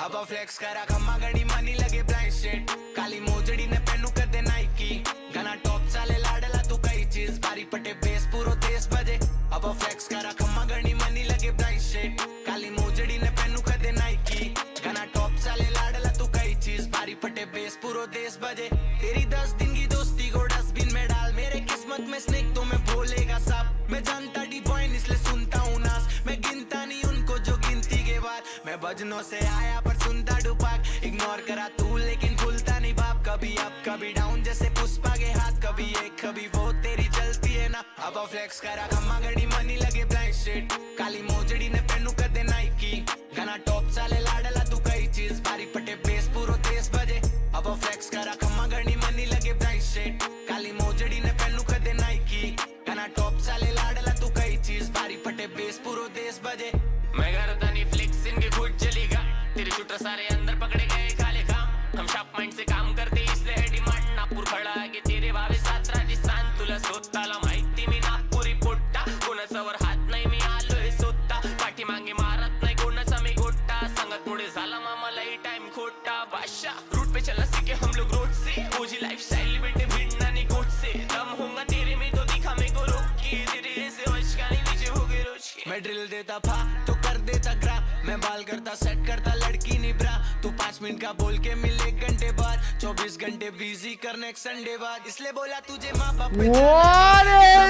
अब फ्लेक्स करा खम्मा गणी मनी लगे ब्लाइंड शेट काली मोजड़ी ने पेनू कर दे नाइकी गाना टॉप चाले लाडला तू कई चीज बारी पटे बेस पूरो देश बजे अब फ्लेक्स करा खम्मा गणी मनी लगे ब्लाइंड शेट काली मोजड़ी ने पेनू कर दे नाइकी गाना टॉप चाले लाडला तू कई चीज बारी पटे बेस पूरो देश बजे तेरी 10 दिन की दोस्ती को डस्टबिन में डाल मेरे किस्मत में स्नेक तो मैं भूलेगा साहब मैं जानता डिवाइन इसलिए सुनता हूँ नास मैं गिनता नहीं उनको जो गिनती के बाद मैं भजनों से आया पर सुनता डुपाक इग्नोर करा तू लेकिन भूलता नहीं बाप कभी अप कभी डाउन जैसे पुष्पा के हाथ कभी एक कभी वो तेरी चलती है ना अब फ्लेक्स करा खम्मा गड़ी मनी लगे ब्लाइंड शेट काली मोजड़ी ने पेनू कर दे नाइकी गाना टॉप चाले लाडला तू कई चीज बारी पटे बेस पूरो देश बजे अब फ्लेक्स करा खम्मा गड़ी मनी लगे ब्लाइंड शेट काली मोजड़ी ने पेनू कर दे नाइकी गाना टॉप चाले लाडला तू कई चीज बारी पटे बेस पूरो देश बजे मैं करता नहीं फ्लिक्स इनके खुद चलेगा तेरे शूटर सारे अंदर पकड़े गए काले काम हम शार्प माइंड से काम करते इसलिए है डिमांड नागपूर खड़ा है कि तेरे भावे सात राजस्थान तुला स्वतःला माहिती मी नागपुरी पोट्टा कोणाच्यावर हात नाही मी आलोय स्वतः पाठी मागे मारत नाही कोणाचा मी गोट्टा संगत मुळे झाला मामा लई टाइम खोटा बादशाह रूट पे चलना सीखे हम लोग रोड से ओजी लाइफस्टाइल बेटे भिड़ना नहीं गोट से दम होगा तेरे में तो दिखा मेरे को रोक के तेरे ऐसे होशकानी नीचे हो गए रोज के मैं ड्रिल देता फा तो कर देता ग्रा मैं बाल करता सेट करता लड़की नहीं ब्रा तू 5 मिनट का बोल के मिल 1 घंटे बाद 24 घंटे बिजी करने संडे बाद इसलिए बोला तुझे माँ बाप What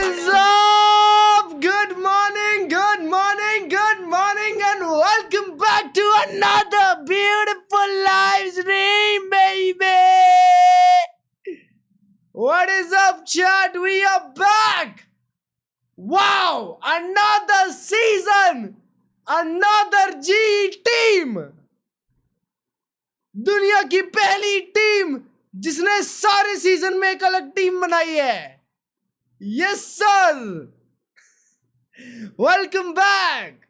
is up? Good morning, good morning, good morning, and welcome back to another beautiful live stream, baby. What is up, chat? We are back. Wow, another season, another G team. दुनिया की पहली team जिसने सारे season में एक अलग team बनाई है. Yes sir, welcome back.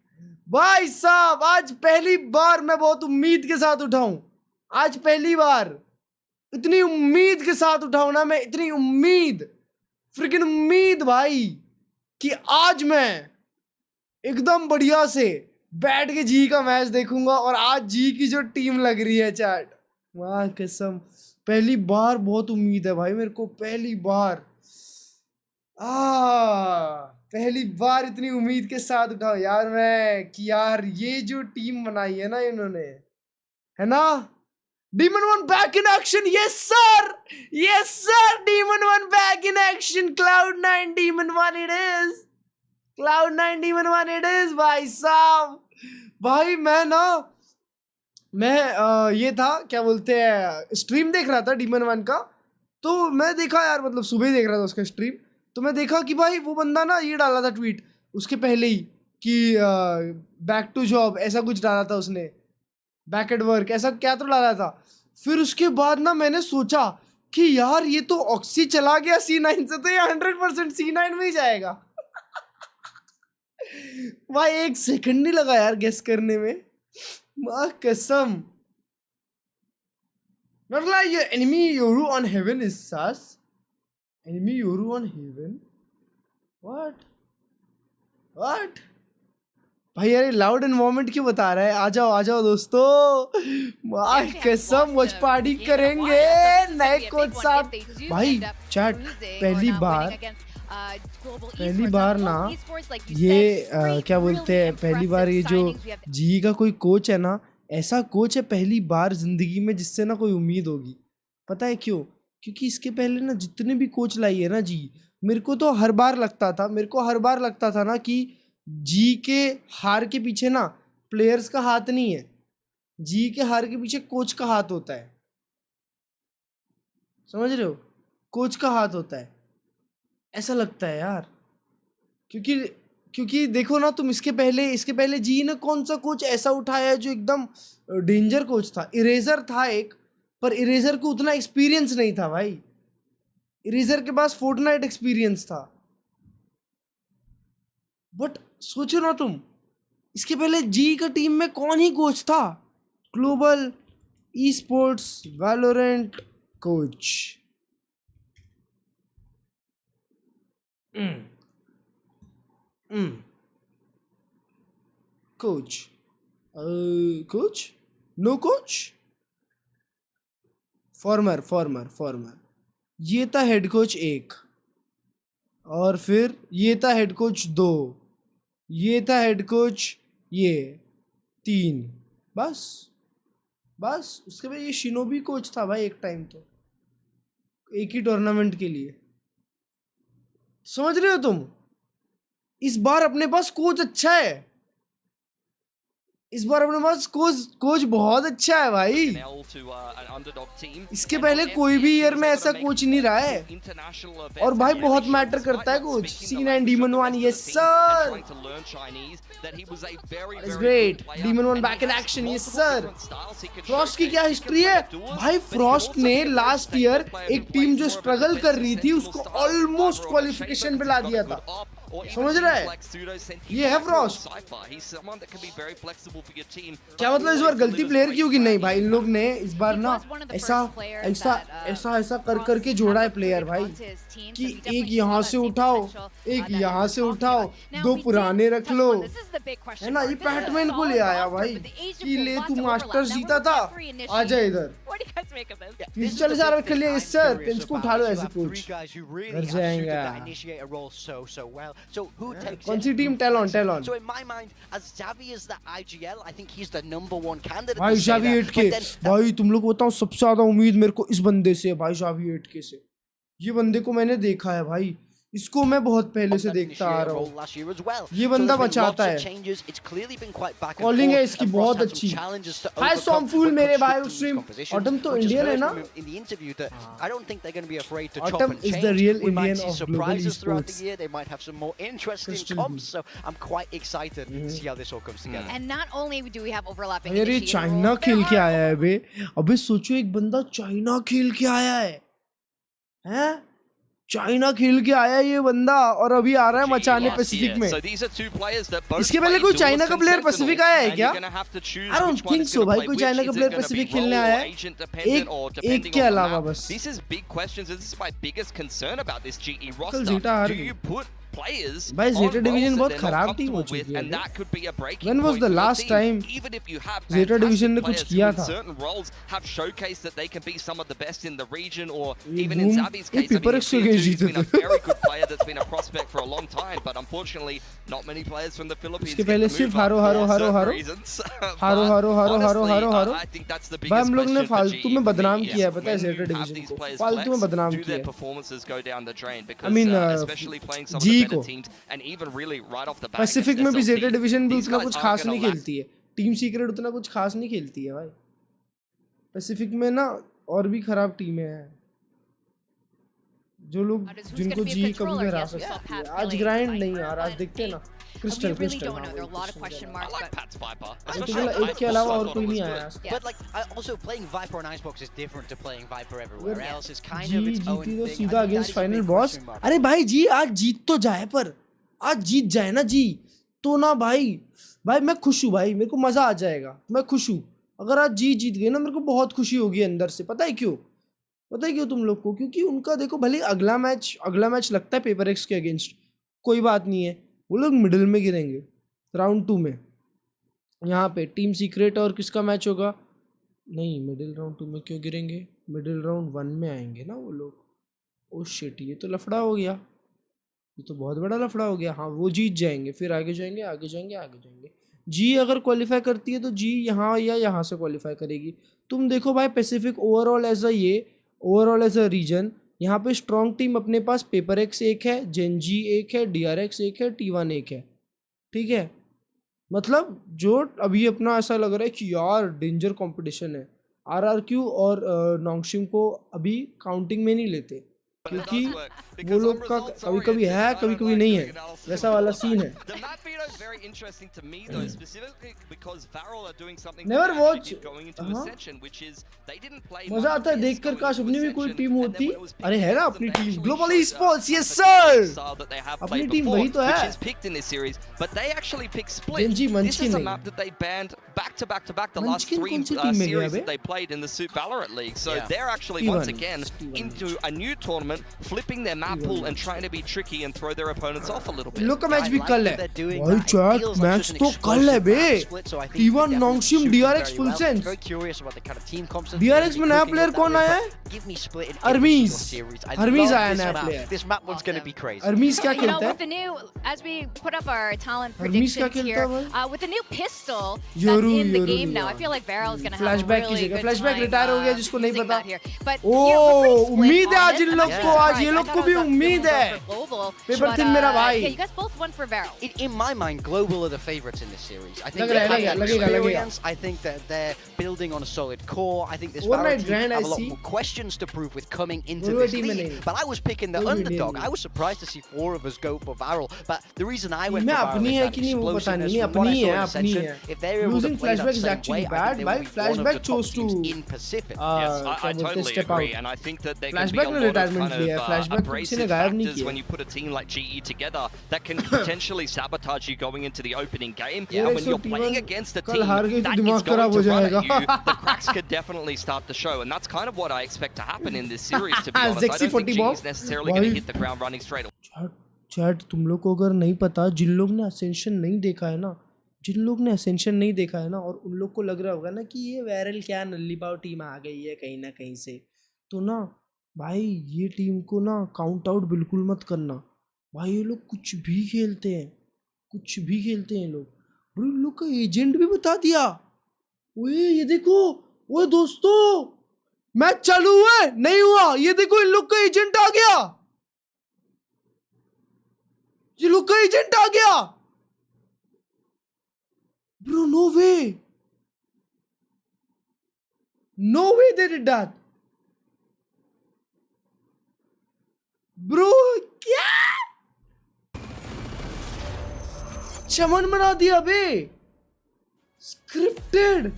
भाई साहब, आज पहली बार मैं बहुत उम्मीद के साथ उठाऊं. आज पहली बार इतनी उम्मीद के साथ उठाऊं ना मैं, इतनी उम्मीद, फ्रिकिन उम्मीद भाई, कि आज मैं एकदम बढ़िया से बैठ के जी का मैच देखूंगा. और आज जी की जो टीम लग रही है चैट, वाह कसम, पहली बार बहुत उम्मीद है भाई मेरे को. पहली बार पहली बार इतनी उम्मीद के साथ उठाओ यार मैं, कि यार ये जो टीम बनाई है ना इन्होंने, है ना, Demon One back in action. Yes sir, yes sir, Demon One back in action. Cloud9 Demon One it is. Cloud9 Demon One it is. भाई साहब, भाई मैं ये था, क्या बोलते हैं, स्ट्रीम देख रहा था Demon One का. तो मैं देखा यार, मतलब सुबह देख रहा था उसका स्ट्रीम. तो मैं देखा कि भाई वो बंदा ना ये डाला था ट्वीट उसके पहले ही कि बैक टू जॉब ऐसा कुछ डाला था उसने, बैक एट वर्क ऐसा क्या तो डाला था. फिर उसके बाद ना मैंने सोचा कि यार ये तो ऑक्सी चला गया C9 से, तो ये 100% C9 में ही जाएगा. भाई 1 सेकंड नहीं लगा यार गेस करने में, माँ कसम. Not like your enemy Yoru on heaven is sus. Enemy Yoru on heaven? What? भाई यार लाउड एनवायरनमेंट क्यों बता रहा है? आ जाओ दोस्तों, माय कसम वॉच पार्टी करेंगे नए कोच साहब. भाई चैट, पहली बार ना ये क्या बोलते हैं, पहली बार ये जो जी का कोई कोच है ना, ऐसा कोच है पहली बार जिंदगी में जिससे ना कोई उम्मीद होगी. पता है क्यों? क्योंकि इसके पहले ना जितने भी कोच लाई है ना जी, मेरे को हर बार लगता था ना कि जी के हार के पीछे ना प्लेयर्स का हाथ नहीं है, जी के हार के पीछे कोच का हाथ होता है. समझ रहे हो? कोच का हाथ होता है, ऐसा लगता है यार. क्योंकि देखो ना तुम, इसके पहले जी ने कौन सा कोच ऐसा उठाया है जो एकदम डेंजर कोच था. इरेजर था एक, पर इरेजर को उतना एक्सपीरियंस नहीं था भाई. इरेजर के पास फोर्टनाइट एक्सपीरियंस था. बट सोचो ना तुम, इसके पहले जी का टीम में कौन ही कोच था? Global esports Valorant coach. Coach no coach, former ये था हेड कोच 1, और फिर ये था हेड कोच 2, ये था हेड कोच ये 3, बस उसके बाद ये शिनोबी कोच था भाई एक टाइम, तो एक ही टूर्नामेंट के लिए। समझ रहे हो तुम? इस बार अपने पास कोच अच्छा है, इस बार अपने पास कोच बहुत अच्छा है भाई। इसके पहले कोई भी ईयर में ऐसा कोच नहीं रहा है, और भाई बहुत मैटर करता है coach. C9 Demon 1, yes sir, it's great. Demon 1 back in action, yes sir. Frost की क्या हिस्ट्री है भाई? फ्रॉस्ट ने लास्ट ईयर एक टीम जो स्ट्रगल कर रही थी उसको ऑलमोस्ट क्वालिफिकेशन पे ला दिया था, समझ रहा है? ये है फ्रॉस्ट। क्या मतलब इस बार गलती प्लेयर की होगी? नहीं भाई, इन लोग ने इस बार ना ऐसा कर करके जोड़ा है प्लेयर भाई, कि एक यहाँ से उठाओ, एक यहाँ से उठाओ, 2 पुराने रख लो, है ना? ये पैटमैन को ले आया भाई कि ले तू मास्टर्स जीता था, आजा इधर, चल जा रख लिया इस सर, इसको उठा लो ऐसे कोच घर जाएंगे। So who takes कौन सी team? टेलॉन। So in my mind, as Xavi is the IGL, I think he's the number 1 candidate. भाई Xavi 8K, भाई तुम लोग बताओ, सबसे ज्यादा उम्मीद मेरे को इस बंदे से है भाई, Xavi 8K से। ये बंदे को मैंने देखा है भाई, इसको मैं बहुत पहले से देखता आ रहा हूँ। ये बंदा बचाता है, कॉलिंग है इसकी बहुत अच्छी। हाय सॉमफूल मेरे भाई उस स्ट्रीम। ऑटम तो इंडियन है ना? Autumn is the real Indian of global sports. यार ये चाइना खेल के आया है बे, अबे सोचो एक बंदा चाइना खेल के आया है, हैं? चाइना खेल के आया ये बंदा, और अभी आ रहा है मचाने पैसिफिक में। इसके पहले कोई चाइना का प्लेयर पैसिफिक आया है क्या? आई डोंट थिंक सो भाई, कोई चाइना का प्लेयर पैसिफिक खेलने आया है एक के अलावा बस। कल जीटा हार गई भाई, ज़ेटा डिवीजन बहुत खराब टीम हो चुकी है। When was the last time zeta division ने कुछ किया था? ये पेपर एक्स के जीते थे। इसके पहले सिर्फ हारो। भाई हम लोग ने फालतू में बदनाम किया है, पता है? ज़ेटा डिवीजन को फालतू में बदनाम किया है। I mean जी को। पैसिफिक में भी ज़ेटा डिवीजन भी उतना कुछ खास नहीं खेलती है, टीम सीक्रेट उतना कुछ खास नहीं खेलती है भाई। पैसिफिक में ना और भी खराब टीमें हैं, जो लोग जिनको जी कभी भी हरा सकती है। आज ग्राइंड नहीं यार, आज देखते हैं ना क्रिस्टल एक के अलावा और कोई नहीं आया। जी जीती तो सीधा अगेंस्ट फाइनल बॉस। अरे भाई जी आज जीत तो जाए, पर आज जीत जाए ना जी तो ना भाई मैं खुश हूँ भाई, मेरे को मजा आ जाएगा, मैं खुश हूँ। अगर आज जीत गए ना मेरे को बहुत खुशी होगी अंदर से। पता है क्यों तुम लोग को? क्योंकि उनका देखो भले अगला मैच लगता है पेपर एक्स के अगेंस्ट, कोई बात नहीं है, वो लोग मिडिल में गिरेंगे राउंड 2 में। यहाँ पे टीम सीक्रेट और किसका मैच होगा? नहीं, मिडिल राउंड 2 में क्यों गिरेंगे? मिडिल राउंड 1 में आएंगे ना वो लोग। ओ शिट, ये तो लफड़ा हो गया, ये तो बहुत बड़ा लफड़ा हो गया। हाँ वो जीत जाएंगे, फिर आगे जाएंगे। जी अगर क्वालिफाई करती है तो जी यहाँ या यहाँ से क्वालिफाई करेगी। तुम देखो भाई Pacific overall as a region, यहाँ पे स्ट्रॉन्ग टीम अपने पास पेपर एक्स 1 है, जेनजी 1 है, DRX 1 है, T1 1 है, ठीक है? मतलब जो अभी अपना ऐसा लग रहा है कि यार डेंजर कंपटीशन है। RRQ और नोंगशिम को अभी काउंटिंग में नहीं लेते, क्योंकि वो लोग का कभी कभी है कभी कभी नहीं है, वैसा वाला सीन है। नेवर वॉच, मजा आता है देखकर, काश अपनी भी कोई टीम होती। अरे है ना अपनी team, global esports, yes sir, अपनी टीम वही तो है। जी मंचकिन नहीं, मंचकिन कौन सी टीम में गया बे? flipping their map pool and trying to be tricky and throw their opponents off a little bit. लोग का मैच भी कल है भाई, chat feels like match such an तो कल है explosive bay map split, so I think T1 he नॉन्गशिम definitely DRX shooting full very well. sense Very curious about the kind of team comps. DRX में नया player कौन आया है Give me split in Armis. every single series. I Armis love आया this नया map. player. This map one's going to be crazy. Armis क्या You know, खेलता with the है new, as we put up our talent Armis क्या predictions खेलता here, है भाई with the new pistol Yoru, that's in the Yoru, game now, I yeah. feel like Varrel is going to have Flashback a की really जगह good Flashback time, retire हो गया जिसको नहीं using पता that here. But, O yeah, we're pretty split उम्मीद है on आज it. इन I'm लोग not को आज surprised. ये I लोग thought को I भी was उम्मीद gonna है go for global, paper but, तीन मेरा भाई yeah, you guys both went for Varrel. In my mind, Global are the favourites in this series. I think लग they रहा है, have that लगेगा, लगेगा। experience. I think that they're building on a solid core. I think this Overnight Valorant team Grand, have I a lot see. more questions to prove with coming into Overnight this team में league. नहीं। But I was picking the कोई भी underdog. नहीं। I was surprised to see 4 of us go for Varrel. But the reason I went टीमें for Varrel अपनी is है that कि नहीं वो पता explosiveness नहीं from what अपनी I saw है in अपनी Ascension. है If they're able to losing play that flashback is same actually way, I bad think they भाई will be one of flashback the top chose to teams in Pacific. Yes, I क्या बोलते totally step agree, out and I think that there can be a Flashback ने lot of retirement kind लिया है, of flashback को किसी ने abrasive गायब नहीं factors किया। when you put a team like GE together that can potentially sabotage you going into the opening game. Yeah. And when you're T1 playing against a कल team हार गई तो that is दिमाग going खराब हो to run at जाएगा। you, the cracks could definitely start to show, and that's kind of what I expect to happen in this series. To be honest, I Zexy don't think 40 GE bomb। is necessarily going to भाई hit the ground running straight away. Chat तुम लोग को अगर नहीं पता जिन लोग ने ascension नहीं देखा है ना जिन लोग ने असेंशन नहीं देखा है ना और उन लोग को लग रहा होगा ना कि ये वायरल क्या नल्ली पाव टीम आ गई है कहीं ना कहीं से तो ना भाई ये टीम को ना काउंट आउट बिल्कुल मत करना भाई ये लोग कुछ भी खेलते हैं ये लोग और इन लोग का एजेंट भी बता दिया ओए ये देखो ओए दोस्तों मैच चालू हुआ है नहीं हुआ ये देखो इन लोग का एजेंट आ गया ये लोग का एजेंट आ गया bro no way they did that bro क्या चमन बना दिया बे स्क्रिप्टेड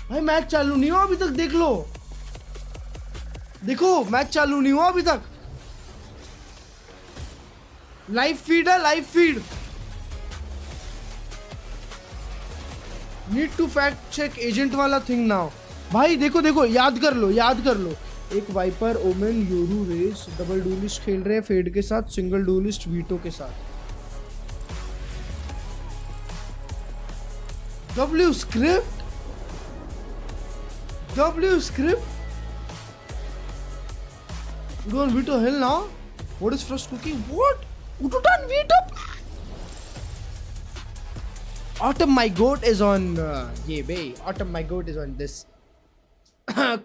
भाई मैच चालू नहीं हुआ अभी तक देख लो देखो मैच चालू नहीं हुआ अभी तक लाइव फीड है live feed need to fact check agent वाला थिंग नाउ भाई देखो याद कर लो एक Viper Omen Yoru Raze double duelist खेल रहे हैं फेड के साथ सिंगल डुलिस्ट वीटो के साथ W script Udon Vito hell now what is first cookie what Udon Vito Autumn my goat is on ये बे Autumn my goat is on this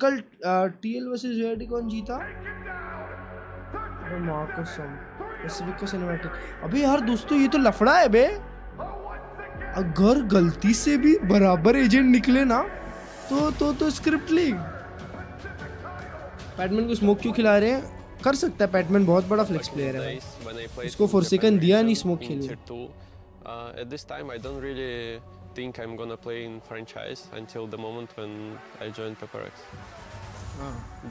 कल TL versus UIT कौन जीता अरे माँ कसम पैसिफिक का सिनेमैटिक अबे यार दोस्तों ये तो लफड़ा है बे अगर गलती से भी बराबर एजेंट निकले ना तो स्क्रिप्ट लीग पैटमैन को स्मोक क्यों खिला रहे हैं कर सकता है पैटमैन बहुत बड़ा फ्लेक्स प्लेयर है इसको फोर्सेकन दिया नहीं स्मोक खेलने At this time I don't really think I'm gonna play in franchise until the moment when I join PepperX.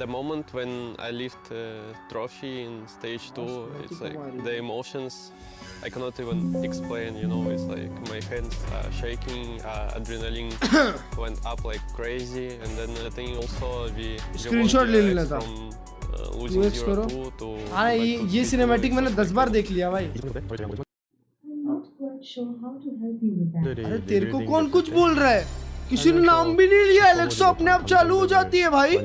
The moment when I lift trophy in stage 2, it's like the emotions I cannot even explain, you know, it's like my hands are shaking, adrenaline went up like crazy, and then I think also we screenshot ले लेना था losing 0-2 to हाँ ये cinematic मैंने 10 बार देख लिया भाई अरे तेरे को कौन कुछ बोल रहा है किसी ने नाम भी नहीं लिया एलेक्सा अपने आप चालू हो जाती है भाई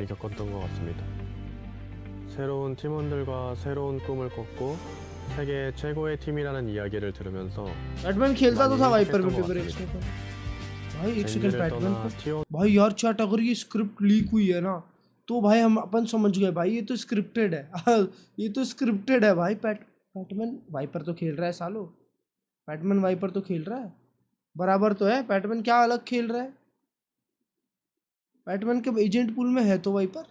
새로운 팀원들과 새로운 꿈을 꿨고 세계 최고의 팀이라는 이야기를 들으면서 बैटमैन खेलता तो था वाइपर में पेपर एक्स में भाई एक सेकंड बैटमैन को भाई यार चैट अगर ये स्क्रिप्ट लीक हुई है ना तो भाई हम अपन समझ गए भाई ये तो स्क्रिप्टेड है भाई बैटमैन वाइपर तो खेल रहा है सालो बैटमैन वाइपर तो खेल रहा है बराबर तो है बैटमैन क्या अलग खेल रहा है बैटमैन के एजेंट पूल में है तो वाइपर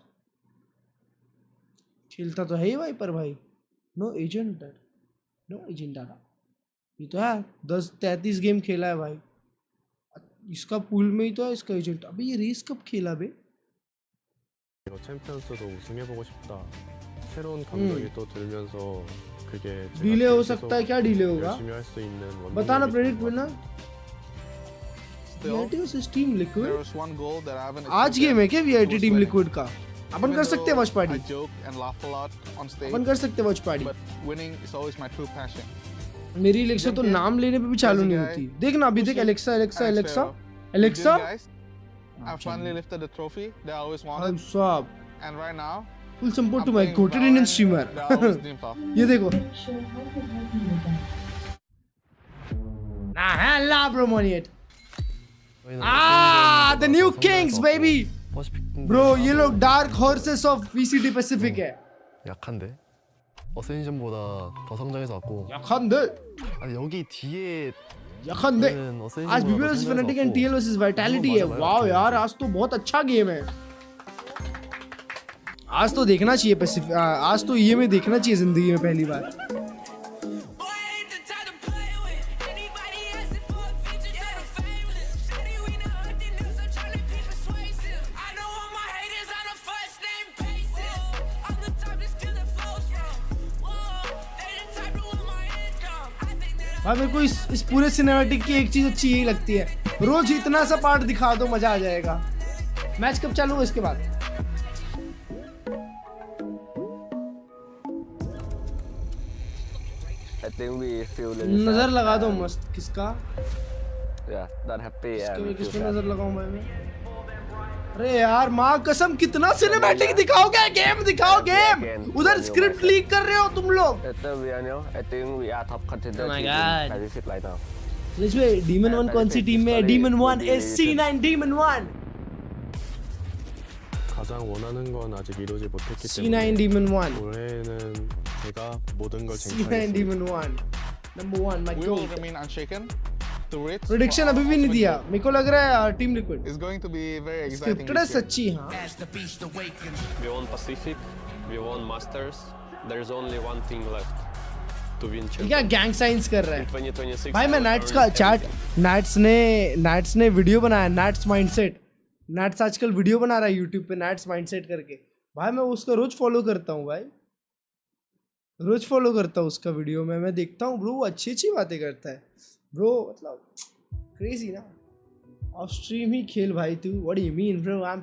खेलता तो है ही वाइपर भाई नो एजेंट डाटा ये तो है 10-33 गेम खेला है भाई इसका पूल में ही तो है इसका एजेंट अबे ये रेस कब खेला बे 챔피언스도 우승해보고 싶다 새로운 감정이 또 들면서 그게 डिले हो सकता है क्या डिले होगा 열심히 할 수 있는 बताना predict 원동력이 winner VIT versus team Liquid There was one goal that I haven't आज achieved गेम है yet. क्या It VIT was team winning. Liquid का अपन Even कर सकते हैं though watch party I joke and laugh a lot on stage, अपन कर सकते हैं watch party but winning is always my true passion. मेरी एलेक्सा तो नाम लेने पे भी चालू नहीं होती। देखना अभी देख Alexa Alexa Alexa Alexa. I finally lifted the trophy that I always भाई wanted, साहब and right now full support to I'm my playing goated Indian Valorant streamer. that I always dreamed of. ये देखो nah hella bromoniate the new kings baby bro ये लोग dark horses of VCT Pacific है। 약한데 어센션보다 더 성장해서 왔고 약한데 아니 여기 뒤에 약한데 आज BB vs Fnatic and TL vs Vitality है। Wow यार आज तो बहुत अच्छा गेम है। आज तो देखना चाहिए पैसिफिक, आज तो ये में देखना चाहिए जिंदगी में पहली बार। भाई मेरे को इस पूरे सिनेमैटिक की एक चीज अच्छी यही लगती है, रोज इतना सा पार्ट दिखा दो मजा आ जाएगा। मैच कब चालू हो इसके बाद? नजर लगा दो मस्त। किसका? किस पे नजर लगाऊं भाई मैं? अरे यार माँ कसम कितना सिनेमैटिक दिखाओगे, गेम दिखाओ गेम। उधर स्क्रिप्ट लीक कर रहे हो तुम लोग। डीमन 1 कौन सी टीम में है? Demon 1 is C9 Demon 1। 가장 원하는 건 아직 이루지 못했기 C9 때문에 Demon 1 올해는 제가 모든 걸 C9 쟁취하겠습니다. Demon 1 number 1 my We will goat। remain unshaken. The rates prediction for अभी our भी नहीं ultimate दिया goal मेरे को लग रहा है team liquid is going to be very exciting. Scripted है this year. सच्ची। हाँ We won Pacific, we won Masters. There's only one thing left to win क्या champion. गैंग साइंस कर रहा In है 2026. भाई। मैं नाइट्स का चैट नाइट्स ने वीडियो बनाया, नाइट्स माइंडसेट। नाइट्स आजकल वीडियो बना रहा है यूट्यूब पे नाइट्स माइंडसेट करके। भाई मैं उसका रोज फॉलो करता हूँ भाई, रोज फॉलो करता हूँ उसका वीडियो में। मैं देखता हूँ ब्रो, वो अच्छी अच्छी बातें करता है ब्रो, मतलब क्रेजी ना। ऑफ स्ट्रीम ही खेल भाई तू। What do you mean bro? I'm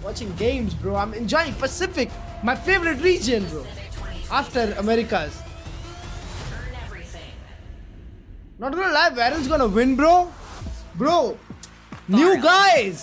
watching games bro. I'm enjoying Pacific, my favorite region bro, after Americas. Not gonna lie, Varrel's gonna win bro. New guys,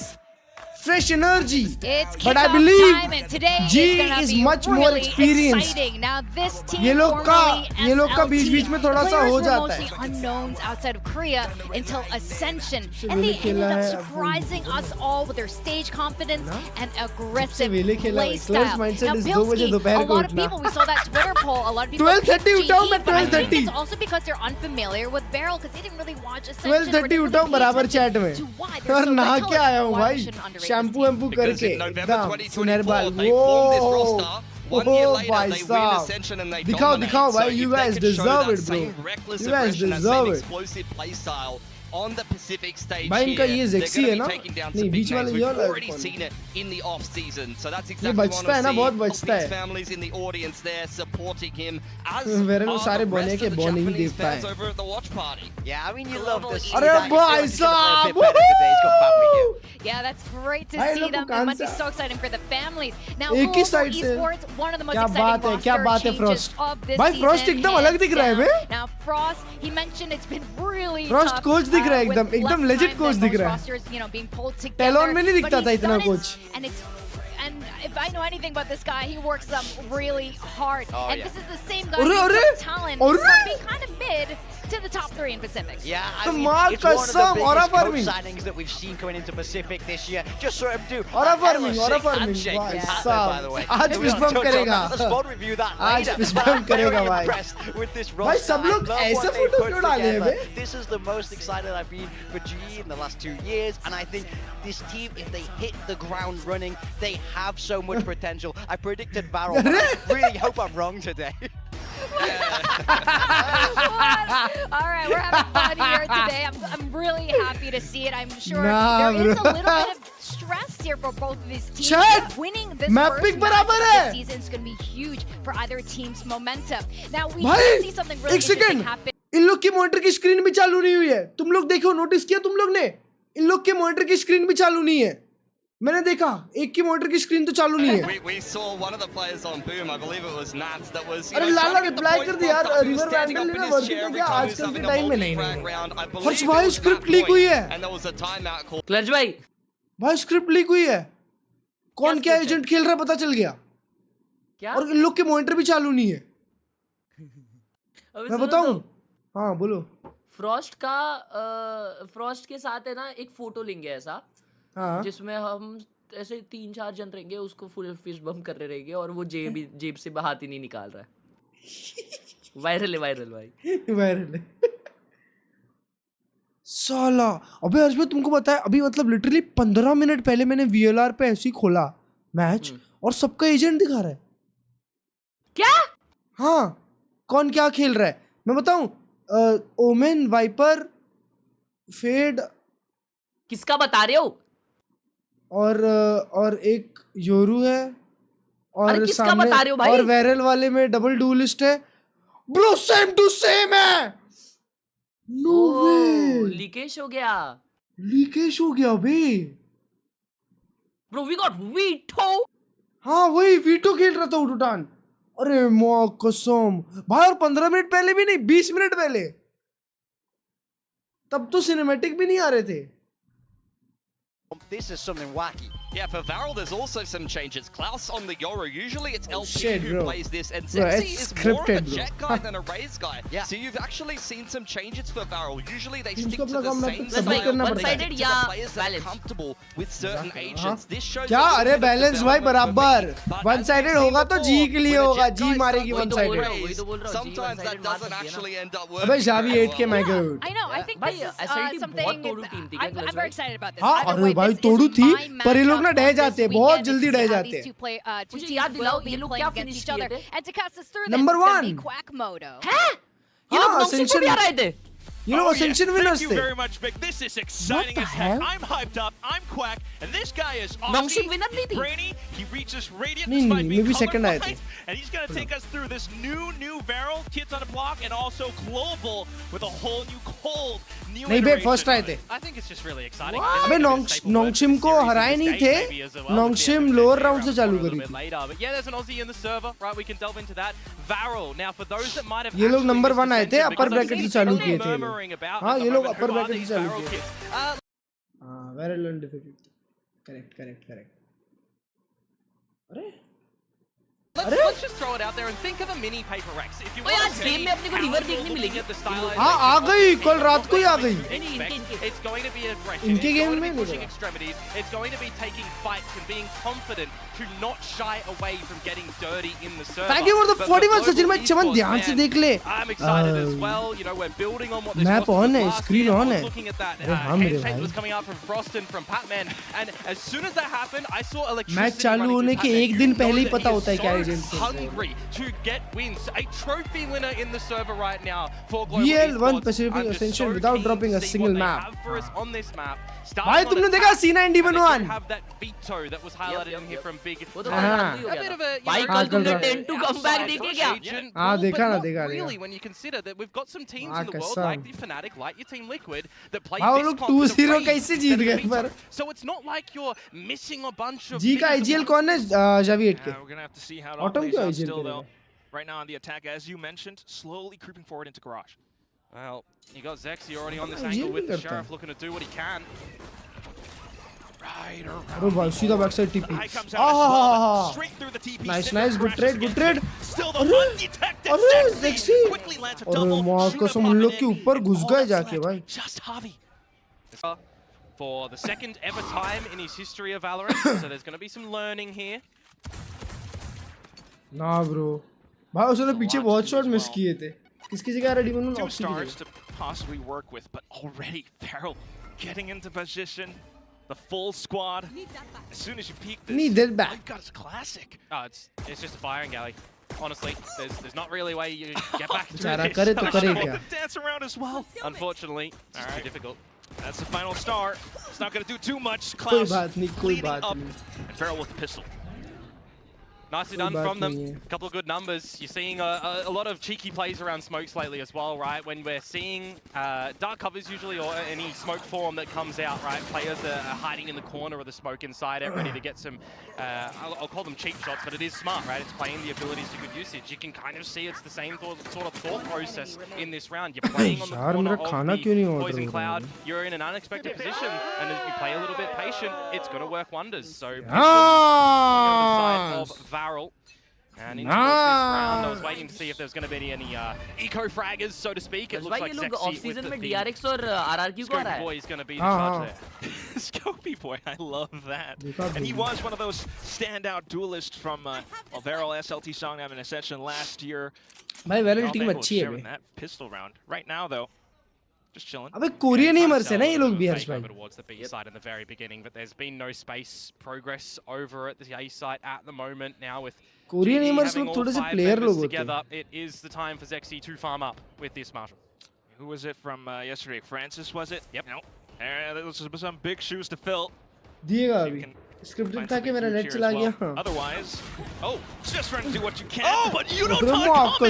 fresh energy. It's But I kickoff believe time, and today G is gonna is be much more really experienced. exciting. Now this team ये लोग formerly का बीच में थोड़ा सा players हो were जाता है। mostly unknowns outside of Korea until Ascension, and वेले they खेला ended up है, surprising us all with their stage confidence and aggressive वेले खेला है। play Close style. mindset Now is 2 बजे Bilski, दोपहर a को lot of उठना। people, we saw that Twitter poll, a lot of people 12:30 picked उठाऊं GE, मैं, but I think 12:30 it's also because they're unfamiliar with Varrel because they didn't really watch Ascension. 12:30 उठाऊं बराबर chat में और नहा के आया हूँ भाई, शैम्पू वैम्पू Because करके in November एकदम 2024, सुनहर बाल। they formed this वो roster. 1 year later, भाई they win साहब, Ascension and they दिखाओ dominate. दिखाओ So भाई, if you they guys could show deserve that it bro, same reckless you guys aggression, that deserve same it। explosive play style on the Pacific stage भाई इनका here, ये they're Zexy going है to ना? be taking down नहीं some big बीच वाले names. ये We've वाला already कौन seen it in the off season, so that's ये exactly what बचता है I ना, want बहुत to बचता see. है। Families in the audience there supporting him, as Varrel are सारे the बोने rest के of the बोने ही Japanese देवता fans है। over at the watch party. Yeah, I mean, you love this. अरे भाई साहब, Yeah, that's great to भाई see लोग को them. It can't must be से- so exciting for the families. Now, एक ही Global साइड से- Esports, one of the most क्या exciting बात है, क्या roster बात है changes Frost। of this भाई Frost season, एकदम अलग hands दिख रहा है down. Bay. Now, Frost, he mentioned it's been really Frost tough, coach दिख रहा है with एकदम less legit time coach than दिख most रहा है। rosters, you know, being pulled together. Talon में नहीं But दिखता था he's इतना done it, coach। And if I know anything about this guy, he works really hard. Oh, and yeah. this is the same guy अरे, who अरे, took talent अरे। from being kind of mid to the top 3 in Pacific. Yeah, I तो mean, माँ it's one of the कसम, और biggest farming। coach signings that we've seen coming into Pacific this year. Just saw him do और a hella farming, और sick farming, handshake भाई with Pat, साहब। by the way. आज We'll fist bump touch on करेगा। that. Let's both review that आज later. fist But bump I'm very करेगा भाई। impressed with this भाई roster. सब लोग I love ऐसे what they photo put क्यों डाले हैं together. बे? This is the most excited I've been for GE in the last 2 years, and I think this team, if they hit the ground running, they have so much potential. I predicted Varrel, but I really hope I'm wrong today. All right, we're having fun here today. I'm really happy to see it. I'm sure Nah, there is a bro. little bit of stress here for both of these teams. Chat, Winning this map first pick match बराबर of है। this season is going to be huge for either team's momentum. Now we भाई did see something really एक second, interesting happen. इन लोग की monitor की screen भी चालू नहीं हुई है। तुम लोग देखो, नोटिस किया तुम लोग ने? इन लोग के मॉनिटर की स्क्रीन भी चालू नहीं है। मैंने देखा एक की मॉनिटर की स्क्रीन तो चालू नहीं है. We saw one of the players on Boom, I believe it was Nats, that was अरे लाला रिप्लाई कर दे यार. रिवर वैंडल ने वर्क किया क्या आजकल के टाइम में? नहीं. हर्ष भाई स्क्रिप्ट लीक हुई है. and there was a timeout call. क्लर्ज भाई स्क्रिप्ट लीक हुई है. कौन क्या script है? एजेंट खेल रहा है पता चल गया. क्या? और इन लोग के मॉनिटर भी चालू नहीं है. अबे मैं सुनो बताऊं? तो, हाँ बोलो. फ्रॉस्ट के साथ है ना एक फोटो लेंगे ऐसा, हाँ जिसमें हम ऐसे 3-4 जन रहेंगे, उसको फुल फिश बम कर रहे रहेंगे और वो जेब से हाथ ही नहीं निकाल रहा है. वायरल भाई. वायरल है. साला अबे हर्ष भाई तुमको पता है अभी मतलब लिटरली 15 मिनट पहले मैंने VLR पे ऐसे ही खोला मैच और सबका एजेंट दिखा रहा है. क्या? हाँ कौन क्या खेल रहा है मैं बताऊं. ओमेन वाइपर फेड किसका बता रहे हो? और एक योरू है और अरे किसका सामने बता रहे हो भाई? और वैरल वाले में डबल डुअलिस्ट है. ब्रो सेम टू सेम है. No way. लीकेज हो गया. लीकेज हो गया बे. Bro we got Veto. हाँ वही वीटो खेल रहा था उटुटान. अरे माँ कसम भाई. और 15 मिनट पहले भी नहीं 20 मिनट पहले. तब तो सिनेमैटिक भी नहीं आ रहे थे. This is something wacky. Yeah, for Varrel, there's also some changes. Klaus on the Yoru. Usually it's LP shit, who bro. plays this, and Bro, Zexy it's is more of a scripted, bro. jet guy than a raise guy. Yeah. So you've actually seen some changes for Varrel. Usually they Teams stick को to अपना the काम ना same submit style, करना but पड़ता है. they stick to या the players that are balance. comfortable with certain Exactly. agents. This shows क्या a little अरे bit of बैलेंस भाई development for बराबर. me. But one as we've sided seen होगा तो before, जी के लिए when a होगा. jet जी guy मारेगी starts one to sided. raise, वही तो बोल रहा हूँ, G sometimes that one-sided मार doesn't सकती है ना. actually end up अबे working. जावी very 8 के well. मैं गया. I know. I think भाई, this is SLT something. बहुत तोड़ू टीम थी क्या I'm क्लच very भाई? excited about this. हाँ Either अरे way, भाई this तोड़ू is थी my पर ये लोग ना matchup ढह of जाते हैं. this बहुत weekend जल्दी to see ढह how जाते these हैं. two मुझे teams याद दिलाओ, will ये be लोग playing क्या against finish each other. किए थे? And to cast us through this, Number it's gonna be one. Quackmodo. हैं? ये लोग हाँ, नॉक्सिंग को Ascension- भी आ रहे थे. ये लोग असेंशन विनर्स थे. much, Vic. This is exciting the as heck. hell? I'm hyped up. I'm Quack, and this guy is Nongxin Aussie. winner नहीं He's थी. brainy. He reaches radiant नहीं, despite नहीं, being maybe second आए थे. colorblind, and he's gonna take us through this new Varrel, Kids on a Block, and also Global with a whole new cold new. नहीं बे iteration first आए on थे. it. I think it's just really exciting. अबे नोंगशिम को हराए नहीं थे. नोंगशिम lower round से चालू करी थी. But yeah, there's an Aussie in the server, right? We can delve into that. Varrel. Now, for those that might have ये लोग actually नंबर missed 1 आए थे. Ascension, upper because I've bracket से seen चालू people किए थे ये murmuring लोग. about हाँ at the ये लोग moment, upper who are bracket से these चालू Varrel किए थे. kids? हाँ वेरल अनडिफिकल्ट. करेक्ट. अरे Let's just throw it out there and think of a mini Paper Rex. If you ओए, want आज to गेम see में अपने को how रिवर you're देखने looking मिलेगी. at the stylization हाँ आ गई कल रात को ही आ गई. इनके. It's going to be aggression. इनके It's गेम going to में be नहीं pushing लगा. extremities. It's going to be taking fights and being confident to not shy away from getting dirty in the server. Thank you for the But 41 global Sachin भाई. चमन esports, ध्यान से man, देख ले. I'm excited as well. You know, we're building on what this Map was on है, last screen year. on I है. was looking at that अरे हाँ मेरे handshake भाई. was coming out from Frost and from Patman, and as soon as that happened, I saw electricity match चालू running होने through के Patman. एक दिन You know पहले ही that पता he होता है is क्या so एजेंट खेल रहे हैं. hungry to get wins. A trophy winner in the server right now for Global VL won Esports. Pacific I'm just Ascension so without keen dropping to a see single what they map. have for us on this map. भाई Starting on तुमने देखा attack, C9 and they D1 do 1. have that veto that was highlighted in here from Big. वो तो हाँ. खत्म ही हो A गया bit था. of a, you भाई know, कल तुमने outside 10-2 कमबैक देखे क्या? agent हाँ, pool, देखा but ना, not देखा, really देखा. when you consider that we've got some teams हाँ, in the world कसम. like the Fnatic, like your Team Liquid, that play हाँ, वो this लोग confident 2-0 raid कैसे जीत that गए beats पर. us. So it's not like you're missing a bunch of जी का things that IGL we- कौन है? जावी 8 के. We're gonna have to see how it all Autumn plays क्यों out IGL still, करेगा? though. Right now on the attack, as you mentioned, slowly creeping forward into Garage. Well, you got Zexy already on this हाँ, angle ये with भी the करता Sheriff है. looking to do what he can. Right अरे around. भाई सीधा back side TP. High comes out as well, आहा. straight through the TP. Nice, Cinder nice, good crashes trade, good against trade. him. Still the अरे, undetected अरे, Zexy Zexy. quickly lands a अरे double. माँ Shoot up कसम उन coming लोग के in, ऊपर and घुस all गए that's जाके left, भाई. Just Javi. For the second ever time in his history of Valorant, so there's going to be some learning here. ना ब्रो. भाई उसने पीछे बहुत शॉट मिस किए थे. किसकी जगह रेडी बनूं? 2 ऑक्सी की stars जगह. to possibly work with, but already Varrel getting into position. The full squad. As soon as you peek this, Need that all back. you've got is classic. Oh, it's just a firing galley. Honestly, there's not really a way you get back through बेचारा this. करे तो करे Well, क्या? the dance around as well. Unfortunately, it's just too difficult. That's the final star. It's not going to do too much. कोई Klaus बात नहीं, कोई leading बात up, नहीं. and Varrel with the pistol. Nicely done from them. A couple of good numbers. You're seeing a lot of cheeky plays around smokes lately as well, right? When we're seeing dark covers usually, or any smoke form that comes out, right? Players are hiding in the corner of the smoke inside it, ready to get some, I'll call them cheap shots, but it is smart, right? It's playing the abilities to good usage. You can kind of see it's the same sort of thought process in this round. You're playing on the corner of the poison cloud. You're in an unexpected position, and if you play a little bit patient, it's going to work wonders. So, on the side of Varrel. And into this round, I was waiting to see if there was going to be any eco-fraggers, so to speak. It looks like Sexy with the DRX और RRQ को आ रहा Scopy है. Boy is going to be the judge there. Scopy Boy, I love that. And he was one of those standout duelists from Varrel SLT Song having a session last year. भाई Varrel team अच्छी है बे. That pistol round. Right now, though, just chilling. अबे Korean ही मरसे ना ये लोग भी हर्ष भाई. Towards the B side in the very beginning, but there's been no space progress over at the A site at the moment. Now with Korean ही मरसे लोग थोड़े से player लोग होते हैं. It is the time for Zexy to farm up with this Marshall. Who was it from yesterday? Francis, was it? Yep. No. Those are some big shoes to fill. दिएगा अभी. Scripted था कि मेरा net चला गया. Otherwise, just trying to do what you can, but you don't talk in.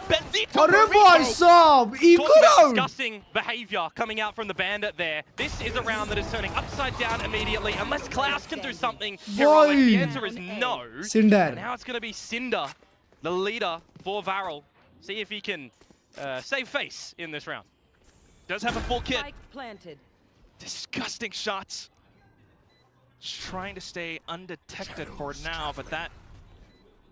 Benzito अरे भाई साहब, eco round. Disgusting behavior coming out from the bandit there. This is a round that is turning upside down immediately, unless Klaus can do something heroic. The answer is no. Cinder. And now it's going to be Cinder, the leader for Varrel. See if he can save face in this round. Does have a full kit. Planted. Disgusting shots. Just trying to stay undetected for now, but that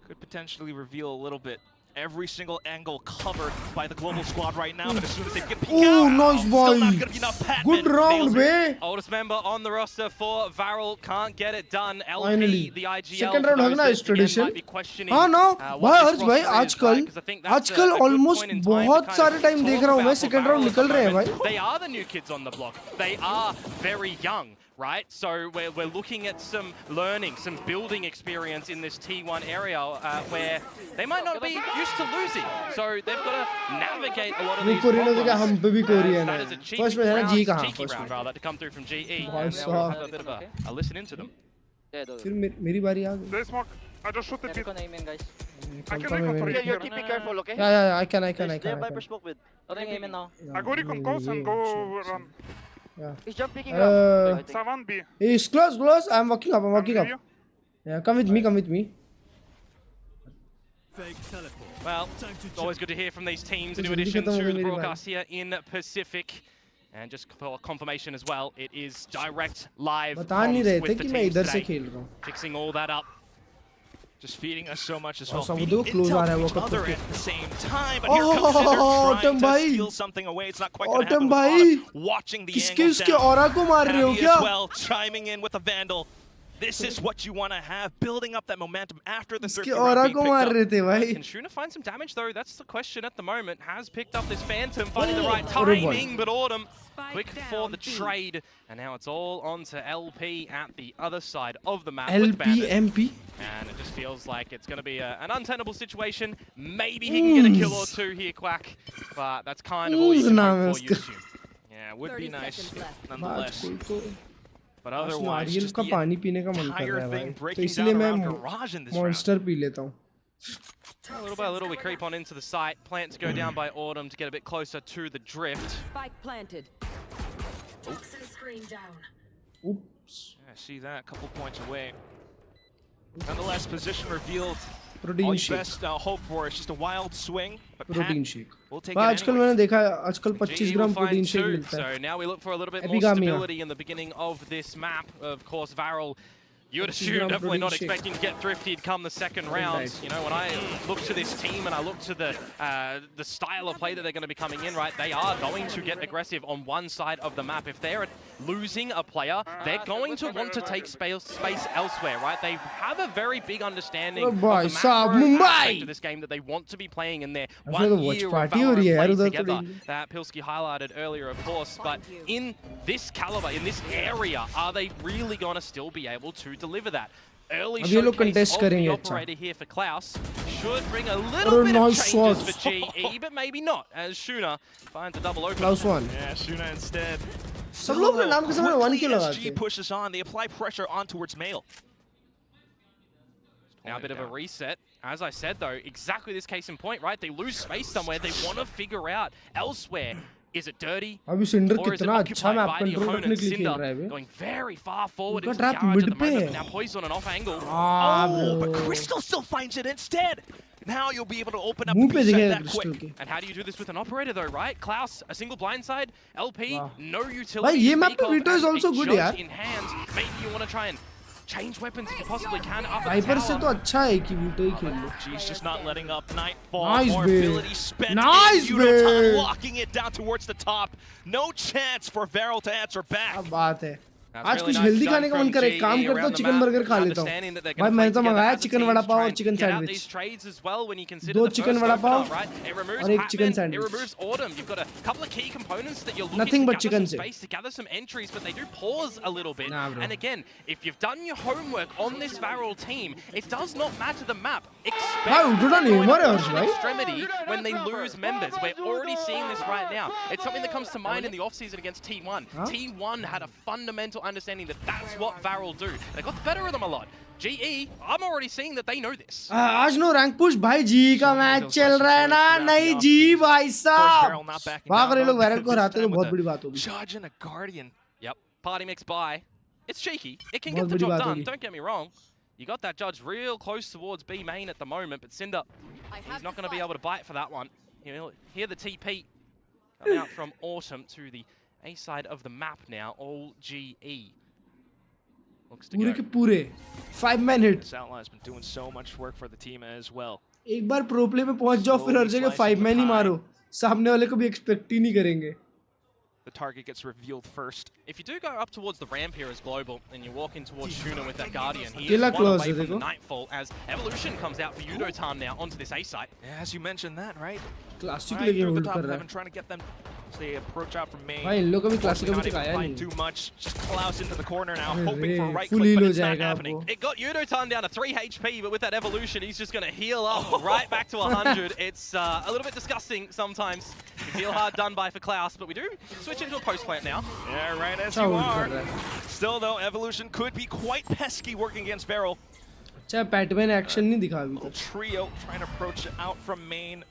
could potentially reveal a little bit. Every single angle covered by the global squad right now, but as soon as they get peek out, nice boy. still not gonna be enough. Good round, man. Oldest member on the roster for Varrel can't get it done. LP, Finally. the IGL. Second round हगना is tradition. हाँ ना भाई हर्ष भाई आजकल almost बहुत सारे time देख रहा हूँ मैं second round निकल रहे हैं भाई. They are the new kids on the block. They are very young. Right, so we're looking at some learning, some building experience in this T1 area where they might not be used to losing. So they've got to navigate a lot of these problems. That is a cheeky round rather to come through from GE. And now we'll have a bit of a listen into them. फिर मेरी बारी आ गई. They smoke. I just shoot the pit. I can You're keeping careful, okay? Yeah, I can. Viper smoke with. I go recon coast and go run. Yeah. He's jump picking up. Savan B. He's close. I'm walking up. Yeah, come with me. Well, it's always good to hear from these teams. A new addition to the broadcast here in Pacific. And just for confirmation as well, it is direct live comms with the teams today. Fixing all that up. Just feeding us so much as well. Feeding intel to each other at the same time. But here comes Cinder trying to steal something away. It's not quite going to happen. Watching the angle down. Heavy as well, chiming in with a Vandal. This is what you want to have, building up that momentum after the 13th round being picked up. Can Shuna find some damage though? That's the question at the moment. Has picked up this Phantom, finding the right timing, but Autumn quick for the trade. And now it's all on to LP at the other side of the map. MP. And it just feels like it's going to be an untenable situation. Maybe he can get a kill or two here, Quack. But that's kind of all you can hope for, you assume. Yeah, it would be nice, nonetheless. But otherwise, just the entire thing breaking down around Garage in this round. Monster P लेता हूँ. Little by little, we creep on into the site. Plants go down by Autumn to get a bit closer to the drift. Spike planted. Oops. Yeah, I see that. A couple points away. Nonetheless, position revealed. Protein all you shake. best hope for is just a wild swing. But Protein shake. We'll take आजकल मैंने देखा है आजकल 25 ग्राम protein shake मिलता है. So now we look for a little bit more stability in the beginning of this map. Of course, Varrel, you would assume definitely not expecting to get thrifted come the second round. You know, when I look to this team and I look to the style of play that they're going to be coming in, right, they are going to get aggressive on one side of the map. If they're losing a player, they're going to want to take space elsewhere, right? They have a very big understanding of the macro aspect of this game that they want to be playing in their 1 year of Valorant play together. That Pilsky highlighted earlier, of course, but in this caliber, in this area, are they really going to still be able to deliver that? Early showcase of the operator here for Klaus should bring a little bit of changes for GE, but maybe not, as Shuna finds a double open. Klaus one. Yeah, Shuna instead. सब लोग अपने नाम के सामने 1 kilo लगाते हैं. SG pushes on, they apply pressure on towards Mail. Now a bit of a reset. As I said though, exactly this case in point, right? They lose space somewhere. They want to figure out elsewhere. Is it dirty? अभी cinder Or is it कितना अच्छा occupied map by the control रखने opponent? के लिए खेल रहा है Cinder बे. going very far forward उनका into the trap garage at mid the पे moment, है. but now Poison on an off angle. Oh, but Crystal still finds it instead. Now you'll be able to open up the मुंह पे beachhead दिखेगा that crystal quick. के. And how do you do this with an operator though, right? Klaus, a single blindside, LP, Wow. no utility. भाई ये to map speak पे of, Vito is and also a good judge यार. in hands. Maybe you want to try and change weapons if you possibly can up at the Viper से tower. तो अच्छा है कि veto ही खेल लो. She's just not letting up. Nightfall, Nice, more babe. ability spent. Nice, in Udotan, babe. locking it down towards the top. No chance for Varrel to answer back. अब बात है. That's आज really कुछ nice healthy done खाने का from मन करे. GE काम करता हूँ around the chicken map, burger खा लेता understanding that they're हूँ. भाई gonna मैंने play तो मंगाया together as a chicken team vada to pav try और and chicken get out sandwich. these trades as well when you consider दो the chicken first vada opener, pav right? It removes और एक chicken Patman, it sandwich. removes Autumn. You've got a couple of key components that you're looking Nothing to but gather chicken some से. space, to gather some entries, but they do pause a little bit. Nah, bro. And again, if you've done your homework on this Varrel team, it does not matter the map. भाई उठना नहीं मरे और भाई. Extremity when they lose members. We're already seeing this right now. It's something that comes to mind in the offseason against T1. Huh? T1 had a fundamental understanding that that's what Varrel do. They got the better of them a lot. GE, I'm already seeing that they know this. आज no rank push भाई जी का match चल रहा है ना. नहीं जी भाई साहब. भाग रहे लोग वायरल को हराते तो बहुत बड़ी बात होगी. Judge and a Guardian. Yep, party mix by. It's cheeky. It can बहुत get the बड़ी job बात done, होगी. don't get me wrong. You got that judge real close towards B main at the moment, but Cinder, he's not going to be able to bite for that one. He'll hear the TP coming out from Autumn to the A side of the map now, all GE. Looks to पूरे go. के पूरे 5 man hit. This outline has been doing so much work for the team as well. एक बार pro play में पहुंच जाओ फिर हर जगह 5 man ही मारो. सामने वाले को भी एक्सपेक्ट ही नहीं करेंगे. The target gets revealed first. If you do go up towards the ramp here as Global, and you walk in towards Shuna with that Guardian, he is Killer one close, away from the देखो. Nightfall as Evolution comes out for Udotan now onto this A site. Yeah, as you mentioned that, right? Classic Right लेके through the hold top कर of रहा heaven, है. trying to get them as they approach out from main. भाई इन लोग का भी classic Unfortunately, अभी not तक able to आया find नहीं. too much. Just Klaus into the corner now, अरे hoping for a रे, right full click, heal but हो it's not जाएगा happening. आपको. It got Udotan down to 3 HP, but with that Evolution, he's just going to heal up right back to 100. It's a little bit disgusting sometimes. You feel hard done by for Klaus, but we do switch into a post plant now. Yeah, right as अच्छा you hold are. कर रहा है. Still though, Evolution could be quite pesky working against Varrel. अच्छा PadMan action नहीं दिखा अभी Little तक. trio trying to approach out from main.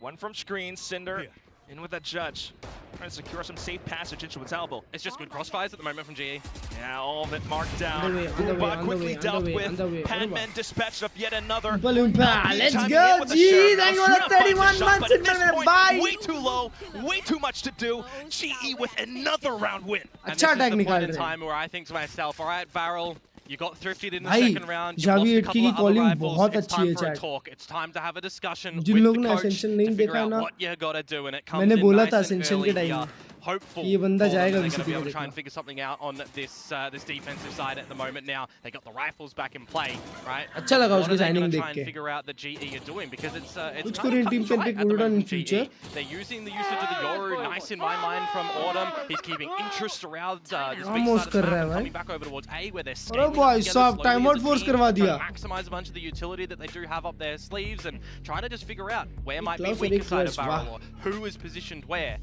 One from screen, Cinder in with that judge. Trying to secure some safe passage into its elbow. It's just good crossfires at the moment from GE. Yeah, all of it marked down. Underway, Uba quickly underway, dealt underway, with. underway, Padman dispatched up yet another. Let's Chiming go, in with a G. shot. Thank you Now for the Shuna finds 31 shot, months but in at this my point, bye. way too low, way too much to do. GE with another round win. And अच्छा this is attack the निकाल point in रहे हैं. time where I think to myself, all right, Varrel, you got thrifted in the भाई, second round. You Javi lost a 8K couple की of other calling rivals. बहुत It's अच्छी time है, for a chat. talk. It's time to have a discussion जिन with लोगों the ने coach Ascension to नहीं figure देखा out ना, what you got to do, and it comes मैंने in बोला nice था and Ascension early के here. टाइम Hopeful ये बंदा for them जाएगा that they're किसी going to be दिन able to try देखना. and figure something out on this defensive side at the moment now. They got the rifles back in play, right? अच्छा लगा What उसकी are they signing going to देख try and के. figure out that GE are doing? Because it's कुछ kind of Korean cut team and can dry pick at the Gordon moment in from GE. future. They're using the usage of the Yoru, nice in my mind, from Autumn. He's keeping interest around this big Almost side of the कर रहा map है and भाई. coming back over towards A where they're अरे scaling भाई together साहब slowly time as out a force team, करवा trying दिया. to maximize a bunch of the utility that they do have up their sleeves and trying to just figure out where might be Klaus weaker Erik side of Klurge, Varrel or who is positioned where.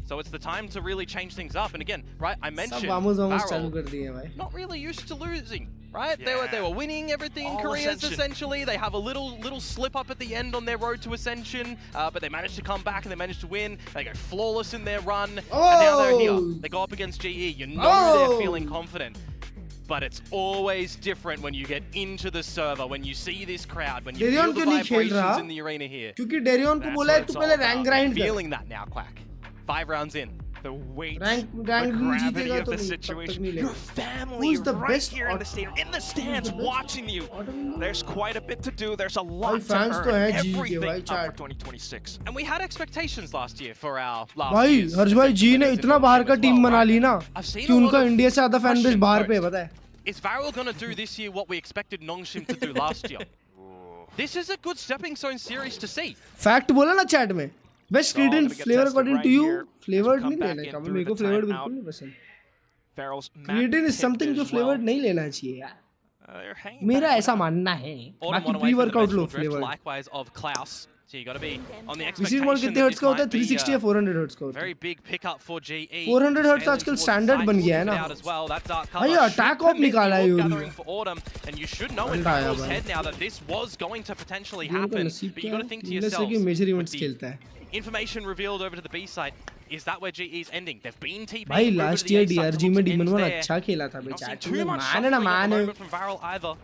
So it's the time to really change things up. And again, right, I सब mentioned vamos vamos चालू Varrel कर दिए भाई. not really used to losing, right? Yeah. They were winning everything in All careers Ascension. essentially. They have a little slip up at the end on their road to Ascension, but they managed to come back and they managed to win. They go flawless in their run, and now they're here. They go up against GE. You know they're feeling confident. But it's always different when you get into the server, when you see this crowd, when you feel Darion the क्यों नहीं खेल रहा? vibrations in the arena here. क्योंकि Darien को That's बोला what है तू it's पहले all रैंक about. ग्राइंड कर. Feeling that now, Quack. 5 rounds in. The weight, Rank the नहीं gravity जीतेगा of तो the नहीं, तब तक situation. नहीं Your लेगा. family Who's the right best here in the stadium, in the stands, best watching you. There's quite a bit to do. There's a भाई lot to fans तो हैं earn. जी के Everything भाई up for chat. 2026. And we had expectations last year for our last भाई year's हर्ष भाई जी ने winners in इतना बाहर का Nongshim as टीम well, बना right? ली ना I've seen कि a lot उनका of इंडिया से ज्यादा फैन बेस questions बाहर पे है posed. पता है. Is Varrel going to do this year what we expected Nongshim to do last year? This is a good stepping stone series to see. Fact बोला ना chat में. Best So, credent gonna get flavour tested according right to you. here as we flavoured come नहीं back लेना in है. through मेरे को the flavoured timeout. बिल्कुल नहीं पसंद. Varrel's map क्रीडेंट इज pick समथिंग जो as फ्लेवर्ड well. नहीं लेना चाहिए यार. They're hanging मेरा back ऐसा now. मानना है Autumn बाकी won away from the pre-workout low vegetable drift, flavor likewise of Klaus. So you got to be on the इसी मॉल expectation कितने that हर्ट्ज this का होता है might be 360 या 400 हर्ट्ज का होता है very big pickup for GE. 400 hertz आजकल स्टैंडर्ड बन गया है ना भाई अटैक ऑफ निकाला है Yuri for Autumn, and you should know in Alright, Varrel's भाई। head now that this was going to potentially इनको happen. नसीब But you क्या got to think to है yourselves, कि मेजर with इवेंट्स the खेलता है information revealed over to the B side, is that where GE's ending? They've been TPing भाई over to last the year A side DRG to में look to demon end one there. अच्छा खेला था Not seeing बेचारा too much माने ना shuffling at the माने moment from Varrel either.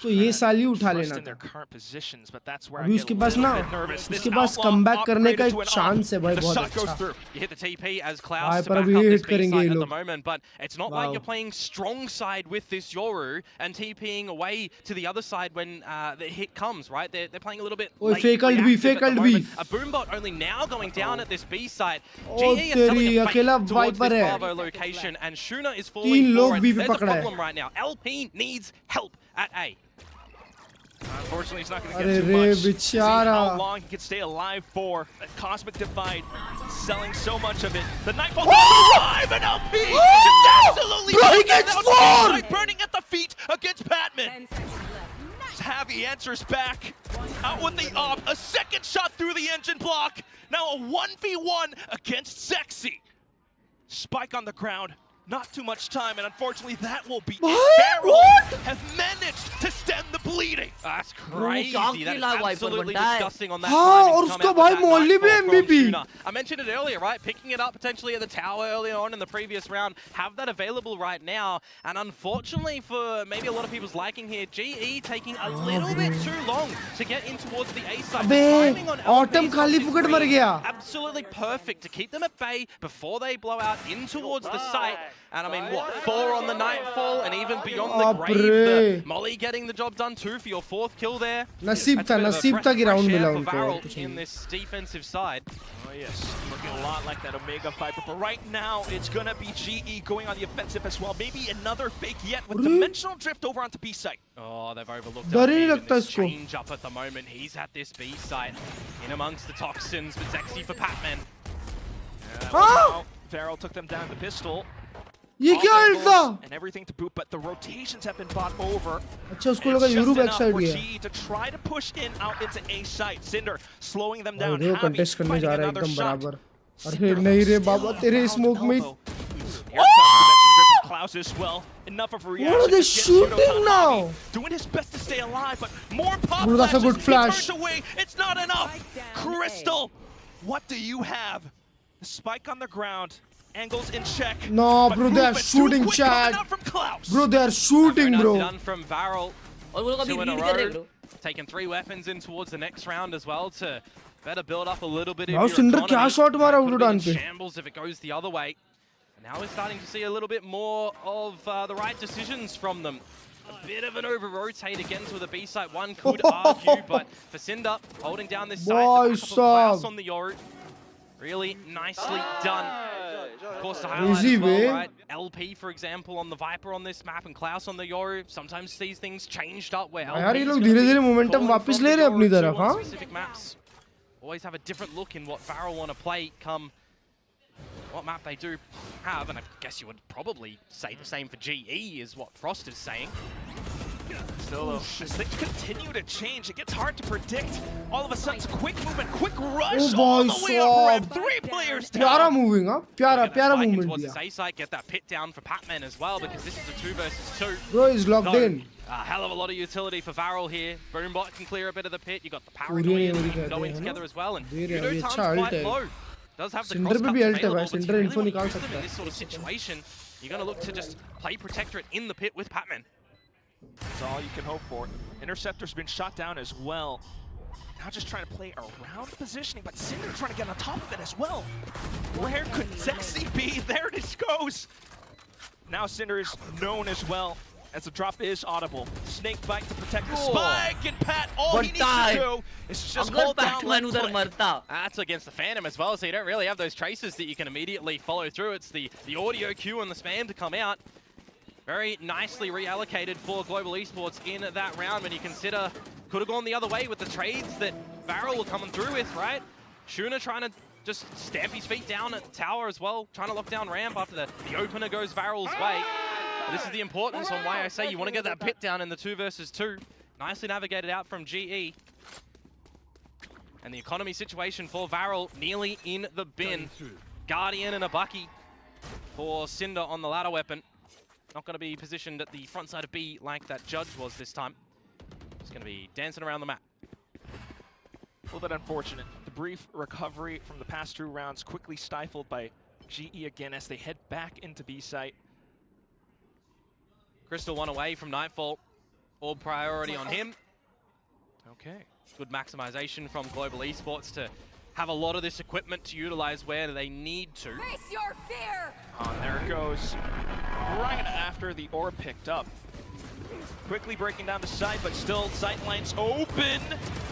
तो ये साल ही उठा First लेना in their था current positions, but that's where I अभी get उसके a पास little ना bit nervous. This उसके पास outlaw कमबैक करने का upgraded एक to an चांस है off. भाई The बहुत shot goes अच्छा through. You hit the TP as भाई Klaus to पर back अभी up ये this हिट B करेंगे ये side at the लोग moment, but it's not like you're playing strong side with this Yoru and TPing away to the other side when the hit comes, right? They're playing a little bit ओए late fake ult भी reactive fake at the ult भी moment. A boombot only now going down at this B side. ओ GE is तेरी selling a अकेला fake towards Viper this है Bravo location and Shuna is तीन falling लोग for it. B पे There's a पकड़ा है problem right now. LP needs help at A. Unfortunately, he's not going to अरे get too रे much. See बेचारा how long he can stay alive for. That Cosmic Divide, selling so much of it. The Nightfall alive and LP just absolutely Bro, he gets four! like burning at the feet against Patman. Javi answers back. Out with the op. A second shot through the engine block. Now a 1v1 against Sexy. Spike on the ground. Not too much time, and unfortunately that will be it. Varrel have managed to stem the bleeding. That's crazy. That is absolutely disgusting on that हाँ timing और to come उसका out भाई with that मौली भी nightfall from MVP Shuna. I mentioned it earlier, right? Picking it up potentially at the tower earlier on in the previous round. Have that available right now. And unfortunately for maybe a lot of people's liking here, GE taking a little bit too long to get in towards the A side. अबे autumn खाली फुकट मर गया Absolutely perfect to keep them at bay before they blow out in towards the site. And I mean, what, 4 on the Nightfall and even beyond the grave. The Molly getting the job done too for your 4th kill there. नसीब था कि round मिला उनको Varrel in this defensive side. Oh yes, looking a lot like that Omega Viper, but right now it's gonna be GE going on the offensive as well. Maybe another fake yet with Dimensional Drift over onto B site. Oh, they've overlooked डर ही नहीं even लगता this इसको change up at the moment. He's at this B site in amongst the toxins, but sexy for Patman. Wow, Varrel took them down the pistol. ये क्या alt था And everything to boot, but the rotations have been bought over. अच्छा उसको लगा euro back side गया GE to try to push in out into A site. Cinder slowing them down. देखो contest करने जा रहा है एकदम बराबर अरे नहीं रे बाबा तेरे स्मोक में Klaus as well. Enough of a What reaction. are they against shooting Yudo now? Tanabe. Doing his best to stay alive, but more pop Bro, that's a flashes. good flash. He turns away. It's not enough. Crystal, what do you have? The spike on the ground. Angles in check. No, but bro, they are movement too shooting, quick Chad. coming out from Klaus. Bro, they are shooting, Nicely bro. done from Varrel. और वो लोग अभी 2 in a lead कर रहे हैं row. bro. Taking 3 weapons in towards the next round as well to better build up a little bit of Now your Cinder economy. क्या shot मारा Could be उड़ान in पे shambles if it goes the other way. And now we're starting to see a little bit more of the right decisions from them. A bit of an over-rotate against with a B site. One could argue, but for Cinder, holding down this side, the backup of Klaus on the Yoru. Really nicely done. Of course, the highlight Easy, as well, man. right? LP, for example, on the Viper on this map, and Klaus on the Yoru. Sometimes these things changed up where LP यार ये लोग धीरे-धीरे momentum वापस ले रहे हैं अपनी तरफ हाँ specific maps. Always have a different look in what Varrel want to play come what map they do have, and I guess you would probably say the same for GE is what Frost is saying. Still, though, as things continue to change, it gets hard to predict. All of a sudden, it's quick movement, quick rush, Oh, all boy, the way up ramp. Saab. 3 players प्यारा down. Moving हाँ प्यारा प्यारा Spike in movement towards दिया this A site, get that pit down for Patman as well, because this is a 2 versus 2. bro is locked So, in a hell of a lot of utility for Varrel here. Boombot can clear a bit of the pit. You got the पूरी paranoia नहीं team कहते going हैं together ना as well, and दे रहे हैं Yudo अभी time's अच्छा quite alt है low. Does have the Cinder cross पे भी cuts ult है भाई available, but Cinder you really info want to निकाल use them सकता in है this sort of situation. You're going to look to just play Protectorate in the pit with Patman. That's all you can hope for. Interceptor's been shot down as well. Now just trying to play around the positioning, but Cinder trying to get on top of it as well. Where could Sexy be? There it goes. Now Cinder is known as well, as the drop is audible. Snake bite to protect the spike, and Pat, all he needs to do is just अगर hold down Batman left उधर click. मरता That's against the Phantom as well, so you don't really have those traces that you can immediately follow through. It's the audio cue and the spam to come out. Very nicely reallocated for Global Esports in that round when you consider could have gone the other way with the trades that Varrel were coming through with, right? Shuna trying to just stamp his feet down at the tower as well, trying to lock down ramp after the opener goes Varrel's way. This is the importance on why I say you want to get that pit down in the 2 versus 2. Nicely navigated out from GE. And the economy situation for Varrel nearly in the bin. Guardian and a Bucky for Cinder on the ladder weapon. Not going to be positioned at the front side of B like that Judge was this time. Just going to be dancing around the map. A little bit unfortunate. The brief recovery from the past 2 rounds quickly stifled by GE again as they head back into B site. Crystal 1 away from Nightfall. All priority on him. Okay. Good maximization from Global Esports to have a lot of this equipment to utilize where they need to. Face your fear! There it goes. Right after the orb picked up. Quickly breaking down the site, but still sight lines open.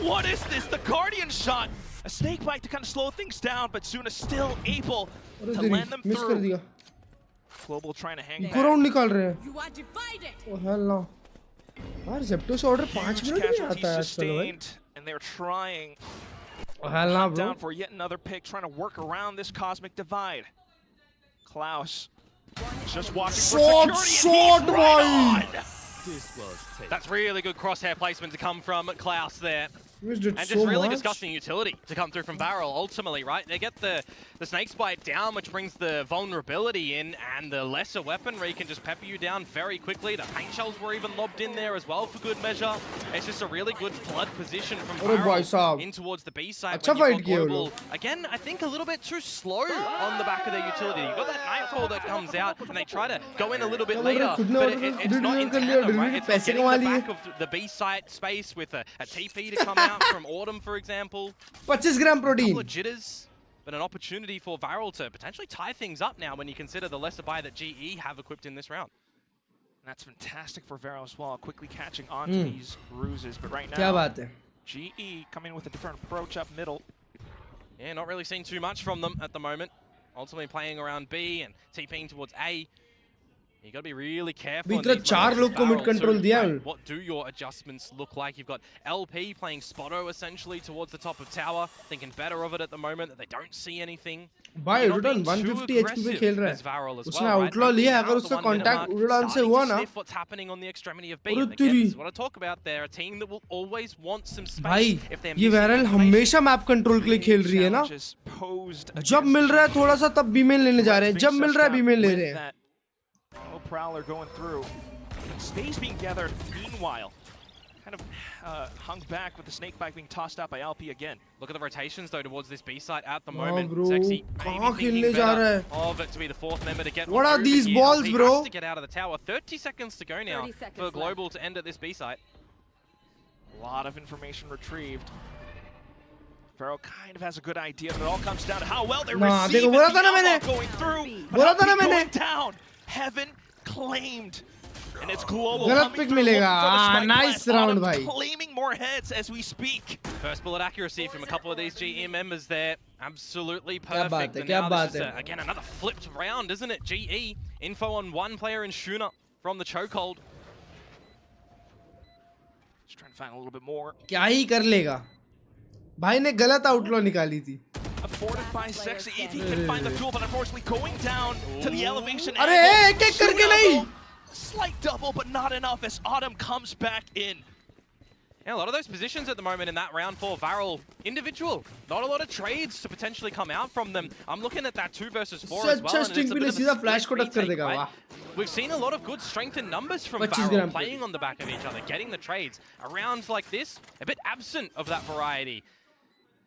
What is this? The Guardian shot. A snake bite to kind of slow things down, but Suna still able to land them through. Global trying to hang back. You are divided. Oh hell no. यार Zepto से order 5 minute में आता है आजकल. And they're trying down for yet another pick, trying to work around this cosmic divide. Klaus just watching for security. Right on. That's really good crosshair placement to come from Klaus there. And just really disgusting utility to come through from Varrel ultimately, right? They get the Snake's Bite down, which brings the vulnerability in, and the lesser weaponry can just pepper you down very quickly. The paint shells were even lobbed in there as well for good measure. It's just a really good flood position from Varrel in towards the B side. Global, again, I think a little bit too slow on the back of their utility. You've got that Nightfall that comes out, and they try to go in a little bit later, but it's not in tandem, right? It's not getting the back of the B site space with a TP to come out from Autumn, for example. 25 gram protein. A couple of jitters, but an opportunity for Varrel to potentially tie things up now when you consider the lesser buy that GE have equipped in this round. And that's fantastic for Varrel as well, quickly catching on to these ruses. But right now, GE coming with a different approach up middle. Yeah, not really seeing too much from them at the moment. Ultimately playing around B and TPing towards A. You got to be really careful. What do your adjustments look like? You've got LP playing Spotto essentially towards the top of tower, thinking better of it at the moment that they don't see anything. भाई उड़ान 150 HP पे खेल रहा है. उसने outlaw लिया अगर उसका contact उड़ान से हुआ ना. What's happening on the extremity of B? This is what I talk about there. A team that will always want some space. भाई ये Varrel हमेशा map control के लिए खेल रही है ना. जब मिल रहा है थोड़ा सा तब B main लेने जा रहे हैं. जब मिल रहा है B main ले रहे हैं. Prowler going through. Space being gathered. Meanwhile, kind of hung back with the snake bite being tossed out by LP again. Look at the rotations though towards this B site at the moment. Bro, Sexy maybe thinking better of it to be the 4th member to get. What are these balls, bro? Has to get out of the tower. 30 seconds to go now for Global to end at this B site. A lot of information retrieved. Varrel kind of has a good idea, but it all comes down to how well they receive it. Going through, but going down. Heaven claimed, and it's Global coming through nice round, bhai. Claiming more heads as we speak. First bullet accuracy from a couple of these GE members there. Absolutely perfect. And now this is again another flipped round, isn't it? GE info on one player in Shuna from the chokehold. Just trying to find a little bit more. क्या ही कर लेगा? भाई ने गलत outlaw निकाली थी. Afforded by Sexy if he can find the duel, but unfortunately going down to the elevation. अरे एक एक करके नहीं. Slight double, but not enough as Autumn comes back in. Yeah, a lot of those positions at the moment in that round for Varrel, individual. Not a lot of trades to potentially come out from them. I'm looking at that 2 versus 4 as well. And it's a bit of a flash को टक्कर देगा, right? We've seen a lot of good strength in numbers from Varrel playing on the back of each other, getting the trades. A round like this, a bit absent of that variety.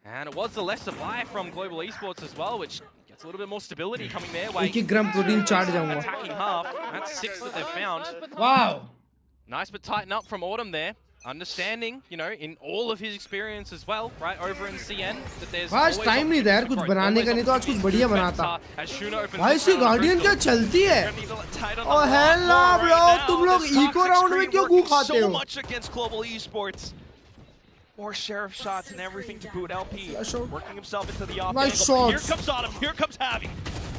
And it was the lesser buy from Global Esports as well, which gets a little bit more stability coming their way. 1 gram protein charge जाऊँगा. Attacking half. That's 6 that they've found. Wow. Nice but tighten up from Autumn there. Understanding, you know, in all of his experience as well, right, over in CN, that there's आज time नहीं था यार कुछ बनाने का, नहीं तो आज कुछ बढ़िया बनाता. भाई इसकी Guardian क्या चलती है? Oh hell no, bro! तुम लोग eco round में क्यों गू खाते हो? So much against Global Esports. More sheriff shots and everything to boot. LP working himself into the off angle. Here comes Autumn. Here comes Javi.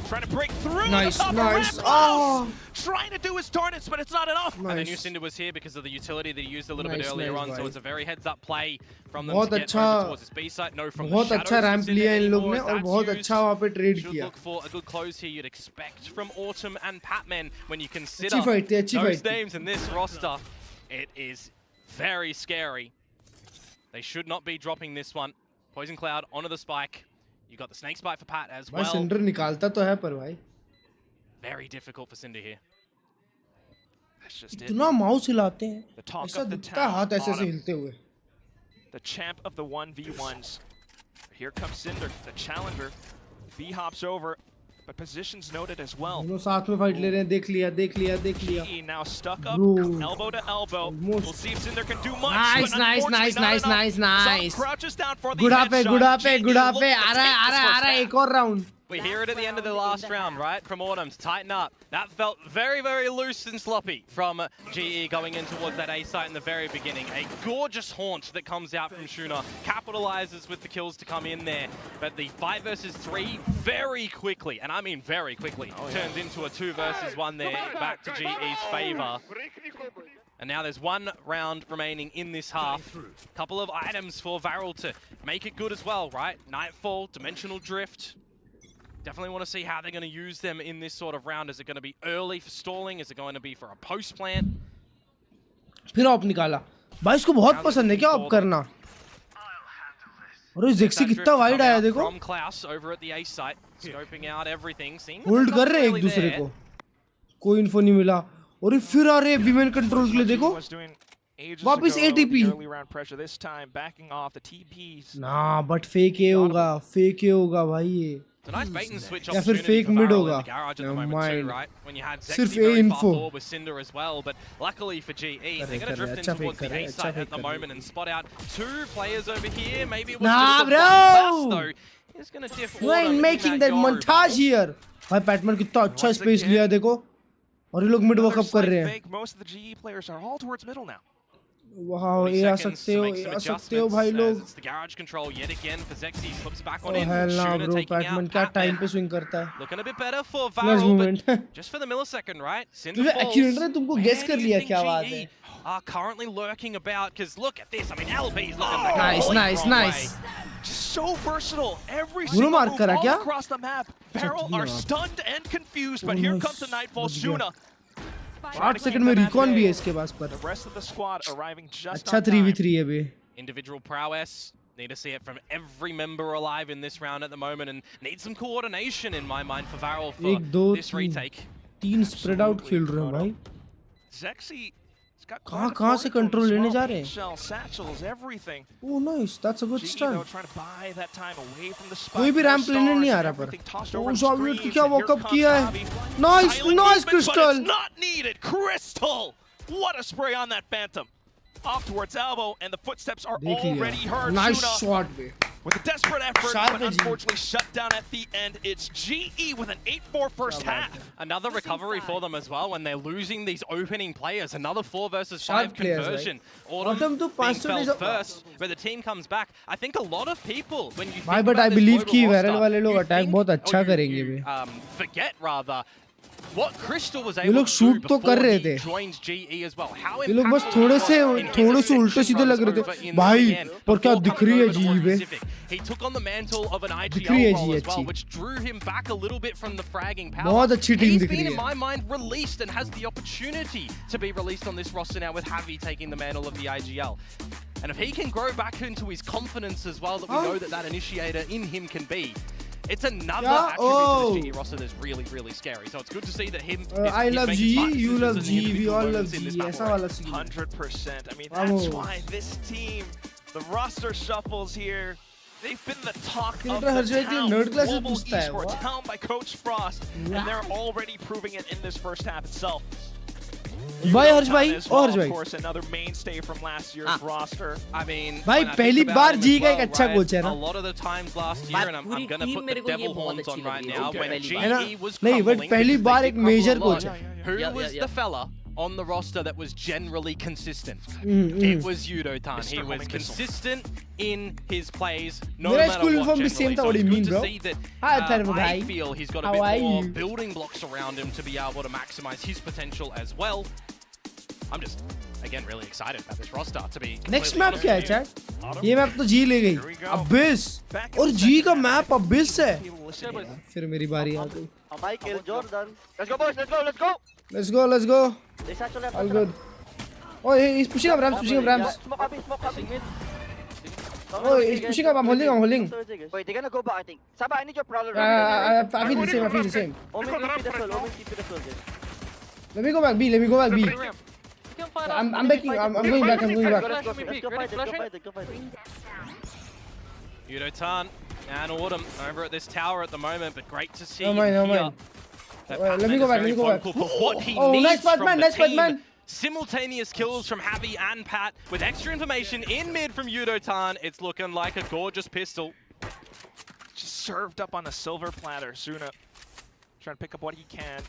Trying to break through. Nice, the top nice. of Oh. Trying to do his darnest, but it's not enough. And then Cinder was here because of the utility that he used a little bit earlier on, so it's a very heads-up play from them to get over towards his B site. No, from the shadows. बहुत अच्छा ramp लिया इन लोग ने और बहुत अच्छा वहाँ पे ट्रेड Should किया. look for a good close here. You'd expect from Autumn and Patman when you consider अच्छी fight थी, अच्छी those fight थी. names in this roster. It is very scary. They should not be dropping this one. Poison Cloud onto the spike. You got the snake spike for Pat as भाई well. Cinder निकालता तो है पर भाई. Very difficult for Cinder here. That's just it. इतना mouse हिलाते हैं. The talk ऐसा of the दिखता है town. हाथ ऐसे ऐसे Autumn, हिलते हुए. the champ of the 1v1s. Here comes Cinder, the challenger. B hops over, but positions noted as well. दोनों साथ में फाइट ले रहे हैं. देख लिया, देख लिया, देख लिया. GE now stuck up, Bro. elbow to elbow. Almost. We'll see if Cinder can do much. Nice, but nice, unfortunately nice, not nice, enough. nice, Zone nice. crouches down for the गुड़ा पे, headshot. गुड़ा पे, GE गुड़ा looks पे. to आ रहा है, take uh this रहा है, आ first रहा है. half. एक और round. We hear it at the end of the last round, right? From Autumn, tighten up. That felt very, very loose and sloppy from GE going in towards that A site in the very beginning. A gorgeous haunt that comes out from Shuna, capitalizes with the kills to come in there. But the 5 versus 3 very quickly, and I mean very quickly, turns into a 2 versus 1 there, back to GE's favor. And now there's 1 round remaining in this half. Couple of items for Varrel to make it good as well, right? Nightfall, Dimensional Drift. Definitely want to see how they're going to use them in this sort of round. Is it going to be early for stalling? Is it going to be for a post plant? फिर op निकाला. भाई इसको बहुत पसंद है क्या op करना. और ज़ेक्सी कितना वाइड आया देखो. From Klaus over at the A site, scoping out everything. Hold कर रहे हैं एक दूसरे को. कोई इन्फो नहीं मिला. और फिर आ रहे बीमेन कंट्रोल के लिए देखो. वापस ATP. ना बट फेक ए होगा. फेक ए होगा भाई ये. It's a nice bait and switch या फिर opportunity fake for mid Varrel in होगा. the garage at the moment too, right? When you had सिर्फ Zexy A very far info. forward with Cinder as well, but luckily for GE, they're going to drift in अच्छा towards fake the कर A रहे, site अच्छा at the fake कर moment and spot out 2 players over here. Maybe it was Nah, just a bro! one pass though. It's going to diff You ain't making that montage here. भाई PadMan कितना अच्छा space लिया देखो. और ये लोग mid walk up कर रहे हैं. Most of the GE players are all towards middle now. वाह ये आ सकते हो, ये आ सकते हो भाई लोग. It's the garage control yet again for Zexy. Slips back on Oh in. hell no Shuna bro. taking PadMan out क्या Patman. टाइम पे स्विंग करता है. Looking a bit better for Plus Varrel, movement. but just for the millisecond, right? Cinder तुझे falls. एक्यूरेंट ने तुमको guess कर Where do you लिया think क्या बात GE है. are currently lurking about? Because look at this. I mean, LB's looking the Nice, complete nice, wrong nice. way. So versatile. Every Bruno single mark move करा all क्या? across the map. Varrel are stunned and confused, but Oh, here nice. comes the Nightfall. बच गया. Shuna. 8 second में recon भी है इसके पास पर. The rest of the squad arriving just अच्छा on time. 3v3 है बे. Individual prowess. Need to see it from every member alive in this round at the moment, and need some coordination in my mind for Varrel for 1 2 this retake. 3 spread out खेल रहे हैं भाई. Zexy got कहाँ से control लेने जा रहे हैं. shell satchels everything. Oh nice, that's a good GE though start. trying to buy that time away from the spike. कोई भी No रैंप लेने नहीं आ stars, रहा पर. everything tossed Oh over the Xavier screens, क्या and here वॉकअप comes किया है. Javi. Nice, Silent nice movement, but Crystal. it's not needed. Crystal, what a spray on that Phantom. Off towards elbow, and the footsteps are देख लिया. already heard. Nice Shuna shot bay. with a desperate effort, Sharp but है जी. unfortunately shut down at the end. It's GE with an 8-4 first half. Another recovery for them as well when they're losing these opening players. Another 4 versus 5 Sharp players, conversion. Autumn तो being 500 felled days of- first, but the team comes back. I think a lot of people, when you भाई think but I about this believe global कि roster, Varrel वाले लोग you attack think- बहुत अच्छा or you- करेंगे you, bay. forget rather what Crystal was ये able लोग to shoot do तो कर before रहे he थे. joined GE as well. How ये लोग बस impactful थोड़े he से was in his उल्टे connection सीधे लग runs रहे over थे. in भाई the end पर क्या before दिख रही है coming over ji towards bay. Pacific. He took on the mantle of an दिख रही है IGL जी role as well, अच्छी. which drew him back a little bit from the fragging power. बहुत अच्छी team He's दिख been, रही in है. my mind, released and has the opportunity to be released on this roster now with Javi taking the mantle of the IGL. And if he can grow back into his confidence as well, that we know that initiator in him can be, it's another attribute to this GE roster that's really, really scary. So it's good to see that him. I he's love making GE, smart you decisions love in the GE, we individual all love moments in this GE. battle ऐसा royale. वाला scene. 100%. I mean, that's why this team, the roster shuffles here, they've been the talk of Filter her the जगह के town, nerd class से global पूछता है esports, वो. helmed by Coach Frost, and they're already proving it in this first half itself. भाई हर्ष भाई As और well, Harsh of भाई. course, another mainstay from last year's roster. I mean, भाई when I पहली think about bar him ji as का एक well, अच्छा right, coach है ना. A lot of the times last year, and I'm पूरी gonna team put मेरे the को ये devil बहुत horns on अच्छी right लगी है. now. Okay. When पहली GE बार. was नहीं बट crumbling पहली because बार they एक did crumble major a coach lot. है. Who Yeah, was yeah, the fella on the roster that was generally consistent. It was Yudotan. He was consistent in his plays, no matter what generally. So it's good to see that I feel he's got a bit more building blocks around him to be able to maximize his potential as well. I'm just, again, really excited about this roster to be. Next map क्या है chat? ये map तो G ले गई. Abyss. और G का map Abyss है. फिर मेरी बारी आ गई. Michael Jordan. Let's go, boys. Let's go. Let's go. Let's go. Let's go. All good. Oh, he's pushing up ramps. Pushing up ramps. Smoke up, smoke up. Oh, he's pushing up. I'm holding. I'm holding. Wait, they're gonna go back, I think. Saba, I need your prowler. I feel the same. I feel the same. Let me go back B. Let me go back B. I'm backing. I'm going back. I'm going back. Yudotan and Autumn over at this tower at the moment, but great to see. No mind. Let me go back. Let me go back. Oh, nice fight, man. Nice fight, man. Simultaneous kills from Javi and Pat with extra information in mid from Yudotan. It's looking like a gorgeous pistol. Just served up on a silver platter. Suna trying to pick up what he can,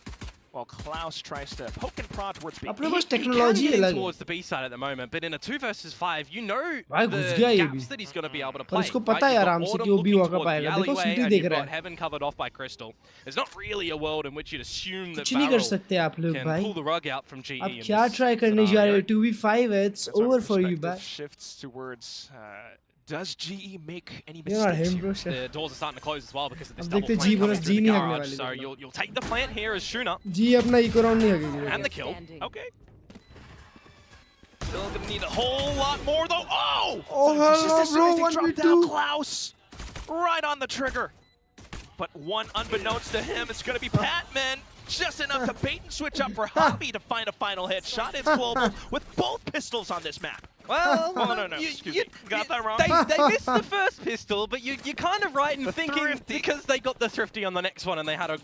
while Klaus tries to poke and prod towards B. He can get towards the B side at the moment, but in a 2 versus 5, you know the gaps that he's going to be able to play. उसको पता है आराम से कि वो B वाका पाएगा. देखो सीधी देख रहा है. Heaven covered off by Crystal. There's not really a world in which you'd assume that कुछ नहीं कर सकते आप लोग भाई. pull the rug out from GE. आप क्या try करने जा रहे हो? 2v5 it's over for you, bye. Shifts towards. Does GE make any mistakes? The doors are starting to close as well because of this double plant coming through the garage. So you'll take the plant here as Shuna. G अपना eco round नहीं होगी. And the kill. Okay. Still gonna need a whole lot more though. Oh! Bro, 1v2. Klaus right on the trigger. But one unbeknownst to him, it's gonna be Patman. Just enough to bait and switch up for Javi to find a final headshot. It's Global with both pistols on this map. Well, no. Excuse me. Got that wrong. They missed the first pistol, but you're kind of right in thinking because they got the Thrifty on the next one and they had a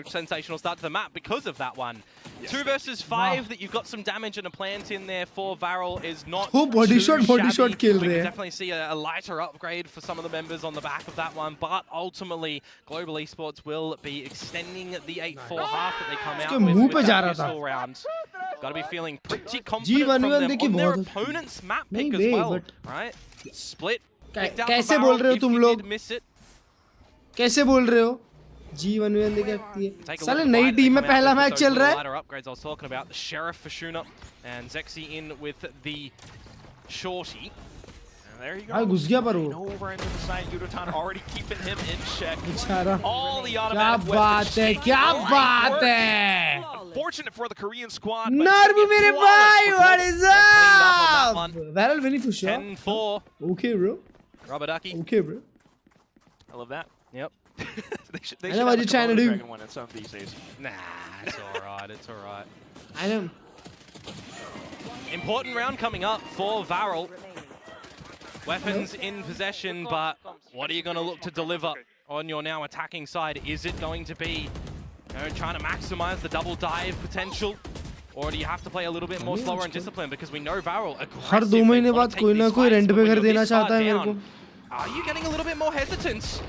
sensational start to the map because of that one. Yes, 2 versus 5 that you've got some damage and a plant in there for Varrel is not body shot kill we can definitely see a lighter upgrade for some of the members on the back of that one, but ultimately Global Esports will be extending the 8-4 half that they come out with that pistol round. Got to be feeling pretty confident from them on their opponent's map pick as well, right? Split. कैसे बोल रहे हो तुम लोग? कैसे बोल रहे हो? G1v1 देख सकती है. साले नई टीम में पहला मैच चल रहा है. Upgrades I was talking about. The Sheriff for Shuna and Zexy in with the Shorty. And there you go. घुस गया पर वो. Over into the side. Yudotan already keeping him in check. बेचारा. All the automatic weapons. क्या बात है? Fortunate for the Korean squad. Narbu मेरे भाई, what is up? Varrel winning for sure. 10-4. Okay, bro. Rubber ducky. Okay, bro. I love that. Yep. they I know what you're trying to do. One in some these days. Nah, it's alright, it's alright. I know. Important round coming up for Varrel. Weapons in possession, but what are you going to look to deliver on your now attacking side? Is it going to be trying to maximize the double dive potential? Or do you have to play a little bit more slower and disciplined? Because we know Varrel हर 2 महीने बाद कोई ना कोई rent पे घर देना चाहता है मेरे को. Are you getting a little bit more hesitant?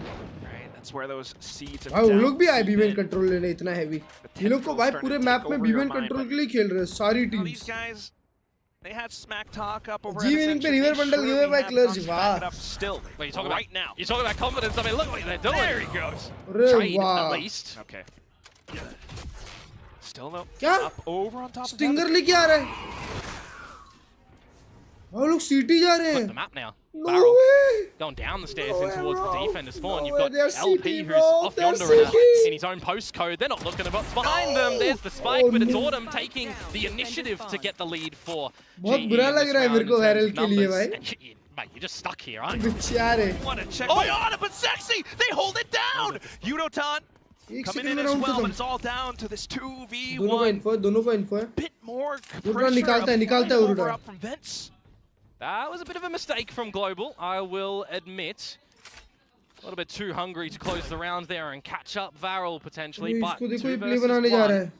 That's where those seeds of वो लोग भी आए B1 कंट्रोल लेने इतना heavy. ये लोग को भाई पूरे मैप में B1 कंट्रोल के लिए खेल रहे हैं सारी teams. These guys, they had smack talk up over G-winning पे river bundle given by Klurge. Wow. Still, wait, you talking right about now. You're talking about confidence. I mean, look what they're doing. There he goes. Trade wow. at least. Okay. Still though. क्या? Up over on top. Stinger लेके आ रहा है. वो लोग CT जा रहे हैं. The map now. No Varrel way. going down the stairs in towards the defender spawn. You've got CT, LP who's off yonder in his own postcode. They're not looking at what's behind them. There's the spike, but it's Autumn taking the initiative to get the lead for बहुत बुरा लग रहा है मेरे को Varrel के लिए भाई. Mate, you're just stuck here, aren't you? बेचारे. What a check. Oh, yeah, but sexy. They hold it down. Yudotan coming in as well, but it's all down to this 2v1. दोनों को info है. Bit more Udra निकालता है over up from Vents. That was a bit of a mistake from Global, I will admit. A little bit too hungry to close the round there and catch up Varrel potentially, but 2 versus 1.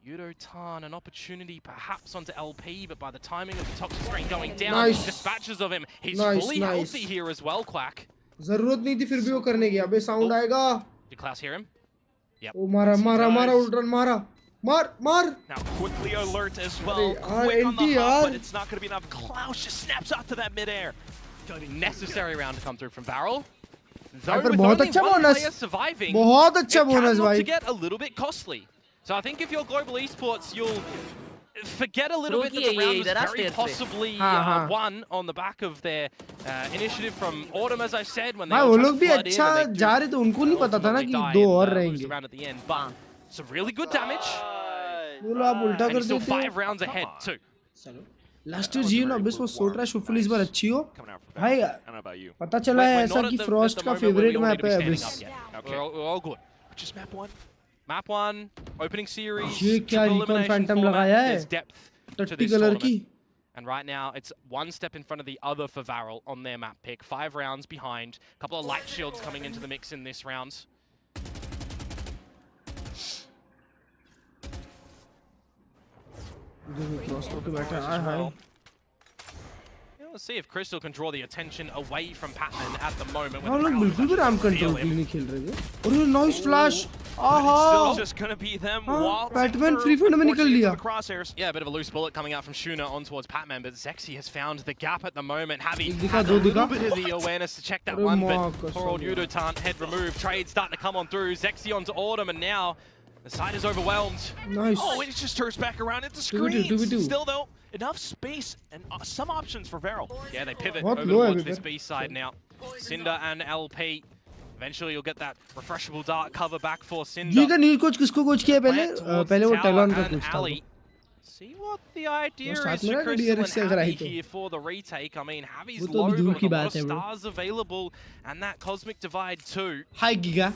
Yudotan, an opportunity perhaps onto LP, but by the timing of the toxic screen going down, dispatches of him, he's fully healthy here as well, Quack. जरूरत नहीं थी फिर भी वो करने की. अबे sound आएगा. Did Klaus hear him? Yep. ओ मारा Ultron मारा. Mar. Now quickly alert as well. Quick on the hop, but it's not going to be enough. Klaus just snaps out to that midair. Necessary round to come through from Varrel. Though Hyper, with बहुत only अच्छा one bonus. player surviving, बहुत अच्छा it can bonus look भाई. to get a little bit costly. So I think if you're global esports, you'll forget a little bit that the round was very possibly won on the back of their initiative from Autumn, as I said, when they भाई all वो tried लोग to भी flood in अच्छा and they जा रहे थे, उनको नहीं पता था ना कि die 2 and, और lose रहेंगे. the round at the end, but some really good damage. बोलो आप उल्टा And कर he's still देते 5 rounds ahead too. चलो लास्ट ईयर जियो ना अबिस वो सोच रहा है शुफुल इस बार अच्छी हो भाई. I don't know about you. पता चला है ऐसा कि फ्रॉस्ट का फेवरेट मैप है Abish. We're all good. Just map 1. Map 1, opening series, ये क्या triple recon elimination phantom format. लगाया है? There's depth to टट्टी this कलर की. tournament. And right now, it's one step in front of the other for Varrel on their map pick. 5 rounds behind. A couple of light shields coming into the mix in this round. Let's see if Crystal can draw the attention away from Patman at the moment. हम लोग बिल्कुल भी Ram control की नहीं खेल रहे थे. और ये nice flash. Still just going to be them while Patman free fund में निकल लिया. crosshairs. Yeah, a bit of a loose bullet coming out from Shuna on towards Patman, but Zexy has found the gap at the moment. Javi दिखा, has दो a little दिखा. bit of the awareness to check that अरे one, माँ but कसम poor old यार. Yudotan, head removed. Trade starting to come on through. Zexy onto Autumn, and now the side is overwhelmed. Nice. Oh, it just turns back around into 2v2, screens. 2v2. Still though, enough space and some options for Varrel. Yeah, they pivot बहुत over low है towards अभी this पर. B side now. Cinder and LP. Eventually, you'll get that refreshable dark cover back for Cinder. जी का नील coach किसको coach किया पहले? Plant towards पहले वो tower टैलन का and कोच था. alley. See what the idea साथ is में for ना Crystal DRX से and अगर Javi आई तो. here for the retake. I mean, Javi's वो तो low, अभी दूर but की with a lot बात of है bro. stars available, and that cosmic divide too. Hi giga.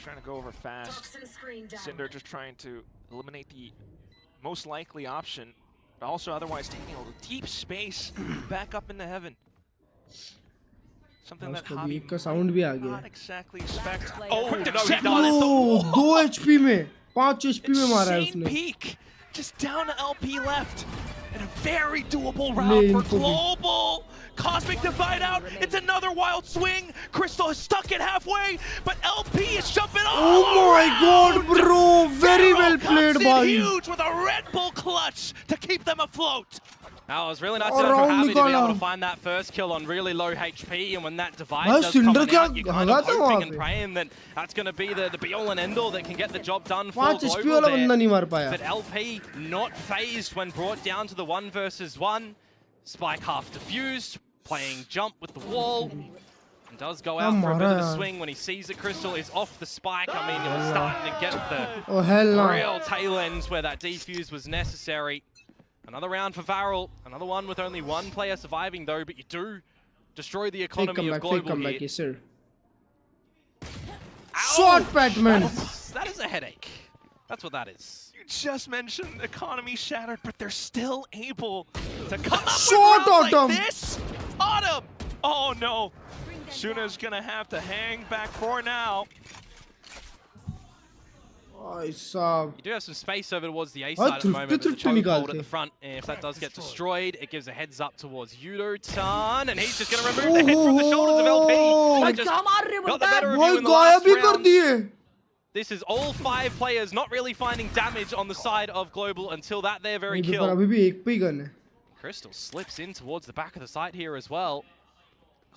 Trying to go over fast. Cinder just trying to eliminate the most likely option, but also otherwise taking a deep space back up into heaven. Something that उसका Javi beak का sound भी आ might गया. not exactly expect. Oh, Quick no, to he check done it. O 2 HP में 5 HP में मारा है Insane उसने. peak. Just down to LP left. And a very doable Le round for info भी. Global. Cosmic Divide out. It's another wild swing. Crystal is stuck at halfway, but LP is jumping all Oh my god around. bro, very well Varrel played comes in भाई. huge with a Red Bull clutch to keep them afloat. That was really nice और from round Javi to be निकाला. able to find that first kill on really low HP, and when that divide भाई does come Cinder on क्या out, you're kind of भगा था वहाँ hoping and पे. praying that that's going to be the be-all and end-all that can get the job done for 5 HP Global वाला there. बंदा नहीं मार पाया. But LP not phased when brought down to the 1 versus 1. Spike half defused, playing jump with the wall. And does go out for a bit of a swing when he sees that Crystal is off the spike. I mean, it was starting to get the Oh hell no. real tail ends where that defuse was necessary. Another round for Varrel. Another one with only 1 player surviving though, but you do destroy the Fake economy of comeback, fake Global comeback, here. yes sir. Ouch! Shot Patman. That is a headache. That's what that is. You just mentioned economy shattered, but they're still able to come up with Shot rounds Autumn. like this. Autumn! Oh no. Shuna's gonna have to hang back for now. भाई साहब. You do have some space over towards the A Oh, side at the moment, but the thrifty chokehold निकालते. at the front, and if that does get destroyed, it gives a heads up towards Yudotan, and he's just going to remove the head from the shoulders of LP. भाई They just क्या मार रहे हो got the बंदा? better of भाई you in the गायब last ही कर round. दिए. This is all 5 players not really finding damage on the side of Global until that their very पर kill. अभी भी एक पे ही गन है. Crystal slips in towards the back of the site here as well.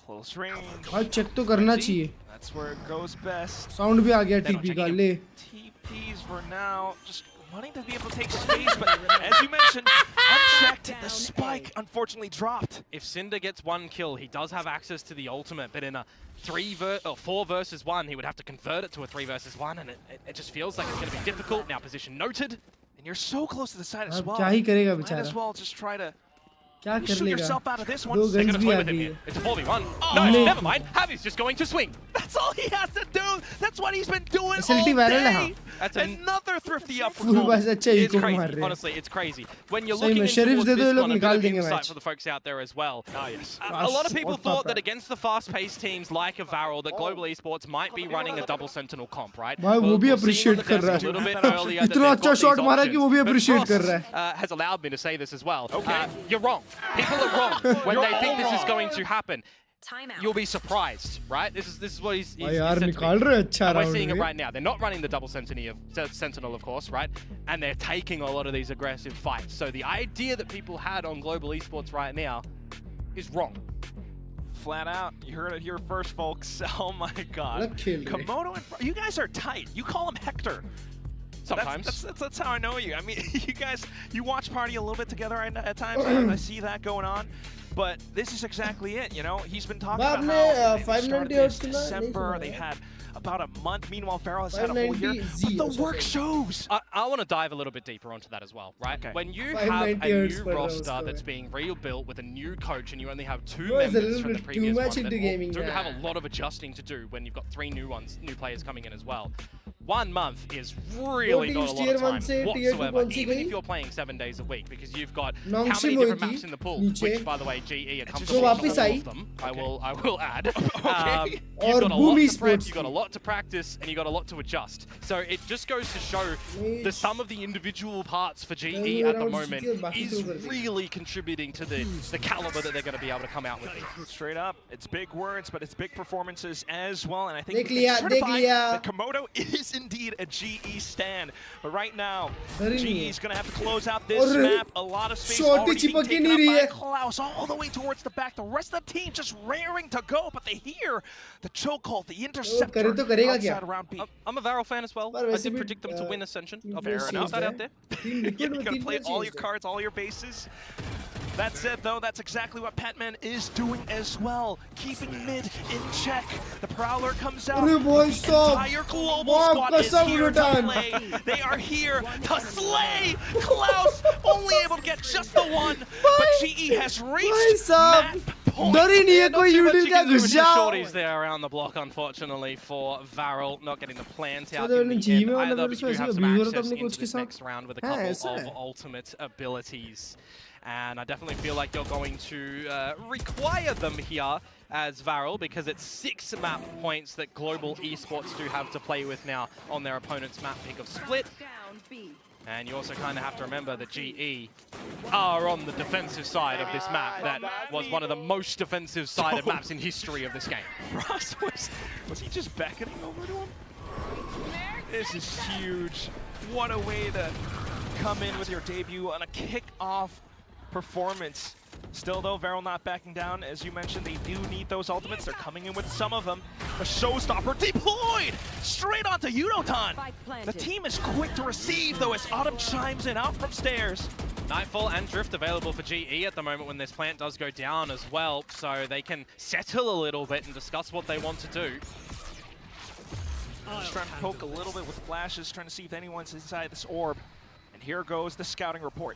Close range. भाई check तो करना चाहिए. That's where it goes best. Sound भी आ गया They're not टीपी का checking ले. TPs for now, just wanting to be able to take space, but as you mentioned, unchecked, the spike unfortunately dropped. If Cinder gets 1 kill, he does have access to the ultimate, but in a 4 versus 1, he would have to convert it to a 3 versus 1, and it just feels like it's going to be difficult. Now position noted. And you're so close to the side as अब well. क्या ही करेगा Might as बेचारा. well just try to क्या कर shoot लेगा. yourself out of this one. दो They're guns going to भी toy uh with him गई here. है. It's a 4v1. Oh, No, no. never mind. Javi's just going to swing. That's all he has to do. That's what he's been doing SLT all Varrel है, day. हाँ. That's Another thrifty up for full Global. बस अच्छा It's eco crazy. मार रहे हैं. Honestly, it's crazy. When you're सही looking में in sheriffs towards दे दो, this ये लोग one, a bit निकाल of देंगे insight match. for the folks out there as well. Ah, yes. A lot of people What thought the- that against the fast-paced teams like a Varrel, that Global Esports might be running a double Sentinel comp, right? भाई वो भी We'll see appreciate on the कर desk रहा a little है. bit earlier that इतना they've अच्छा got shot these मारा कि वो भी options. But appreciate कर Frost, रहा है. has allowed me to say this as well. Okay. You're wrong. People are wrong when they think this is going to happen. you'll be surprised, right? This is what he's यार said to निकाल me. रहे अच्छा And we're round seeing it में. right now. They're not running the double sentinel, of course, right? And they're taking a lot of these aggressive fights. So the idea that people had on global esports right now is wrong. Flat out, you heard it here first, folks. Oh my God, Let's kill it. Komodo, you guys are tight. You call him Hector. Sometimes. That's how I know you. I mean, you guys, you watch party a little bit together at times. I see that going on. But this is exactly it, you know? He's been talking about how they started this December, they had about a month. Meanwhile, Varrel has had a whole year. But the work shows. I want to dive a little bit deeper onto that as well, right? Okay. When you have a new roster that's being rebuilt with a new coach and you only have two members from the previous one that do have a lot of adjusting to do when you've got three new players coming in as well. 1 month is really not a lot of time whatsoever, even if you're playing 7 days a week, because you've got how many different maps in the pool, which, by the way, GE are comfortable with all of them, I will add. You've got a lot to prep, you've got a lot to practice, and you've got a lot to adjust. So it just goes to show the sum of the individual parts for GE at the moment is really contributing to the caliber that they're going to be able to come out with here. Straight up, it's big words, but it's big performances as well, and I think it's certified that Komodo is indeed a GE stand. But right now, GE is going to have to close out this map. A lot of space already being taken up by Klaus all the way towards the back. The rest of the team just raring to go, but they hear the chokehold, the interceptor outside around B. I'm a Varrel fan as well. I did predict them to win Ascension. Fair enough. Out there. You're going to play all your cards, all your bases. That's it, though. That's exactly what Patman is doing as well. Keeping mid in check. The Prowler comes out. The entire global squad is here to play. They are here to slay. Klaus only able to get just the one, but GE has reached map point. Shorties there around the block, unfortunately, for Varrel. Not getting the plant out in the end either, but you do have some access into this next round with a couple of ultimate abilities. And I definitely feel like you're going to require them here as Varrel, because it's 6 map points that global esports do have to play with now on their opponent's map pick of Split. And you also kind of have to remember that GE are on the defensive side of this map. That was one of the most defensive-sided maps in history of this game. Ross, was he just beckoning over to him? This is huge. What a way to come in with your debut on a Kickoff performance. Still though, Varrel not backing down. As you mentioned, they do need those ultimates. They're coming in with some of them. The showstopper deployed straight onto Unotan. The team is quick to receive though as Autumn chimes in out from stairs. Nightfall and Drift available for GE at the moment when this plant does go down as well, so they can settle a little bit and discuss what they want to do. Just trying to poke a little bit with flashes, trying to see if anyone's inside this orb. And here goes the scouting report.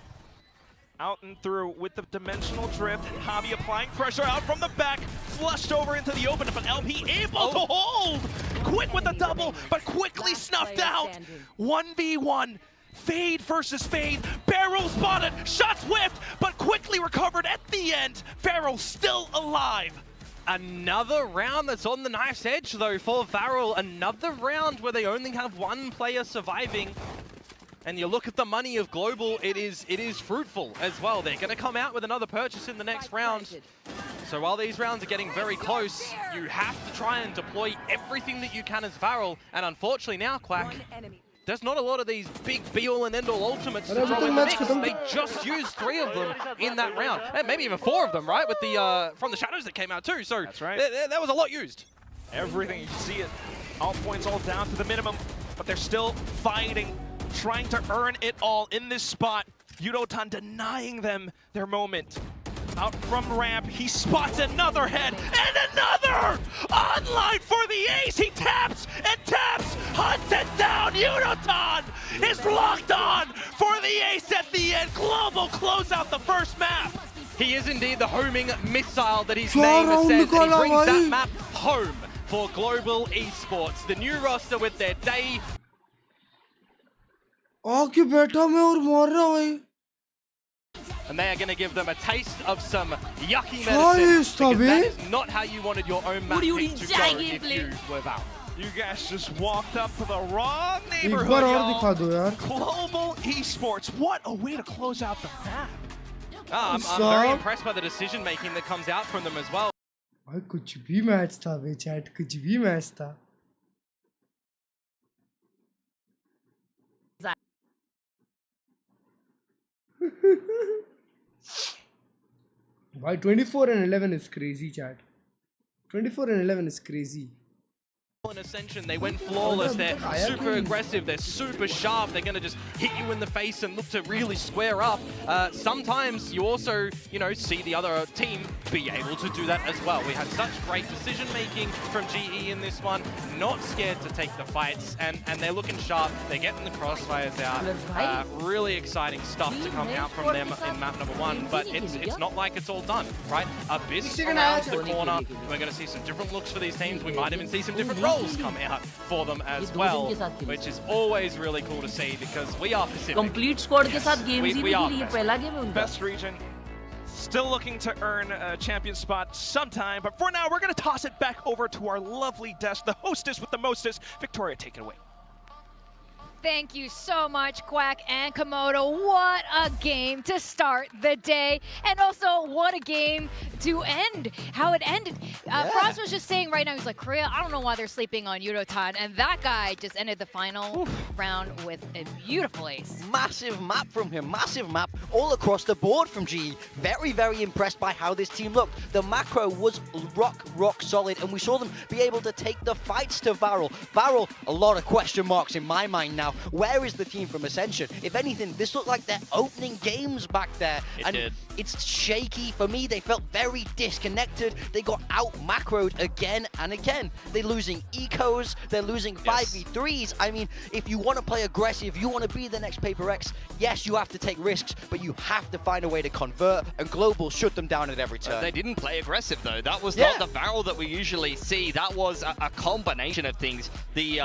Out and through with the dimensional drift. Javi applying pressure out from the back, flushed over into the open, but LP able to hold. Quick with the double, but quickly snuffed out. 1v1. Fade versus Fade. Barrel spotted, shots whiffed, but quickly recovered at the end. Varrel still alive. Another round that's on the knife's edge though for Varrel. Another round where they only have 1 player surviving. And you look at the money of Global, it is fruitful as well. They're going to come out with another purchase in the next round. So while these rounds are getting very close, you have to try and deploy everything that you can as Varrel. And unfortunately now, Quack, there's not a lot of these big be-all and end-all ultimates to throw in the mix. They just used 3 of them in that round. And maybe even 4 of them, right? With the from the shadows that came out too. So that's right. That was a lot used. Everything, you can see it. All points all down to the minimum, but they're still fighting, trying to earn it all in this spot. Unotan denying them their moment. Out from ramp, he spots another head, and another! Online for the ace, he taps and taps, hunts it down, Unotan is locked on for the ace at the end. Global close out the first map. He is indeed the homing missile that his name says, and he brings that map home for Global Esports. The new roster with their day. And they are going to give them a taste of some yucky medicine, because that is not how you wanted your own map pick to go if you were Varrel. You guys just walked up to the wrong neighborhood, y'all. Global Esports, what a way to close out the map. I'm very impressed by the decision making that comes out from them as well. भाई कुछ भी match था वे chat, कुछ भी match था. Why 24 and 11 is crazy, chat. 24 and 11 is crazy. In Ascension, they went flawless. They're super aggressive. They're super sharp. They're going to just hit you in the face and look to really square up. Sometimes you also, see the other team be able to do that as well. We had such great decision making from GE in this one. Not scared to take the fights, and they're looking sharp. They're getting the crossfires out. Really exciting stuff to come out from them in map number 1. But it's not like it's all done, right? Abyss around the corner. We're going to see some different looks for these teams. We might even see some different roles come out for them as well, which is always really cool to see because we are Pacific. Complete squad के साथ game we are पहला game है उनका. Best region. Still looking to earn a champion spot sometime, but for now we're going to toss it back over to our lovely desk, the hostess with the mostest. Victoria, take it away. Thank you so much, Quack and Komodo. What a game to start the day. And also, what a game to end. How it ended. Frost was just saying right now, he's like, Korea, I don't know why they're sleeping on Yudotan. And that guy just ended the final round with a beautiful ace. Massive map from him. Massive map all across the board from GE. Very, very impressed by how this team looked. The macro was rock solid. And we saw them be able to take the fights to Varrel. Varrel, a lot of question marks in my mind now. Where is the team from Ascension? If anything, this looked like their opening games back there. It did. It's shaky for me. They felt very disconnected. They got out macroed again and again. They're losing ecos. They're losing 5v3s. I mean, if you want to play aggressive, you want to be the next Paper X, yes, you have to take risks, but you have to find a way to convert, and Global shut them down at every turn. They didn't play aggressive, though. That was not the Varrel that we usually see. That was a combination of things. The,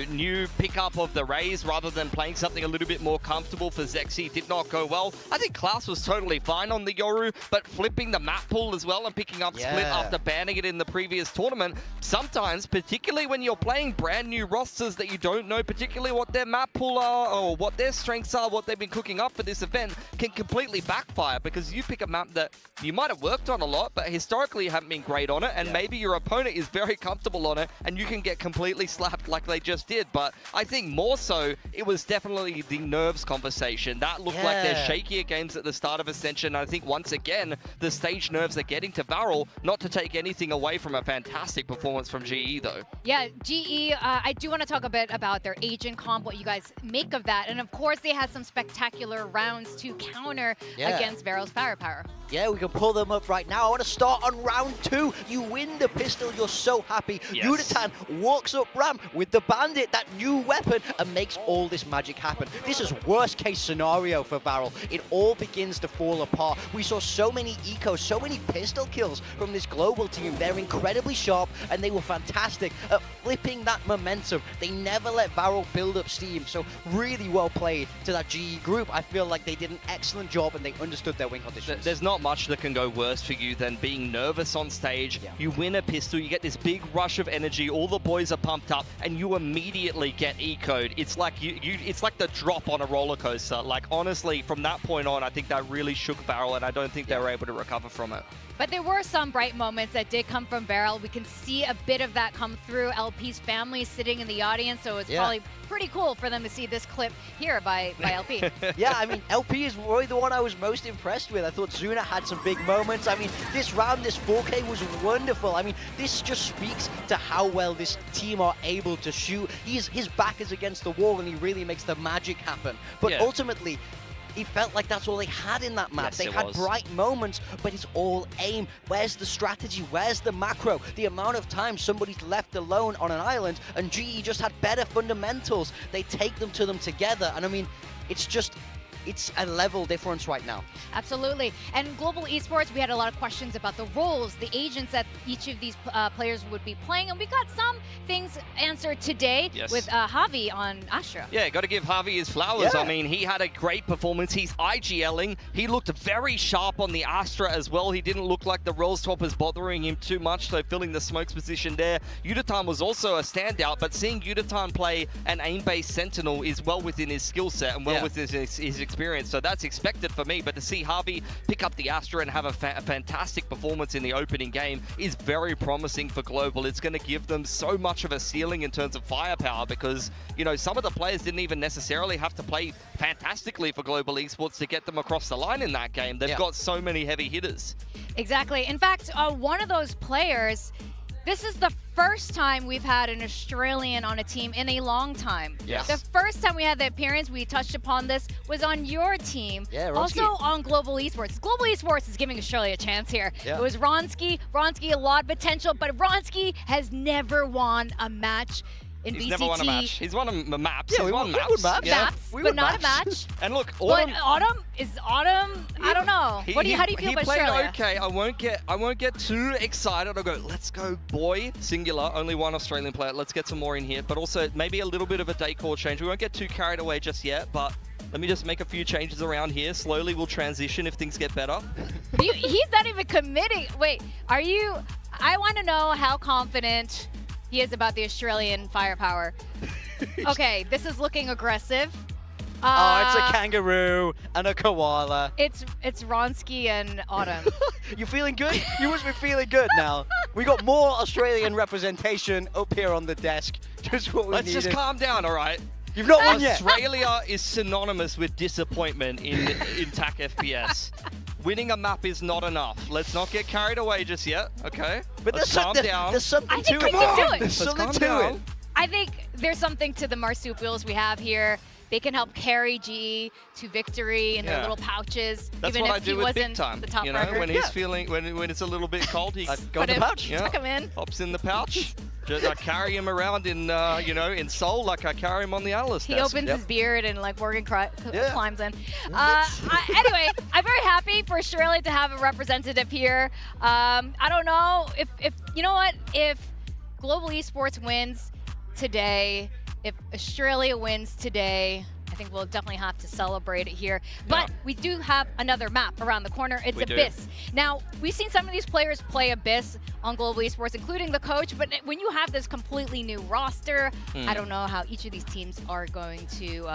new pickup of the Raze rather than playing something a little bit more comfortable for Zexy did not go well. I think Klaus was totally fine on the Yoru, but flipping the map pool as well and picking up Split after banning it in the previous tournament, sometimes, particularly when you're playing brand new rosters that you don't know particularly what their map pool are or what their strengths are, what they've been cooking up for this event, can completely backfire because you pick a map that you might have worked on a lot, but historically you haven't been great on it, and maybe your opponent is very comfortable on it, and you can get completely slapped like they just did. But I think more so, it was definitely the nerves conversation. That looked like their shakier games at the start of Ascension. I think once again, the stage nerves are getting to Varrel, not to take anything away from a fantastic performance from GE though. Yeah, GE, I do want to talk a bit about their agent comp, what you guys make of that. And of course, they had some spectacular rounds to counter against Varrel's firepower. Yeah, we can pull them up right now. I want to start on round 2. You win the pistol, you're so happy. Yudotan walks up ramp with the bandit, that new weapon, and makes all this magic happen. This is worst case scenario for Varrel. It all begins to fall apart. We saw so many ecos, so many pistol kills from this global team. They're incredibly sharp, and they were fantastic at flipping that momentum. They never let Varrel build up steam, so really well played to that GE group. I feel like they did an excellent job, and they understood their win conditions. There's not much that can go worse for you than being nervous on stage. You win a pistol, you get this big rush of energy, all the boys are pumped up, and you immediately get eco'd. It's like it's like the drop on a roller coaster. Like honestly, from that point on, I think that really shook Varrel, and I don't think they were able to recover from it. But there were some bright moments that did come from Varrel. We can see a bit of that come through. LP's family sitting in the audience, so it's probably pretty cool for them to see this clip here by LP. Yeah, I mean, LP is really the one I was most impressed with. I thought Zuna had some big moments. I mean, this round, this 4K was wonderful. I mean, this just speaks to how well this team are able to shoot. His back is against the wall, and he really makes the magic happen. But ultimately, it felt like that's all they had in that map. They had bright moments, but it's all aim. Where's the strategy? Where's the macro? The amount of time somebody's left alone on an island, and GE just had better fundamentals. They take them to them together, and I mean, it's a level difference right now. Absolutely. And Global Esports, we had a lot of questions about the roles, the agents that each of these players would be playing, and we got some things answered today with Javi on Astra. Yeah, got to give Javi his flowers. I mean, he had a great performance. He's IGLing. He looked very sharp on the Astra as well. He didn't look like the roll swap was bothering him too much, so filling the smokes position there. Yudotan was also a standout, but seeing Yudotan play an aim-based Sentinel is well within his skill set and well within his experience, so that's expected for me. But to see Harvey pick up the Astra and have a fantastic performance in the opening game is very promising for Global. It's going to give them so much of a ceiling in terms of firepower because, you know, some of the players didn't even necessarily have to play fantastically for Global Esports to get them across the line in that game. They've got so many heavy hitters. Exactly. In fact, one of those players, this is the first time we've had an Australian on a team in a long time. Yes. The first time we had the appearance, we touched upon this, was on your team. Yeah, also on Global Esports. Global Esports is giving Australia a chance here. Yeah. It was Ronski. Ronski, a lot of potential, but Ronski has never won a match in He's VCT. never won a match. He's won a maps. Yeah, He's won maps. We won maps. Yeah. Maps, but not a match. And look, But Autumn, Autumn, I don't know. How do you feel about played Australia? okay. I won't get too excited. I'll go, let's go, boy. Singular, only one Australian player. Let's get some more in here. But also maybe a little bit of a decor change. We won't get too carried away just yet, but let me just make a few changes around here. Slowly we'll transition if things get better. He's not even committing. Wait, are you? I want to know how confident he is about the Australian firepower. Okay, this is looking aggressive. Oh, it's a kangaroo and a koala. It's Ronski and Autumn. You feeling good? You must be feeling good now. We got more Australian representation up here on the desk. Just what we Let's needed. just calm down, all right? You've not won yet. Australia is synonymous with disappointment in TAC FPS. Winning a map is not enough. Let's not get carried away just yet, okay? But let's calm down. There's something I think to we it. can do it. There's Let's something calm to down. it. I think there's something to the marsupials we have here. They can help carry GE to victory in their little pouches. That's even what if I do he with wasn't Big Time. the top You know, record. when he's feeling, when it's a little bit cold, he Go in the pouch. Tuck him in. hops in the pouch. Just, I carry him around in, you know, in Seoul like I carry him on the analyst He desk. opens his beard and like Morgan climbs in. Anyway, I'm very happy for Australia to have a representative here. I don't know if you know what, if Global Esports wins today, if Australia wins today, I think we'll definitely have to celebrate it here. But we do have another map around the corner. It's Abyss. Now, we've seen some of these players play Abyss on Global Esports, including the coach, but when you have this completely new roster, I don't know how each of these teams are going to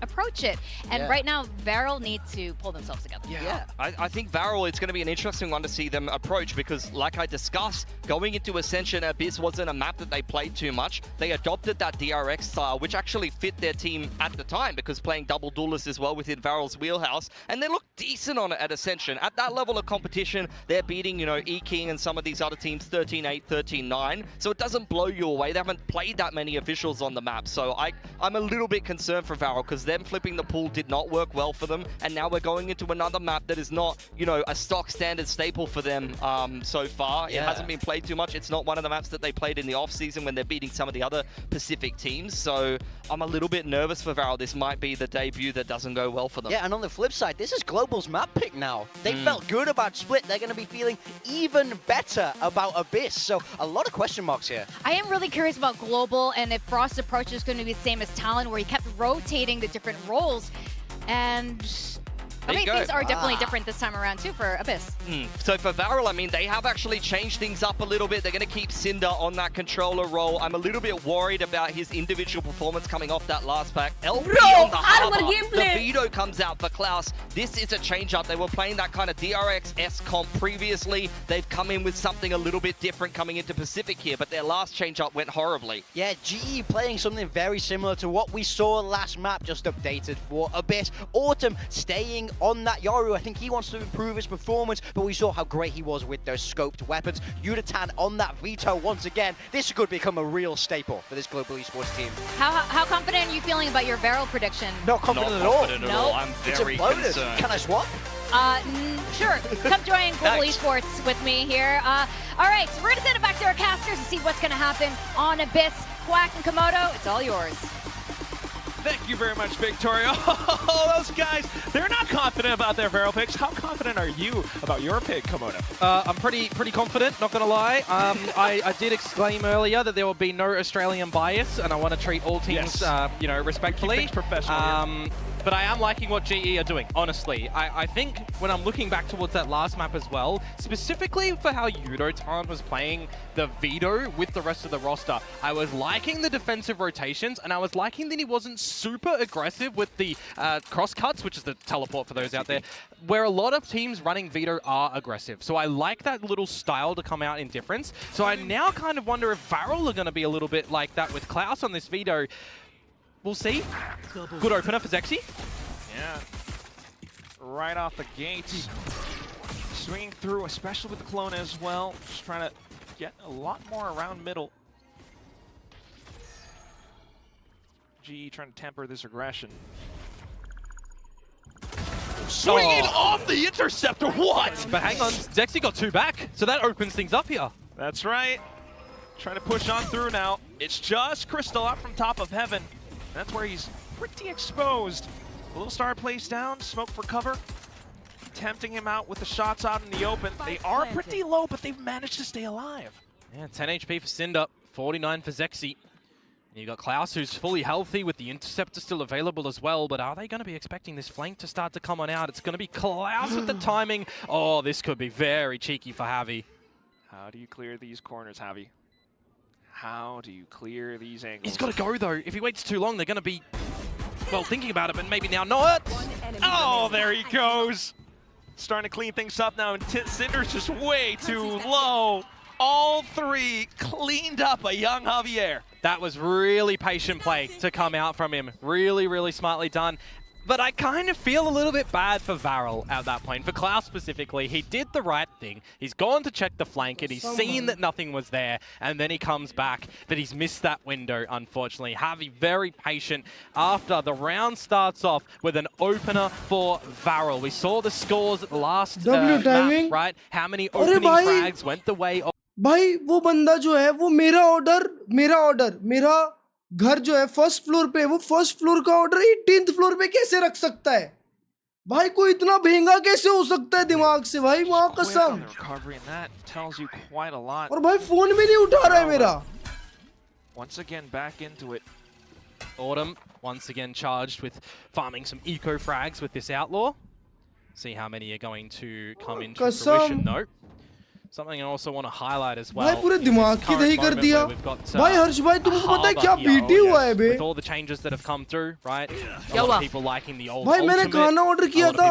approach it. And right now, Varrel need to pull themselves together. Yeah. I think Varrel, it's going to be an interesting one to see them approach because, like I discussed, going into Ascension, Abyss wasn't a map that they played too much. They adopted that DRX style, which actually fit their team at the time because playing double duelist as well within Varrel's wheelhouse, and they look decent on it at Ascension. At that level of competition, they're beating, you know, E-King and some of these other teams 13-8, 13-9, so it doesn't blow you away. They haven't played that many officials on the map, so I'm a little bit concerned for Varrel because them flipping the pool did not work well for them, and now we're going into another map that is not, you know, a stock standard staple for them so far. It hasn't been played too much. It's not one of the maps that they played in the off-season when they're beating some of the other Pacific teams, so I'm a little bit nervous for Varrel. This might be the debut that doesn't go well for them. Yeah, and on the flip side, this is Global's map pick now. They felt good about Split. They're going to be feeling even better about Abyss. So a lot of question marks here. I am really curious about Global and if Frost's approach is going to be the same as Talon, where he kept rotating the different roles. And I mean, things are definitely different this time around too for Abyss. So for Varrel, I mean, they have actually changed things up a little bit. They're going to keep Cinder on that controller role. I'm a little bit worried about his individual performance coming off that last pack. LP on the Harbor. The Veto comes out for Klaus. This is a change up. They were playing that kind of DRX-S comp previously. They've come in with something a little bit different coming into Pacific here, but their last change up went horribly. Yeah, GE playing something very similar to what we saw last map, just updated for Abyss. Autumn staying on that Yoru. I think he wants to improve his performance, but we saw how great he was with those scoped weapons. Yudatan on that Veto once again. This could become a real staple for this Global Esports team. How confident are you feeling about your Varrel prediction? Not confident Not at all. confident at all. I'm very concerned. Can I swap? Sure. Come join Global Esports with me here. All right, so we're going to send it back to our casters to see what's going to happen on Abyss. Quack and Komodo, it's all yours. Thank you very much, Victoria. Oh, those guys, they're not confident about their Varrel picks. How confident are you about your pick, Komodo? I'm pretty confident, not going to lie. I did exclaim earlier that there will be no Australian bias, and I want to treat all teams, you know, respectfully. Keep things professional here. but I am liking what GE are doing, honestly. I think when I'm looking back towards that last map as well, specifically for how Yudotan was playing the Veto with the rest of the roster, I was liking the defensive rotations, and I was liking that he wasn't super aggressive with the cross cuts, which is the teleport for those out there, where a lot of teams running Veto are aggressive. So I like that little style to come out in difference. So I now kind of wonder if Varrel are going to be a little bit like that with Klaus on this Veto. We'll see. Good opener for Zexy. Yeah. Right off the gates. Swinging through, especially with the clone as well. Just trying to get a lot more around middle. GE trying to temper this aggression. Swinging off the interceptor, what? But hang on, Zexy got 2 back, so that opens things up here. That's right. Trying to push on through now. It's just Crystal up from top of heaven. That's where he's pretty exposed. A little star placed down, smoke for cover. Tempting him out with the shots out in the open. They are pretty low, but they've managed to stay alive. Yeah, 10 HP for Cinder, 49 for Zexy. And you've got Klaus, who's fully healthy with the Interceptor still available as well, but are they going to be expecting this flank to start to come on out? It's going to be Klaus with the timing. Oh, this could be very cheeky for Javi. How do you clear these corners, Javi? How do you clear these angles? He's got to go, though. If he waits too long, they're going to be, well, thinking about it, but maybe now not. Oh, there he goes. Starting to clean things up now, and Cinder's just way too low. All 3 cleaned up a young Javier. That was really patient play to come out from him. Really, really smartly done. But I kind of feel a little bit bad for Varrel at that point. For Klaus specifically, he did the right thing. He's gone to check the flank and he's seen that nothing was there. And then he comes back, but he's missed that window, unfortunately. Javi very patient after the round starts off with an opener for Varrel. We saw the scores at the last map, right? How many opening frags went the way of... भाई वो बंदा जो है वो मेरा order मेरा घर जो है फर्स्ट फ्लोर पे, वो फर्स्ट फ्लोर का ऑर्डर 18th फ्लोर पे कैसे रख सकता है भाई? कोई इतना भेंगा कैसे हो सकता है दिमाग से भाई? मां कसम। और भाई फोन भी नहीं उठा रहा है मेरा। Once again back into it. Autumn once again charged with farming some eco frags with this outlaw. See how many are going to come into fruition. No. Something I also want to highlight as well. भाई पूरे दिमाग की दही कर दिया। भाई हर्ष भाई तुमको पता है क्या बीटी हुआ है बे? With all the changes that have come through, right? A lot of people liking the old भाई मैंने खाना ऑर्डर किया था।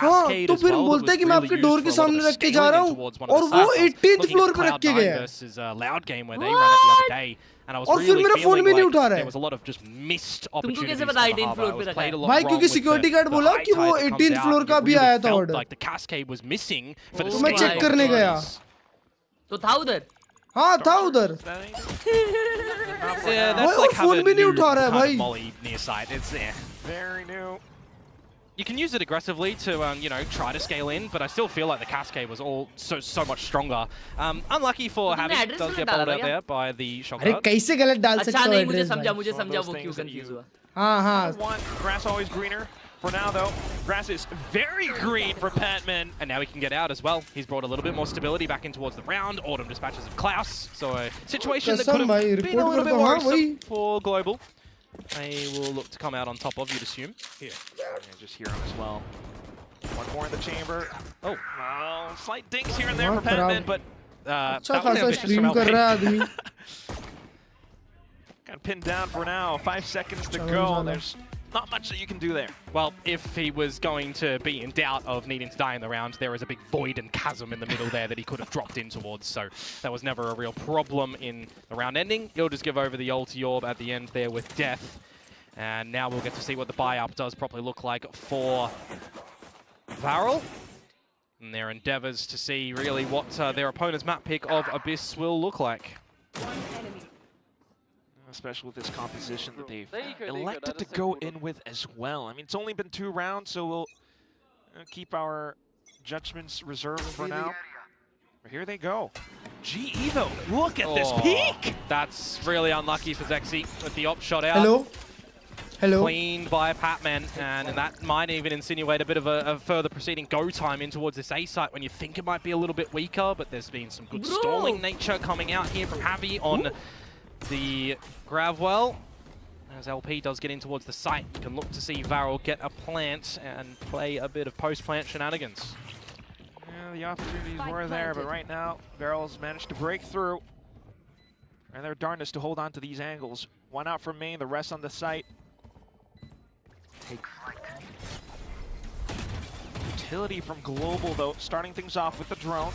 हाँ तो फिर बोलते हैं कि मैं आपके डोर के सामने रख के जा रहा हूँ और वो 18th फ्लोर पे रख के गया है। और फिर मेरा फोन भी नहीं उठा रहा है। तुमको कैसे पता 18th फ्लोर पे रखा है? भाई क्योंकि सिक्योरिटी गार्ड बोला कि वो 18th फ्लोर का भी आया था ऑर्डर। तो मैं चेक करने गया। तो था उधर? हाँ था उधर। भाई फोन भी नहीं उठा रहा है भाई। Very new. You can use it aggressively to, you know, try to scale in, but I still feel like the cascade was all so much stronger. Unlucky for Javi, does get bowled out there by the shot guard. अरे कैसे गलत डाल सकते हो? अच्छा नहीं, मुझे समझा वो क्यों कंफ्यूज हुआ। हाँ। Grass always greener. For now, though, grass is very green for Patman. And now he can get out as well. He's brought a little bit more stability back in towards the round. Autumn dispatches of Klaus. So a situation that could have been a little bit worrisome for Global. They will look to come out on top of, you'd assume. Yeah, just hear him as well. One more in the chamber. Oh, slight dinks here and there for Patman, but that was ambitious from LP. Got pinned down for now. 5 seconds to go. There's not much that you can do there. Well, if he was going to be in doubt of needing to die in the round, there is a big void and chasm in the middle there that he could have dropped in towards, so that was never a real problem in the round ending. He'll just give over the ulti orb at the end there with death. And now we'll get to see what the buy-up does properly look like for Varrel. And their endeavors to see really what their opponent's map pick of Abyss will look like. Especially with this composition that they've elected to go in with as well. I mean, it's only been 2 rounds, so we'll keep our judgments reserved for now. But here they go. GE though, look at this peak! That's really unlucky for Zexy with the op shot out. Hello. Cleaned by Patman, and that might even insinuate a bit of a further proceeding go time in towards this A site when you think it might be a little bit weaker, but there's been some good stalling nature coming out here from Javi on the Gravwell. As LP does get in towards the site, you can look to see Varrel get a plant and play a bit of post-plant shenanigans. Yeah, the opportunities were there, but right now, Varrel's managed to break through. And their darndest to hold on to these angles. One out from main, the rest on the site. Take flight. Utility from Global, though, starting things off with the drone.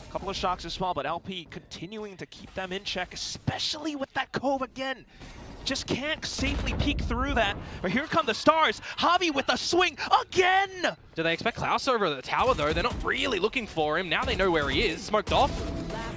A couple of shocks as well, but LP continuing to keep them in check, especially with that Cove again. Just can't safely peek through that. But here come the stars. Javi with a swing again! Do they expect Klaus over the tower, though? They're not really looking for him. Now they know where he is. Smoked off.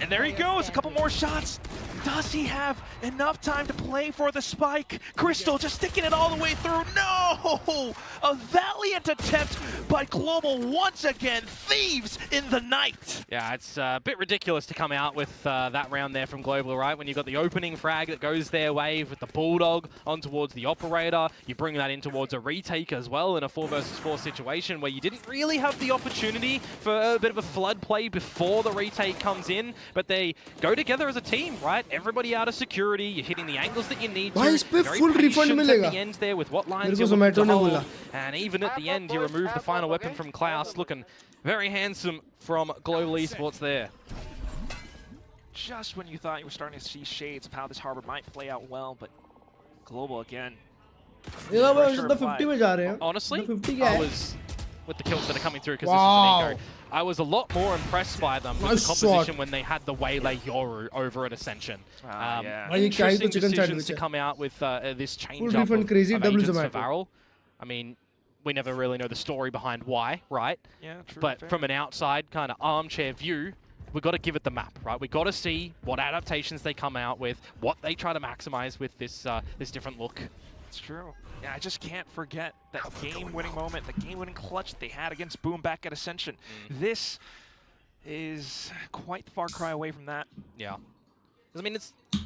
And there he goes, a couple more shots. Does he have enough time to play for the spike? Crystal just sticking it all the way through. No! A valiant attempt by Global once again. Thieves in the night. Yeah, it's a bit ridiculous to come out with that round there from Global, right? When you've got the opening frag that goes their way with the Bulldog on towards the Operator. You bring that in towards a retake as well in a 4 versus 4 situation where you didn't really have the opportunity for a bit of a flood play before the retake comes in, but they go together as a team, right? Everybody out of security, you're hitting the angles that you need to. Why is full refund at the end there with what lines you're looking to hold. And even at the end, you remove the final weapon from Klaus, looking very handsome from Global Esports there. Just when you thought you were starting to see shades of how this harbor might play out well, but Global again. Honestly, I was with the kills that are coming through because this is an eco. I was a lot more impressed by them with the composition when they had the Waylay Yoru over at Ascension. Interesting decisions to come out with this change up of agents for Varrel. I mean, we never really know the story behind why, right? Yeah, true. But from an outside kind of armchair view, we've got to give it the map, right? We've got to see what adaptations they come out with, what they try to maximize with this this different look. It's true. Yeah, I just can't forget that game-winning moment, the game-winning clutch that they had against Boom back at Ascension. This is quite the far cry away from that. Yeah. I mean,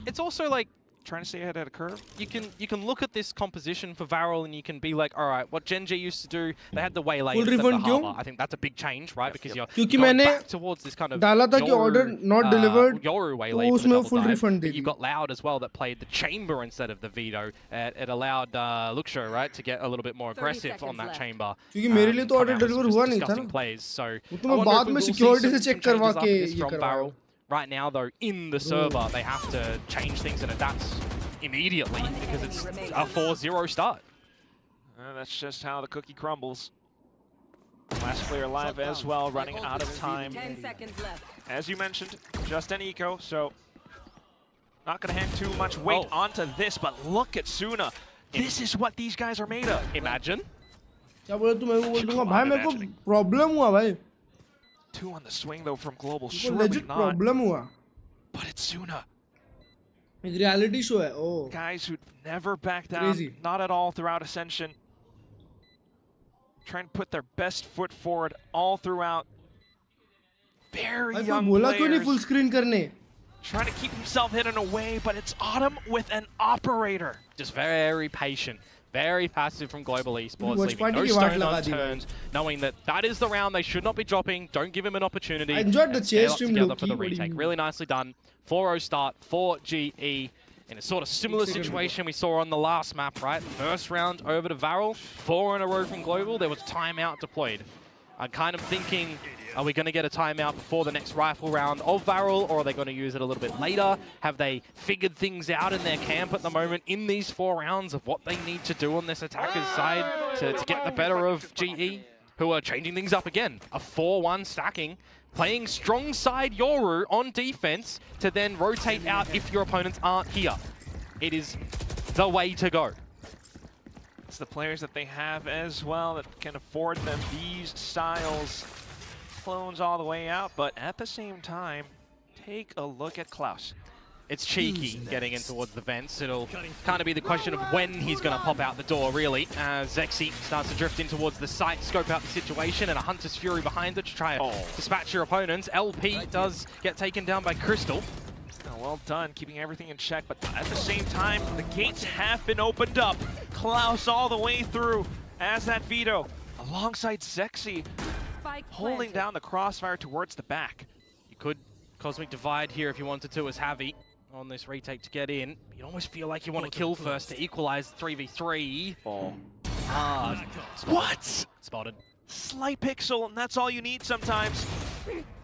it's also like trying to stay ahead of the curve. You can look at this composition for Varrel and you can be like, all right, what Gen G used to do, they had the Waylay instead of the Harbor. I think that's a big change, right? Because you're going back towards this kind of Yoru Waylay for the double dive. You've got Loud as well that played the Chamber instead of the Veto. It allowed Luxo, right, to get a little bit more aggressive on that Chamber. Disgusting plays. So I wonder if we will see some changes after this from Varrel. Right now, though, in the server, they have to change things and adapt immediately because it's a 4-0 start. That's just how the cookie crumbles. Last player alive as well, running out of time. 10 seconds left. As you mentioned, just an eco, so not going to hang too much weight onto this, but look at Suna. This is what these guys are made of. Imagine. Two on the swing though from Global, surely not. But it's Suna. Reality show hai. Oh. Guys who never back down, not at all throughout Ascension. Trying to put their best foot forward all throughout. Very young players. Full screen karne. Trying to keep himself hidden away, but it's Autumn with an Operator. Just very patient. Very passive from Global Esports, leaving no stone unturned, knowing that that is the round they should not be dropping. Don't give him an opportunity. I enjoyed the chase stream together for the retake. Really nicely done. 4-0 start for GE in a sort of similar situation we saw on the last map, right? First round over to Varrel, 4 in a row from Global. There was a timeout deployed. I'm kind of thinking, are we going to get a timeout before the next rifle round of Varrel, or are they going to use it a little bit later? Have they figured things out in their camp at the moment in these 4 rounds of what they need to do on this attacker's side to get the better of GE, who are changing things up again? A 4-1 stacking, playing strong side Yoru on defense to then rotate out if your opponents aren't here. It is the way to go. It's the players that they have as well that can afford them these styles. Clones all the way out, but at the same time, take a look at Klaus. It's cheeky getting in towards the vents. It'll kind of be the question of when he's going to pop out the door, really. As Zexy starts to drift in towards the site, scope out the situation, and a Hunter's Fury behind it to try to dispatch your opponents. LP does get taken down by Crystal. Well done, keeping everything in check, but at the same time, the gates have been opened up. Klaus all the way through as that Veto, alongside Zexy, holding down the crossfire towards the back. You could Cosmic Divide here if you wanted to as Javi. on this retake to get in. You almost feel like you want to kill first to equalize 3v3. What? Spotted. Slight pixel, and that's all you need sometimes.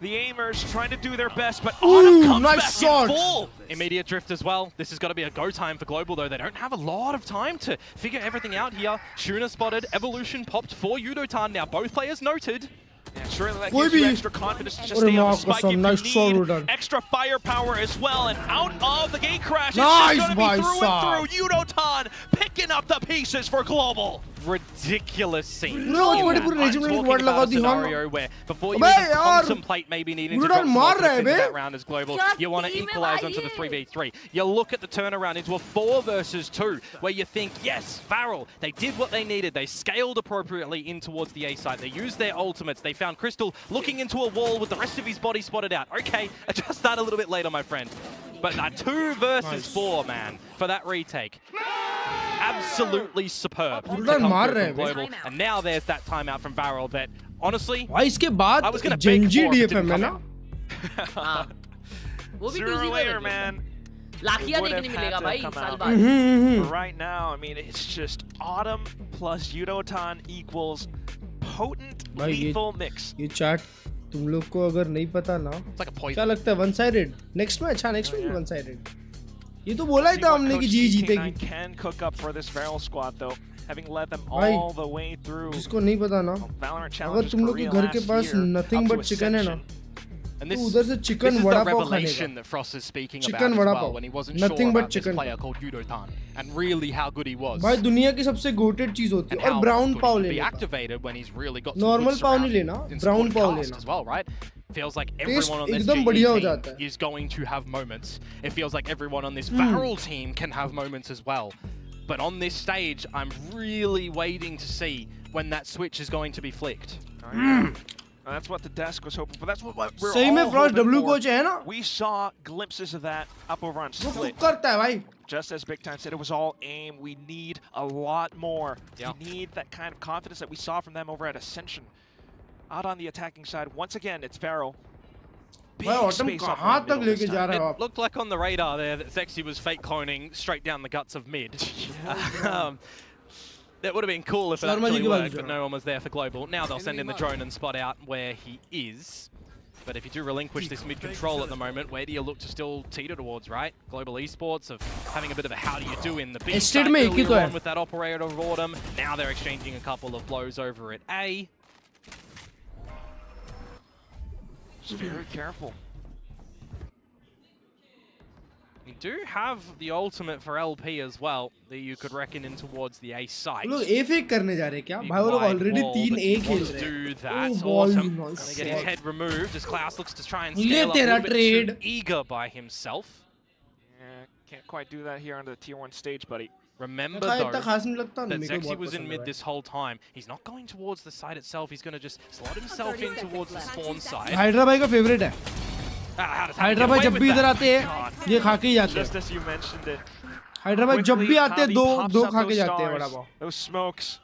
The aimers trying to do their best, but Autumn comes back in full. Immediate drift as well. This has got to be a go time for Global, though. They don't have a lot of time to figure everything out here. Shuna spotted. Evolution popped for Yudotan. Now both players noted. Yeah, surely that gives you extra confidence to just stay on the spike if you need extra firepower as well. And out of the gate crash, it's just going to be through and through. Yudotan picking up the pieces for Global. Ridiculous scene. scenario where before you even contemplate maybe needing to drop into that round as Global, you want to equalize onto the 3v3. You look at the turnaround into a 4 versus 2, where you think, yes, Varrel, they did what they needed. They scaled appropriately in towards the A side. They used their ultimates. They found Crystal looking into a wall with the rest of his body spotted out. Okay, adjust that a little bit later, my friend. But 2 versus 4, man, for that retake. Absolutely superb. Global. And now there's that timeout from Varrel that, honestly, I was going to beg for it didn't come out. Sooner or later, man. Lakhia देखने मिलेगा भाई साल बाद. But right now, I mean, it's just Autumn plus Yudotan equals potent, lethal mix. ये chart तुम लोग को अगर नहीं पता ना, क्या लगता है one sided? Next match one sided. ये तो बोला ही था हमने कि जी जीतेगी. Can cook up for this Varrel squad though, having led them all the way through. जिसको नहीं पता ना, अगर तुम लोग के घर के पास nothing but chicken है ना, And this, उधर से chicken this is vada the pav revelation that Frost is speaking about as well, when he wasn't sure about this player called Yudotan and really how good he was. भाई दुनिया की सबसे GOATed चीज होती है. और ब्राउन पाव be लेना. activated when he's really got normal पाव नहीं लेना, ब्राउन पाव लेना. as well, right? Feels like everyone on this एकदम बढ़िया हो जाता team है. is going to have moments. It feels like everyone on this Varrel team can have moments as well. But on this stage, I'm really waiting to see when that switch is going to be flicked. That's what the desk was hoping for. That's what we're सही में all Frost hoping W for. Coach है ना? We saw glimpses of that up over on Split. करता है भाई. Just as Big Time said, it was all aim. We need a lot more. We need that kind of confidence that we saw from them over at Ascension. Out on the attacking side, once again, it's Varrel. Big space up in the middle this time. It looked like on the radar there that Zexy was fake cloning straight down the guts of mid. That would have been cool if it actually worked, but no one was there for Global. Now they'll send in the drone and spot out where he is. But if you do relinquish this mid control at the moment, where do you look to still teeter towards, right? Global Esports of having a bit of a how do you do in the B side earlier on with that operator of Autumn. Now they're exchanging a couple of blows over at A. Just very careful. You do have the ultimate for LP as well that you could reckon in towards the A side. लोग A fake करने जा रहे हैं क्या? भाई वो लोग already 3 A खेल रहे हैं. Do that. Autumn gonna get his head removed as Klaus looks to try and scale up a little bit too eager by himself. Yeah, can't quite do that here on the tier 1 stage, buddy. Remember though that Zexy was in mid this whole time. He's not going towards the side itself. He's going to just slot himself in towards the spawn side. Hydra भाई का favourite है. Hydra भाई जब भी इधर आते हैं ये खा के ही जाते हैं. Just as you mentioned it. Hydra भाई जब भी आते हैं दो खा के जाते हैं बड़ा पाव. Those smokes,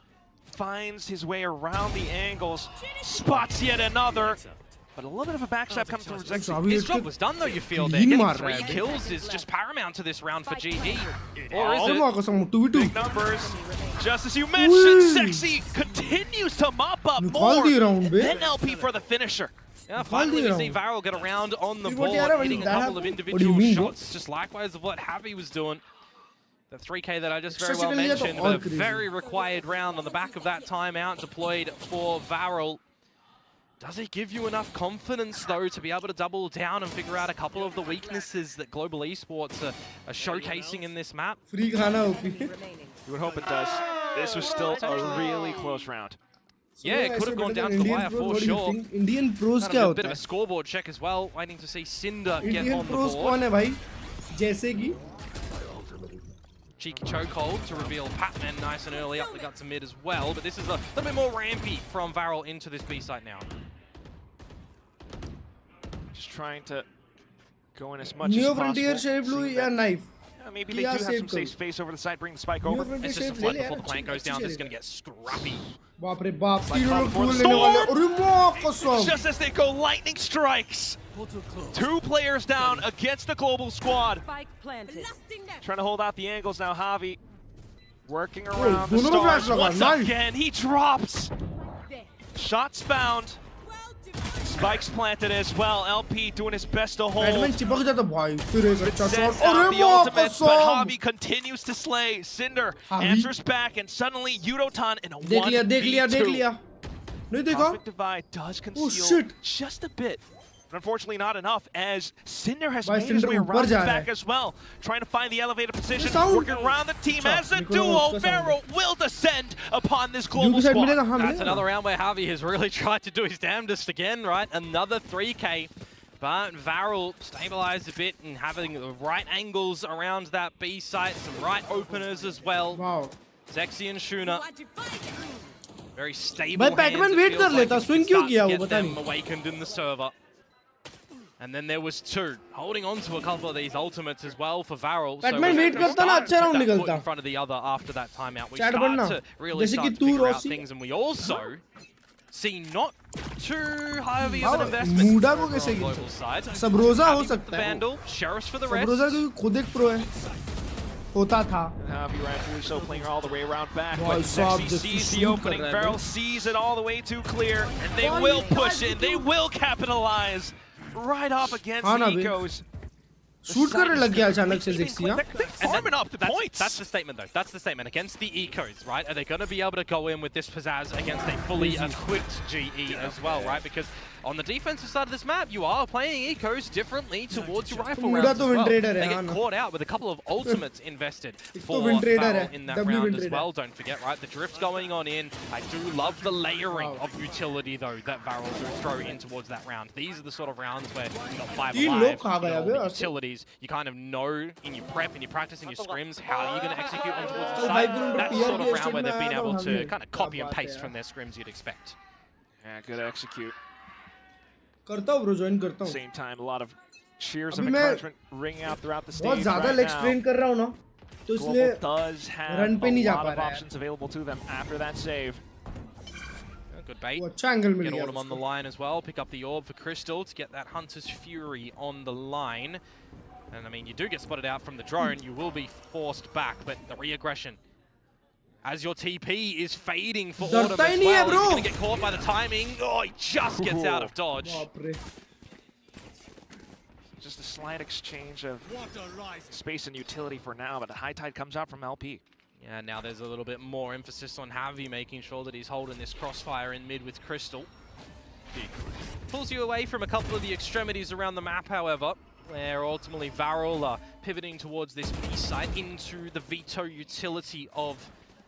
finds his way around the angles, spots yet another. But a little bit of a backstab comes from Zexy. His job was done though, you feel there. Getting 3 kills is just paramount to this round for GE. Or is it? Big numbers. Just as you mentioned, Zexy continues to mop up more. Then LP for the finisher. Yeah, finally we see Varrel get around on the board, hitting a couple of individual shots, just likewise of what Happy was doing. The 3K that I just very well mentioned, but a very required round on the back of that timeout deployed for Varrel. Does it give you enough confidence, though, to be able to double down and figure out a couple of the weaknesses that Global Esports are showcasing in this map? Free khana You would hope it does. This was still a really close round. Yeah, it could have gone down to the wire for sure. Indian pros क्या होता है? A bit of a scoreboard check as well, waiting to see Cinder get on the board. Indian pros कौन है भाई? जैसे कि cheeky chokehold to reveal Patman nice and early up the guts of mid as well, but this is a little bit more rampy from Varrel into this B site now. Just trying to go in as much as Neo possible. Frontier Shade Blue या knife? Yeah, maybe they do have some safe space over the side, bring the spike over. It's just a flood before the plant goes down, this is going to get scrappy. बाप रे बाप, तीनों लोग tool लेने वाले। अरे माँ कसम। Just as they go, lightning strikes. 2 players down against the global squad. Trying to hold out the angles now. Javi working around the stars. Once again, he drops. Shots found. Spikes planted as well. LP doing his best to hold. चिपक जाता भाई, फिर एक अच्छा shot. Sends अरे out the माँ ultimates, but कसम। Javi continues to slay. Cinder answers back, and suddenly Yudotan in a 1v2. देख लिया। नहीं देखा? Cosmic Divide does conceal just a bit. But unfortunately not enough, as Cinder has made his way around the back as well. Trying to find the elevated position, working around the team as a duo. Varrel will descend upon this global squad. That's another round where Javi has really tried to do his damnedest again, right? Another 3K. But Varrel stabilized a bit and having the right angles around that B site, some right openers as well. Wow. Zexy and Shuna. Very stable hands. Batman wait कर लेता, swing क्यों किया वो बता नहीं. Awakened in the server. And then there was 2 holding on to a couple of these ultimates as well for Varrel. Batman wait करता ना अच्छा round निकलता. In front of the other after that timeout, we Chat start बनना. to really start to figure out things, and we also see not too high of an investment मूडा को on कैसे the global side. सबरोजा हो सकता है. Vandal, Sheriffs for the rest. सबरोजा तो खुद एक pro है. होता था. Javi rightfully so playing all the way around back. Boy, But Zexy sees the opening. Varrel sees it all the way too clear, and they will push it. They will capitalize right off against the Ecos. Shoot करने लग गया अचानक से Zexy. Farming up the points. That's the statement, though. That's the statement against the Ecos, right? Are they going to be able to go in with this pizzazz against a fully equipped GE as well, right? Because on the defensive side of this map, you are playing Ecos differently towards your rifle rounds as well. They get caught out with a couple of ultimates invested for Varrel in that round as well. Don't forget, right? The drift going on in. I do love the layering of utility, though, that Varrel do throw in towards that round. These are the sort of rounds where you've got 5 alive, all the utilities. You kind of know in your prep, in your practice, in your scrims, how you're going to execute on towards the side. That's the sort of round where they've been able to kind of copy and paste from their scrims you'd expect. Yeah, good execute. करता हूँ bro, join करता हूँ. Same time, a lot of cheers of encouragement ringing out throughout the stage. बहुत ज़्यादा leg strain कर रहा हूँ ना, तो इसलिए does have run पे नहीं जा a lot पा of रहा है. options available to them after that save. Good bait. अच्छा angle मिल Get गया. Autumn on the line as well. Pick up the orb for Crystal to get that Hunter's Fury on the line. And I mean, you do get spotted out from the drone, you will be forced back, but the re-aggression. As your TP is fading for Autumn as well, he's going to get caught by the timing. Oh, he just gets out of dodge. Just a slight exchange of space and utility for now, but the high tide comes out from LP. Yeah, now there's a little bit more emphasis on Javi making sure that he's holding this crossfire in mid with Crystal. Pulls you away from a couple of the extremities around the map, however, where ultimately Varrel are pivoting towards this B site into the veto utility of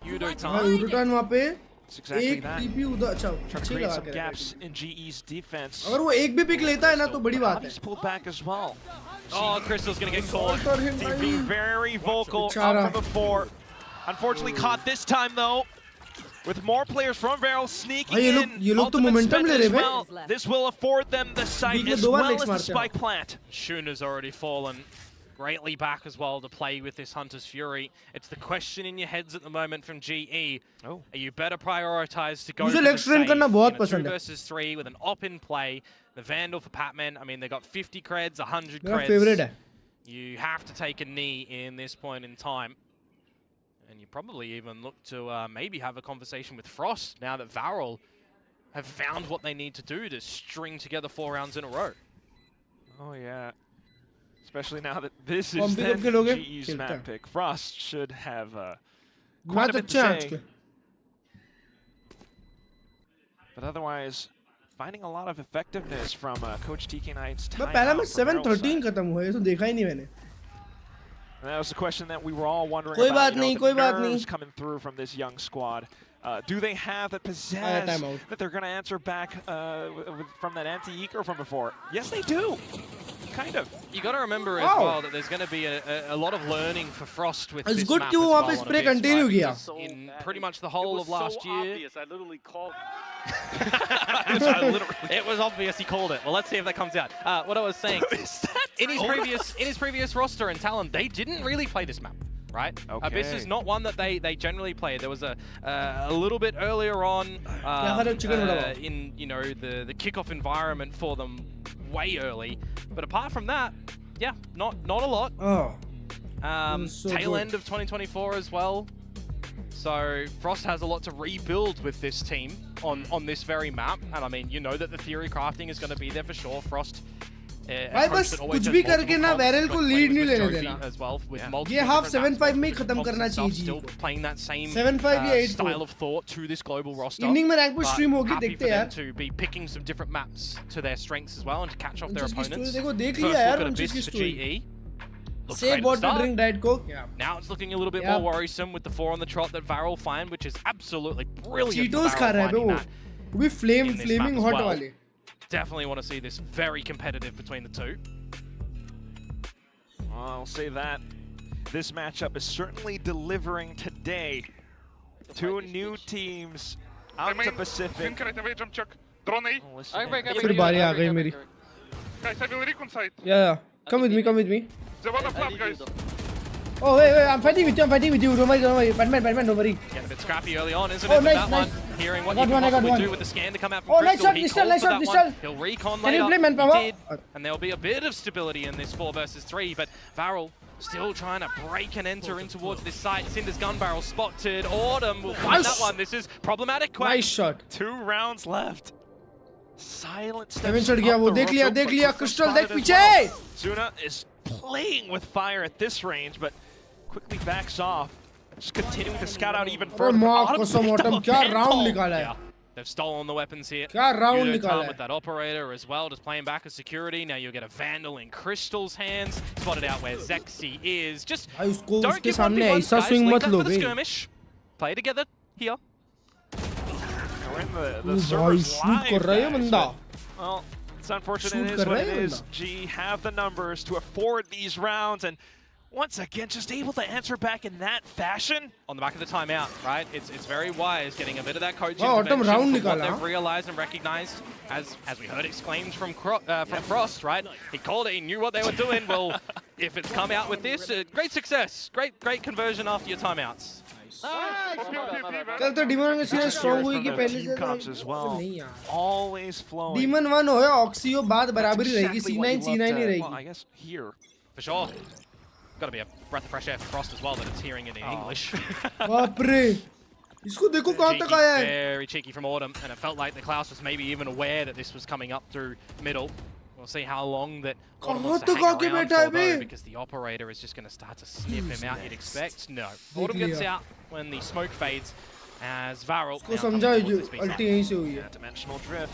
Yudotan. Yudotan वहाँ पे exactly एक TP उधर अच्छा अच्छी लगा some gaps in GE's defense. अगर वो एक भी pick लेता है ना तो बड़ी बात है. He's pulled back as well. Oh, Crystal's going to get caught. He's being very vocal up from before. Unfortunately caught this time though. With more players from Varrel sneaking in, ये लोग तो momentum ले रहे हैं. This will afford them the site as well as the spike plant. Shuna's already fallen greatly back as well to play with this Hunter's Fury. It's the question in your heads at the moment from GE. Oh. Are you better prioritized to go मुझे for leg the strain save करना बहुत in a 2 पसंद है. versus 3 with an op in play? The Vandal for Patman, I mean, they got 50 creds, 100 मेरा creds. favorite है. You have to take a knee in this point in time. And you probably even look to maybe have a conversation with Frost now that Varrel have found what they need to do to string together 4 rounds in a row. Oh yeah. Especially now that this is GE's map pick. Frost should have quite a bit to say. But otherwise, finding a lot of effectiveness from Coach TK Knight's time. पहला मैं 7-13 खत्म हुआ है, तो देखा ही नहीं मैंने. And that was the question that we were all wondering about. The nerves coming through from this young squad. Do they have the pizzazz that they're going to answer back from that anti-eco from before? Yes, they do. Kind of. You got to remember as well that there's going to be a lot of learning for Frost with this map as well. In pretty much the whole of last year. Obvious. I literally called. It was obvious he called it. Well, let's see if that comes out. What I was saying, in his previous roster in Talon, they didn't really play this map. right? Okay. This is not one that they generally play. There was a little bit earlier on in the kickoff environment for them way early, but apart from that, yeah, not a lot. Tail end of 2024 as well. So Frost has a lot to rebuild with this team on this very map, and I mean, you know that the theory crafting is going to be there for sure. Frost. भाई बस कुछ भी करके ना barrel को lead नहीं लेने देना. ये हाफ 7-5 में ही खत्म करना चाहिए जी को. 7-5 या 8 style of thought to this global roster. Inning में रैंक पुश स्ट्रीम होगी, देखते हैं यार. To be picking some different maps to their strengths as well and to catch off their opponents. देखो देख लिया यार उनकी story. Say what to drink Diet Coke. Yeah. Now it's looking a little bit more worrisome with the 4 on the trot that Varrel find, which is absolutely brilliant. Cheetos खा रहा है वो. वो flaming hot वाले. Definitely want to see this very competitive between the two. I'll say that. This matchup is certainly delivering today. Two new teams out to Pacific. फिर बारी आ गई मेरी. Guys, I will recon side. Yeah. Come with me. They want to flap, guys. Oh wait, I'm fighting with you. Don't worry. Batman, don't worry. Getting a bit scrappy early on, isn't it? With nice. that one. Hearing what I you got can possibly one. do with the scan to come out from Oh, Crystal. nice shot. He'll recon Can later. you play manpower? He did, and there'll be a bit of stability in this 4 versus 3, but Varrel still trying to break and enter in towards this site. Cinder's gun barrel spotted. Autumn will find that one. This is problematic. Nice shot. 2 rounds left. Silent steps. Kevin चढ़ गया वो. देख लिया. Crystal देख पीछे. Zuna is playing with fire at this range, but quickly backs off. Just continuing to scout out even further. Autumn क्या round निकाला है. They've stolen the weapons here. क्या round निकाला है. With that operator as well, just playing back as security. Now you'll get a Vandal in Crystal's hands. Spotted out where Zexy is. Just don't give up the guys. Leave that for the skirmish. Play together here. We're in the server's live, well, it's unfortunate. It is what it is. G have the numbers to afford these rounds, and once again, just able to answer back in that fashion. On the back of the timeout, right? It's very wise getting a bit of that coaching Autumn round from what they've realized and recognized, as we heard exclaimed from Frost, right? He called it, he knew what they were doing. Well, if it's come out with this, great success, great conversion after your timeouts. कल तो Demon का series strong हुई कि पहले से नहीं यार. Always flowing. Demon 1 होया ऑक्सीओ बाद बराबरी रहेगी. C9 ही रहेगी. Well, I guess here. For sure. Got to be a breath of fresh air for Frost as well that it's hearing it in English. बाप रे. इसको देखो कहाँ तक आया है. Very cheeky from Autumn, and it felt like the Klaus was maybe even aware that this was coming up through middle. We'll see how long that Autumn wants to hang around for though, because the operator is just going to start to sniff him out, you'd expect. No. Autumn gets out when the smoke fades as Varrel. उसको समझा ulti यहीं से हुई है. Dimensional drift.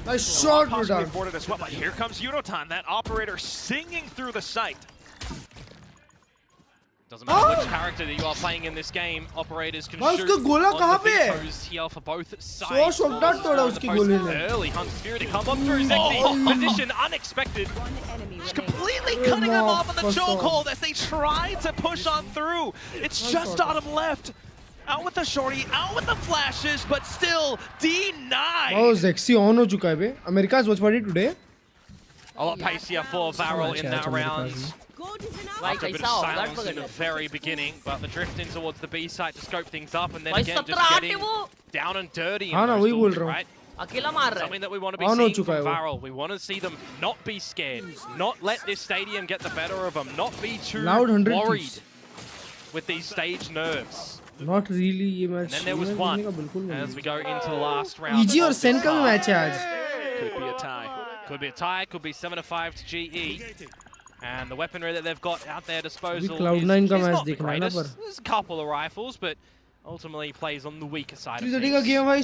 Nice shot, possibly afforded as well, but here comes Unotan, that operator singing through the site. Doesn't matter which character that you are playing in this game, operators can shoot on the vetoes here for both sides. Early Hunt's Fury to come up through Zexy. Position unexpected. Just completely cutting them off on the chokehold as they try to push on through. It's just Autumn left. Out with the shorty, out with the flashes, but still denied. Oh, Zexy on हो चुका है बे. America's watch party today. A lot pacier for Varrel in that round. After a bit of silence in the very beginning, but the drift in towards the B site to scope things up, and then again just getting down and dirty in those duels, right? Something that we want to be seeing from Varrel. We want to see them not be scared, not let this stadium get the better of them, not be too worried with these stage nerves. Not really ये match. And then there was one as we go into the last round. EG और Sen का भी match है आज. Could be a tie. Could be a tie. Could be 7-5 to GE. And the weaponry that they've got at their disposal is not the greatest. There's a couple of rifles, but ultimately plays on the weaker side of things. Similar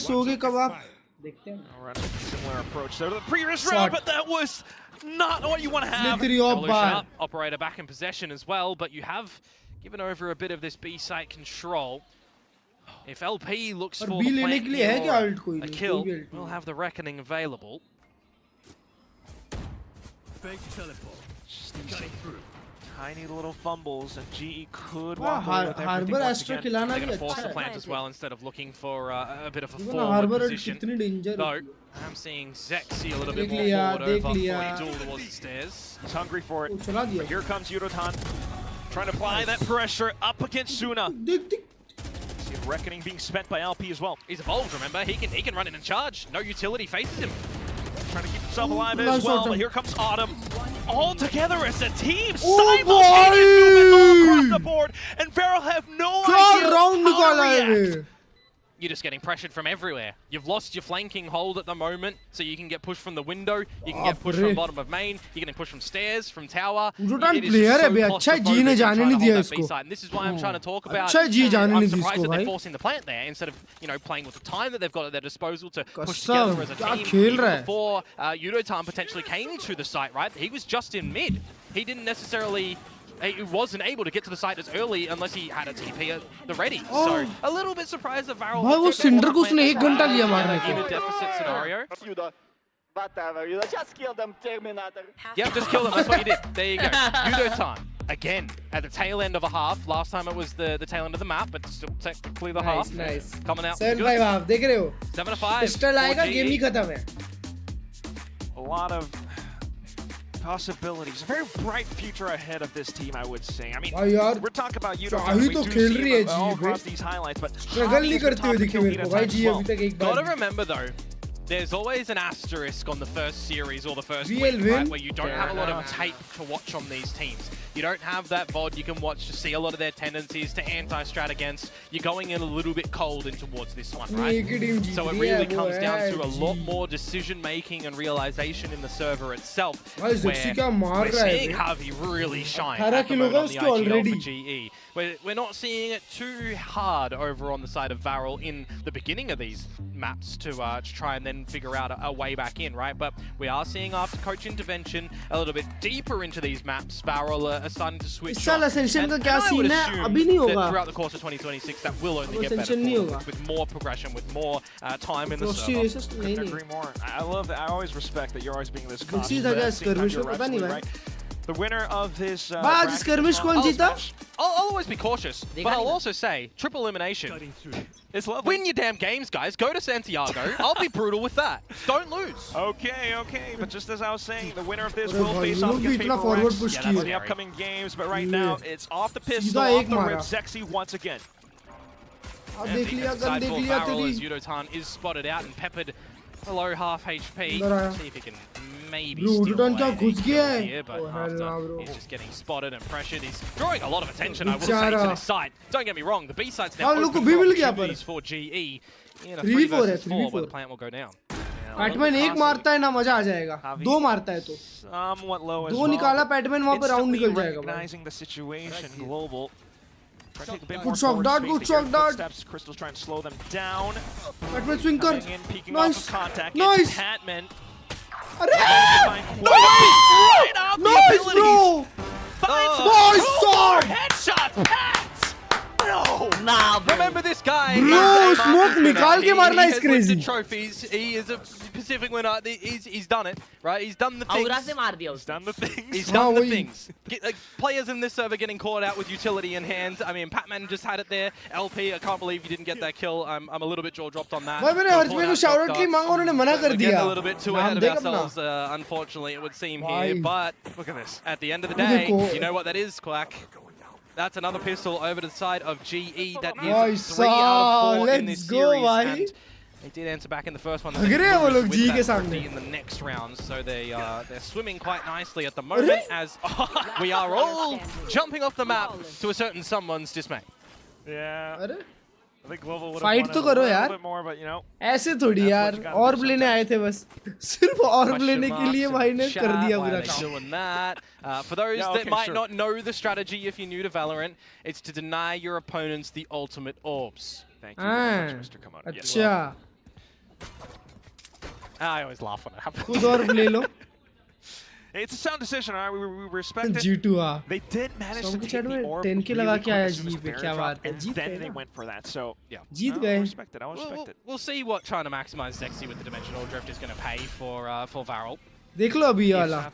approach there to the previous round, but that was not what you want to have. Up, operator back in possession as well, but you have given over a bit of this B site control. If LP looks for the plant kill, a kill, we'll have the reckoning available. Fake teleport. Tiny little fumbles, and GE could walk away with everything once again. They're going to force the plant as well instead of looking for a bit of a forward position. Though, I'm seeing Zexy a little bit more forward over before he duel towards the stairs. He's hungry for it. But here comes Unotan. Trying to apply that pressure up against Zuna. See Reckoning being spent by LP as well. He's evolved, remember? He can run in and charge. No utility faces him. Trying to keep himself alive as well, but here comes Autumn. All together as a team, boy! simultaneous movement all across the board, and Varrel have no idea round how to react. You're just getting pressured from everywhere. You've lost your flanking hold at the moment, so you can get pushed from the window, you can get pushed from bottom of main, you're getting pushed from stairs, from tower. It is so claustrophobic trying to hold that B-side. And this is why I'm trying to talk about, I'm surprised that they're forcing the plant there, instead of, you know, playing with the time that they've got at their disposal to push together as a team. Even before Yudotan potentially came to the site, right? He was just in mid. He didn't necessarily... He wasn't able to get to the site as early unless he had a TP at the ready. So a little bit surprised that Varrel भाई वो cinder को उसने 1 घंटा लिया मारने in a deficit scenario. Yep, just kill them. That's what you did. There you go. Yudotan again at the tail end of a half. Last time it was the tail end of the map, but still technically the half. Nice. Coming out. 7-5 half. देख रहे हो? 7-5. Pistol आएगा game ही खत्म है. A lot of possibilities. A very bright future ahead of this team, I would say. I mean, we're talking about Yudotan. We do see all across these highlights, but struggle नहीं करते हुए दिखे मेरे को. भाई जी अभी तक एक बार. Gotta remember though, there's always an asterisk on the first series or the first week, right, where you don't have a lot of tape to watch on these teams. You don't have that VOD you can watch to see a lot of their tendencies to anti-strat against. You're going in a little bit cold in towards this one, right? So it really comes down to a lot more decision-making and realization in the server itself, where we're seeing Harvey really shine at the moment on the IGL for GE. We're not seeing it too hard over on the side of Varrel in the beginning of these maps to try and then figure out a way back in, right? But we are seeing after coach intervention a little bit deeper into these maps, Varrel are starting to switch on. And I would assume that throughout the course of 2026 that will only get better with more progression, with more time in the server. Couldn't agree more. I love that. I always respect that you're always being this cautious. Right? The winner of this I'll always be cautious, but I'll also say triple elimination. It's lovely. Win your damn games, guys. Go to Santiago. I'll be brutal with that. Don't lose. Okay. But just as I was saying, the winner of this will face off against Varrel. That's the upcoming games. But right now, it's off the pistol, off the rip. Sexy once again. देख लिया gun देख लिया तेरी. Yudotan is spotted out and peppered below half HP. See if he can maybe steal away here, but after he's just getting spotted and pressured. He's drawing a lot of attention, I would say, to this side. Don't get me wrong, the B side's now open for opportunities for GE in a 3 versus 4 where the plant will go down. PadMan एक मारता है ना मजा आ जाएगा. 2 मारता है तो. 2 निकाला पैटमैन वहाँ पर राउंड निकल जाएगा. Good shock dart, good shock dart. Crystal's trying to slow them down. Patman swing kar. Nice. Nice. Nice, bro. Nice shot. Headshot. Pat. No. Nah, bro. Remember this guy. Bro, smoke निकाल के मारना is crazy. Trophies. He is a Pacific winner. He's done it, right? He's done the things. से मार दिया He's done the things. He's done the things. Players in this server getting caught out with utility in hand. I mean, Patman just had it there. LP, I can't believe you didn't get that kill. I'm a little bit jaw dropped on that. भाई मैंने हर्षमेन को shout out की मांगा उन्होंने मना कर दिया. A little bit too ahead of ourselves, unfortunately, it would seem here. But look at this. At the end of the day, you know what that is, Quack? That's another pistol over to the side of GE. That is 3 out of 4 in this series. And they did answer back in the first one. In the next round, so they're swimming quite nicely at the moment as we are all jumping off the map to a certain someone's dismay. Yeah. I think Global would Fight have तो won करो a यार. little bit more, but you know. ऐसे थोड़ी यार. ऑर्ब लेने आए थे बस. सिर्फ ऑर्ब लेने के लिए भाई ने कर दिया पूरा काम. For those that might not know the strategy, if you're new to Valorant, it's to deny your opponents the ultimate orbs. Thank you very much, Mr. Komodo. अच्छा. I always laugh when it happens. खुद ऑर्ब ले लो. It's a sound decision, all right? We respect it. G2 They did manage to take the orb 10 के लगा के आया G पे. क्या बात है. And then they went for that. So, yeah. जीत गए. I'll respect it. I'll respect it. We'll see what trying to maximize Zexy with the dimensional drift is going to pay for Varrel. देख लो अभी ये वाला.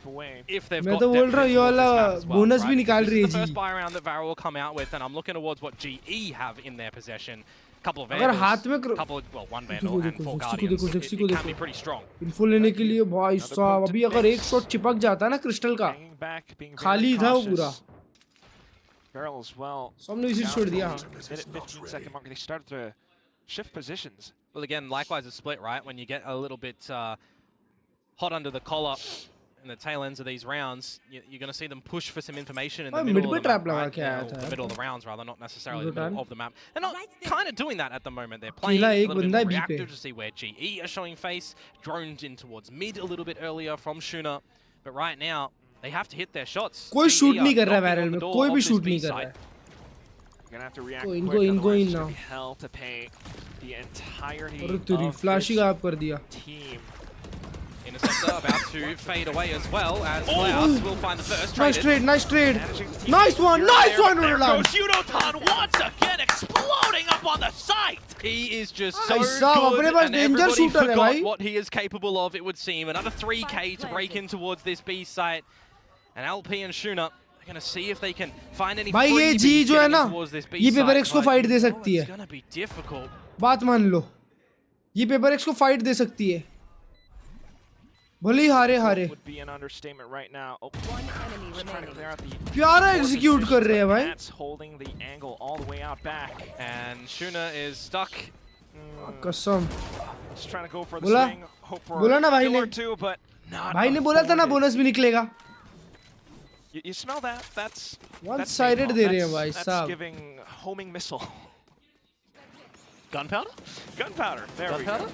If they've मैं got तो बोल रहा हूँ ये वाला बोनस भी निकाल रही है This is the first ji. buy round that Varrel will come out with, and I'm looking towards what GE have in their possession. Couple of अगर हाथ vandals, में one vandal and 4 guardians. It can be pretty strong. Info लेने के लिए भाई साहब अभी अगर एक शॉट चिपक जाता है ना क्रिस्टल का खाली था वो पूरा. Varrel as well. सबने इसी छोड़ दिया. Minute 15-second mark. They started to shift positions. Well, again, likewise a split, right? When you get a little bit hot under the collar in the tail ends of these rounds, you're going to see them push for some information in the middle of the map, right? The middle of the rounds, rather, not necessarily the middle of the map. They're not kind of doing that at the moment. They're playing a little bit more reactive to see where GE are showing face, droned in towards mid a little bit earlier from Shuna. But right now, they have to hit their shots. कोई shoot नहीं कर रहा Varrel में, कोई भी shoot नहीं कर रहा है. We're gonna have to react Go in, quick, go in, go otherwise in it's now. gonna be hell to pay the entirety और तेरी flash ही गायब कर दिया. team. Interceptor about to fade away as well as Klaus will find the first Nice trade, nice trade. Nice one, There goes Yudotan once again exploding up on the site. He is just so good, and everybody forgot what he is capable of, it would seem. Another 3K to break in towards this B site. And LP and Shuna are going to see if they can find any freebies getting towards this B site. ये paper x को fight दे सकती है. It's going to be difficult. बात मान लो. ये paper x को fight दे सकती है. भले ही हारे Would be an understatement right now. Oh, just trying to clear out the प्यारा execute कर रहे हैं भाई. That's holding the angle all the way out back. And Shuna is stuck. कसम. Just trying to go for the बोला swing. Hope for बोला ना भाई a ने. or two, but not. भाई ने बोला था ना बोनस भी निकलेगा. You smell that? That's one-sided दे रहे हैं भाई साहब. That's giving homing missile. Gunpowder? Gunpowder. There we go.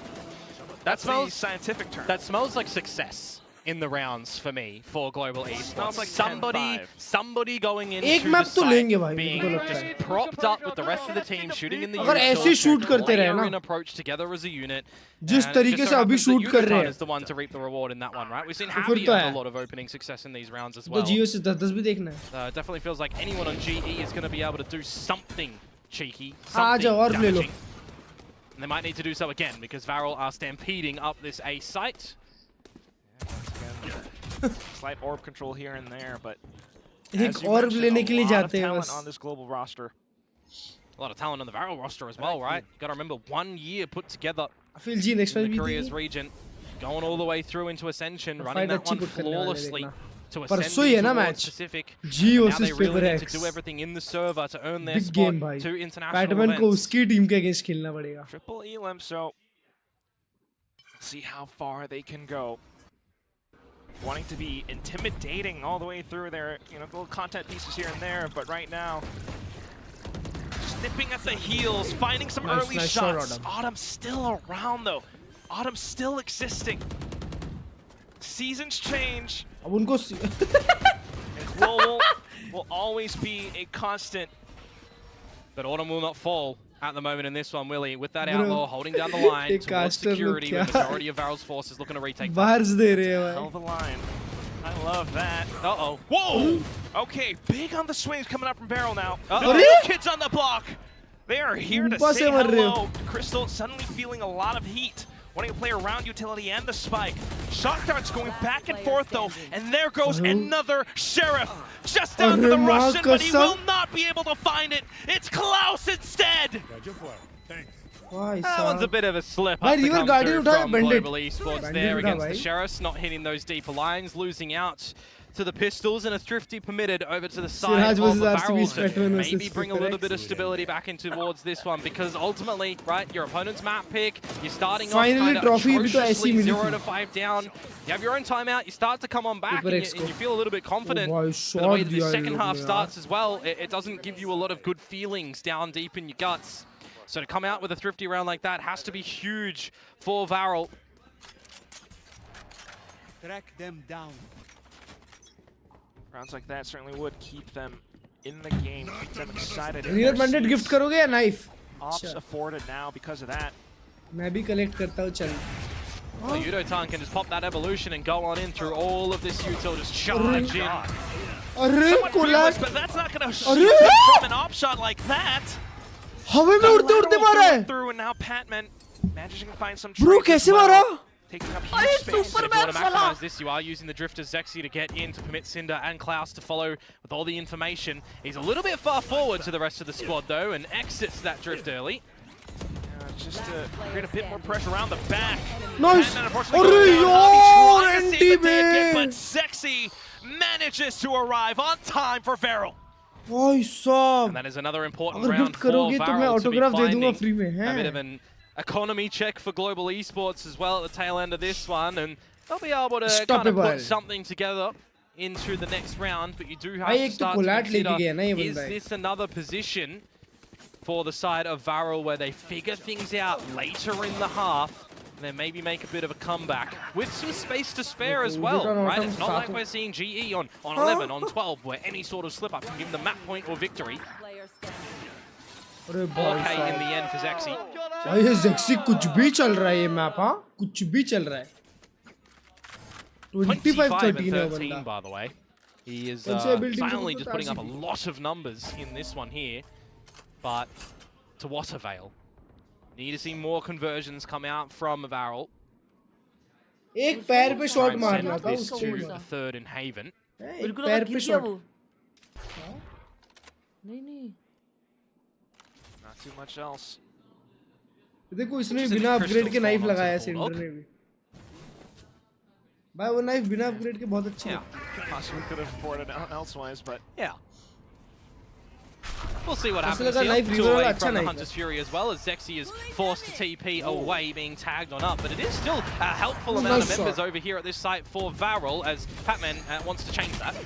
That smells the scientific term. That smells like success in the rounds for me for global esports. Smells like somebody going into एक map तो लेंगे भाई. being just propped up with the rest of the team shooting in the अगर ऐसे shoot करते रहे ना. approach together as a unit. जिस तरीके से अभी shoot कर रहे हैं. Is the one to reap the reward in that one, right? We've seen Javi have a lot of opening success in these rounds as well. तो Geo से 10-10 भी देखना है. Definitely feels like anyone on GE is going to be able to do something cheeky, हाँ something और ले लो. damaging. And they might need to do so again because Varrel are stampeding up this A site. Slight orb control here and there, but एक orb लेने के लिए जाते हैं बस. On this global roster. A lot of talent on the Varrel roster as well, right? Got to remember 1 year put together I feel G next in the Korea's region, going all the way through into Ascension, running that one flawlessly to Ascend towards Pacific. Geo Now they paper really need X. to do everything in the server to earn their Big spot game भाई. to international Batman को events. उसकी team के against खेलना पड़ेगा. Triple elim, so see how far they can go. Wanting to be intimidating all the way through their, little content pieces here and there, but right now, just nipping at the heels, finding some early shots. Autumn's still around though. Autumn's still existing. Seasons change. अब उनको Global will always be a constant. But Autumn will not fall at the moment in this one, will he? With that outlaw holding down the line towards security, with the majority of Varrel's forces looking to retake that. Bars दे रहे हैं Hell of a line. I love that. Uh-oh. Whoa! Okay, big on the swings coming up from Varrel now. Uh-oh. The new kids on the block. They are here to say hello. Crystal suddenly feeling a lot of heat. Wanting to play around utility and the spike. Shock darts going back and forth though, and there goes another Sheriff. Just down to the Russian, but he will not be able to find it. It's Klaus instead! That one's a bit of a slip Bhai, up to river come guardian through उठाया, from bandit. Global Esports Bandit there उठा against भाई. the Sheriffs, not hitting those deeper lines, losing out to the pistols, and a thrifty permitted over to the side Siraj of the versus RCB Varrel Spectrum to versus maybe bring a little Paper bit of stability back in towards this one, because ultimately, right, your opponent's map pick, you're starting Finally, off kind of trophy भी तो ऐसी atrociously मिली 0 थी. to 5 down. You have your own timeout, you start to come on back, Paper and X you feel a little bit confident. भाई, But the way shot that the दिया second ये half लोग ने starts as well, it doesn't give you a lot of good feelings down deep in your guts. So to come out with a thrifty round like that has to be huge for Varrel. Track them down. Rounds like that certainly would keep them in the game, keep them excited. Rear bandit gift करोगे या knife? Ops afforded now because of that. मैं भी collect करता हूँ चल. So Yudotan can just pop that evolution and go on in through all of this util, just charge in. अरे Cola. But that's not going to from an op shot like that. हवे में उड़ते उड़ते मारा है. Through and now Patman managing to find some. Bro कैसे मारा? Taking up huge space. If you want to maximize this, you are using the Drifter's Zexy to get in to permit Cinder and Klaus to follow with all the information. He's a little bit far forward to the rest of the squad though, and exits that drift early. Just to create a bit more pressure around the back. Nice. Arre yaar, NT में. But Zexy manages to arrive on time for Varrel. भाई साहब, And that is another important अगर round gift for करोगे तो मैं Varrel to be autograph दे दूंगा finding free में a bit of हैं. an economy check for global esports as well at the tail end of this one, and they'll be able to kind of put something together into the next round. But you do have भाई to एक तो start to कोलैट लेके consider, गया ना ये is बंदा. this another position for the side of Varrel where they figure things out later in the half and then maybe make a bit of a comeback with some space to spare as well, right? It's not like we're seeing GE on 11, on 12, where any sort of slip-up can give them the map point or victory. अरे 4K in the end for Zexy. भाई ये Zexy कुछ भी चल रहा है ये map, हाँ कुछ भी चल रहा है. 25-13 है बंदा. By the way, he is building silently to just put putting up a RCB. lot of numbers in this one here, but to what avail? Need to see more conversions come out from Varrel. एक पैर पे shot Try and मारना send था this उसको. to the third in Haven. एक पैर पे shot. नहीं Not too much else. देखो इसने बिना अपग्रेड के नाइफ लगाया है सेंटर में भी. भाई वो नाइफ बिना अपग्रेड के बहुत अच्छे हैं. Possibly could have afforded it elsewise, but yeah. We'll see what ऐसा happens लगा here. नाइफ 2 रिवर away अच्छा from the knife Hunter's Fury as well, as Zexy is forced to TP away, being tagged on up. But it is still a helpful amount of members over here at this site for Varrel, as Patman wants to change that.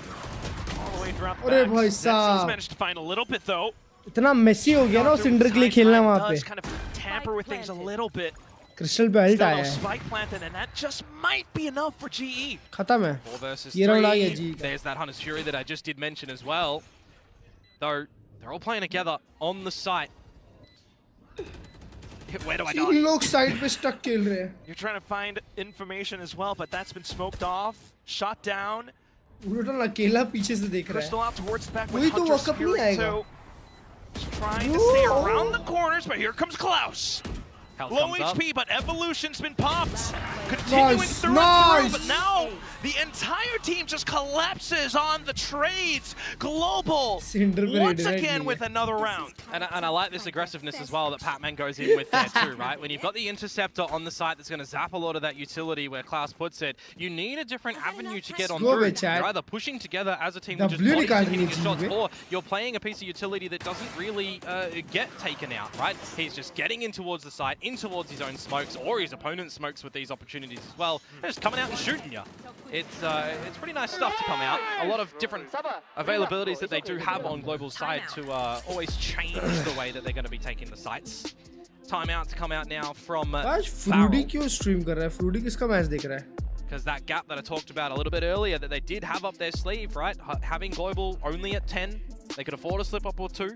all the way throughout the अरे back. भाई Zexy's साहब, managed to find a little bit though. इतना Messi हो गया ना cinder के लिए खेलना वहाँ पे. Does kind of tamper with things a little bit. Crystal पे अल्ट Still आया no है. spike planted, and that just might be enough for GE. खत्म है. 4 versus ये राउंड आ गया 3. जी का. There's that Hunter's Fury that I just did mention as well. Though they're all playing together on the site. Where do I go? तीन लोग side पे stuck खेल रहे हैं. You're trying to find information as well, but that's been smoked off, shot down. उल्टा अकेला पीछे से देख रहा है. Crystal out towards the back वही with तो Hunter's वॉकअप नहीं Fury आएगा. too. Just trying to stay around the corners, but here comes Klaus. Health Low comes up. HP, but Evolution's been popped. Continuing Nice, through nice. and through, but now the entire team just collapses on the trades. Global Cinder पे once redirect again लिया. with another round. And I like this aggressiveness as well that Patman goes in with there too, right? When you've got the Interceptor on the site that's going to zap a lot of that utility where Klaus puts it, you need a different avenue to get on Go through. with chat. You're either pushing together as a team The with just blue bodies card and hitting needs your shots, to be. or you're playing a piece of utility that doesn't really get taken out, right? He's just getting in towards the site, in towards his own smokes, or his opponent's smokes with these opportunities as well. They're just coming out and shooting you. It's pretty nice stuff to come out. A lot of different availabilities that they do have on Global's side to always change the way that they're going to be taking the sites. Timeout to come out now from आज फ्रूडी Varrel, क्यों stream कर रहा है? फ्रूडी किसका match देख रहा है? because that gap that I talked about a little bit earlier that they did have up their sleeve, right? Having Global only at 10, they could afford a slip up or 2.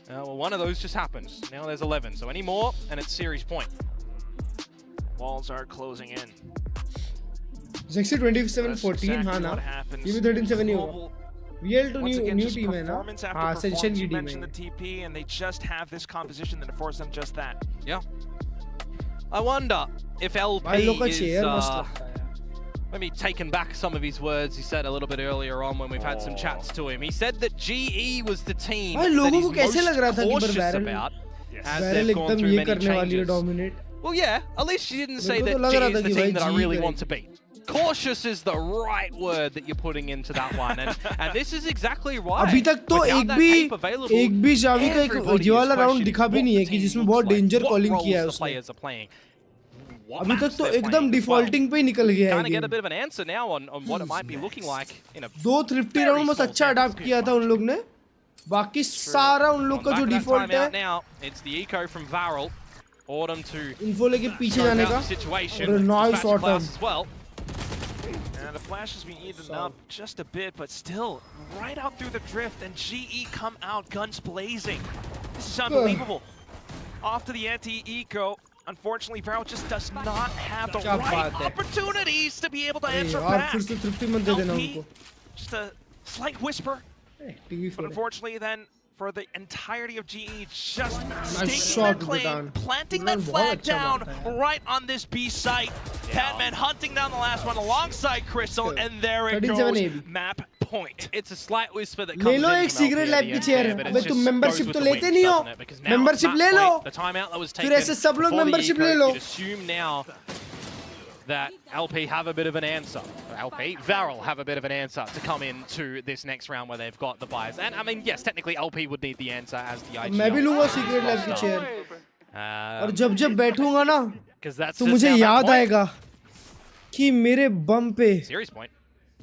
Well, one of those just happened. Now there's 11, so any more and it's series point. Walls are closing in. Zexy 27-14 Exactly हाँ ना. what happens. ये भी 13-7 ही होगा. Global, Real to once again, new just team है ना. performance after हाँ performance. Ascension की You team mentioned the है. TP, and they just have this composition that affords them just that. Yeah. I wonder if भाई लोग का LP chair मस्त is लगता है. maybe taken back some of his words he said a little bit earlier on when we've had some chats to him. He said that GE was the team भाई that लोगों he's को कैसे लग रहा most था कि cautious Varrel about as Varrel they've gone एकदम through ये many करने वाली है changes. dominate. Well, yeah, at least she didn't say मेरे that को तो लग GE रहा is था the कि team भाई that I GE really करेगी. want to beat. Cautious is the right word that you're putting into that one, and this is exactly right. अभी तक तो Without एक that भी tape available, जावी का एक everybody ये is वाला राउंड questioning दिखा भी what नहीं है the कि team जिसमें looks बहुत like, danger what calling roles किया है the उसने. players are playing. What अभी maps तक तो they're एकदम playing as well. डिफॉल्टिंग पे ही निकल गया Kind है of get a game. bit of an answer now on what it might be looking like in a दो थ्रिफ्टी राउंड बस अच्छा अडॉप्ट किया था उन लोग ने. बाकी सारा उन लोग On का back जो of that डिफॉल्ट timeout है now, it's the eco from Varrel. Autumn to info लेके पीछे scope जाने out का. the situation. और nice Dispatch autumn. Klaus as well. And the flash has been eaten up just a bit, but still right out through the drift, and GE come out guns blazing. This is unbelievable. Off to the anti-eco. Unfortunately, Varrel just does not have the क्या right बात है. opportunities to be able to अरे answer यार back. फिर से thrifty मत दे देना LP, उनको. just a slight whisper, TV but four. unfortunately then, for the entirety of GE, just Nice staking shot, their claim, Bhutan. planting Bhutan that बहुत flag अच्छा down मारता है. right on this B site. Batman hunting down the last one alongside Crystal, and there it 37 goes. AB. Map point. It's a slight whisper that ले comes low in एक from cigarette LP lab at की the end chair. there, but it अबे just तुम goes membership with तो the लेते wind, नहीं हो. doesn't it? Because now membership map ले लो. point, the timeout that was फिर taken ऐसे सब लोग for the membership eco, ले लो. you'd assume now that LP have a bit of an answer. Varrel have a bit of an answer to come into this next round where they've got the buys. And I mean, yes, technically LP would need the answer as the IGL. मैं भी लूँगा secret lab की chair और जब बैठूंगा ना तो मुझे याद आएगा कि मेरे बम पे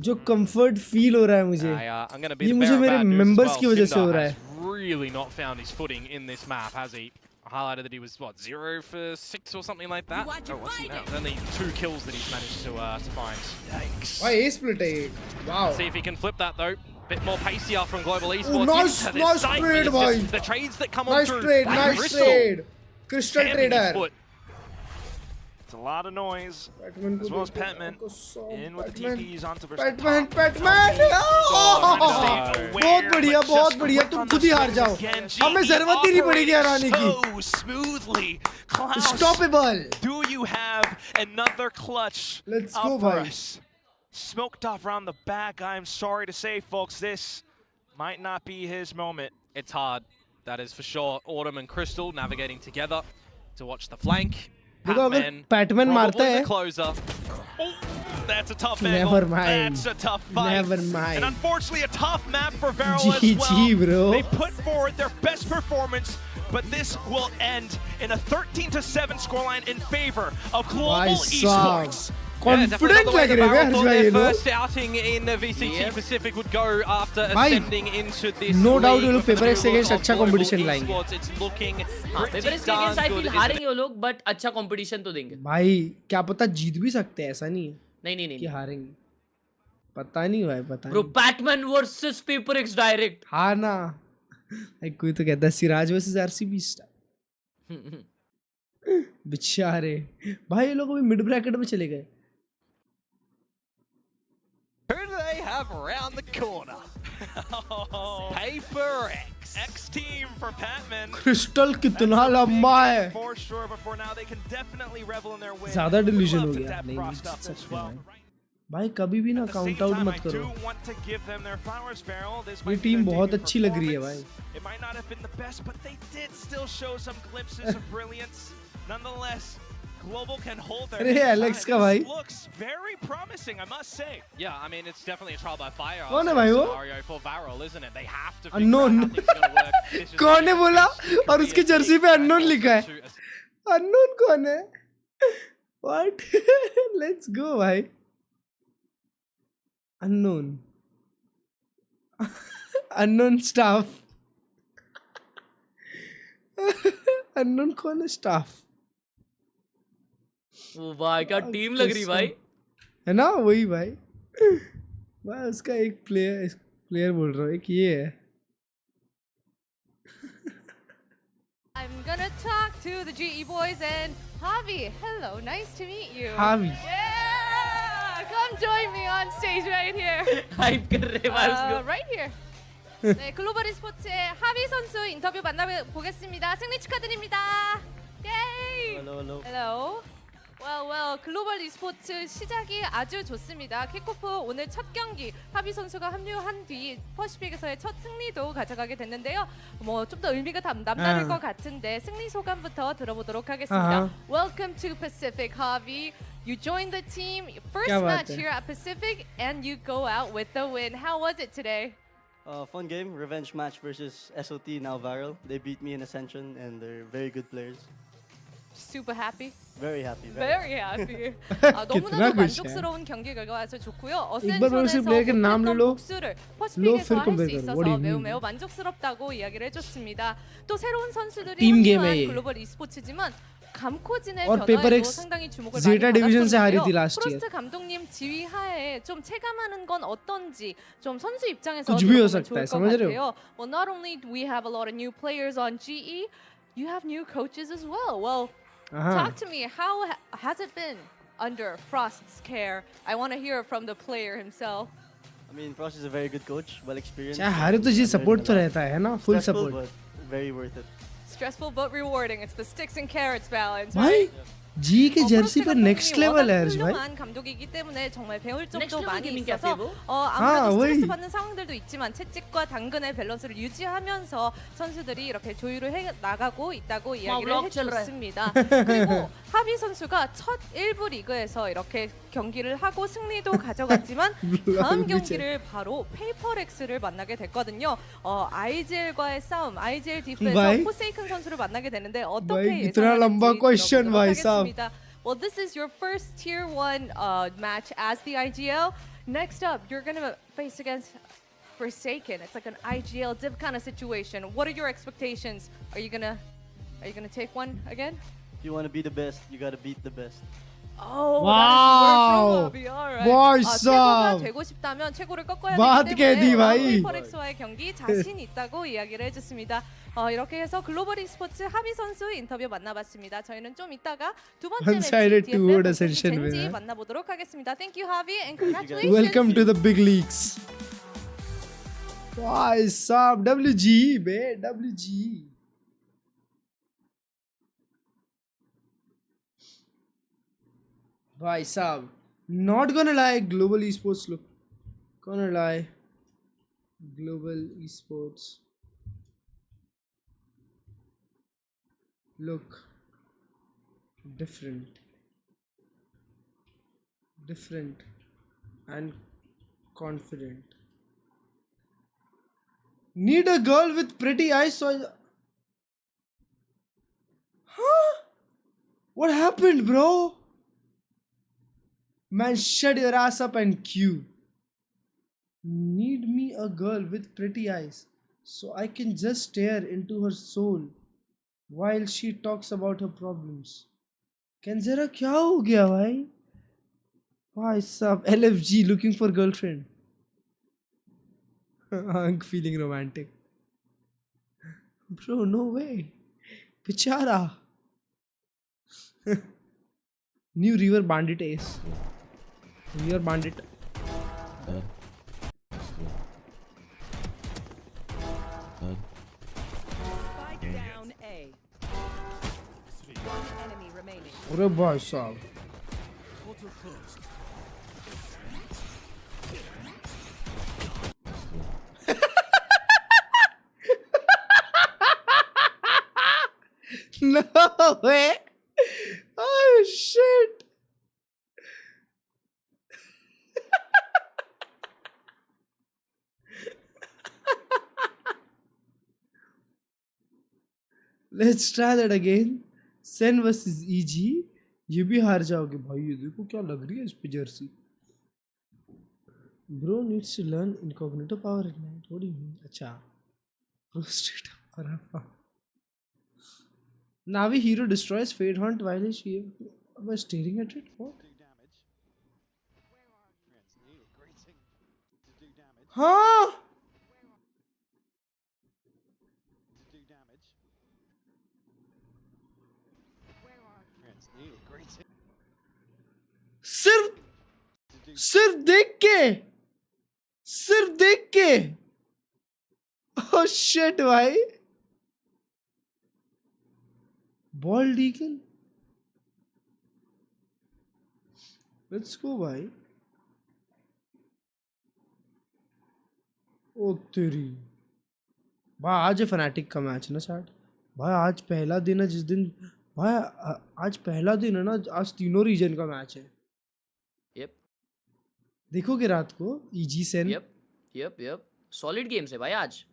जो कंफर्ट फील हो रहा है मुझे ये मुझे मेरे मेंबर्स की वजह से हो रहा है really not found his footing in this map, has he? Highlighted that he was, what, 0 for 6 or something like that? Oh, what's he now? Only 2 kills that he's managed to find. Yikes. Why A split A? Wow. See if he can flip that though. Bit more pacier from Global Esports. Oh, nice trade, boy. The trades that come on through. Nice trade. Crystal Trader. It's a lot of noise, as well as Petman in with the TPs onto Petman. बहुत बढ़िया तुम खुद ही हार जाओ हमें जरूरत ही नहीं पड़ेगी हराने की smoothly. Unstoppable. Do you have another clutch? Let's go, boy. Smoked off around the back. I'm sorry to say, folks, this might not be his moment. It's hard, that is for sure. Autumn and Crystal navigating together to watch the flank. Patman मारता है. Oh, that's a tough angle. Never mind. That's a tough fight. Never mind. And unfortunately, a tough map for Varrel as well. Bro. They put forward their best performance, but this will end in a 13-7 scoreline in favor of Global Esports. Confident लग रहे हैं हर जगह ये लोग. First outing in the VCT Pacific would go after ascending into this. No doubt ये लोग paper x against अच्छा competition लाएंगे. It's looking paper x against I feel हारेंगे वो लोग, but अच्छा competition तो देंगे. भाई क्या पता जीत भी सकते हैं, ऐसा नहीं है. नहीं कि हारेंगे. पता नहीं भाई, पता नहीं. Bro, Batman versus paper x direct. हाँ ना. कोई तो कहता है सिराज versus RCB स्टार. बेचारे. भाई ये लोग अभी मिड ब्रैकेट में चले गए. Who do they have around the corner? Paper X team for Patman. Crystal कितना लंबा है. For sure, but for now they can definitely revel in their win. ज़्यादा delusion हो गया. नहीं सकते भाई. भाई कभी भी ना काउंट आउट मत करो. ये टीम बहुत अच्छी लग रही है भाई. It might not have been the best, but they did still show some glimpses of brilliance. Nonetheless, Global can hold their Alex का भाई. Looks very promising, I must say. Yeah, I mean it's definitely a trial by fire. कौन है भाई वो? Scenario for Varrel, isn't it? They have to. Unknown. कौन है बोला? और उसके जर्सी पे unknown लिखा है. Unknown कौन है? What? Let's go भाई. Unknown. Unknown staff. Unknown कौन है staff? वो भाई क्या टीम लग रही भाई. है ना वही भाई. भाई उसका एक प्लेयर बोल रहा हूँ, एक ये है. I'm gonna talk to the GE boys and Javi. Hello, nice to meet you. Javi. Yeah, come join me on stage right here. Hype कर रहे भाई उसको. Right here. 네, 글로벌 e스포츠의 하비 선수 인터뷰 만나보겠습니다. 승리 축하드립니다. Yay! Hello. Well, 글로벌 e스포츠 시작이 아주 좋습니다. 킥오프 오늘 첫 경기 하비 선수가 합류한 뒤 퍼시픽에서의 첫 승리도 가져가게 됐는데요. 뭐 좀 더 의미가 남다를 것 같은데 승리 소감부터 들어보도록 하겠습니다. Welcome to Pacific, Javi. You joined the team, first match here at Pacific, and you go out with the win. How was it today? Fun game, revenge match versus SOT, now Varrel. They beat me in Ascension and they're very good players. Super happy? Very happy. Very happy. 너무나도 만족스러운 경기 결과여서 좋고요. 어센션에서 못했던 복수를 퍼시픽에서 할 수 있어서 매우 만족스럽다고 이야기를 해줬습니다. 또 새로운 선수들이 합류한 글로벌 e스포츠지만 감코진의 변화에도 상당히 주목을 많이 받았었는데요. 프로스트 감독님 지휘하에 좀 체감하는 건 어떤지 좀 선수 입장에서 들어보면 좋을 것 같아요. Well, not only do we have a lot of new players on GE, you have new coaches as well. Well, talk to me. How has it been under Frost's care? I want to hear from the player himself. I mean, Frost is a very good coach, well experienced. हारे तो जी support तो रहता है ना, full support. But very worth it. Stressful but rewarding. It's the sticks and carrots balance, right? जी के Jersey पे next level है हर्ष भाई. 훌륭한 감독이기 때문에 정말 배울 점도 Next level 많이 gaming 있어서 cafe, 아무래도 스트레스 वही. 받는 상황들도 있지만 채찍과 당근의 밸런스를 유지하면서 선수들이 이렇게 조율을 해 나가고 있다고 이야기를 해줬습니다. 그리고 하비 선수가 첫 1부 리그에서 이렇게 경기를 하고 승리도 가져갔지만 다음 경기를 바로 페이퍼렉스를 만나게 됐거든요. IGL과의 싸움, IGL 디프에서 भाई. 포세이큰 선수를 만나게 되는데 어떻게 भाई इतना लंबा क्वेश्चन 예상하는지 भाई 들어보도록 साहब. 하겠습니다. Well, this is your first tier 1 match as the IGL. Next up, you're going to face against Forsaken. It's like an IGL div kind of situation. What are your expectations? Are you going to take one again? If you want to be the best, you got to beat the best. Oh, Wow. भाई 최고가 साहब. 되고 싶다면 최고를 꺾어야 बात 되기 कह दी 때문에 भाई. 페이퍼렉스와의 경기 자신 있다고 이야기를 해줬습니다. 이렇게 해서 글로벌 e스포츠 하비 선수 인터뷰 만나봤습니다. 저희는 좀 이따가 두 번째 매치 One-sided DFL two-word vs ascension 젠지 winner. 만나보도록 하겠습니다. Thank you, Javi, and congratulations. Welcome to the big leagues. भाई साहब WG बे WG. भाई साहब not gonna lie, global esports look, gonna lie, global esports look different and confident. Need a girl with pretty eyes so huh? What happened, bro? Man, shut your ass up and queue. Need me a girl with pretty eyes so I can just stare into her soul while she talks about her problems. Can zara kya ho gaya bhai? Why sub LFG looking for girlfriend? I'm feeling romantic. Bro, no way. Bichara. New River Bandit Ace. River Bandit. Down A. One enemy remaining. अरे भाई साहब. No way. Oh shit. Let's try that again. Sen versus EG. ये भी हार जाओगे भाई. ये देखो क्या लग रही है इस पे Jersey. Bro needs to learn incognito power at night. What do you mean? अच्छा. Straight up. Navi hero destroys Fade Hunt while she was staring at it. What? Huh? सिर्फ देख के oh shit भाई. Ball deacon. Let's go भाई. ओ तेरी भाई आज fanatic का मैच ना स्टार्ट भाई. आज पहला दिन है जिस दिन भाई आज पहला दिन है ना. आज तीनों रीजन का मैच है. यप देखोगे रात को EG Sen. Yup solid games है भाई आज.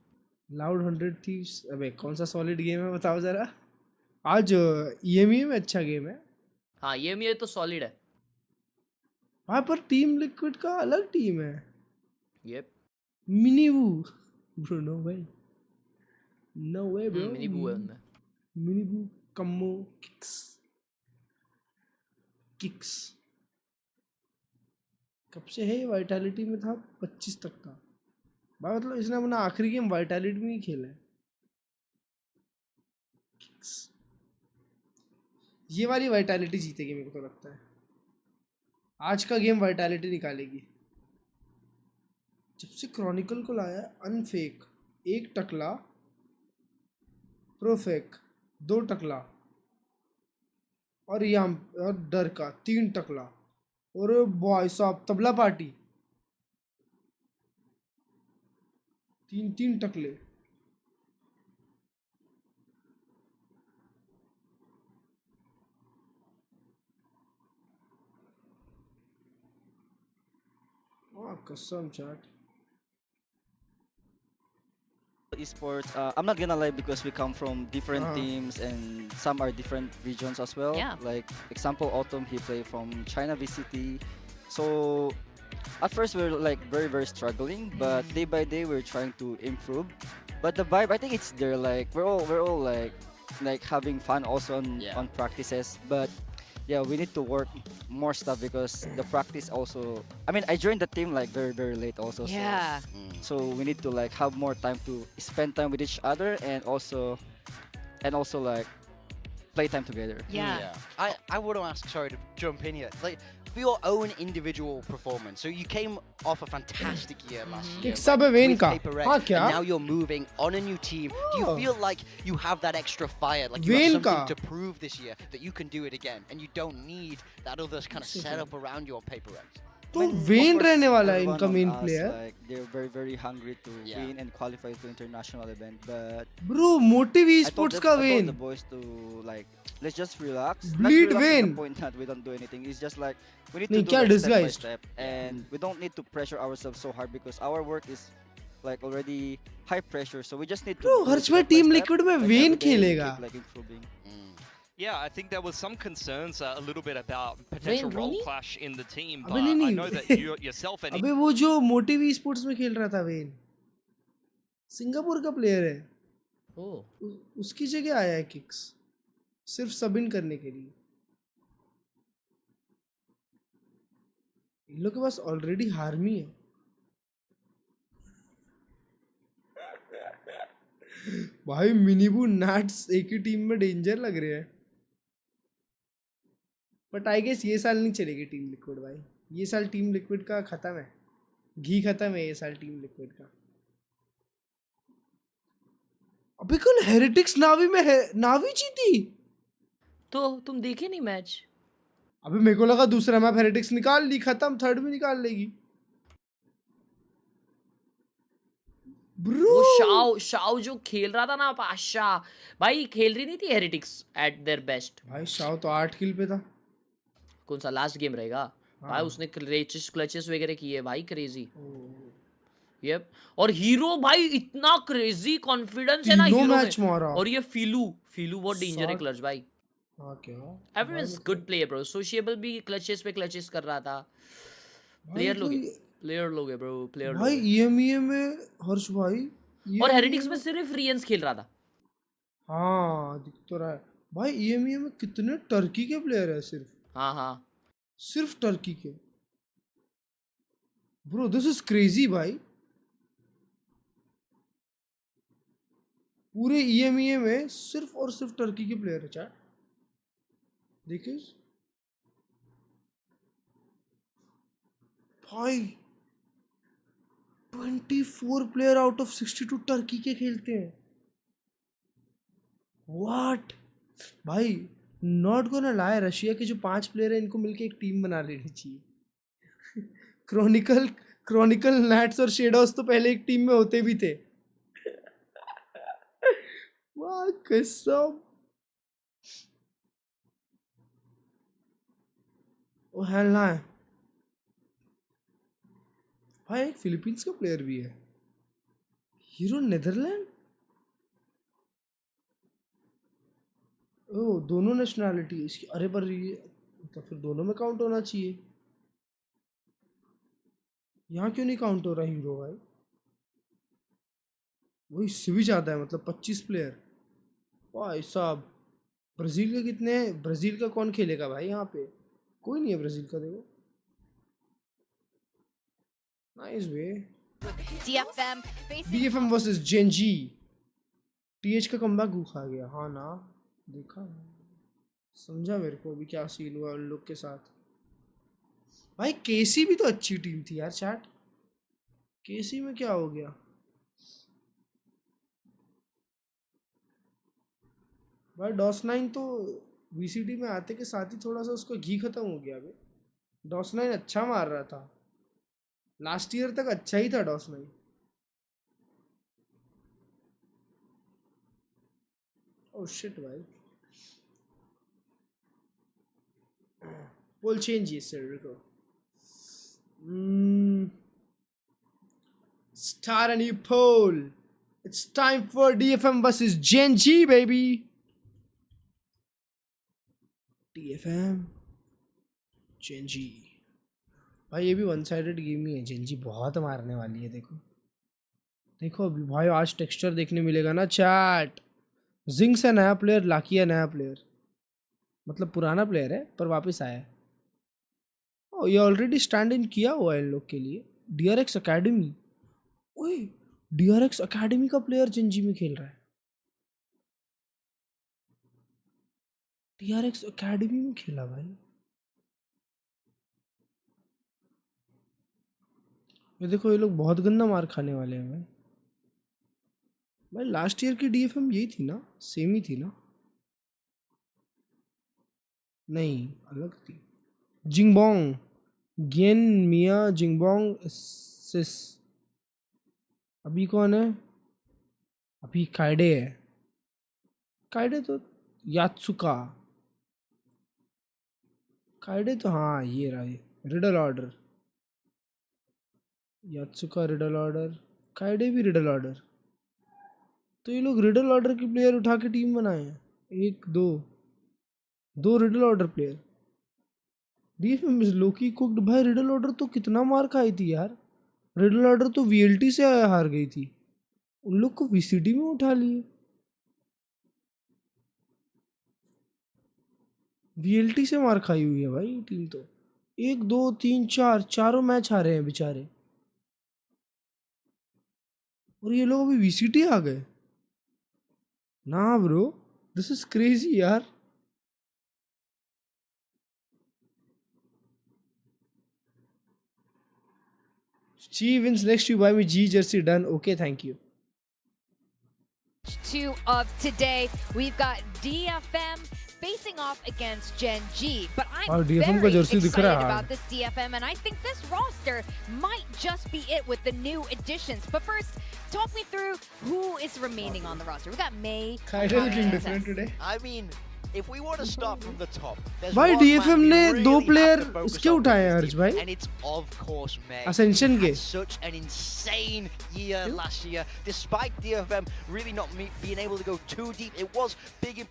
Loud 100 Thieves. अबे कौन सा सॉलिड गेम है बताओ जरा. आज EME में अच्छा गेम है. हाँ EME तो सॉलिड है. वहाँ पर टीम लिक्विड का अलग टीम है. Yup MiniBoo bro. No way bro. MiniBoo है उनमें. मिनी वू कम्मो किक्स कब से है. वाइटैलिटी में था 25 तक का भाई. मतलब इसने अपना आखिरी गेम वाइटैलिटी में ही खेला है. ये वाली वाइटैलिटी जीतेगी मेरे को तो लगता है. आज का गेम वाइटैलिटी निकालेगी. जब से क्रॉनिकल को लाया अनफेक 1 टकला, प्रोफेक 2 टकला और यहाँ और डर का 3 टकला। और भाई साहब तबला पार्टी 3 टकले। कसम chat. Esports, I'm not gonna lie because we come from different teams and some are different regions as well. Yeah. Like example, Autumn, he played from China VCT. So at first we were like very struggling, but day by day we're trying to improve. But the vibe, I think it's there. Like we're all like having fun also on practices. But yeah, we need to work more stuff because the practice also. I mean, I joined the team like very late also. Yeah. So we need to like have more time to spend time with each other and also like play time together. Yeah. I want to ask, sorry to jump in here, like for your own individual performance. So you came off a fantastic year last year. एक सब है when का। Paper Rex, हाँ and क्या? now you're moving on a new team. Do you feel like you have that extra fire, like you when have का। something to prove this year that you can do it again, and you don't need that other kind of setup around your Paper Rex? तो when रहने वाला है Everyone इनका on main us, player. like they're very hungry to win and qualify to international event, but bro motive I sports told का the when. boys to like let's just relax. Bleed Not relax to vein. the point that we don't do anything. It's just like we need नहीं, to do क्या like step by disguised? step, and we don't need to pressure ourselves so hard because our work is like already high pressure. So we just need to. Bro do Harsh step भाई by team step, liquid में like when every day we खेलेगा। keep, like improving. Yeah, I think there was some concerns a little bit about potential Wayne role Rooney? clash in the team, अबे but नहीं, I नहीं। know that you yourself and अबे वो जो motive sports में खेल रहा था वेन, सिंगापुर का प्लेयर है। उसकी जगह आया है किक्स, सिर्फ सब इन करने के लिए। इन लोग के पास ऑलरेडी हार्मी है। भाई मिनीबू नैट्स एक ही टीम में डेंजर लग रहे हैं। बट आई गेस ये साल नहीं चलेगी टीम लिक्विड भाई। ये साल टीम लिक्विड का खत्म है, घी खत्म है ये साल टीम लिक्विड का। अबे कल हेरिटिक्स नावी में है, नावी जीती। तो तुम देखे नहीं मैच? अबे मेरे को लगा दूसरा मैप हेरिटिक्स निकाल ली, खत्म, थर्ड भी निकाल लेगी। वो शाओ जो खेल रहा था ना पाशा, भाई खेल रही नहीं थी हेरिटिक्स एट देयर बेस्ट। भाई शाओ तो 8 किल पे था। कौन सा लास्ट गेम रहेगा? भाई उसने क्लचेस वगैरह किए भाई, क्रेजी। यप, और हीरो भाई इतना क्रेजी कॉन्फिडेंस है ना हीरो में। और ये फीलू बहुत डेंजर है क्लच भाई। हां क्या? Everyone's good player bro. Sociable भी क्लचेस पे क्लचेस कर रहा था। प्लेयर लोग है ब्रो, प्लेयर भाई ईएमईए में हर्ष भाई। और हेरिटिक्स में सिर्फ रियंस खेल रहा था। हाँ दिख तो रहा है भाई। ईएमईए में कितने टर्की के प्लेयर है सिर्फ। हाँ सिर्फ टर्की के। ब्रो दिस इज क्रेजी भाई। पूरे ईएमईए में सिर्फ और सिर्फ टर्की के प्लेयर है चैट। देखिए भाई 24 प्लेयर आउट ऑफ 62 टर्की के खेलते हैं। व्हाट भाई, नॉट गोना लाई, रशिया के जो 5 प्लेयर हैं इनको मिलके एक टीम बना लेनी चाहिए। क्रॉनिकल नैट्स और शेडोस तो पहले एक टीम में होते भी थे। वाह कसम। ओ हेल ना है भाई। एक फिलीपींस का प्लेयर भी है, हीरो नेदरलैंड। ओ दोनों नेशनैलिटी है इसकी। अरे पर ये तो फिर दोनों में काउंट होना चाहिए। यहाँ क्यों नहीं काउंट हो रहा हीरो भाई? वो इससे भी ज्यादा है, मतलब 25 प्लेयर। भाई साहब ब्राजील के कितने हैं? ब्राजील का कौन खेलेगा भाई यहाँ पे? कोई नहीं है ब्राजील का। देखो nice way. DFM versus Gen Z. TH का कमबैक खा गया। हाँ ना देखा, समझा मेरे को अभी क्या सीन हुआ उन लोग के साथ। भाई केसी भी तो अच्छी टीम थी यार चैट। केसी में क्या हो गया भाई? DOS9 तो VCT में आते के साथ ही थोड़ा सा उसका घी खत्म हो गया अभी। डॉस9 अच्छा मार रहा था, लास्ट ईयर तक अच्छा ही था डॉस9। ओह शिट भाई, पोल चेंज सर रुको। Start a new poll. It's time for DFM versus Gen G, baby. DFM, Gen G. भाई ये भी वन साइडेड गेम ही है। Gen G बहुत मारने वाली है। देखो देखो अभी भाई, आज टेक्सचर देखने मिलेगा ना चैट। जिंक्स है नया प्लेयर, लाकी है नया प्लेयर, मतलब पुराना प्लेयर है पर वापस आया है। ओ ये ऑलरेडी स्टैंड इन किया हुआ है इन लोग के लिए। DRX अकेडमी, ओए DRX अकेडमी का प्लेयर Gen G में खेल रहा है। DRX अकेडमी में खेला भाई। ये देखो ये लोग बहुत गंदा मार खाने वाले हैं भाई। भाई लास्ट ईयर की DFM यही थी ना, सेम ही थी ना? नहीं अलग थी। जिंगबोंग, गेन मिया जिंगबोंग सिस। अभी कौन है? अभी काइडे है। काइडे तो यात्सुका, काइडे तो हाँ ये रहा, ये रिडल ऑर्डर। यात्सुका रिडल ऑर्डर, काइडे भी रिडल ऑर्डर। तो ये लोग रिडल ऑर्डर के प्लेयर उठा के टीम बनाए हैं। एक दो riddle order player. DFM is Loki cooked. भाई रिडल ऑर्डर तो कितना मार खाई थी यार। रिडल ऑर्डर तो VLT से हार गई थी, उन लोग को VCT में उठा लिए। VLT से मार खाई हुई है भाई टीम तो। 1 2 3 4 चारों मैच हारे हैं बेचारे, और ये लोग अभी VCT आ गए ना ब्रो। दिस इज क्रेजी यार। G wins next, you buy me G jersey. Done. Okay, thank you. 2 of today, we've got DFM facing off against Gen G, but I'm DFM very jersey excited dikh raha hai. about this DFM, and I think this roster might just be it with the new additions. But first, talk me through who is remaining on the roster. We got May. Kaide looking different today. I mean, if we want to start from the top, there's भाई one DFM man ने we दो really player have to focus इसके on उठाए हैं with Harsh this भाई, team, and it's of course May. Ascension He के। had such an insane year last year, despite DFM really not being able to go too deep. It was big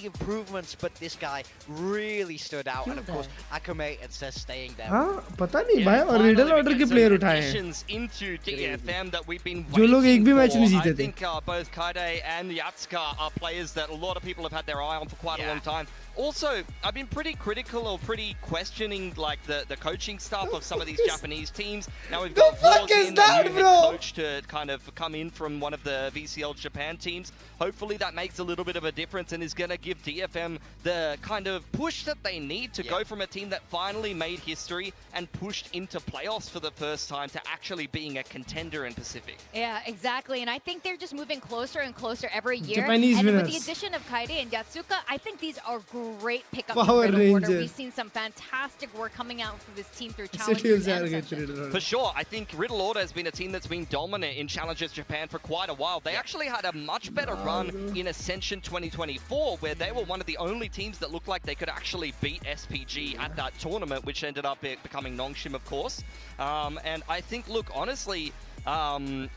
improvements, but this guy really stood out, and of course Akame and Says staying there. हाँ पता नहीं भाई, और riddle order के player उठाए हैं into DFM that we've been जो लोग एक भी मैच नहीं जीते I थे। think both Kaide and Yatsuka are players that a lot of people have had their eye on for quite a long time. Also, I've been pretty critical or pretty questioning like the coaching staff of some of these Japanese teams. Now we've got Varrel in, the new head coach, to kind of come in from one of the VCL Japan teams. Hopefully that makes a little bit of a difference and is going to give DFM the kind of push that they need to go from a team that finally made history and pushed into playoffs for the first time to actually being a contender in Pacific. Yeah, exactly. And I think they're just moving closer and closer every year. Japanese and winners. with the addition of Kaide and Yatsuka, I think these are great pickups. Power in Riddle order. Ranger. We've seen some fantastic work coming out for this team through City challenges of and Zargate Ascension. Riddle Order. For sure, I think Riddle Order has been a team that's been dominant in Challengers Japan for quite a while. They actually had a much better run in Ascension 2024, where they were one of the only teams that looked like they could actually beat SPG at that tournament, which ended up becoming Nongshim, of course. And I think, look, honestly,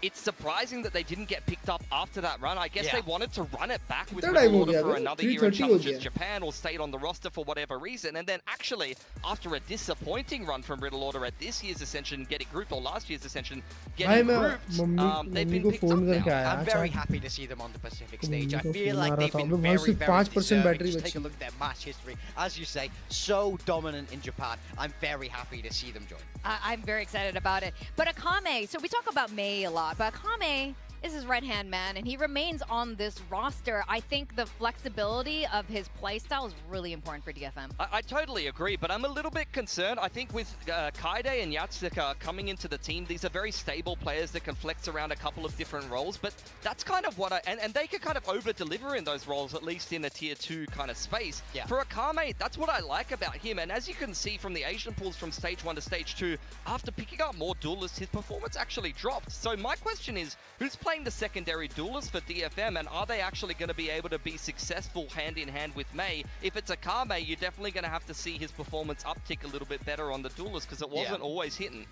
it's surprising that they didn't get picked up after that run. I guess they wanted to run it back with Riddle Order for another year in Challenges Japan, or stayed on the roster for whatever reason. And then actually, after a disappointing run from Riddle Order at this year's Ascension, getting grouped, or last year's Ascension, getting grouped, they've been picked up now. I'm very happy to see them on the Pacific stage. I feel like they've been very, very deserving. Just take a look at their match history. As you say, so dominant in Japan. I'm very happy to see them join. I'm very excited about it. But Akame, so we talk about May a lot, but Akame is his right-hand man, and he remains on this roster. I think the flexibility of his playstyle is really important for DFM. I totally agree, but I'm a little bit concerned. I think with Kaide and Yatsuka coming into the team, these are very stable players that can flex around a couple of different roles, but that's kind of what and they can kind of over-deliver in those roles, at least in a tier 2 kind of space. Yeah. For Akame, that's what I like about him, and as you can see from the Asian pools from stage 1 to stage 2, after picking up more duelists, his performance actually dropped. So my question is, who's playing the secondary duelist for DFM, and are they actually going to be able to be successful hand-in-hand with Mei? If it's Akame, you're definitely going to have to see his performance uptick a little bit better on the duelist, because it wasn't always hitting.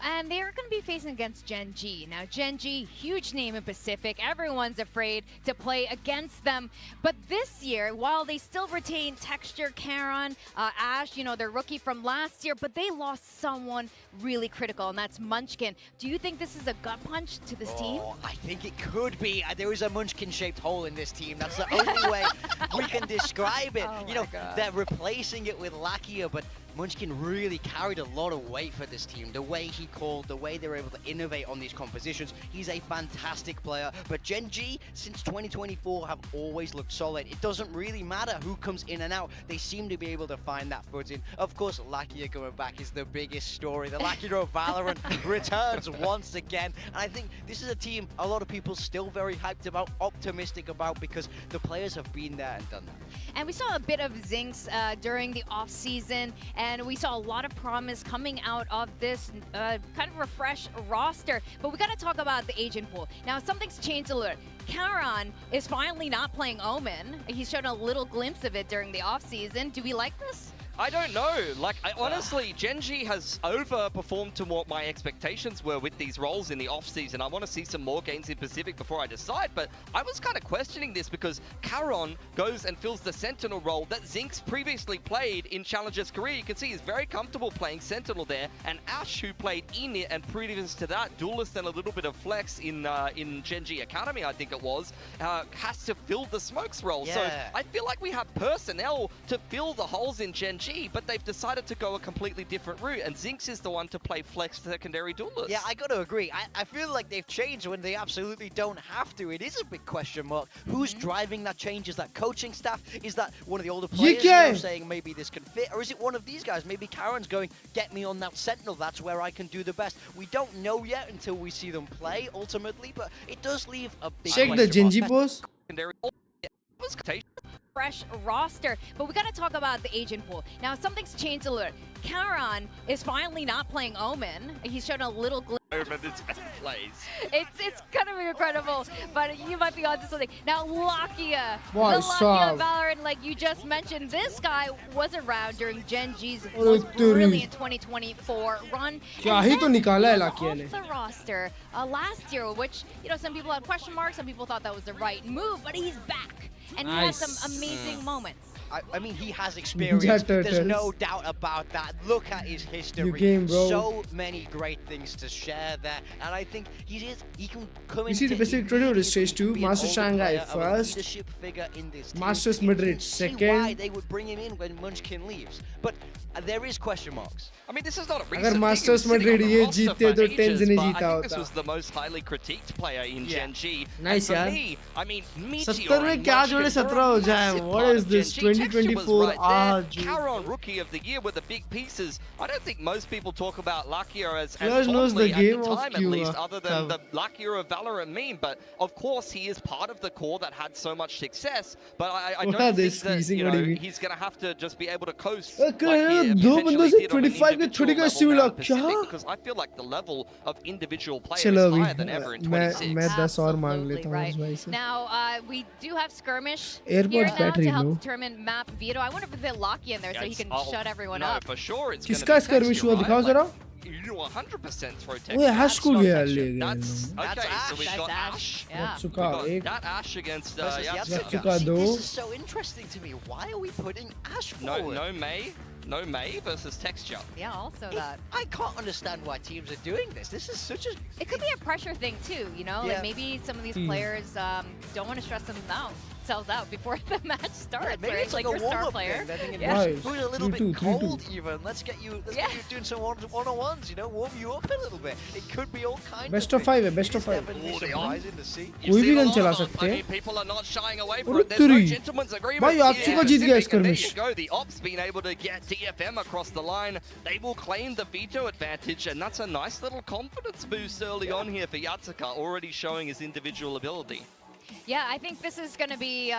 And they're going to be facing against Genji. Now, Genji, huge name in Pacific. Everyone's afraid to play against them. But this year, while they still retain Texture, Karon, Ash, you know, their rookie from last year, but they lost someone really critical, and that's Munchkin. Do you think this is a gut punch to this team? I think it could be. There is a Munchkin-shaped hole in this team. That's the only way we can describe it. You know, they're replacing it with Lakia, but Munchkin really carried a lot of weight for this team. The way he called, the way they were able to innovate on these compositions. He's a fantastic player. But Genji, since 2024, have always looked solid. It doesn't really matter who comes in and out. They seem to be able to find that footing. Of course, Lakia coming back is the biggest story. The Lakia of Valorant returns once again. And I think this is a team a lot of people still very hyped about, optimistic about, because the players have been there and done that. And we saw a bit of Zinx during the off-season, and we saw a lot of promise coming out of this kind of refreshed roster. But we got to talk about the agent pool. Now, something's changed a little. Karon is finally not playing Omen. He's shown a little glimpse of it during the off-season. Do we like this? I don't know. Like, honestly, Genji has overperformed to what my expectations were with these roles in the off-season. I want to see some more games in Pacific before I decide, but I was kind of questioning this because Karon goes and fills the Sentinel role that Zinx previously played in Challenger's career. You can see he's very comfortable playing Sentinel there, and Ash, who played Enit and previous to that, Duelist and a little bit of Flex in Genji Academy, I think it was, has to fill the Smokes role. Yeah. So I feel like we have personnel to fill the holes in Genji, but they've decided to go a completely different route, and Zinx is the one to play Flex secondary duelist. Yeah, I gotta agree. I feel like they've changed when they absolutely don't have to. It is a big question mark. Who's driving that change? Is that coaching staff? Is that one of the older players saying maybe this can fit? Or is it one of these guys? Maybe Karen's going, get me on that Sentinel, that's where I can do the best. We don't know yet until we see them play, ultimately, but it does leave a big check the Genji post. Fresh roster, but we got to talk about the agent pool. Now, something's changed a little. Karon is finally not playing Omen. He's shown a little glimpse. Omen this plays. It's kind of incredible, but you might be onto something. Now, Lakia, Wow, the Lakia Valorant, like you just mentioned, this guy was around during Genji's most brilliant 2024 run. क्या ही तो निकाला है Lakia Off ने. the roster last year, which, you know, some people had question marks, some people thought that was the right move, but he's back. And he had some amazing moments. I mean, he has experience. There's no doubt about that. Look at his history. So many great things to share there. And I think he can come into the Pacific Tournament stage 2, Master Shanghai first, leadership figure in this Masters Madrid second. Why they would bring him in when Munchkin leaves. But there is question marks. I mean, this is not a recent अगर Masters Madrid ये जीते तो Tenzin ही जीता होता. This was the most highly critiqued player in Genji. Nice यार. Me, I mean, 70 में क्या जोड़े 17 हो जाए? What is this 2024 Karon Rookie of the Year with the big pieces. I don't think most people talk about Lakia as Klurge knows the game at the time, of at least, other than the Lakia of Valorant meme. But of course, he is part of the core that had so much success. But I don't think that, you know, he's going to have to just be able to coast. दो बंदों से 25 के छोटी का civil क्या? Because I feel like the level of individual players is higher than ever in 26. मैं 10 और मांग लेता हूँ इस भाई से. Now we do have skirmish Airport here now battery, to help no? determine map veto. I wonder if they Lakia in there so he can shut everyone up. For sure, it's किसका skirmish हुआ दिखाओ जरा. You 100% throw text. वो Ash को गया ले गए. Okay, so we've got Ash. Yatsuka एक. That Ash against Yatsuka दो. This is so interesting to me. Why are we putting Ash forward? No Mei versus Texture. Yeah, also that. I can't understand why teams are doing this. This is such a... It could be a pressure thing too, you know? Like maybe some of these players don't want to stress them out. sells out before the match starts. Yeah, maybe right? it's like your a star warm-up player. thing. They're thinking, Yeah. push food a little 3-2, bit cold even. Let's get you doing some one-on-ones, you know, warm you up a little bit. It could be all kinds Best of of 5 है, things. best It of is 5. definitely surprising to see. कोई भी gun चला सकते I हैं. mean, people are not shying away from और it. There's no three. gentleman's agreement. भाई आपसी का जीत गया And there skirmish. you go. The Ops being able to get DFM across the line. They will claim the veto advantage, and that's a nice little confidence boost early on here for Yatsuka, already showing his individual ability. Yeah, I think this is going to be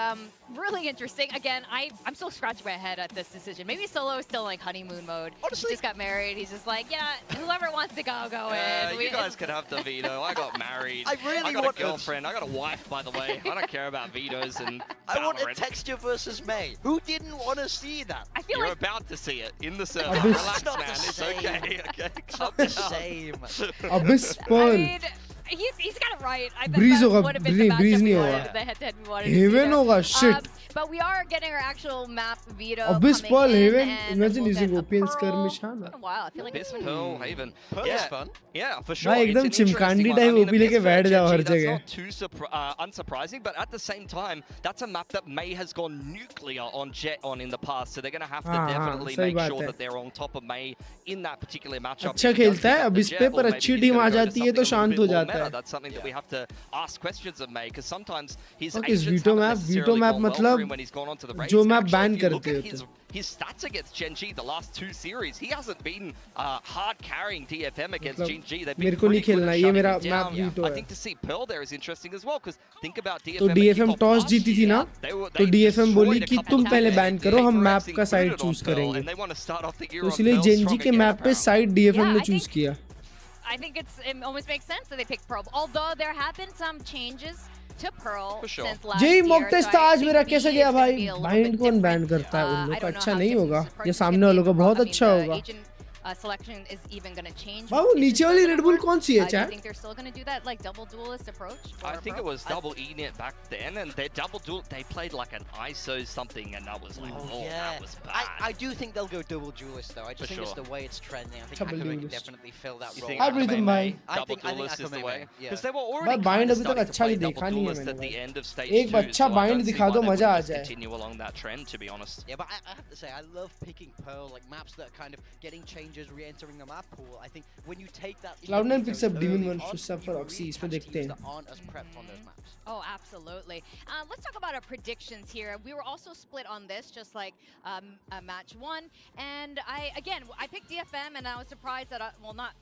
really interesting. Again, I'm still scratching my head at this decision. Maybe Solo is still like honeymoon mode. Honestly, he just got married. He's just like, yeah, whoever wants to go in. You guys could have the veto. I got married. I really got want a girlfriend. I got a wife, by the way. I don't care about vetoes and I want a Valorant. texture versus May. Who didn't want to see that? I feel You're like about to see it in the server. Abyss. Relax, Not man. the It's same. okay. Okay. It's Calm not the down. same. Abyss I Pearl. mean, he's got it right. I Breeze that होगा, would have been the breeze matchup we नहीं wanted, होगा. the head-to-head we wanted to Haven see होगा, there. shit. But we are getting our actual map veto Abyss coming Pearl, in, Haven. and Imagine we'll using get a Opium Pearl. skirmish, huh? It's been a while. I feel like Abyss, it's been Pearl, Haven. Pearl yeah. is fun. Yeah, for sure. भाई It's एकदम an interesting चिमकांडी one. I type mean, OP लेके Abyss बैठ जाओ हर Gen G, जगह. that's not too unsurprising, but at the same time, that's a map that May has gone nuclear on Jet on in the past, so they're going to have to हाँ, definitely सही make बात sure है. that they're on top of May in that particular matchup. अच्छा If he does खेलता है pick up अब the इस Jet, पे or पर maybe अच्छी he's टीम gonna आ go to जाती है तो something a शांत little हो bit more जाता meta. है. That's something that we have to ask questions of May, because sometimes his Fuck is agents veto haven't map? necessarily Veto map gone well for मतलब him when he's gone onto the raids. जो map Actually, ban if you look करते at होते. his stats against Gen G the last 2 series, he hasn't been hard carrying DFM against मतलब Gen G. They've been मेरे को नहीं pretty good खेलना, at ये shutting मेरा him map down. veto I है. think to see Pearl there is interesting as well, because think about DFM. तो at DFM Kickoff toss last जीती थी year. ना, तो DFM बोली कि तुम पहले बैन करो, हम मैप का साइड चूज करेंगे. And they want to start off the year तो on इसलिए Pearl जेनजी strong के again, मैप पे apparently. साइड DFM Yeah, ने I चूज think- किया. I think it almost makes sense that they picked Pearl. Although there have been some changes to Pearl For sure. since last GE year. Mock test आज think मेरा B कैसे is गया gonna भाई? be a little bind bit कौन different. Ban करता है? उन I लोग का don't know अच्छा how नहीं Gypsy's होगा. approach ये is सामने gonna वालों be का for बहुत Pearl. I mean, अच्छा the होगा. agent, selection is even going to change. Babu Is it नीचे still वाली gonna रेड बुल work? कौन सी है Do you chat? think they're still going to do that like double duelist approach? I for think it Pearl? was double E-net back then, and their double duel, they played like an ISO something, and that was like, that was bad. I do think they'll go double duelist though. I just For think it's sure. the way it's trending. I think Double Akame can duelist. definitely fill that You role. think How do you think, भाई? double duelist is the Akame way? may, yeah. Because they were भाई already bind kind of अभी तक starting to अच्छा play भी double देखा नहीं है duelist मैंने at the भाई. end of stage एक 2, अच्छा so I bind don't see दिखा why दो they मजा आ wouldn't just जाए. continue along that trend, to be honest. Yeah, but I have to say, I love picking Pearl, like maps that are kind of getting changes, re-entering the map pool. I think when you take that Cloud9 picks up Demon early 1 on, sub you for really Oxy. इसमें catch देखते teams हैं. that aren't as prepped on those maps. Oh, absolutely. Let's talk about our predictions here. We were also split on this, just like match 1. And I picked DFM, and I was surprised that, well, not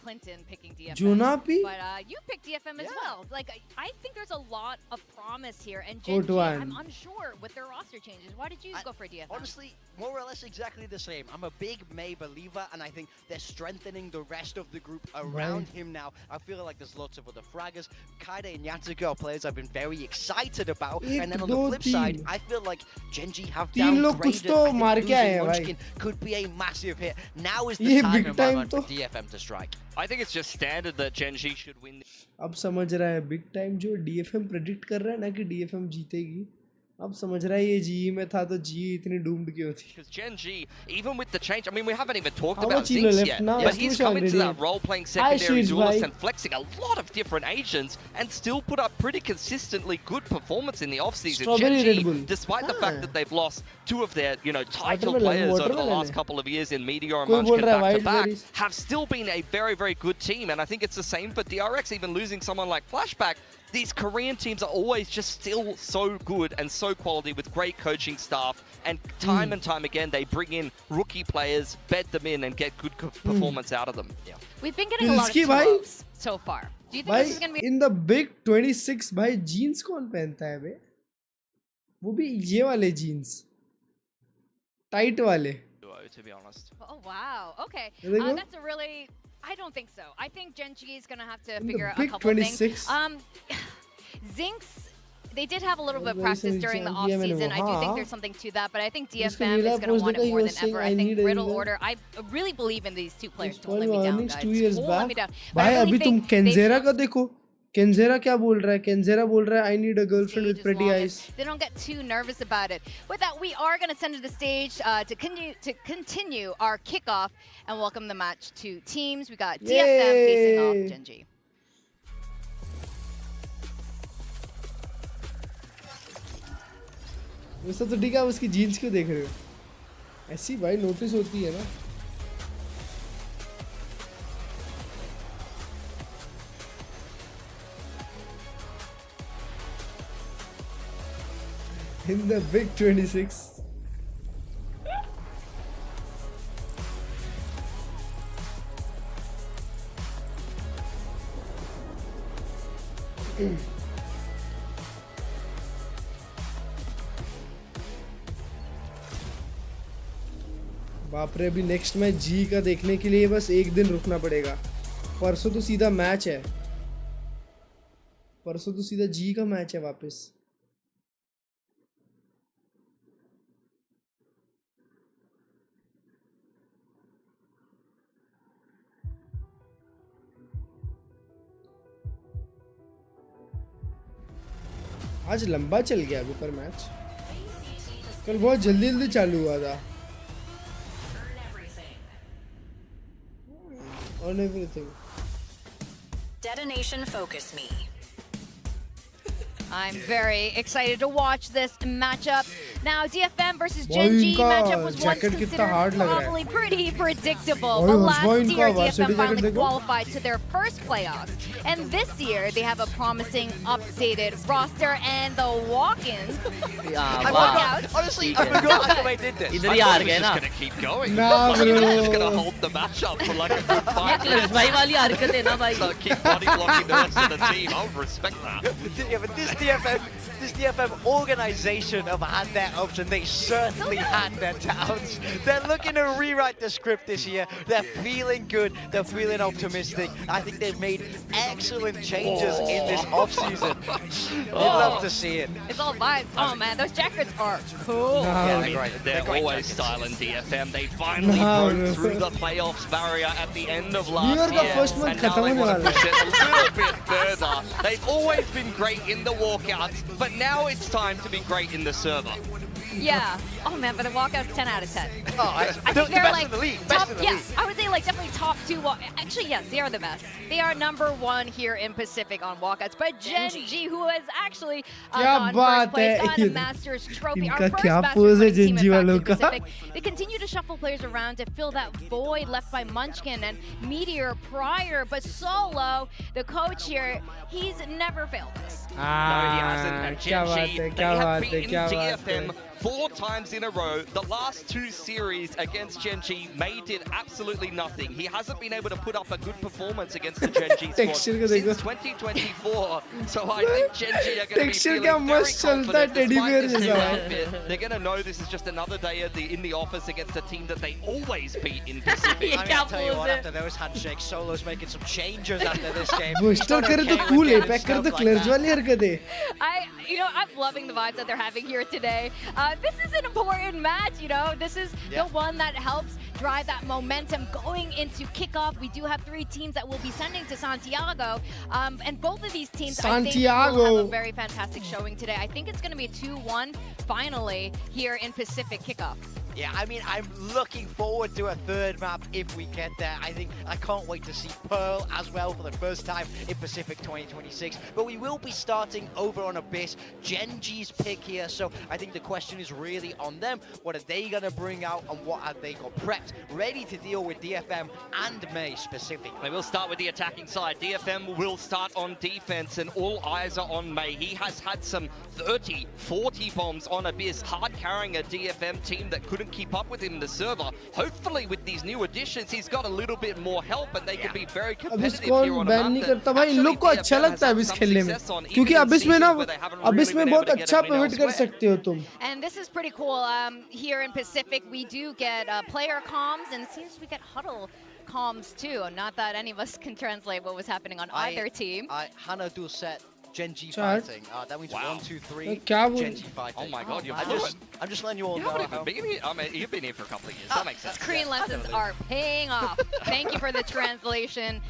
Clinton picking DFM, Junapi? but you picked DFM as well. Like, I think there's a lot of promise here. And Good Gen G, one. I'm unsure with their roster changes. Why did you go for DFM? Honestly, more or less exactly the same. I'm a big May believer, and I think they're strengthening the rest of the group around him now. I feel like there's lots of other fraggers. Kaide and Yatsuka are players I've been very excited about. And then on the flip side, I feel like Gen G have downgraded. I think losing Munchkin could be a massive hit. Now is the time in my mind for DFM to strike. I think it's just standard that Gen G should win. अब समझ रहा है big time जो DFM predict कर रहा है ना कि DFM जीतेगी. अब समझ रहा है ये GE में था तो GE इतनी डूम्ड क्यों थी. Because Gen G, even with the change, I mean, we haven't even talked How about much elo Zinx left yet, now? but he's come into that role playing secondary Shields, duelist bhai. and flexing a lot of different agents and still put up pretty consistently good performance in the off-season. Strawberry Gen Red G, Bull. despite the fact that they've lost 2 of their, title Watermelon, players over the watermelon last है. couple of years in Meteor and कोई बोल Munchkin रहा है back-to-back, Wildberries. have still been a very, very good team, and I think it's the same for DRX, even losing someone like Flashback. These Korean teams are always just still so good and so quality with great coaching staff, and time and time again they bring in rookie players, bed them in, and get good performance out of them. Yeah. We've been getting a lot of Pilski, bhai. 2-0s so far. Do you think this is going to भाई be... in the big 26 भाई jeans कौन पहनता है बे? वो भी ये वाले jeans, tight वाले. To be honest. Oh, wow. Okay. There they go. That's a really... I don't think so. I think Gen G is going to have to In the figure out a big couple 26. things. Zinx, they did have a little bit of Very practice during the solid off-season. GM, I do think huh? there's something to that, but I think Just DFM is Camila going to want posted it more that he than was saying, ever. I I think need a Riddle leader. Order, I really believe in these two players. He's Don't let me calling down, earnings guys. 2 years Don't let back. me down. But I भाई really अभी तुम think they've केंजेरा shown- का देखो. केंजेरा क्या बोल रहा है? केंजेरा बोल रहा है I need a girlfriend with stage as pretty long eyes. as they don't get too nervous about it. With that, we are going to send to the stage to continue our kickoff and welcome the match to teams. We got DFM facing off Gen G. वैसा तो ठीक है, उसकी jeans क्यों देख रहे हो? ऐसी भाई नोटिस होती है ना. In the big 26. बाप रे, अभी नेक्स्ट मैच जी का देखने के लिए बस एक दिन रुकना पड़ेगा. परसों तो सीधा मैच है. परसों तो सीधा जी का मैच है वापस. आज लंबा चल गया अभी पर मैच. कल बहुत जल्दी जल्दी चालू हुआ था. On everything. Detonation focus me. I'm very excited to watch this matchup. Now, DFM versus Gen G matchup was once considered probably pretty predictable. But last year, DFM finally qualified to their first playoffs. And this year, they have a promising updated roster and the walk-ins. Honestly, I forgot how they did this. इधर ही हार गए ना. Just gonna keep going. Nah, bro. They're just gonna hold the match up for like a good 5 minutes. भाई वाली हरकत है ना भाई. So keep body blocking the rest of the team. I would respect that. Yeah, but this DFM organization have had their ups and they certainly had their downs. They're looking to rewrite the script this year. They're feeling good. They're feeling optimistic. I think they've made excellent changes in this offseason. You'd love to see it. It's all vibes. Oh man, those jackets are cool. They're always styling DFM. They finally broke through the playoffs barrier at the end of last year. And now they want to push it a little bit further. They've always been great in the walkouts, but now it's time to be great in the server. Yeah. Oh man, but the walkout's 10 out of 10. Oh, I think they're best like in the league. top, Best in the yeah, league. I would say like definitely top 2 actually yes, they are the best. They are #1 here in Pacific on walkouts. But Gen G, who has actually gone first place, got a Masters trophy, our first Masters winning team in Pacific. They continue to shuffle players around to fill that void left by Munchkin and Meteor prior, but Solo, the coach here, he's never failed this. No, he hasn't. And Gen G, they have beaten DFM 4 times in a row. The last 2 series against Gen G, May did absolutely nothing. He hasn't been able to put up a good performance against the Gen G squad since 2024. So I think Gen G are going to be feeling very confident despite this new outfit. They're going to know this is just another day in the office against a team that they always beat in Pacific. I mean, I'll tell you what, after those handshakes, Solo's making some changes after this game. Booster करे तो cool है, pack करे तो क्लर्ज वाली हरकत है. I'm loving the vibes that they're having here today. This is an important match, This is the one that helps drive that momentum going into kickoff. We do have 3 teams that we'll be sending to Santiago. And both of these teams, I think, will have a very fantastic showing today. I think it's going to be a 2-1 finally here in Pacific Kickoff. Yeah, I mean, I'm looking forward to a 3rd map if we get there. I can't wait to see Pearl as well for the first time in Pacific 2026. But we will be starting over on Abyss. Gen G's pick here, so I think the question is really on them. What are they going to bring out and what have they got prepped, ready to deal with DFM and May specifically? They will start with the attacking side. DFM will start on defense and all eyes are on May. He has had some 30, 40 bombs on Abyss, hard carrying a DFM team that couldn't keep up with him in the server. Hopefully with these new additions, he's got a little bit more help and they can be very competitive here on a map. नहीं करता भाई, इन लोग को अच्छा लगता है अबिस खेलने में, क्योंकि अबिस में ना अबिस में बहुत अच्छा पिवट कर सकते हो तुम. And this is pretty cool. Here in Pacific, we do get player comms, and it seems we get huddle comms too. Not that any of us can translate what was happening on either team. Hannah do set Gen G fighting. That means 1, 2, 3. Gen G fighting. Oh my god, you're I'm just letting you all know. You've been here for a couple of years. That makes sense. Screen lessons are paying off. Thank you for the translation,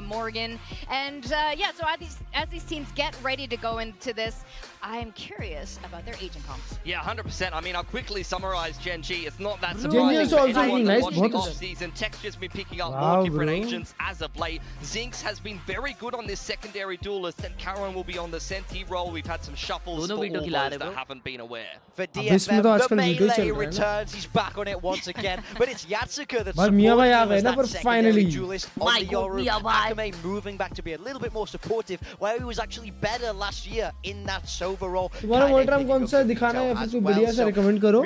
Morgan. And yeah, so as these teams get ready to go into this, I'm curious about their agent comps. Yeah, 100%. I mean, I'll quickly summarize Gen G. It's not that Gen G surprising is for also anyone nice, watching बहुत off-season. Texture's been picking up Wow, more different bro. agents as of late. Zinx has been very good on this secondary duelist, and Karen will be on the Senti role. We've had some shuffles for all those that haven't been aware. For DFM, the melee returns. He's back on it once again. But it's Yatsuka that's supporting him as that secondary duelist on the Yoru. Akame moving back to be a little bit more supportive, where he was actually better last year in that Sova role. तुम्हारा world drum कौन सा दिखाना है या फिर कोई बढ़िया सा recommend करो.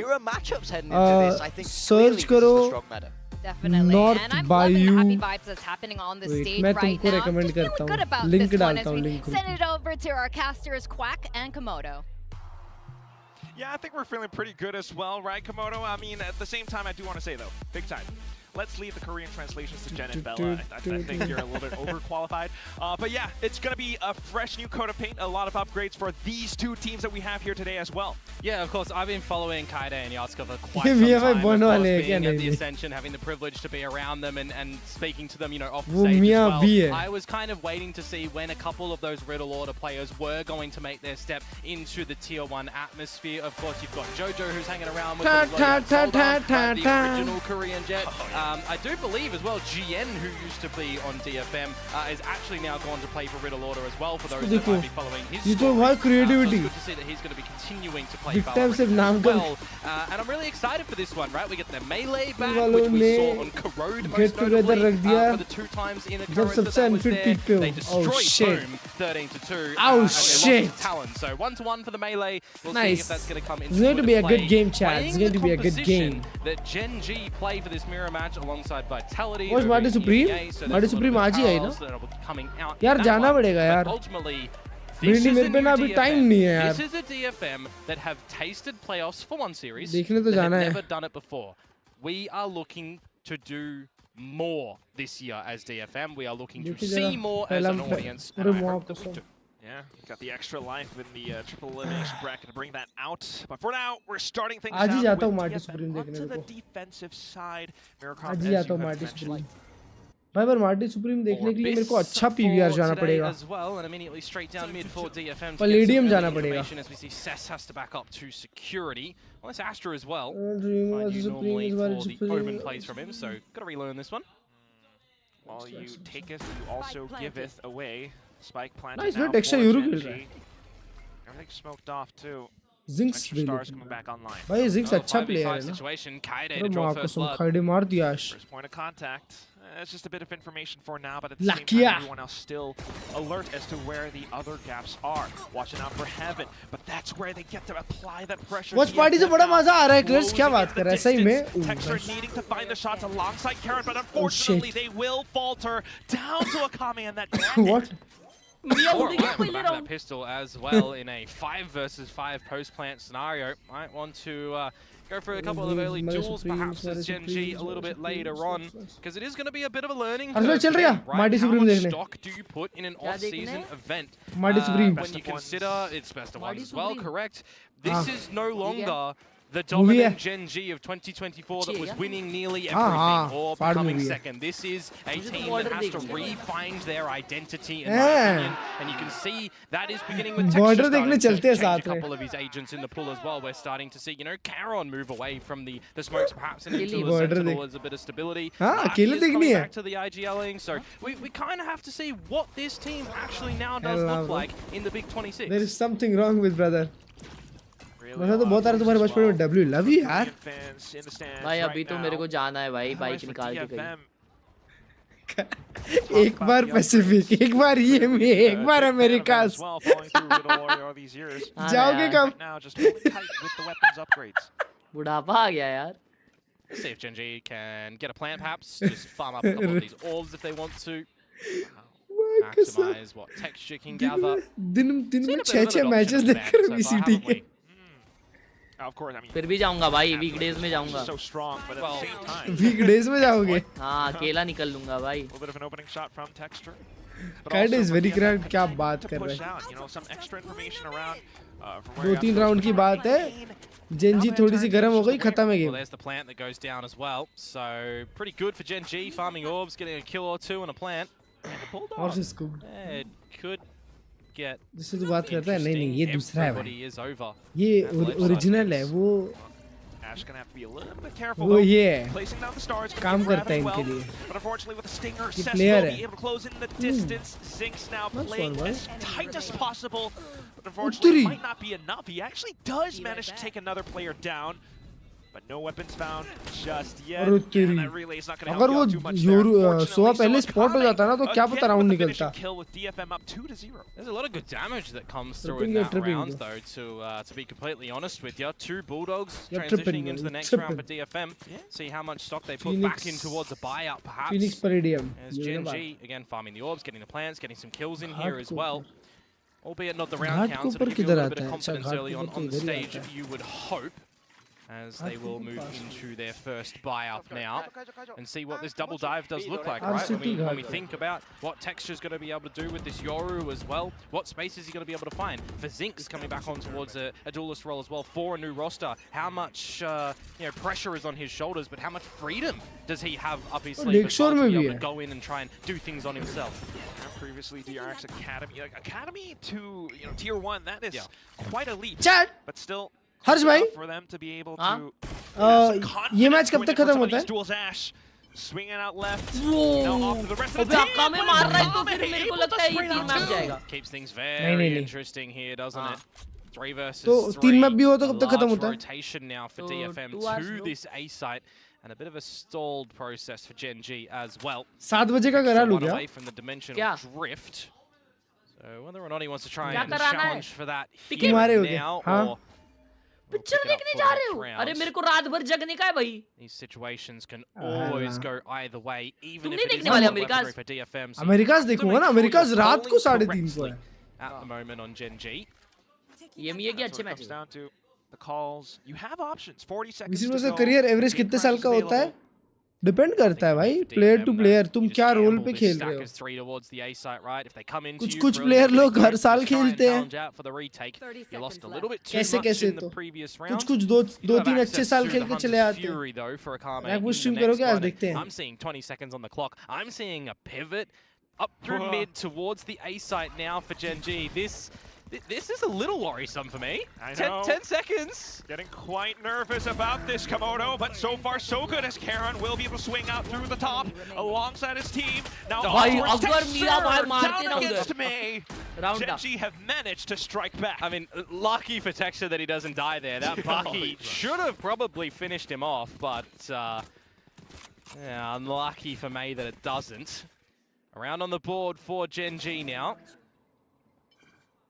Search करो. Definitely. Not and I'm by loving you. the happy vibes that's happening on the stage मैं right तुमको now. recommend Just feeling करता good हूँ. about Link this one डालता as हूँ we link. send it over to our casters Quack and Komodo. Yeah, I think we're feeling pretty good as well, right, Komodo? I mean, at the same time, I do want to say, though, big time. Let's leave the Korean translations to Jen and Bella. I think you're a little bit overqualified. But yeah, it's going to be a fresh new coat of paint, a lot of upgrades for these two teams that we have here today as well. Yeah, of course, I've been following Kaide and Yasuka for quite some time. Of course, being at the Ascension, having the privilege to be around them and speaking to them, you know, off the stage as well. I was kind of waiting to see when a couple of those Riddle Order players were going to make their step into the Tier 1 atmosphere. Of course, you've got Jojo who's hanging around with the original Korean Jet. I do believe as well GN, who used to be on DFM, is actually now gone to play for Riddle Order as well, for those that might be following his story. So it's good to see that he's going to be continuing to play Valorant as well. And I'm really excited for this one, right? We get the melee back, which we saw on Corrode most notably, for the 2 times in occurrence that was there. They destroyed Boom 13-2. Oh shit! Talon. So 1-1 for the melee. We'll see if that's going to come into It's going to be a play. good game, chat. It's going to be a good game. That Gen G play for this mirror match alongside Vitality. What's Marty Supreme? Marty Supreme आज ही आई ना? यार जाना पड़ेगा यार. मेरे पे ना अभी टाइम नहीं है यार. This is a DFM that have tasted playoffs for one series. देखने तो जाना है. Never done it before. We are looking to do more this year as DFM. We are looking to see more as an audience. Yeah, got the extra life in the triple elimination bracket to bring that out. But for now, we're starting things out with DFM to the defensive side. आज ही आता हूँ Marty supreme. भाई पर Marty supreme देखने के लिए मेरे को अच्छा पीवीआर जाना पड़ेगा. पलेडियम जाना पड़ेगा. Well, it's Astra as well. I do normally for the Omen plays from him, so got to relearn this one. While you taketh, you also giveth away. Spike planted. Nice, now extra Yoru खेल रहा है. Everything's smoked off too. Zinx stars coming back online. भाई Zinx अच्छा player है ना. Kaide माँ कसम Kaide मार दिया आज. First point of contact. It's just a bit of information for now, but at the same time, everyone else still alert as to where the other gaps are. Watching out for Heaven, but that's where they get to apply that pressure. Watch party से बड़ा मजा आ रहा है. Klurge क्या बात कर रहा है सही में? Texture needing to find the shots alongside Karen, but unfortunately they will falter down to Akame and that. What? That pistol as well in a 5 versus 5 post-plant scenario. Might want to go for a couple of early duels, perhaps as Gen G a little bit later on, because it is going to be a bit of a learning curve. Right? How much stock do you put in an off-season event? When you consider it's best of one as well, correct? This is no longer the dominant Gen G of 2024 that was winning nearly everything or becoming second. This is a team that has to re-find their identity, in my opinion. And you can see that is beginning with Texture starting to change a couple of his agents in the pool as well. We're starting to see, you know, Caron move away from the smokes perhaps and into a Sentinel as a bit of stability. He is coming back to the IGLing. So we kind of have to see what this team actually now does look like in the Big 26. There is something wrong with brother. मतलब तो बहुत आ रहा तुम्हारे बचपन में W love you यार. भाई अभी तो मेरे को जाना है भाई बाइक निकाल के कहीं. एक बार पैसिफिक, एक बार ये में, एक बार अमेरिका. जाओगे कब? बुढ़ापा आ गया यार. See if Gen G can get a plant perhaps, just farm up a couple of these orbs if they want to. Maximize what texture can gather. दिन में 6 मैचेस देखकर VCT के. Of course, I mean. फिर भी जाऊंगा भाई weekdays में जाऊंगा. So strong, but at the same time. Weekdays में जाओगे? हाँ अकेला निकल लूंगा भाई. A little bit of an opening shot from Texture. Kaide is very correct. क्या बात कर रहे हैं? 2-3 राउंड की बात है. Gen G थोड़ी सी गर्म हो गई, खत्म है game. There's the plant that goes down as well. So pretty good for Gen G, farming orbs, getting a kill or two on a plant. और इसको. It could get. जिससे तू बात करता है नहीं ये दूसरा है भाई. ये ओरिजिनल है वो. Ash gonna have to be a little bit careful. वो ये Placing down the stars. काम करता है इनके लिए. But unfortunately, with the stinger, ये Cess player will है. be able to close in the distance. Zinx now playing as tight as possible. But unfortunately, it might not be enough. He actually does manage to take another player down. But no weapons found just yet. And that relay is not going to help you out too much there. सोआ पहले spot हो जाता ना तो क्या पता round निकलता. Kill with DFM up 2-0. There's a lot of good damage that comes through in that round, though, to be completely honest with you. 2 Bulldogs transitioning into the next round for DFM. See how much stock they put back in towards a buyout, perhaps. Phoenix Palladium. As Gen G, again, farming the orbs, getting the plants, getting some kills in here as well. Albeit not the round counts, but give you a little bit of confidence early on the stage, you would hope. As they will move into their first buy-up now and see what this double dive does look like, right? When we think about what Texture's going to be able to do with this Yoru as well, what space is he going to be able to find? For Zinx coming back on towards a duelist role as well for a new roster, how much pressure is on his shoulders, but how much freedom does he have up his sleeve as well to be able to go in and try and do things on himself? Previously, DRX Academy, Academy to Tier 1, that is quite a leap. But still, हर्ष भाई for them to be able to ये match कब तक खत्म होता है? Swinging out left. Off to the rest of the team. में मार रहा है तो फिर मेरे को लगता है ये 3 मैच जाएगा. Keeps things very interesting here, doesn't it? 3 versus 3. तो 3 मैच भी हो तो कब तक खत्म होता है? Rotation now for DFM to this A site. And a bit of a stalled process for Gen G as well. 7 बजे का करा लूँ क्या? Away from the dimensional drift. So whether or not he wants to try and challenge for that here now or picture देखने जा रहे हो? अरे मेरे को रात भर जगने का है भाई. These situations can always go either way, even if तुम नहीं it is देखने वाले अमेरिकाज? for DFM. अमेरिकाज देखूंगा ना, अमेरिकाज रात को 3:30 को है. At the moment on Gen G. ये भी एक अच्छा मैच है. The calls, you have options. 40 seconds. इसी वजह से करियर एवरेज कितने साल का होता है? डिपेंड करता है भाई, प्लेयर टू प्लेयर, तुम क्या रोल पे खेल रहे हो. कुछ प्लेयर लोग हर साल खेलते हैं. कैसे कैसे तो कुछ 2-3 अच्छे साल खेल के चले आते हैं. मैं कुछ स्ट्रीम करोगे आज देखते हैं. I'm seeing 20 seconds on the clock. I'm seeing a pivot up through mid towards the A site now for Gen G. This is a little worrisome for me. I know. 10 seconds. Getting quite nervous about this, Komodo, but so far so good as Karan will be able to swing out through the top alongside his team. Now, down against me. Gen G have managed to strike back. I mean, lucky for Texture that he doesn't die there. That Bucky should have probably finished him off, but yeah, unlucky for May that it doesn't. Around on the board for Gen G now.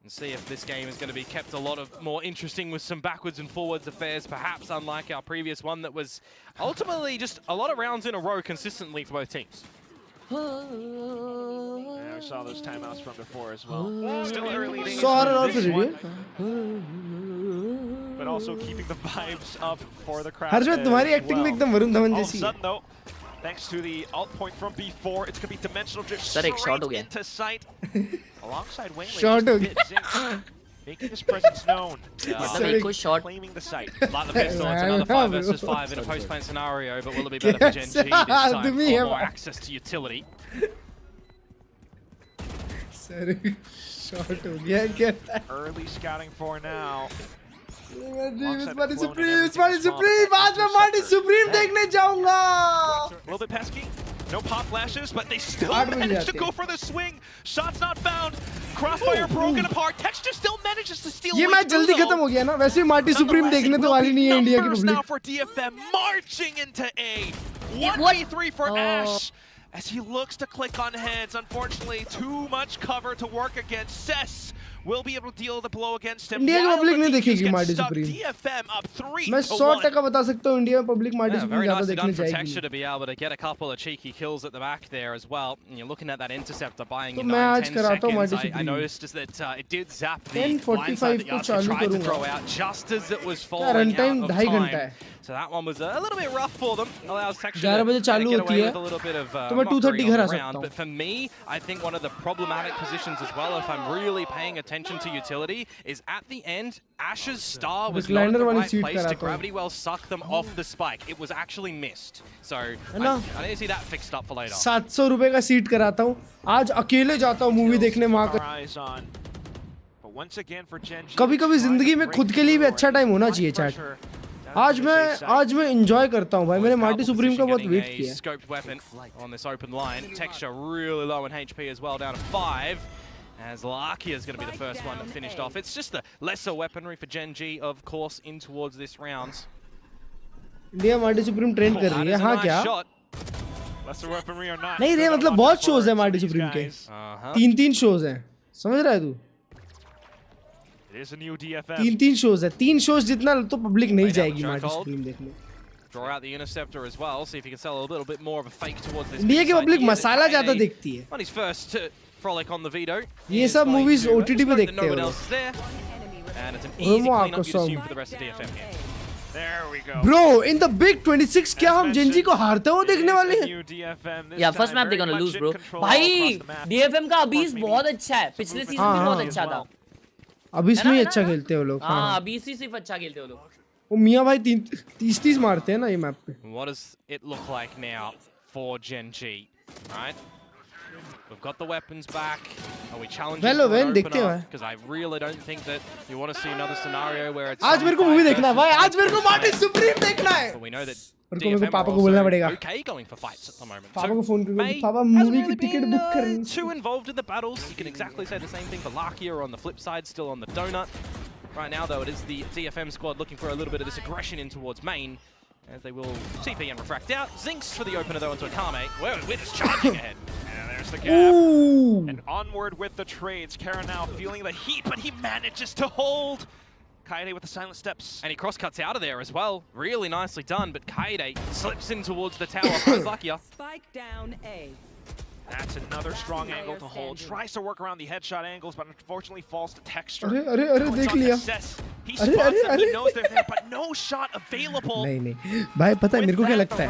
And see if this game is going to be kept a lot more interesting with some backwards and forwards affairs, perhaps unlike our previous one that was ultimately just a lot of rounds in a row consistently for both teams. Yeah, we saw those timeouts from before as well. Still early days. But also keeping the vibes up for the crowd. हर्ष भाई तुम्हारी acting में एकदम वरुण धवन जैसी है. Though, thanks to the alt point from B4, it's going to be dimensional drift straight into sight. Alongside Wayne, short ho making his presence known. Short. Claiming the site. Like the pistol, it's another 5 versus 5 in a post-plan scenario, but will it be better for Gen G this time for more access to utility? Short ho gaya. Early scouting for now. Marty Supreme, आज मैं Marty Supreme देखने जाऊँगा. A little bit pesky. No pop flashes, but they still manage to go for the swing. Shots not found. Crossfire broken apart. Texture still manages to steal. ये match जल्दी खत्म हो गया ना. वैसे भी Marty Supreme देखने तो वाली नहीं है इंडिया की public. Now for DFM marching into A. 1v3 for Ash. As he looks to click on heads, unfortunately, too much cover to work against. Cess will be able to deal the blow against him. India की public नहीं देखेगी Marty Supreme. DFM up 3-1. मैं 100% बता सकता हूँ India में public Marty Supreme ज़्यादा देखने जाएगी. Texture to be able to get a couple of cheeky kills at the back there as well. And you're looking at that interceptor buying in 9-10 seconds. I noticed that it did zap the blindside that Yasuo tried to throw out just as it was falling out of time. So that one was a little bit rough for them. Allows Texture to get away with a little bit of mockery on the round. But for me, I think one of the problematic positions as well, if I'm really paying attention to utility, is at the end, Ash's star was not in the right place to gravity well suck them off the spike. It was actually missed. So I need to see that fixed up for later. 700 रुपए का seat कराता हूँ. आज अकेले जाता हूँ movie देखने वहाँ का. कभी-कभी जिंदगी में खुद के लिए भी अच्छा टाइम होना चाहिए चैट. आज मैं enjoy करता हूँ भाई. मैंने मार्टी सुप्रीम का बहुत वेट किया. Scoped weapon on this open line. Texture really low in HP as well, down to 5. As Lakia is going to be the first one finished off. It's just the lesser weaponry for Gen G, of course, in towards this round. India Marty Supreme trend कर रही है. हाँ क्या? Lesser weaponry or not. नहीं रे मतलब बहुत shows है मार्टी सुप्रीम के. 3 shows हैं. समझ रहा है तू? It is a new DFM. 3 shows है. 3 shows जितना तो पब्लिक नहीं जाएगी मार्टी सुप्रीम देखने. Draw out the interceptor as well. See if he can sell a little bit more of a fake towards this. India की public मसाला ज्यादा देखती है. On his first frolic on the veto. ये सब movies OTT पे देखते हैं. And it's an easy cleanup you assume for the rest of DFM here. There we go. Bro, in the big 26 क्या हम जेनजी को हारते हुए देखने वाले हैं? Yeah, first map they're gonna lose, bro. भाई, DFM का अबीस बहुत अच्छा है. पिछले सीजन भी बहुत अच्छा था. अबीस में ही अच्छा खेलते हैं वो लोग. हाँ, अबीस ही सिर्फ अच्छा खेलते हैं वो लोग. वो मियां भाई 30 मारते हैं ना ये मैप पे. What does it look like now for Gen G? Right? We've got the weapons back. Are we challenging Well, for an देखते opener? हैं. Because I really don't think that you want to see another scenario where it's. आज मेरे को movie देखना है भाई. आज मेरे को मार्टी सुप्रीम देखना है. But we know that मेरे को पापा को बोलना पड़ेगा. Okay, going for fights at the moment. पापा को फोन करके पापा मूवी की टिकट बुक करनी. Too involved in the battles. You can exactly say the same thing for Lakia, or on the flip side, still on the donut. Right now, though, it is the DFM squad looking for a little bit of this aggression in towards main, as they will TP and refract out. Zinx for the opener, though, into Akame. We're just charging ahead. And there's the gap. And onward with the trades. Kara now feeling the heat, but he manages to hold. Kaede with the silent steps. And he cross-cuts out of there as well. Really nicely done, but Kaede slips in towards the tower. Finds Lakia. Spike down A. That's another strong angle to hold. Tries to work around the headshot angles, but unfortunately falls to texture. अरे देख लिया. He spots them, he knows they're there, but no shot available. नहीं भाई पता है मेरे को क्या लगता है.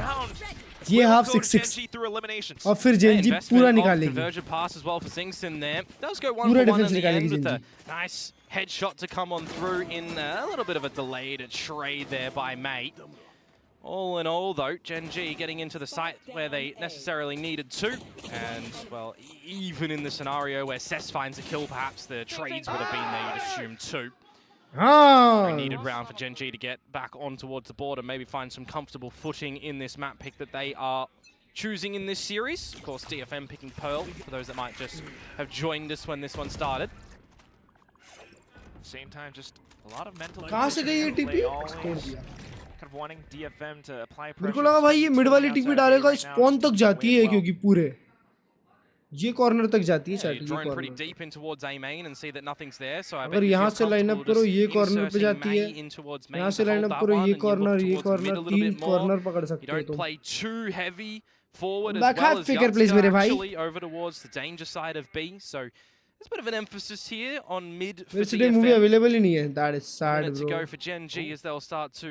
ये हाफ 6-6 और फिर जेनजी पूरा निकालेगी. Conversion pass as well for Zinx in there. Does go 1-for-1 in the end with a nice headshot to come on through in a little bit of a delayed trade there by Mate. All in all, though, Gen G getting into the site where they necessarily needed to. And, well, even in the scenario where Cess finds a kill, perhaps the trades would have been there, you'd assume, too. Very needed round for Gen G to get back on towards the board and maybe find some comfortable footing in this map pick that they are choosing in this series. Of course, DFM picking Pearl, for those that might just have joined us when this one started. Same time, just a lot of mental. कहाँ से गई ये TP? Kind of wanting DFM to apply pressure. मेरे को लगा भाई ये mid वाली टीपी डालेगा स्पॉन तक जाती है क्योंकि पूरे ये कॉर्नर तक जाती है शायद. अगर यहाँ से लाइन अप करो ये कॉर्नर पे जाती है. यहाँ से लाइन अप करो ये कॉर्नर 3 कॉर्नर पकड़ सकते हो तुम. बैक हाफ फिगर प्लेस मेरे भाई. There's a bit of an emphasis here on mid for DFM. movie available ही नहीं है. That is sad, bro. To go for Gen G as they'll start to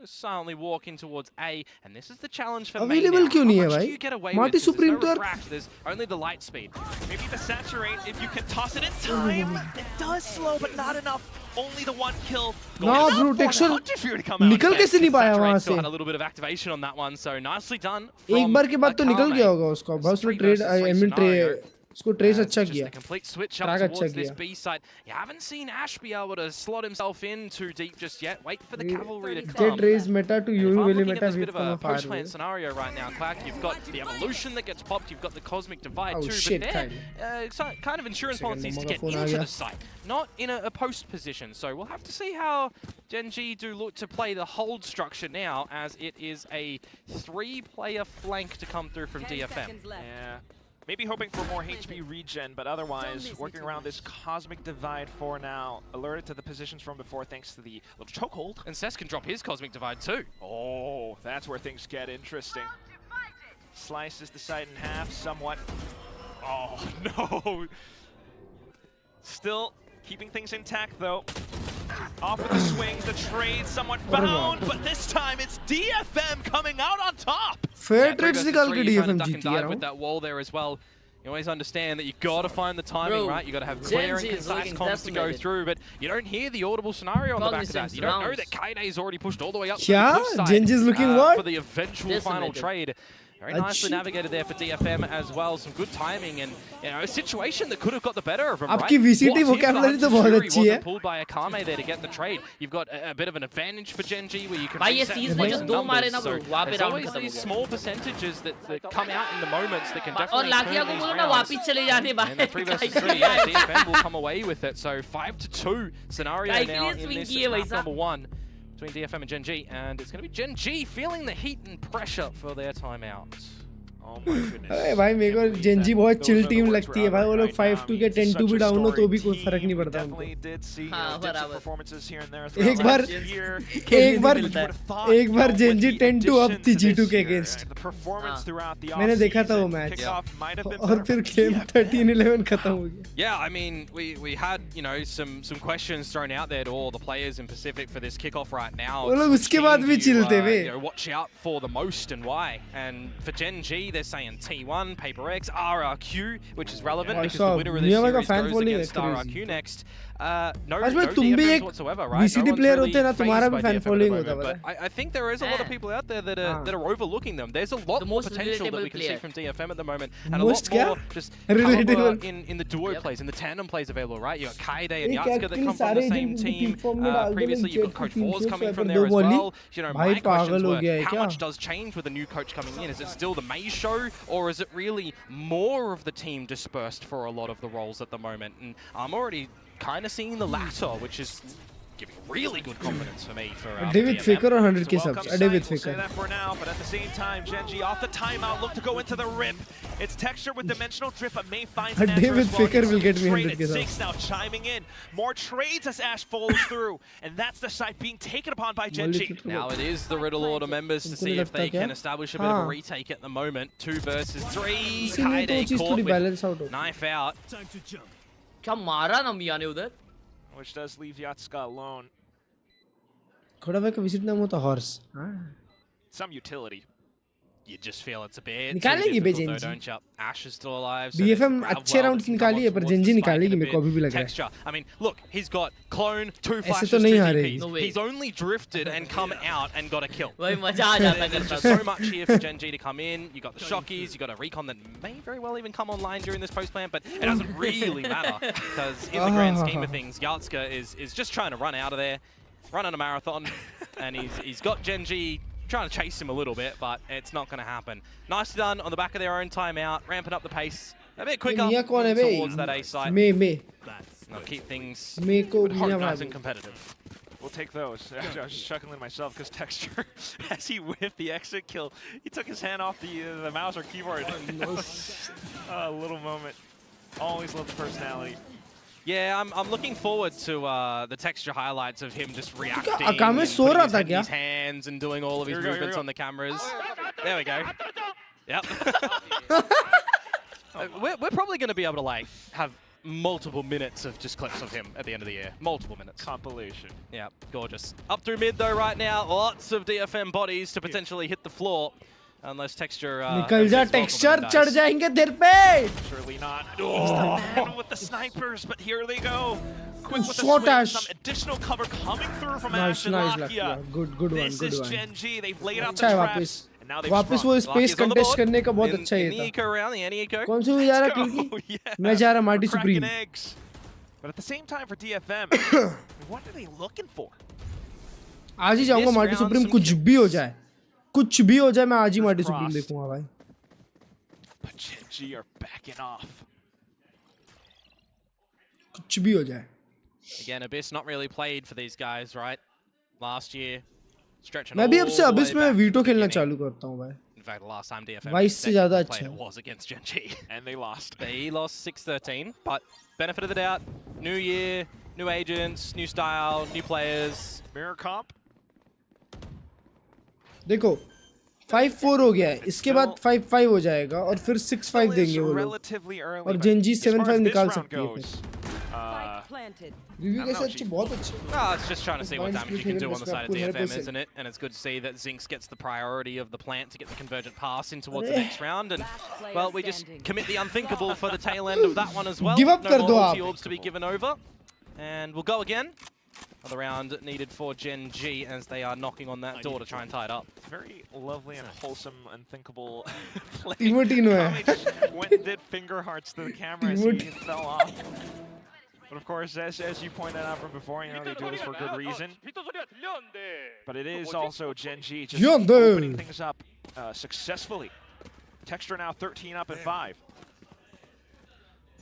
silently walk in towards A, and this is the challenge for available क्यों नहीं है भाई? Marty supreme तो there's only the light speed. Maybe the saturate if you can toss it in time. It does slow, but not enough. Only the 1 kill. No, bro, texture निकल कैसे नहीं पाया वहाँ से? Had a little bit of activation on that one, so nicely done. एक बार के बाद तो निकल गया होगा उसका. बहुत उसने ट्रेड I mean ट्रेड उसको ट्रेस अच्छा किया. ट्रैक अच्छा किया. You haven't seen Ash be able to slot himself in too deep just yet. Wait for the cavalry to come. Get raise meta to you really meta. It's a bit of a post-plant scenario right now, Quack. You've got the evolution that gets popped. You've got the cosmic divide too. Shit, but they're kind of insurance policies to get into the site, not in a post position. So we'll have to see how Gen G do look to play the hold structure now, as it is a 3-player flank to come through from DFM. Yeah. Maybe hoping for more HP regen, but otherwise working around this cosmic divide for now. Alerted to the positions from before thanks to the little chokehold. And Cess can drop his cosmic divide too. Oh, that's where things get interesting. Slices the site in half somewhat. Oh, no. Still keeping things intact though. Off with the swings, the trade somewhat found, but this time it's DFM coming out on top. Fair trades निकाल के DFM जीती है. With that wall there as well. You always understand that you got to find the timing right. You got to have clear and concise comms to go through, but you don't hear the audible scenario on the back of that. You don't know that Kaide's already pushed all the way up. Yeah, Genji is looking what? For the eventual final trade. Very nicely navigated there for DFM as well. Some good timing and a situation that could have got the better of him. आपकी VCT vocabulary तो बहुत अच्छी है. Pulled by Akame there to get the trade. You've got a bit of an advantage for Gen G where you can. भाई ये seize में जो 2 मारे ना bro, वहाँ पे there's round always खत्म हो these गया. small percentages that come out in the moments that can और definitely लाखिया को turn बोलो these ना rounds. वापिस चले जाने And the 3 versus 3, yeah, DFM will come away with it. So 5-2 scenario now in this map number 1 between DFM and Gen G, and it's going to be Gen G feeling the heat and pressure for their timeout. Oh my goodness. अरे भाई मेरे को Gen G बहुत chill team लगती है भाई. वो लोग 5-2 के 10-2 भी डाउन हो तो भी कोई फर्क नहीं पड़ता उनको. एक बार Gen G 10-2 up थी G2 के against. मैंने देखा था वो मैच. और फिर गेम 13-11 खत्म हो गया. Yeah, I mean, we had some questions thrown out there to all the players in Pacific for this kickoff right now. वो लोग उसके बाद भी chill थे वे. Watch out for the most and why. And for Gen G, they're saying T1, Paper X, RRQ, which is relevant because the winner of this series goes against RRQ next. No DFMs whatsoever, right? VCT player होते हैं ना तुम्हारा भी fan following होता है. But I think there is a lot of people out there that are overlooking them. There's a lot more potential that we can see from DFM at the moment, and a lot more just cover in the duo plays, in the tandem plays available, right? You got Kaide and Yatsuka that come from the same team. Previously, you've got Coach Wars coming from there as well. My questions were, how much does change with a new coach coming in? Is it still the Maze show, or is it really more of the team dispersed for a lot of the roles at the moment? And I'm already kind of seeing the latter, which is giving really good confidence for me for David Faker or 100k subs. David We'll say Faker. that for now, but at the same time, Gen G off the timeout, look to go into the rip. It's texture with dimensional drift, but May finds an answer David as well. Faker will get me Trade 100k at subs. 6 now chiming in. More trades as Ash follows through, and that's the site being taken upon by Gen G. Now it is the Riddle Order members to see if they can establish a bit of a retake at the moment. 2 versus 3. Kaide caught with knife out. क्या मारा ना मिया ने उधर. Which does leave Yatsuka alone. खोड़ा का visit नाम होता horse. Some utility. You just feel it's a bit निकालेगी बे too Gen difficult though, G. don't you? Ash is still alive. DFM अच्छे rounds निकाली है पर Gen G निकालेगी मेरे को अभी भी लग रहा है. Texture. I mean, look, he's got clone, 2 flashes, तो 2 नहीं हारेगी. DPs. He's only drifted and come out and got a kill. वही मजा आ जाता There's just so much here for Gen G to come in. You got the Shockies, you got a recon that may very well even come online during this post plan, but it doesn't really matter because in the grand scheme of things, Yatsuka is just trying to run out of there, running a marathon, and he's got Gen G trying to chase him a little bit, but it's not going to happen. Nicely done on the back of their own timeout, ramping up the pace a bit quicker towards that A site. They'll keep things hot, nice and competitive. We'll take those. I was just chuckling to myself because Texture, as he whiffed the exit kill, he took his hand off the mouse or keyboard. A little moment. Always love the personality. Yeah, I'm looking forward to the texture highlights of him just reacting, Akame and so putting रहा his था head in क्या? his hands and doing all of his movements on the cameras. There we go. Yep. We're probably going to be able to like have multiple minutes of just clips of him at the end of the year. Multiple minutes. Compilation. Yeah, gorgeous. Up through mid though right now. Lots of DFM bodies to potentially hit the floor. Unless Texture निकल जा texture चढ़ जाएंगे तेरे पे. Surely not. Oh, man with the snipers, but here they go. Quick with the Short swing, Ash. some additional cover coming through from Nice, Ash and nice, Lakia. Lakia. Good one, This good is one. Gen G. They've laid out the अच्छा है traps. वापस. And now they've वापस वो space contest करने का बहुत अच्छा ही था. कौन सी जा रहा क्योंकि मैं जा रहा Marty Supreme. But at the same time for DFM, what are they looking for? आज ही जाऊंगा मार्टी सुप्रीम कुछ भी हो जाए. कुछ भी हो जाए मैं आज ही मार्टी सुप्रीम देखूंगा भाई. But Gen G are backing off. कुछ भी हो जाए. Again, Abyss not really played for these guys, right? Last year, stretching. मैं भी अब से Abyss में वीटो खेलना चालू करता हूँ भाई. In fact, the last time DFM Vice से ज़्यादा अच्छा it was against Gen G. And they lost. They lost 6-13, but benefit of the doubt, new year, new agents, new style, new players. Mirror comp. देखो 5-4 हो गया है. इसके बाद 5-5 हो जाएगा और फिर 6-5 देंगे वो लोग. और Gen G 7-5 निकाल सकती है फिर. रिव्यू कैसे अच्छे बहुत अच्छे. Oh, it's just trying to see what damage you can do on the side of DFM, isn't it? And it's good to see that Zinx gets the priority of the plant to get the convergent pass in towards the next round. And, well, we just commit the unthinkable for the tail end of that one as well. Give up no कर more दो ulti आप. orbs to be given over. And we'll go again. of the round needed for Gen G as they are knocking on that door to try and tie it up. Very lovely and wholesome, unthinkable play. Went and did finger hearts to the camera as he fell off. But of course, as you pointed out from before, you know, they do this for good reason. But it is also Gen G just opening things up successfully. Texture now 13 up at 5.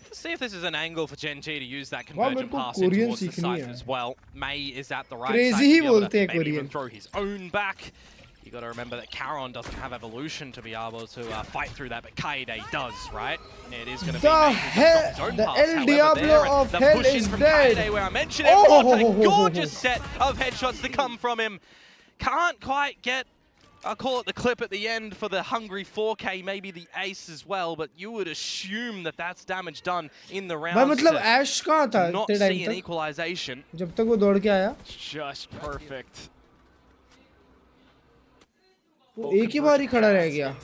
Let's see if this is an angle for Gen G to use that convergent pass in towards the side as well. May is at the right side to be able to maybe even throw his own back. You got to remember that Caron doesn't have evolution to be able to fight through that, but Kaede does, right? It is going to be the El Diablo of Hell is dead. Kaede, where I mentioned it, what a gorgeous set of headshots to come from him. Can't quite get, I'll call it the clip at the end for the hungry 4K, maybe the ace as well, but you would assume that that's damage done in the round. Ash kahan tha not see an equalization. Jab tak wo dod ke aaya. Just perfect. एक ही बार ही खड़ा रह गया.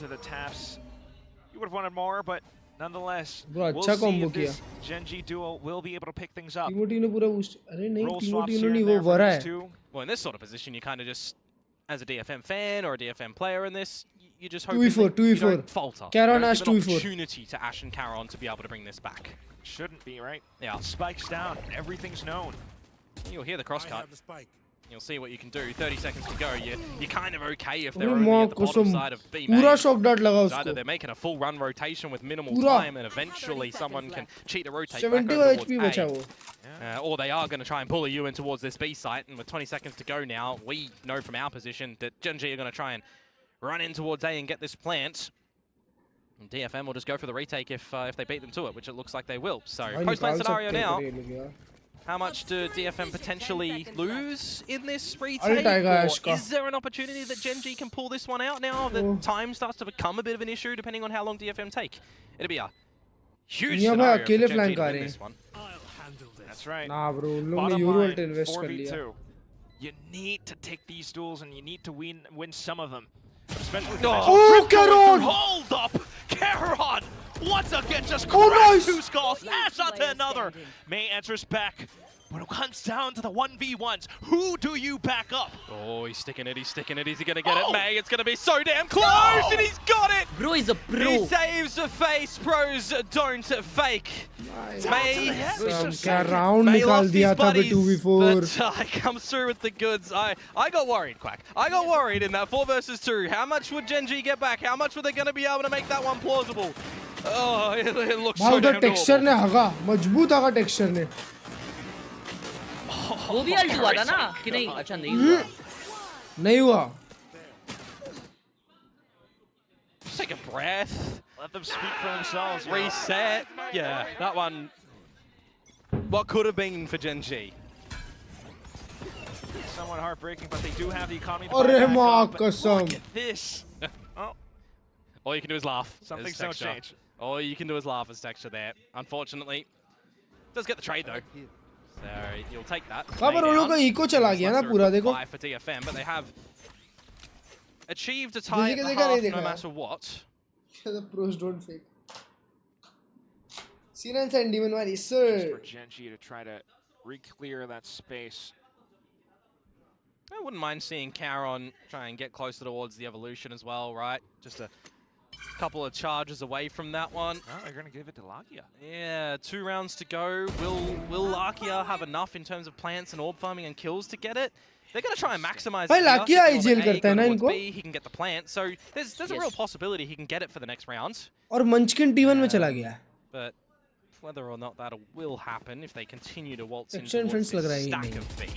You would have wanted more, but nonetheless, we'll see if this Gen G duo will be able to pick things up. Timothy ने पूरा boost. अरे नहीं, Timothy ने नहीं, वो Varrel है. Well, in this sort of position, you kind of just, as a DFM fan or a DFM player in this, you just hope you don't falter. Caron Ash 2v4. opportunity to Ash and Caron to be able to bring this back. Shouldn't be, right? Yeah. Spikes down. Everything's known. You'll hear the crosscut. You'll see what you can do. 30 seconds to go. You're kind of okay if they're only at the bottom side of B main. Either they're making a full run rotation with minimal time, and eventually someone can cheat a rotate back over towards A. Or they are going to try and bully you in towards this B site, and with 20 seconds to go now, we know from our position that Gen G are going to try and run in towards A and get this plant. And DFM will just go for the retake if they beat them to it, which it looks like they will. So post-lane scenario now. How much do DFM potentially lose in this retake? Or is there an opportunity that Gen G can pull this one out now that time starts to become a bit of an issue depending on how long DFM take? It'll be a huge scenario for Gen G to win this one. That's right. Nah, bro. Bottom line, 4v2. You need to take these duels and you need to win some of them. Especially with Caron! Hold up! Caron! Once again, just cracks 2 skulls, adds onto another. May answers back. When it comes down to the 1v1s, who do you back up? Oh, he's sticking it, Is he going to get it? May, it's going to be so damn close, and he's got it! Bro is a pro. He saves the face, pros don't fake. May lost his buddies, but he comes through with the goods. I got worried, Quack. I got worried in that 4 versus 2. How much would Gen G get back? How much were they going to be able to make that one plausible? Oh, it looks so damn texture ने हगा मजबूत हगा texture ने वो भी alt हुआ था ना कि नहीं अच्छा नहीं हुआ नहीं हुआ Just take a breath. Let them speak for themselves. Reset. Yeah, that one. What could have been for Gen G? Somewhat heartbreaking, but they do have the economy to look at this. Oh. All you can do is laugh. Something's don't change. All you can do is laugh as texture there. Unfortunately, does get the trade though. So you'll take that. पर उन लोगों का eco चला गया ना पूरा देखो. For DFM, but they have achieved a tie at the half no matter what. The pros don't fake. C9 and Demon One, yes sir. For Gen G to try to re-clear that space. I wouldn't mind seeing Caron try and get closer towards the evolution as well, right? Just a couple of charges away from that one. Oh, they're going to give it to Lakia. Yeah, 2 rounds to go. Will Lakia have enough in terms of plants and orb farming and kills to get it? They're going to try and maximize it. Lakia IGL करता है ना इनको. He can get the plant, so there's a real possibility he can get it for the next round. और Munchkin T1 में चला गया. But whether or not that will happen if they continue to waltz into the stack of B.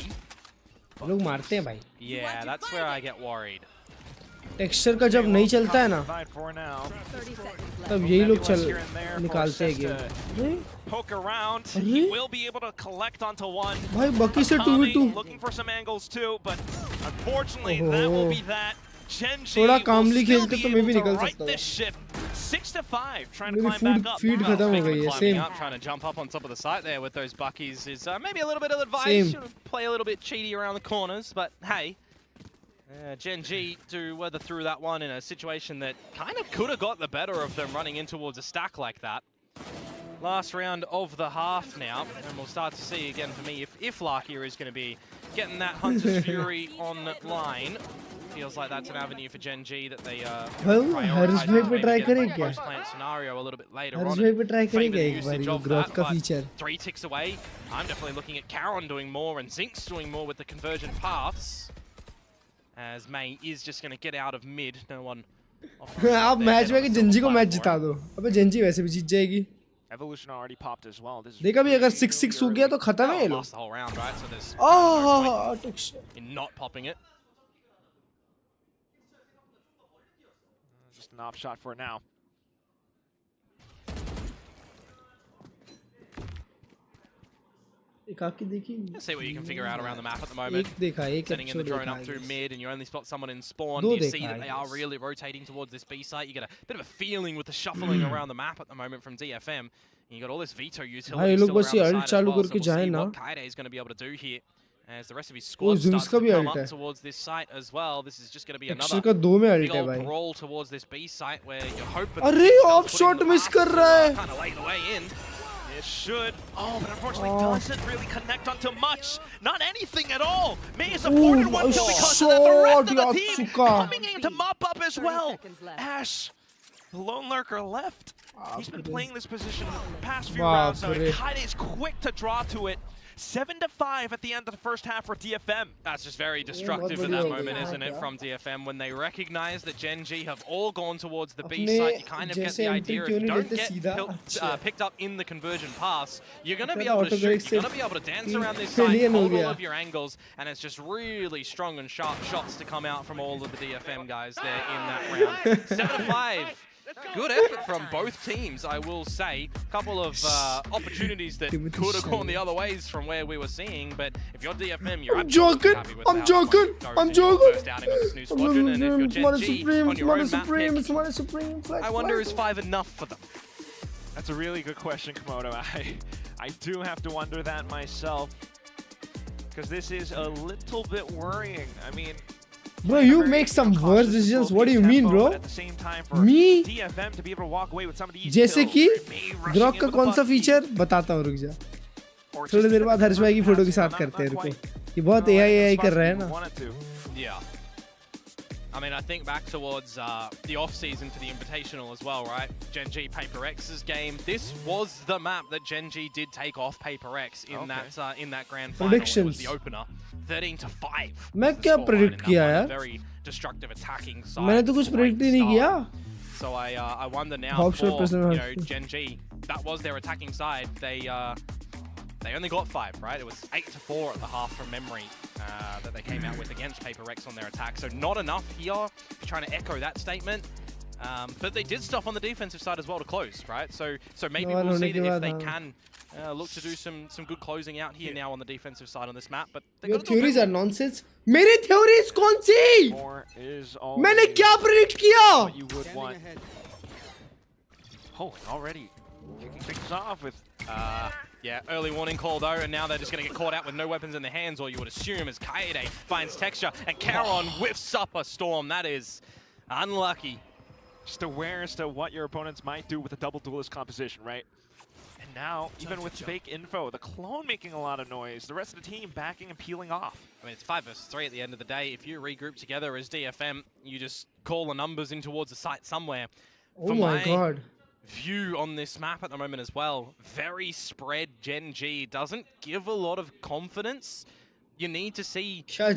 लोग मारते हैं भाई. Yeah, that's where I get worried. Texture का जब नहीं चलता है ना तब यही लोग निकालते हैं game. Poke around. He will be able to collect onto one. भाई बकी से 2v2. Looking for some angles too, but unfortunately that will be that. Gen G थोड़ा कामली खेलते तो मैं भी निकल सकता this ship. 6-5, trying to climb back up. Feed खत्म हो गई है. Same. Trying to jump up on top of the site there with those buckies is maybe a little bit of advice. Play a little bit cheaty around the corners, but hey. Gen G do weather through that one in a situation that kind of could have got the better of them running in towards a stack like that. last round of the half now, and we'll start to see again for me if Larkia is going to be getting that Hunter's Fury online. Feels like that's an avenue for Gen G that they हर्ष भाई पे try करें क्या? scenario a little bit later Harsh on. भाई पे try करेंगे एक बार ये growth का feature. 3 ticks away. I'm definitely looking at Caron doing more and Zink's doing more with the conversion paths. As May is just going to get out of mid. No one. आप match में कि Gen Z को match जिता दो. अबे Gen Z वैसे भी जीत जाएगी. Evolution already popped as well. This is देखा भी अगर 6-6 हो गया तो खत्म है ये लोग. In not popping it. Just an off shot for now. Let's see what you can figure out around the map at the moment. Sending in the drone up through mid, and you only spot someone in spawn. You see that they are really rotating towards this B site. You get a bit of a feeling with the shuffling around the map at the moment from DFM. And you got all this veto utility still around the side as well. So we'll see what Kaide is going to be able to do here. As the rest of his squad starts to come up towards this site as well. This is just going to be another big old brawl towards this B site where you're hoping... अरे of shot miss कर रहा है. Kind of late the way in. It should. Oh, but unfortunately doesn't really connect onto much. Not anything at all. May is afforded one kill because of that. The rest of the team coming in to mop up as well. Ash, the lone lurker left. He's been playing this position the past few rounds, so Kaide is quick to draw to it. 7-5 at the end of the first half for DFM. That's just very destructive in that moment, isn't it, from DFM? When they recognize that Gen G have all gone towards the B site, you kind of get the idea if you don't get picked up in the conversion pass, you're going to be able to shoot, you're going to be able to dance around this site, hold all of your angles, and it's just really strong and sharp shots to come out from all of the DFM guys there in that round. 7-5. Good effort from both teams, I will say. Couple of opportunities that could have gone the other ways from where we were seeing, but if you're DFM, you're joking. I'm joking. I'm joking. First outing on this new squadron, and if you're Gen G on your own map pick, I wonder is 5 enough for them? That's a really good question, Komodo. I do have to wonder that myself, because this is a little bit worrying. I mean, bro, you make some worse decisions. What do you mean, bro? Me? जैसे कि Grok का कौन सा feature बताता हूँ, रुक जा. थोड़ी देर बाद हर्ष भाई की फोटो के साथ करते हैं, रुको. ये बहुत AI कर रहा है ना. Yeah. I mean, I think back towards the off-season for the Invitational as well, right? Gen G Paper X's game. This was the map that Gen G did take off Paper X in that grand final. It was the opener, 13-5. मैं क्या predict किया यार? Very destructive attacking side. मैंने तो कुछ predict ही नहीं किया. So I wonder now for Gen G. That was their attacking side. They only got 5, right? It was 8-4 at the half from memory that they came out with against Paper X on their attack. So not enough here. Trying to echo that statement. But they did stuff on the defensive side as well to close, right? So maybe we'll see that if they can look to do some good closing out here now on the defensive side on this map. But your theories are nonsense. मेरी theories कौन सी? मैंने क्या predict किया? You would want. Oh, already kicking things off with. Yeah, early warning call though, and now they're just going to get caught out with no weapons in their hands, or you would assume, as Kaede finds texture, and Caron whiffs up a storm. That is unlucky. Just aware as to what your opponents might do with a double duelist composition, right? And now, even with fake info, the clone making a lot of noise, the rest of the team backing and peeling off. I mean, it's 5 versus 3 at the end of the day. If you regroup together as DFM, you just call the numbers in towards the site somewhere. Oh my god. View on this map at the moment as well, very spread. Gen G doesn't give a lot of confidence. You need to see a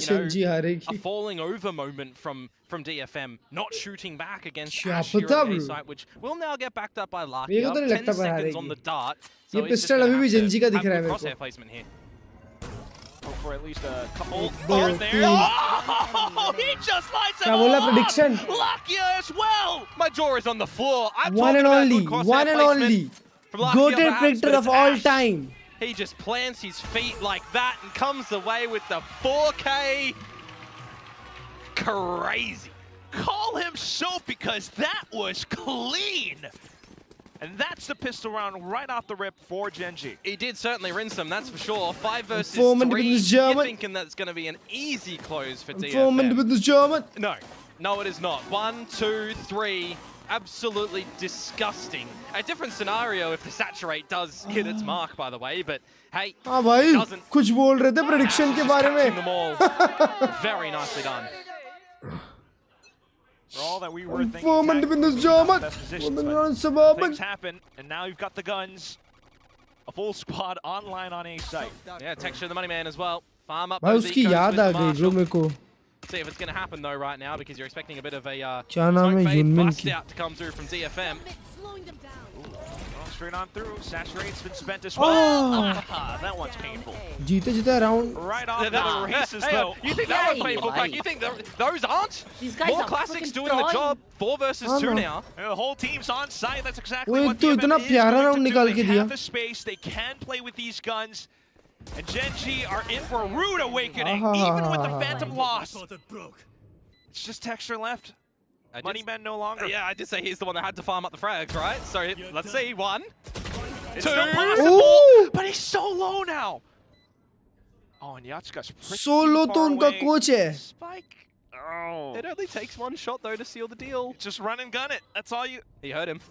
falling over moment from DFM, not shooting back against Ash here at A site, which will now get backed up by Larkia. 10 seconds on the dart. So it's just crosshair placement here. Hope for at least a couple more there. Oh, he just lights it up! Prediction. Larkia as well! My jaw is on the floor. One and only goated predictor of all time. He just plants his feet like that and comes away with the 4K. Crazy. Call him so, because that was clean. And that's the pistol round right off the rip for Gen G. He did certainly rinse them, that's for sure. 5 versus 3. You're thinking that's going to be an easy close for DFM. With this German. No, it is not. 1, 2, 3. absolutely disgusting. A different scenario if the saturate does hit its mark, by the way, but hey, हाँ भाई doesn't. कुछ बोल रहे थे prediction के बारे में. Them all. Very nicely done. For all that we were thinking, things happen, and now you've got the guns. A full squad online on A site. Yeah, Texture the money man as well. Farm up भाई those उसकी ecos याद with uh the गई Marshall. जो मेरे को. See if it's going to happen though right now because you're expecting a bit of a क्या नाम है यूनमिन bust की? out to come through from DFM. Straight on through. Saturate's been spent as Oh. well. That one's painful. जीते जीते round. Right off the races though. You think that was painful, Quack? You think those aren't? These guys More are classics fucking doing the drawing. job. 4 versus 2 now. The whole team's on site. That's exactly वो what तो DFM इतना is प्यारा going round to do. निकाल के They दिया. have the space. They can play with these guns. And Genji are in for a rude awakening, even with the Phantom loss. It's just Texture left. Moneyman no longer. Yeah, I did say he's the one that had to farm up the frags, right? So let's see. 1, It's 2. still possible, but he's so low now. Oh, and Yatsuka's pretty Solo far तो उनका away. coach है. Spike. Oh. It only takes 1 shot though to seal the deal. Just run and gun it. That's all you. He heard him.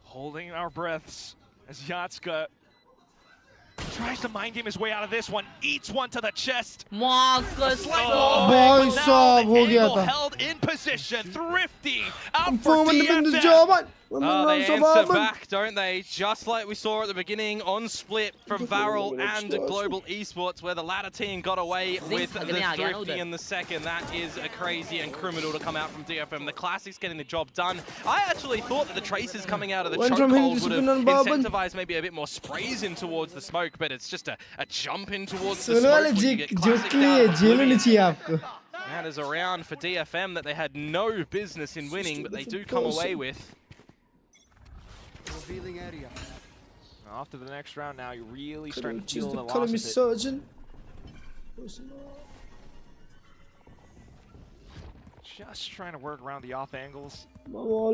Holding our breaths as Yatsuka tries to mind game his way out of this one. Eats one to the chest. Marcus. भाई साहब हो गया था. Held in position. Thrifty. Out for Foreman defends the DFM. job. Oh, they answer back, don't they? Just like we saw at the beginning on Split from Varrel and Global Esports, where the latter team got away with the Thrifty in the second. That is a crazy and criminal to come out from DFM. The Classics getting the job done. I actually thought that the Traces coming out of the chokehold would have incentivized maybe a bit more sprays in towards the smoke, but it's just a jump in towards the smoke when you get Classic down. That is a round for DFM that they had no business in winning, but they do come away with. Off to the next round now. You're really starting to feel the Call me loss surgeon. Just trying to work around the off angles. Well,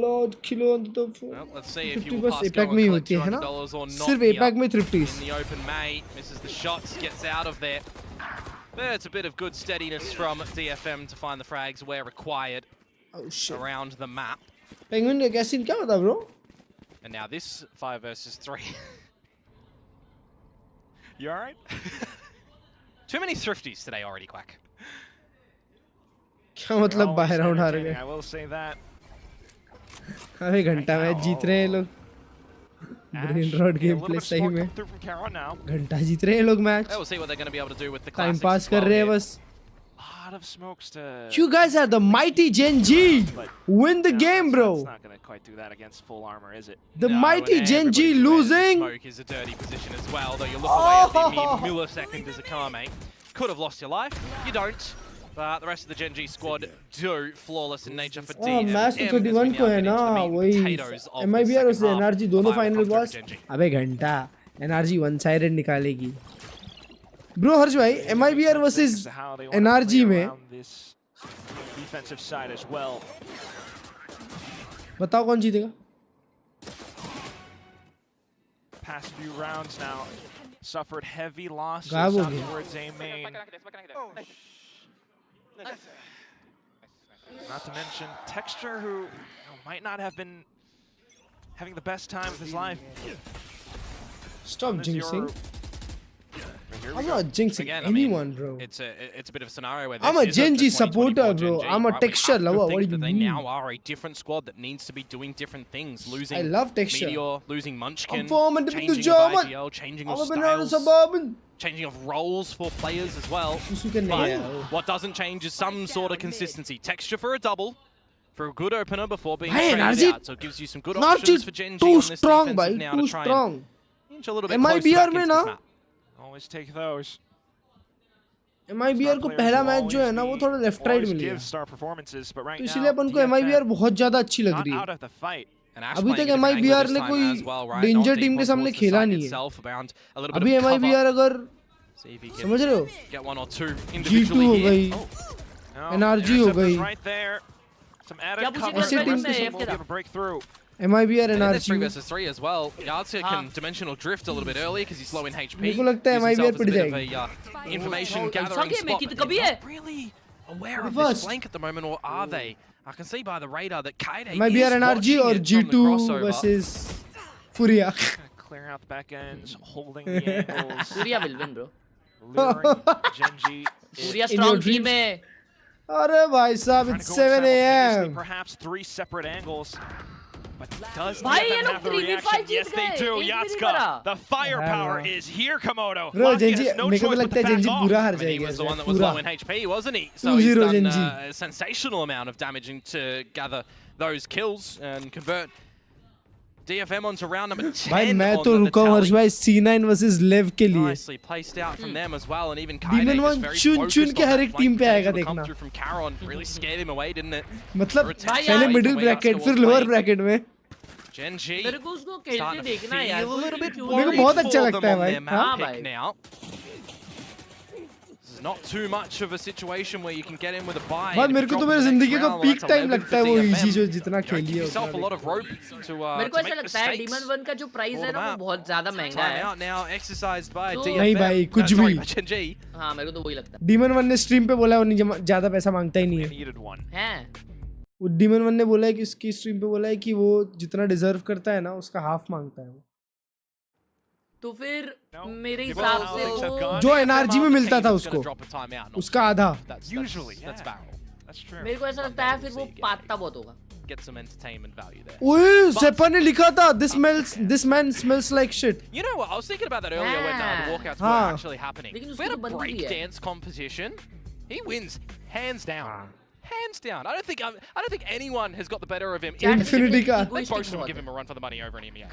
let's see if you will pass go and collect $200 or not. सिर्फ APAC में thrifties. In the open, May misses the shots, gets out of there. But it's a bit of good steadiness from DFM to find the frags where required around the map. Penguin का क्या scene क्या बता bro? And now this 5 versus 3. You alright? Too many thrifties today already, Quack. क्या मतलब बाहर round हार गए? I will say that. अबे घंटा मैच जीत रहे हैं लोग. Brain rot gameplay सही में. घंटा जीत रहे हैं लोग match. We'll see what they're going to be able to do with the Time Classics. pass कर रहे हैं बस. Lot of smokes to. You guys are the mighty Gen G. Win the game, It's bro. not going to quite do that against full armor, is it? The mighty Gen G Everybody's aware that losing. Smoke is a dirty position as well, though you look away at the mere millisecond as a car, mate. Could have lost your life. You don't. But the rest of the Gen G squad do flawless in nature for हाँ DFM. Match तो 31 को है ना वही MIBR और NRG दोनों final boss अबे घंटा NRG वन साइडेड निकालेगी ब्रो हर्ष भाई MIBR वर्सेस NRG में defensive side as well. बताओ कौन जीतेगा Past few rounds now suffered heavy losses गायब हो out गया towards A main. Not to mention Texture, who might not have been having the best time of his life. Stop jinxing. I'm go. not jinxing Again, anyone, I mean, bro. It's a bit of a scenario where I'm a this isn't Gen G the supporter, 2024 bro. Gen G, I'm a right? We Texture have to lover. think What do that you they mean? now are a different squad that needs to be doing different things. Losing I love Texture. Meteor, losing Munchkin, I'm forming the changing of German. IGL, changing I'm of a banana styles, suburban. changing of roles for players as well. Susuke But yeah. what doesn't change is some sort of consistency. Texture for a double, for a good opener before being Hey, traded NRG, out. So it gives you some good not options for Gen G too on this strong, defensive bhai. now Too to try strong. and inch a little bit closer MIBR back में into ना this map. Always take those. MIBR को पहला match जो है ना वो थोड़ा left right मिल गया तो इसलिए अपन को MIBR बहुत ज़्यादा अच्छी लग रही है अभी तक MIBR ने कोई डेंजर टीम के सामने खेला नहीं है अभी MIBR अगर समझ रहे हो G2 हो गई NRG हो गई ऐसी टीम के MIBR and There's 3 NRG versus 3 as well. Yardstick can dimensional drift a little bit early because he's low in HP. मेरे को लगता है Gives MIBR himself pit as a bit of जाएगी a, information ऐसा gathering game है spot. कि but कभी है not really aware of this flank at the moment, or are they? I can see by the radar that Kaide Might be is NRG or watching it from the G2 crossover. versus Furia. Clear out the back ends, holding the angles. Furia will win, bro. Luring Genji. Furia strong team hai. Arey bhai sahab, it's 7 a.m. Perhaps 3 separate angles. But does Bhai, DFM ye log have the 3v5 reaction? jeet Yes, they gaye. do. Ek bhi nahi Yatska, mara. the firepower is here, Komodo. Bro, Lucky Genji, has no मेरे को choice but लगता to है Genji back पूरा off. हार I mean, he जाएगा was the one that ऐसे, was पूरा. low in HP, wasn't he? So he's 2-0 done Genji. a sensational amount of damaging to gather those kills and convert DFM onto round number 10. भाई मैं तो रुका हूँ हर्ष भाई C9 versus Lev के लिए. Nicely placed out from them as well, and even Kaide Demon is One very चुन focused चुन के on हर that एक flank टीम पे आएगा potential to come देखना. through from Caron. Really scared him away, didn't it? मतलब Rotation पहले away middle from bracket Yatska फिर was लोअर playing. ब्रैकेट में. Genji मेरे को उसको खेलते starting to देखना है यार. feel a little bit क्यों- मेरे को worried बहुत for अच्छा them लगता है on भाई. their map हाँ pick भाई. now. This is not too much of a situation where you can get in with a buy. भाई and if मेरे you को drop तो in मेरी the next जिंदगी का round, well, peak that's time 11 लगता है for वो DFM. इजी जो जितना You know, खेली give है yourself a उतना. lot of rope to मेरे को to ऐसा make लगता है mistakes. Demon 1 का जो प्राइस है ना वो Hold बहुत ज्यादा महंगा है. Time out now, exercised by तो- DFM. नहीं भाई, कुछ sorry, भी. by Genji. हाँ मेरे को तो वही लगता डीमन वन ने स्ट्रीम पे बोला वो ज्यादा पैसा मांगता ही नहीं है. Needed one. है. हैं? वो डीमन वन ने बोला है कि उसकी स्ट्रीम पे बोला है कि वो जितना डिजर्व करता है ना उसका हाफ मांगता है वो. तो फिर मेरे Well, हिसाब से well, वो जो एनआरजी में मिलता था उसको Drop a timeout, not- उसका आधा. Usually, that's yeah. Varrel. That's true. मेरे को ऐसा लगता है फिर वो पाता बहुत होगा. Get some entertainment value there. ओए सेपा ने लिखा था this man smells like shit. You know what? I was thinking about that earlier when the walkouts were हाँ. actually happening. लेकिन We उसकी had a तो बंदी भी है. breakdance competition. He wins hands down. Hands down. I don't think anyone has got the better of him. Infinity का. I think both of them give him a run for the money over an EMEA.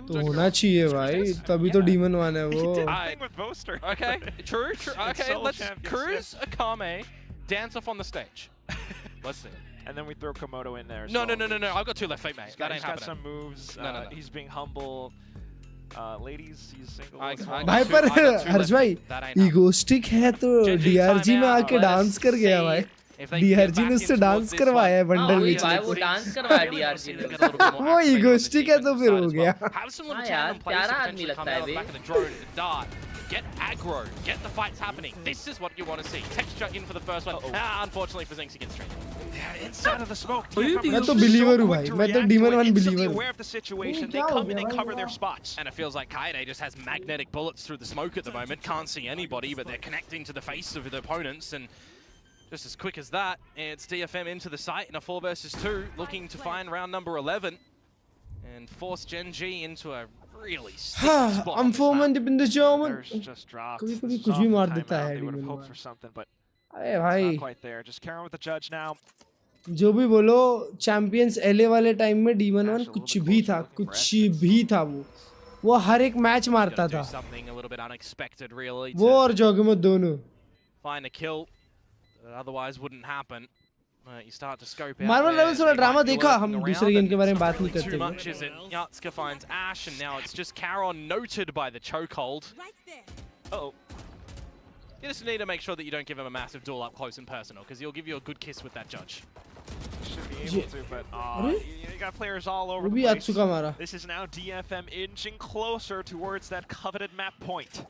तो होना चाहिए भाई तभी तो demon one है वो. Thing with Boaster. Okay, true. Okay, Seoul let's Championship. Cruise Akame dance off on the stage. Let's see. And then we throw Komodo in there. No. so I've got 2 left feet, mate. He's That got, ain't he's got happening. some moves. No. He's being humble. Ladies, he's single. I- as I- well. भाई पर I got two Harsh left. भाई That ain't happening. Egoistic है तो Genji, DRG में time out. आके Let's dance कर गया see भाई. if they can get DRG ने back उससे in डांस towards this करवाया है one. बंडल वही बेच भाई के. वो डांस करवाया डीआरसी ने. वो इगोस्टिक है तो फिर हो गया. Have some little हाँ यार, tandem plays प्यारा to आदमी potentially come लगता है out of the bay. back of the drone, the dart. Get aggro, get the fights happening. This is what you want to see. Texture in for the first one. Unfortunately for Zinx against Strange. Yeah, inside of the smoke. मैं तो believer हूँ भाई. मैं तो Demon One believer हूँ. Aware of the situation, they क्या हो come in गया and भाई cover their यार? spots. And it feels like Kaide just has magnetic bullets through the smoke at the moment. Can't see anybody, but they're connecting to the face of the opponents. And just as quick as that, it's DFM into the site in a 4 versus 2, looking to find round number 11 and force Genji into a really sticky spot. on I'm this four map. man deep in the German. There's just dropped. कभी कभी Soft कुछ भी मार देता timeout. है They would have Demon hoped One. for something, but अरे it's भाई not quite there. Just Karen with the judge now. जो भी बोलो चैंपियंस एलए वाले टाइम में डीमन वन कुछ भी था वो हर एक मैच मारता Do था something a little bit unexpected, really. वो to और जोगमो दोनों. find a kill that otherwise wouldn't happen. You start to scope out. Marvel where levels वाला they ड्रामा might be देखा lurking हम around, दूसरे गेम and के बारे में it's not बात नहीं really too करते much, is it? Yatska finds Ash, and now it's just Caron noted by the chokehold. Uh-oh. You just need to make sure that you don't give him a massive duel up close and personal, because he'll give you a good kiss with that judge. Should be able to, but you got players all over वो the भी place. यात्सुका मारा. This is now DFM inching closer towards that coveted map point.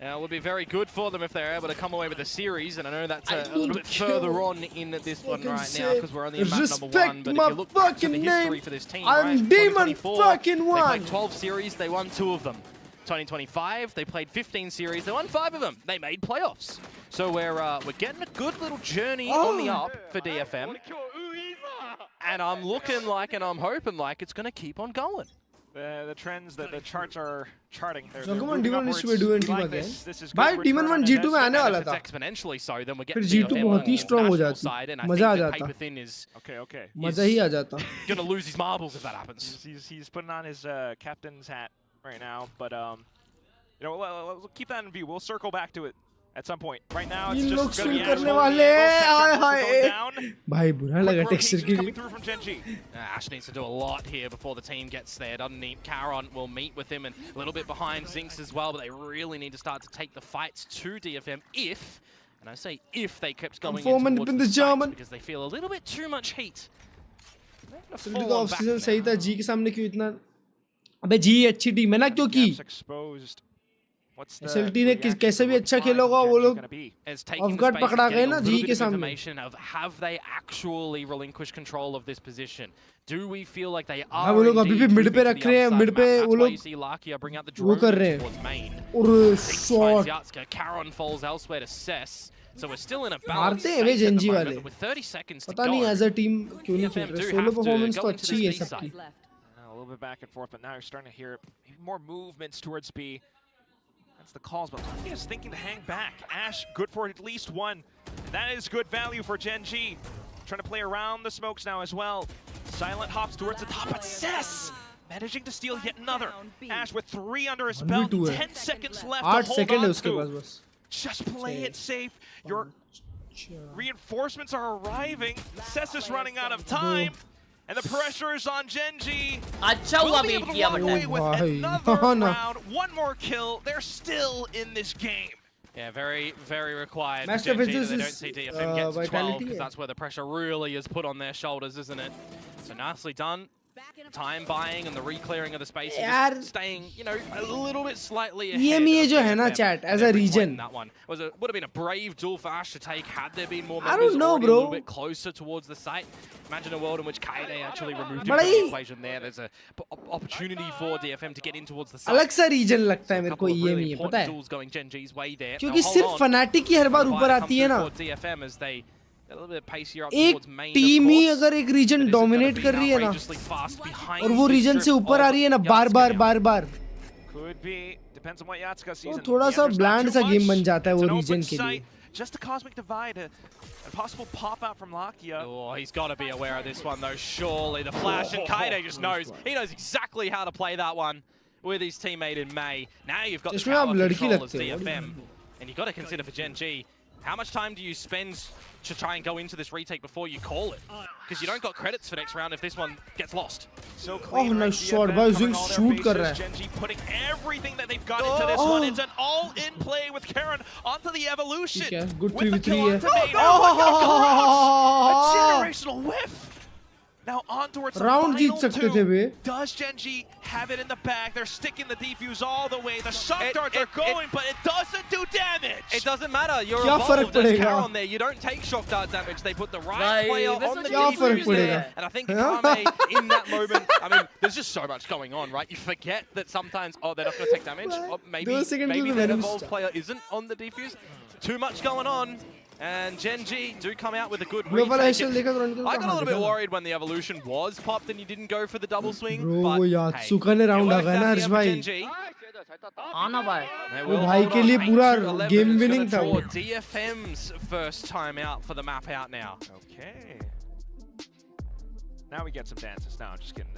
Now, it would be very good for them if they're able to come away with a series, and I know that's a little bit further on in this one right now, because we're only in map number 1, but if you look back to the history for this team, I'm right, Demon 2024, fucking they One. played 12 series, they won 2 of them. 2025, they played 15 series, they won 5 of them. They made playoffs. So we're getting a good little journey on the up for DFM, and I'm looking like, and I'm hoping like, it's going to keep on going. The trends that the charts are charting. जोगमो Demon One should do team again. This is भाई Demon One G2 में आने वाला If था. it's exponentially so, then we're फिर getting G2 DFM बहुत on he the strong हो international जाती. side, and I मजा आ think that जाता. Paper Thin is Okay. मजा ही आ जाता. going to lose his marbles if that happens. He's putting on his captain's hat right now, but you know, we'll keep that in view. We'll circle back to it at some point. Right now, it's इन लोग just going to swing be करने वाले हैं. हाय हाय. going down. भाई बुरा लगा texture के Coming लिए. through from Genji. Ash needs to do a lot here before the team gets there, doesn't he? Caron will meet with him and a little bit behind Zinx as well, but they really need to start to take the fights to DFM if, and I say if, they kept going in towards the sites, because they feel a little bit too much heat. City का off season सही था जी के सामने क्यों इतना. अबे जी अच्छी team है ना क्यों की. Exposed. SLT ने कैसे भी अच्छा खेला होगा वो लोग ऑफ गार्ड पकड़ा गए ना जी के सामने. Have they actually relinquished control of this position? Do we feel like they हाँ are? वो लोग अभी भी मिड पे रख रहे हैं. मिड पे वो लोग वो कर रहे हैं. और shot. Karon falls elsewhere to Cess. So we're still in a मारते हैं वे जेंजी वाले. पता नहीं एज अ टीम क्यों नहीं खेल रहे. सोलो परफॉर्मेंस तो अच्छी है सबकी. A little bit back and forth, but now you're starting to hear more movements towards B. That's the calls, but he is thinking to hang back. Ash, good for at least one. And that is good value for Gen G. Trying to play around the smokes now as well. Silent hops towards the top, but Cess managing to steal yet another. Ash with 3 under his belt, 10 seconds left to hold on to. Just play it safe. Your reinforcements are arriving. Cess is running out of time. And the pressure is on Gen G. Will be able to walk away with another round. One more kill. They're still in this game. Yeah, very, very required. Match Gen G that defenses they don't see DFM get to 12 because that's where the pressure really is put on their shoulders, isn't it? So nicely done. Time buying and the re-clearing of the space and just staying, you know, a little bit slightly ahead. EMEA जो है ना chat as a region. That one would have been a brave duel for Ash to take had there been more I members don't know, already bro. a little bit closer towards the site. Imagine a world in which Kaide actually removed him from the equation there. There's a opportunity for DFM to get in towards the site. अलग सा region लगता है मेरे को EMEA पता है. Duels going Gen G's way there. क्योंकि सिर्फ Fnatic ही हर बार ऊपर आती है ना. DFM as they a little bit pacier up एक towards main. टीम ही अगर एक रीजन डोमिनेट कर रही है ना और वो रीजन से ऊपर आ रही है ना बार-बार तो थोड़ा सा ब्लैंड सा गेम बन जाता है वो रीजन के लिए. Just a cosmic divide, a possible pop out from Lakia. Oh, he's got to be aware of this one though. Surely the flash and Kaide just knows. He knows exactly how to play that one with his teammate in May. Now you've got the power control as DFM, and you've got to consider for Gen G. How much time do you spend to try and go into this retake before you call it? Because you don't got credits for next round if this one gets lost. So clean. Oh, nice shot. Bhai Zing shoot कर रहा है. Gen G putting everything that they've got into this one. It's an all-in play with Karon onto the evolution. Okay, good 3v3 है. A generational whiff. Now on towards the round Jeet final सकते थे वे. Does Gen G have it in the bag? They're sticking the defuse all the way. The shock darts are going, but it doesn't do damage. It doesn't matter. You're क्या फर्क evolved as पड़ेगा? Karon there. You don't take shock dart damage. They put the right player on the क्या फर्क defuse पड़ेगा? there. And I think Kame in that moment, I mean, there's just so much going on, right? You forget that sometimes, oh, they're not going to take damage. Or maybe that evolved player isn't on the defuse. Too much going on. And Gen G do come out with a good retake. I got a little bit worried when the evolution was popped and you didn't go for the double swing. Bro, but वो यात्सुका ने round आ गया ना हर्ष भाई. आना भाई. वो भाई के लिए पूरा game winning था वो. DFM's first time out for the map out now. Okay. Now we get some dances. Now I'm just kidding.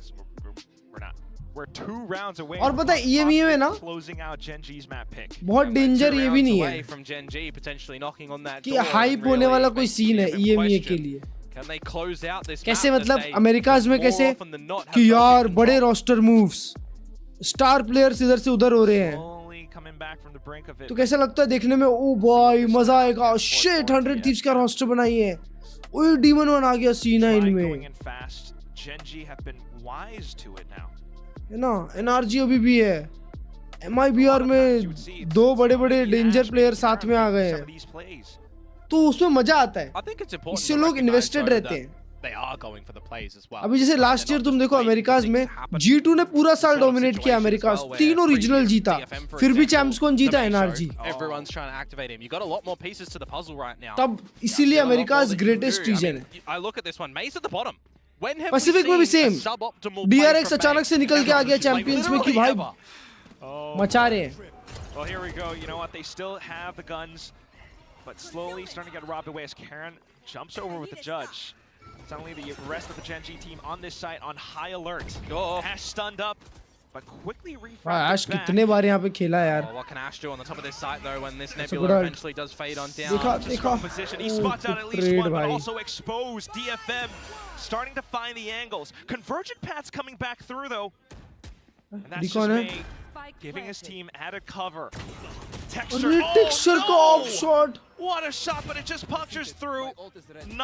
We're not. We're 2 rounds away. और पता है EMEA में ना closing out Gen G's map pick. बहुत danger ये भी नहीं है from Gen G potentially knocking on that कि हाइप होने वाला कोई सीन है EMEA के लिए. Can they close out this कैसे मतलब अमेरिकाज में कैसे कि यार बड़े रोस्टर मूव्स स्टार प्लेयर्स इधर से उधर हो रहे हैं तो कैसा लगता है देखने में. ओ भाई मजा आएगा. शिट 100 थीव्स का रोस्टर बनाई है. ओए डीमन 1 आ गया सीन है इनमें Gen G have been wise to it now. है ना. एनआरजी अभी भी है. MIBR में 2 बड़े-बड़े डेंजर प्लेयर साथ में आ गए हैं तो उसमें मजा आता है. इससे लोग इन्वेस्टेड रहते हैं. अभी जैसे लास्ट ईयर तुम देखो अमेरिकाज में G2 ने पूरा साल डोमिनेट किया. अमेरिका तीनों रीजनल जीता फिर भी चैंपियंस कौन जीता? एनआरजी. तब इसीलिए अमेरिकाज ग्रेटेस्ट रीजन है. पैसिफिक में भी सेम. DRX अचानक से निकल के आ गया चैंपियंस में कि भाई मचा रहे हैं. Well, here we go. You know what? They still have the guns, but slowly starting to get robbed away as Karon jumps over with the judge. Suddenly, the rest of the Gen G team on this site on high alert. Ash stunned up, but quickly reframed. Ash कितने बार यहाँ पे खेला यार. What can Ash do on the top of this site though when this Nebula eventually does fade on down? देखा. Position. He spots out at least one, but also exposed. DFM starting to find the angles. Convergent paths coming back through though. And that's just May giving his team added cover. Texture का off shot. What a shot, but it just punctures through.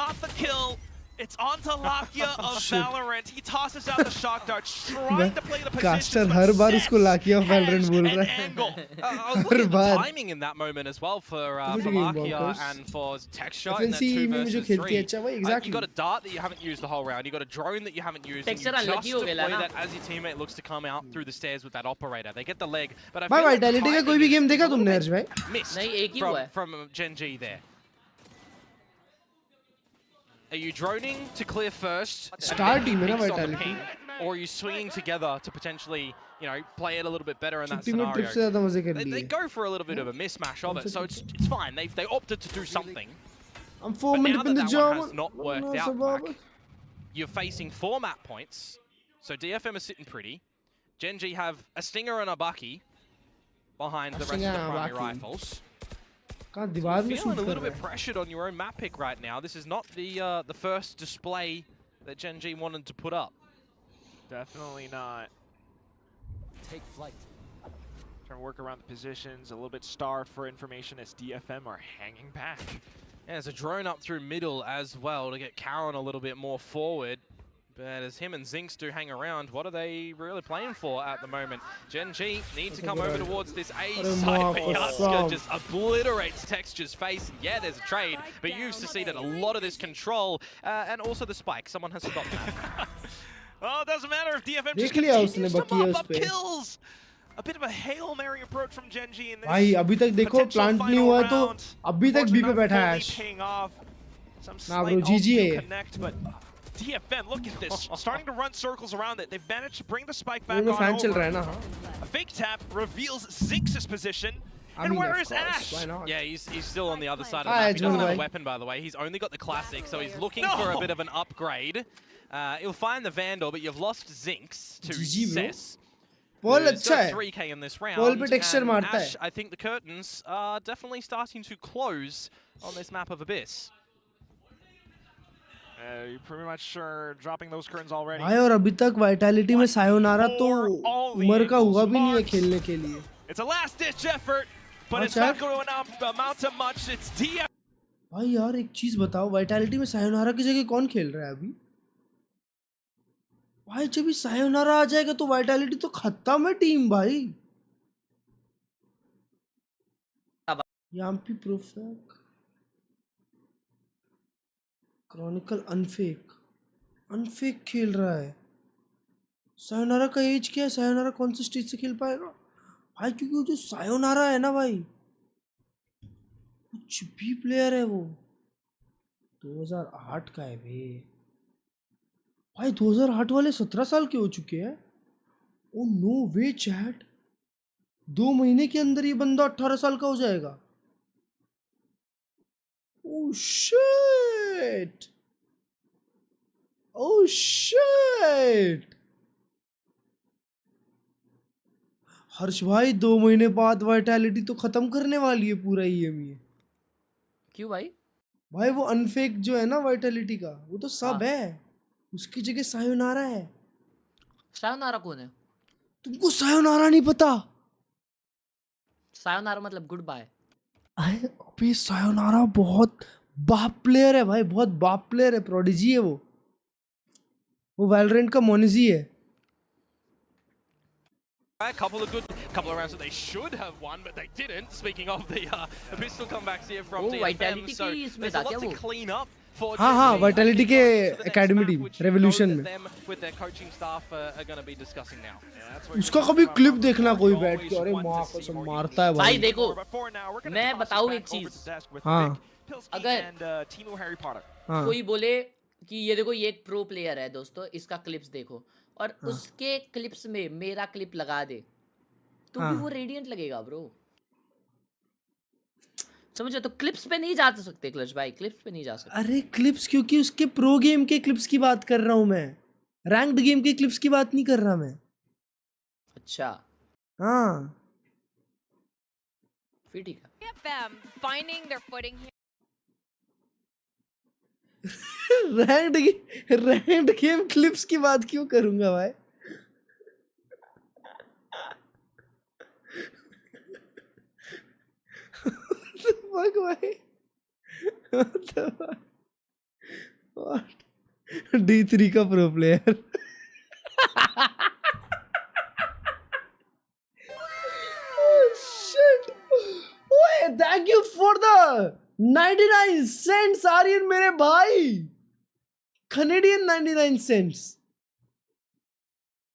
Not the kill. It's onto Lakia of Valorant. He tosses out the shock dart, trying to play the Caster position. हर बार उसको Lakia of Valorant बोल रहा है. I was looking at the timing in that moment as well for Lakia and for Texture in that FNC 2 में जो versus खेलती है 3. अच्छा भाई exactly. You got a dart that you haven't used the whole round. You got a drone that you haven't used. Texture and you unlucky just हो गया deploy ना. that as your teammate looks to come out through the stairs with that operator. They get the leg, but I भाई feel like the Vitality का कोई timing भी is game देखा a little तुमने bit हर्ष भाई? missed नहीं, एक ही हुआ है. from Gen G there. Are you droning to clear first? Star team है ना Picks on the Vitality. ping, or are you swinging together to potentially, you know, play it a little bit better in that छुट्टी में trip से scenario? ज़्यादा मजे कर They लिए. go for a little bit of a mismatch of it, so it's fine. They opted to do something. I'm 4 But minutes now in that the that one job. has not worked out, Quack, you're facing 4 map points. So DFM is sitting pretty. Gen G have a Stinger and a Bucky behind the rest of the primary rifles. कहाँ दीवार में Feeling shoot a कर little रहा bit है. pressured on your own map pick right now. This is not the first display that Gen G wanted to put up. Definitely not. Take flight. Trying to work around the positions, a little bit starved for information as DFM are hanging back. Yeah, there's a drone up through middle as well to get Karen a little bit more forward. But as him and Zinx do hang around, what are they really playing for at the moment? Gen G need to come over towards this A side, but Yaska just obliterates Texture's face. Yeah, there's a trade, but you've succeeded a lot of this control. And also the spike, someone has forgotten that. Oh, it doesn't matter if DFM just देख लिया उसने continues to बाकी है mop उस up पे. kills. A bit of a Hail Mary approach from Gen G in this. भाई अभी तक देखो प्लांट नहीं हुआ है तो अभी तक बी पे बैठा है Ash. Nah bro, GG है. Connect, but DFM, look at this, starting to run circles around it. They've managed to bring the spike back उनमें on फैन चल over. रहा है ना हाँ. A fake tap reveals Zinx's position. And mean, where of is course, Ash? why not? Yeah, he's still on the other side of the Ah, map. He Edge doesn't one have a way. weapon, by the way. He's only got the classic, so he's looking for a bit of an upgrade. He'll find the Vandal, but you've lost Zinx to GG, bro. Cess. Paul who's अच्छा got है. 3k in this round. Paul पे texture and मारता Ash, है. I think the curtains are definitely starting to close on this map of Abyss. You're pretty much sure dropping those curtains already. भाई और अभी तक vitality में sayonara तो उम्र का हुआ भी नहीं है खेलने के लिए. It's a last-ditch effort, but it's अच्छा. not going to amount to much. It's DFM. भाई यार एक चीज बताओ वाइटैलिटी में सायोनारा की जगह कौन खेल रहा है अभी? भाई जब भी सायोनारा आ जाएगा तो वाइटैलिटी तो खत्म है टीम भाई. याम्पी प्रोफेक क्रॉनिकल अनफेक खेल रहा है. सायोनारा का एज क्या है? सायोनारा कौन से स्टेज से खेल पाएगा भाई? क्योंकि वो जो सायोनारा है ना भाई कुछ भी प्लेयर है वो. 2008 का है भाई 2008 वाले 17 साल के हो चुके हैं. ओ नो वे चैट, 2 महीने के अंदर ये बंदा 18 साल का हो जाएगा. Oh shit! Oh shit! हर्ष भाई 2 महीने बाद वाइटैलिटी तो खत्म करने वाली है पूरा EME. क्यों भाई? भाई वो अनफेक जो है ना वाइटैलिटी का वो तो सब है, उसकी जगह सायोनारा है. सायोनारा कौन है? तुमको सायोनारा नहीं पता? सायोनारा मतलब गुड बाय. अबे सायोनारा बहुत बाप प्लेयर है भाई, बहुत बाप प्लेयर है. प्रोडिजी है वो वैलोरेंट का मोनिजी है. A couple of rounds that they should have won, but they didn't. Speaking of the pistol comebacks here from DFM, Vitality so की इसमें there's a था lot क्या to वो? clean up for हाँ हाँ Gen G. वाइटैलिटी के To the next academy map, team which you revolution know में. that them with their coaching staff are going to be discussing now. उसका कभी clip देखना कोई बैठ के, अरे माँ कसम मारता है भाई भाई. देखो मैं बताऊँ एक चीज. हाँ अगर हाँ कोई बोले कि ये देखो ये एक प्रो प्लेयर है दोस्तों, इसका क्लिप्स देखो, और उसके क्लिप्स में मेरा क्लिप लगा दे तो भी वो रेडियंट लगेगा ब्रो. समझो? तो क्लिप्स पे नहीं जा सकते क्लच भाई, क्लिप्स पे नहीं जा सकते. अरे क्लिप्स क्योंकि उसके प्रो गेम के क्लिप्स की बात कर रहा हूँ मैं, रैंक्ड गेम के क्लिप्स की बात नहीं कर रहा मैं. अच्छा हाँ फिर ठीक है. Finding their footing here. Ranked game clips की बात क्यों करूंगा भाई? What the fuck, भाई? What the fuck? What? D3 का प्रो प्लेयर। शिट। ओए thank you for the 99 cents Aryan मेरे भाई, कनेडियन 99 सेंट्स।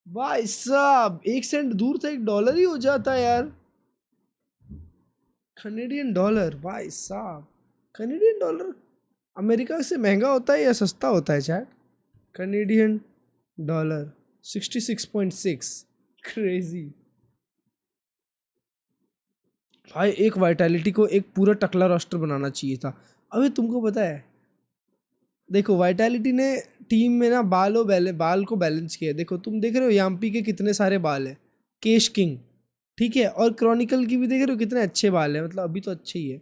भाई साहब 1 सेंट दूर था $1 ही हो जाता यार। कनेडियन डॉलर भाई साहब, कनेडियन डॉलर अमेरिका से महंगा होता है या सस्ता होता है चैट? कनेडियन डॉलर 66.6, क्रेजी भाई। एक वाइटैलिटी को एक पूरा टकला रोस्टर बनाना चाहिए था। अबे तुमको पता है, देखो वाइटैलिटी ने टीम में ना बाल को बैलेंस किया। देखो तुम देख रहे हो याम्पी के कितने सारे बाल है, केश किंग ठीक है, और क्रॉनिकल की भी देख रहे हो कितने अच्छे बाल है, मतलब अभी तो अच्छे ही है।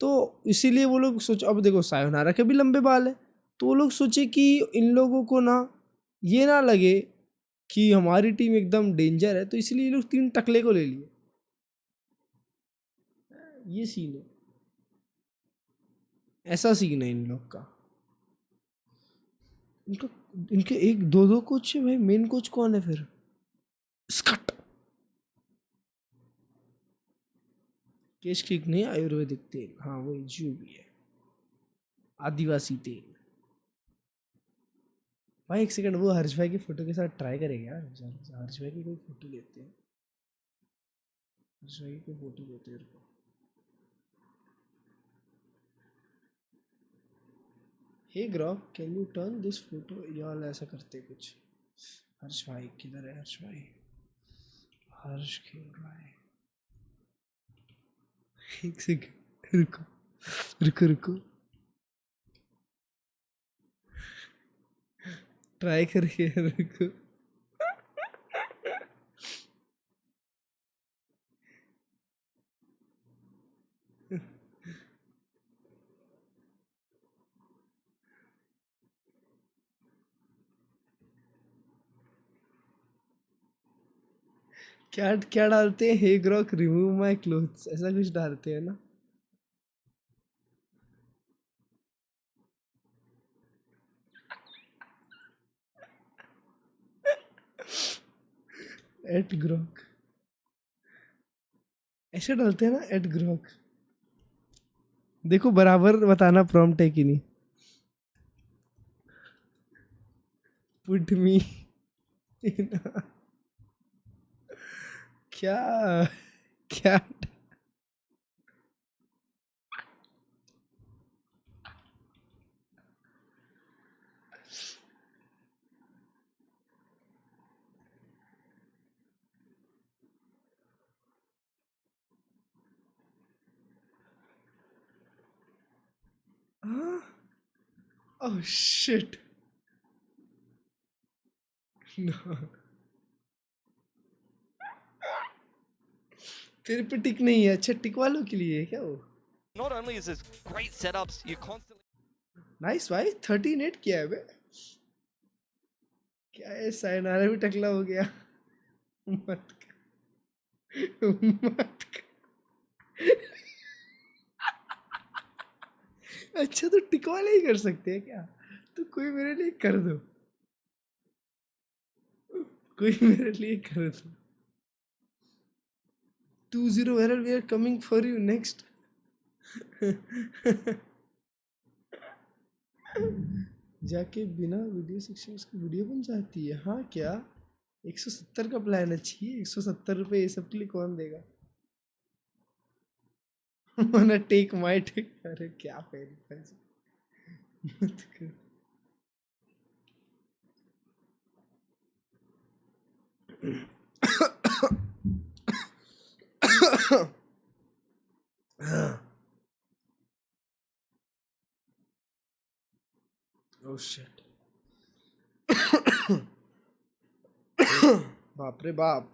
तो इसीलिए वो लोग सोच, अब देखो सायोनारा के भी लंबे बाल है, तो वो लोग सोचे कि इन लोगों को ना ये ना लगे कि हमारी टीम एकदम डेंजर है, तो इसलिए ये लोग 3 टकले को ले लिए। ये सीन है, ऐसा सीन है इन लोग का। इनके 1-2 कोच है भाई, मेन कोच कौन है फिर? स्कट केश किक नहीं, आयुर्वेदिक तेल, हाँ वही जो भी है, आदिवासी तेल। भाई 1 सेकंड, वो हर्ष भाई की फोटो के साथ ट्राई करेंगे यार। हर्ष भाई की कोई फोटो लेते हैं, हर्ष भाई की कोई फोटो लेते हैं। Hey Grok can you turn this photo, यार ऐसा करते कुछ। हर्ष भाई किधर है? हर्ष भाई, हर्ष खेल रहा है। 1 सेकंड रुको रुको रुको, ट्राई करके रुको। क्या क्या डालते हैं? Hey Grok remove my clothes, ऐसा कुछ डालते हैं ना। एट ग्रॉक ऐसे डालते हैं ना, एट ग्रॉक। देखो बराबर बताना प्रॉम्प्ट है कि नहीं। पुट मी क्या क्या ओह शिट, नो तेरे पे टिक नहीं है। अच्छा टिक वालों के लिए है क्या वो? Not only is this great setups, you constantly nice भाई, 13-8 किया है बे। क्या है, सायनारा भी टकला हो गया। मत कर, मत कर। अच्छा तो टिक वाले ही कर सकते हैं क्या? तो कोई मेरे लिए कर दो, कोई मेरे लिए कर दो। 2-0 Varrel, we are coming for you next. जाके बिना वीडियो सेक्शन उसकी वीडियो बन जाती है। हाँ क्या 170 का प्लान है? चाहिए 170 रुपये ये सब के लिए कौन देगा? मना टेक माई टेक, अरे क्या पैर मत कर। Oh shit. बाप रे बाप।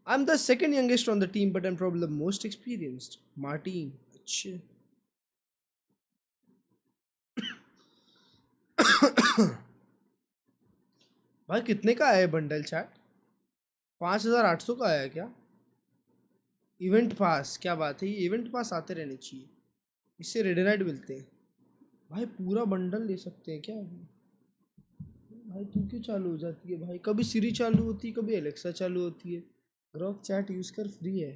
I'm the second youngest on the team, but I'm probably the most experienced. Martin. अच्छे। भाई कितने का आया बंडल चैट? 5800 का आया क्या? इवेंट पास, क्या बात है, ये इवेंट पास आते रहने चाहिए, इससे रेड नाइट मिलते हैं। भाई पूरा बंडल ले सकते हैं क्या? भाई तू क्यों चालू हो जाती है भाई? कभी सिरी चालू होती है, कभी एलेक्सा चालू होती है। ग्रॉक चैट यूज कर, फ्री है।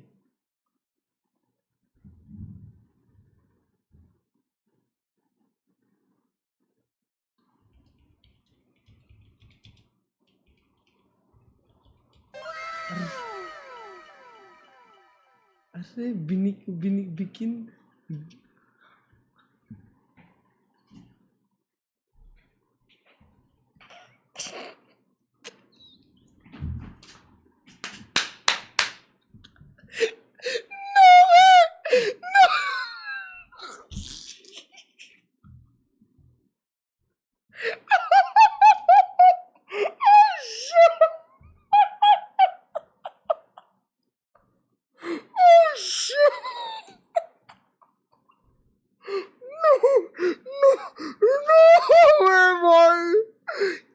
अरे बिकिन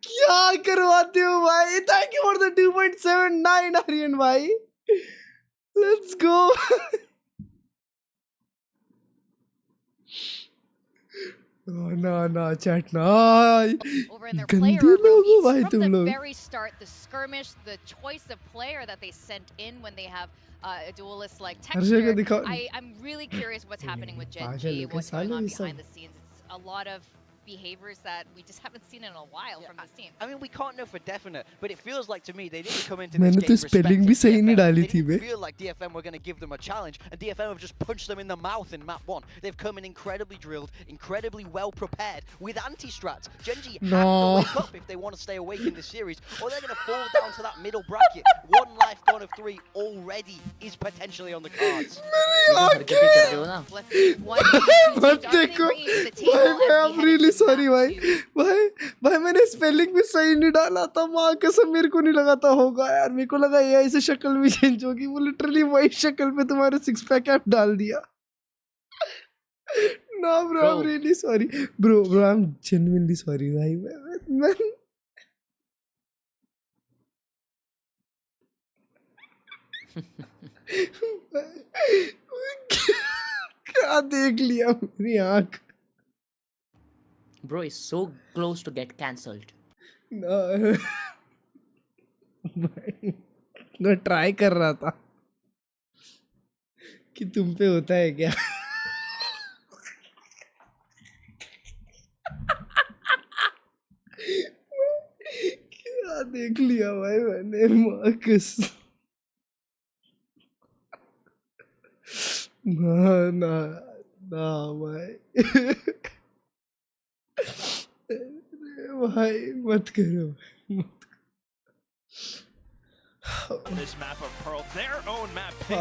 क्या करवाते हो भाई? Thank you for the 2.79 Aryan भाई। Let's go. ना चैट ना। गंदे लोग हो भाई तुम लोग। Very start, the skirmish, the choice of player that they sent in when they have a duelist like texture. I'm really curious what's happening with Gen G, what's going on behind the scenes. It's a lot of behaviors that we just haven't seen in a while from this team. I mean, we can't know for definite, but it feels like to me they didn't come into this मैंने game तो spelling भी सही नहीं डाली थी They bay. didn't feel like DFM were going to give them a challenge, and DFM have just punched them in the mouth in map 1. They've come in incredibly drilled, incredibly well prepared with anti-strats. Gen G have to wake up if they want to stay awake in this series, or they're going to fall down to that middle bracket. 1 life gone of 3 already is potentially on the cards. मत देखो भाई, I'm really sorry भाई मैंने spelling भी सही नहीं डाला था। माँ कसम मेरे को नहीं लगा था होगा यार। मेरे को लगा AI से शक्ल भी चेंज होगी। वो लिटरली वही शक्ल पे तुम्हारे 6 पैक ऐप डाल दिया। ना bro, I'm really sorry bro, I'm genuinely sorry भाई। मैं क्या देख लिया मेरी आँख। Bro is so close to get cancelled. भाई मैं ट्राई कर रहा था कि तुम पे होता है क्या। क्या देख लिया भाई मैंने। मार्कस ना भाई भाई मत करो। This map of Pearl, their own map pick.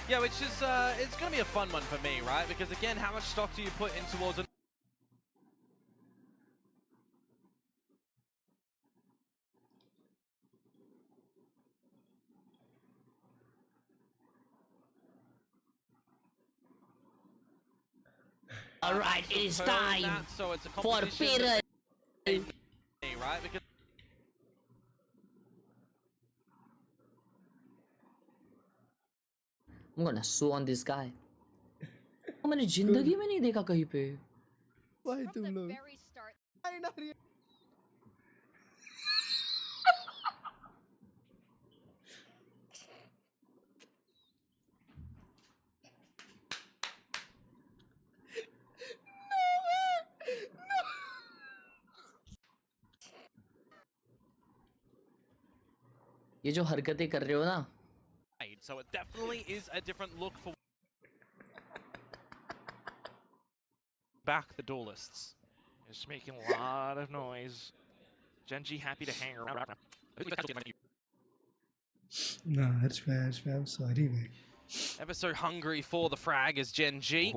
Yeah, which is it's going to be a fun one for me, right? Because again, how much stock do you put in towards an Alright, it is time so it's a for competition Peter. Right? Because I'm gonna sue on this guy. मैंने जिंदगी में नहीं देखा कहीं पे। भाई तुम लोग ये जो हरकतें कर रहे हो ना। So it definitely is a different look for back the duelists. Just making a lot of noise. Gen G happy to hang around. Nah, that's fair, I'm sorry man. Ever so hungry for the frag is Gen G.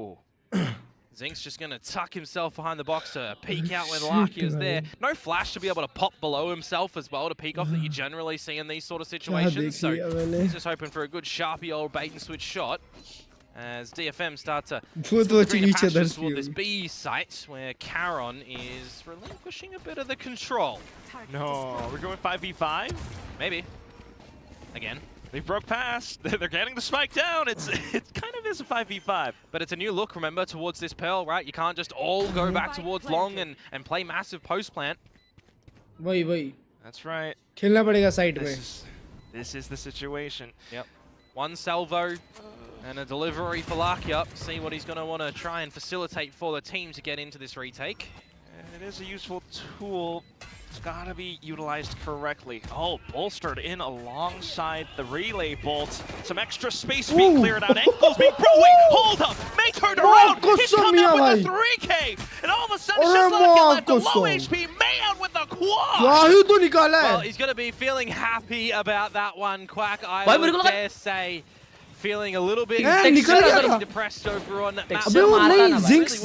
Zink's just going to tuck himself behind the box to peek out when Larky is there. No flash to be able to pop below himself as well to peek off that you generally see in these sort of situations. So he's just hoping for a good sharpy old bait and switch shot as DFM start to toward this B site where Charon is relinquishing a bit of the control. No, we're going 5v5? Maybe. Again. They broke past. They're getting the spike down. It kind of is a 5v5. But it's a new look, remember, towards this Pearl, right? You can't just all go back towards long and play massive post plant. वही. That's right. खेलना पड़ेगा side में. This is the situation. Yep. One salvo and a delivery for Lakia. See what he's going to want to try and facilitate for the team to get into this retake. And it is a useful tool. It's got to be utilized correctly. Oh, bolstered in alongside the relay bolt. Some extra space being cleared out. Ankles being wait, hold up! May turned around! He's coming up with a 3K! And all of a sudden, it's just left a low HP. May out with the quad! Well, he's going to be feeling happy about that one, Quack. I would dare say, feeling a little bit depressed over on that map. अबे वो नहीं,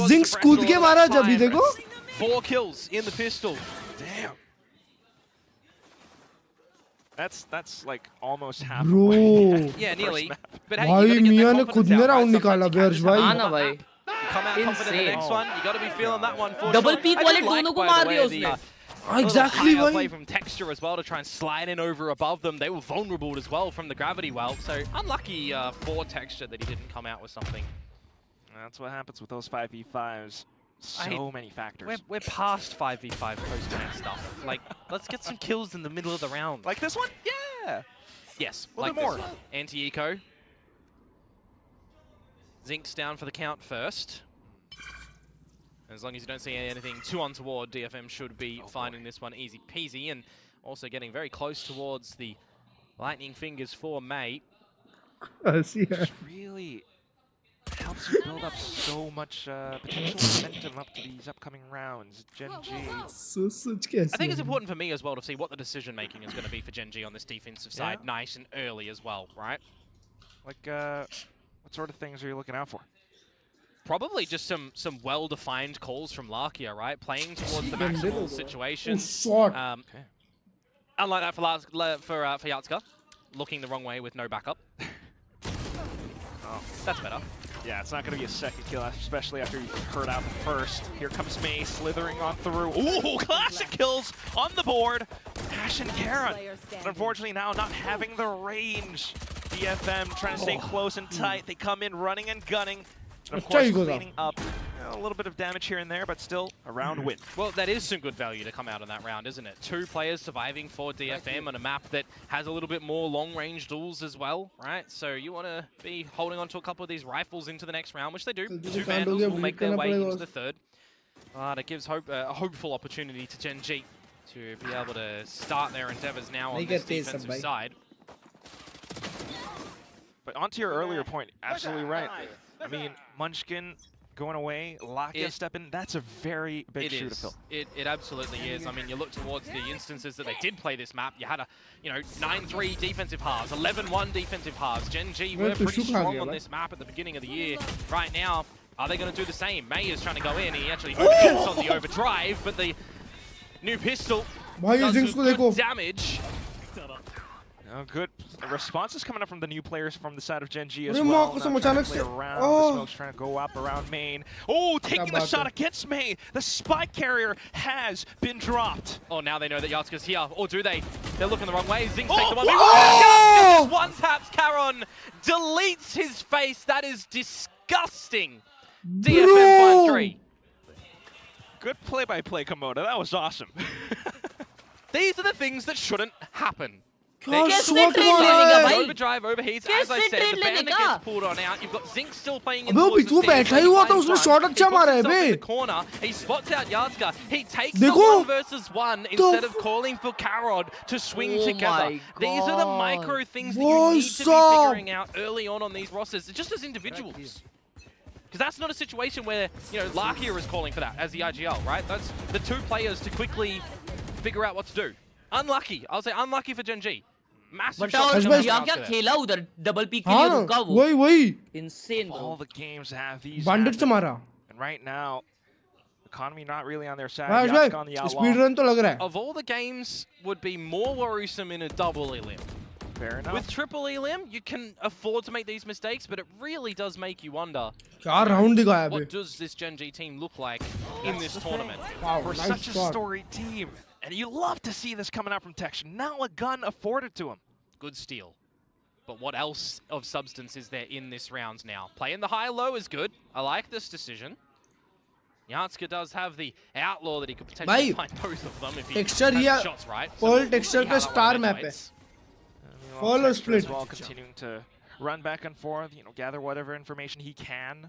Zinx कूद के मारा जब भी देखो. 4 kills in the pistol. Damn. That's like almost half. Bro. Yeah, nearly. But hey, भाई मियां ने खुद ने राउंड निकाला बेर्श भाई. हाँ ना भाई. You come out confident in the next one. You got to be feeling that one for Double sure. peak वाले दोनों को मार दिया उसने. Exactly भाई. Play भाई. from texture as well to try and slide in over above them. They were vulnerable as well from the gravity well. So unlucky for texture that he didn't come out with something. That's what happens with those 5v5s. So many factors. We're past 5v5 post-plant stuff. Like, let's get some kills in the middle of the round. Like this one? Yeah. Yes, A like little this more. one. Anti-eco. Zink's down for the count first. As long as you don't see anything too untoward, DFM should be finding this one easy peasy, and also getting very close towards the lightning fingers for May. Which really helps you build up so much potential momentum up to these upcoming rounds. Gen G. I think it's important for me as well to see what the decision-making is going to be for Gen G on this defensive side nice and early as well, right? Like, what sort of things are you looking out for? Probably just some well-defined calls from Lakia, right? Playing towards the maximal situation. Unlike that for Yatska, looking the wrong way with no backup. That's better. Yeah, it's not going to be a second kill, especially after you heard out the first. Here comes May slithering on through. Ooh, classic kills on the board. Ash and Karen. But unfortunately now not having the range. DFM trying to stay close and tight. They come in running and gunning. And of course, cleaning up a little bit of damage here and there, but still a round win. Well, that is some good value to come out of that round, isn't it? 2 players surviving for DFM on a map that has a little bit more long-range duels as well, right? So you want to be holding on to a couple of these rifles into the next round, which they do. 2 Vandals will make their way into the third. That gives a hopeful opportunity to Gen G to be able to start their endeavors now on this defensive side. But onto your earlier point, absolutely right. I mean, Munchkin going away, Lakia stepping, that's a very big shoe to fill. It absolutely is. I mean, you look towards the instances that they did play this map, you had a, 9-3 defensive halves, 11-1 defensive halves. Gen G were pretty strong on this map at the beginning of the year. Right now, are they going to do the same? May is trying to go in, he actually overshoots on the overdrive, but the new pistol does good damage. Good responses coming up from the new players from the side of Gen G as well. The smoke's trying to go up around main. Oh, taking the shot against May. The spike carrier has been dropped. Oh, now they know that Yatska's here. Or do they? They're looking the wrong way. Zinx takes the 1v1. One taps Caron. Deletes his face. That is disgusting. DFM 5-3. Good play-by-play, Komodo. That was awesome. These are the things that shouldn't happen. Overdrive overheats, as I said, the bandit gets pulled on out. You've got Zinc still playing in towards the corner. He spots out Yatska. He takes the 1 versus 1 instead of calling for Karod to swing together. These are the micro things that you need to be figuring out early on these rosters, just as individuals. Because that's not a situation where, Lakia is calling for that as the IGL, right? That's the 2 players to quickly figure out what to do. Unlucky. I'll say unlucky for Gen G. Massive double peak insane, bro. All the games have these. And right now, economy not really on their side. On the outlaw. Of all the games, would be more worrisome in a double elim. Fair enough. With triple elim, you can afford to make these mistakes, but it really does make you wonder. What does this Gen G team look like in this tournament? For such a storied team. And you love to see this coming out from Texture. Now a gun afforded to him. Good steal. But what else of substance is there in this round now? Playing the high-low is good. I like this decision. Yatska does have the outlaw that he could potentially find both of them if he has the shots right. Pearl texture का star map है. Follow split. As well, continuing to run back and forth, you know, gather whatever information he can.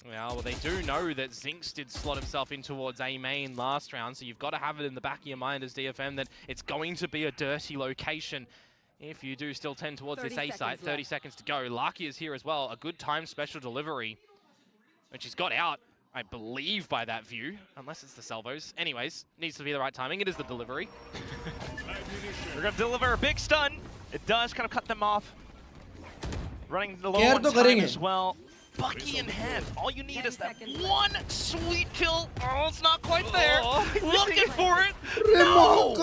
Yeah, well, they do know that Zinx did slot himself in towards A main last round, so you've got to have it in the back of your mind as DFM that it's going to be a dirty location if you do still tend towards this A site. 30 seconds to go. Lucky is here as well. A good time special delivery, which he's got out, I believe, by that view, unless it's the salvos. Anyways, needs to be the right timing. It is the delivery. We're going to deliver a big stun. It does kind of cut them off. Running the low on time as well. Bucky in hand. All you need is that one sweet kill. Oh, it's not quite there. Looking for it. No!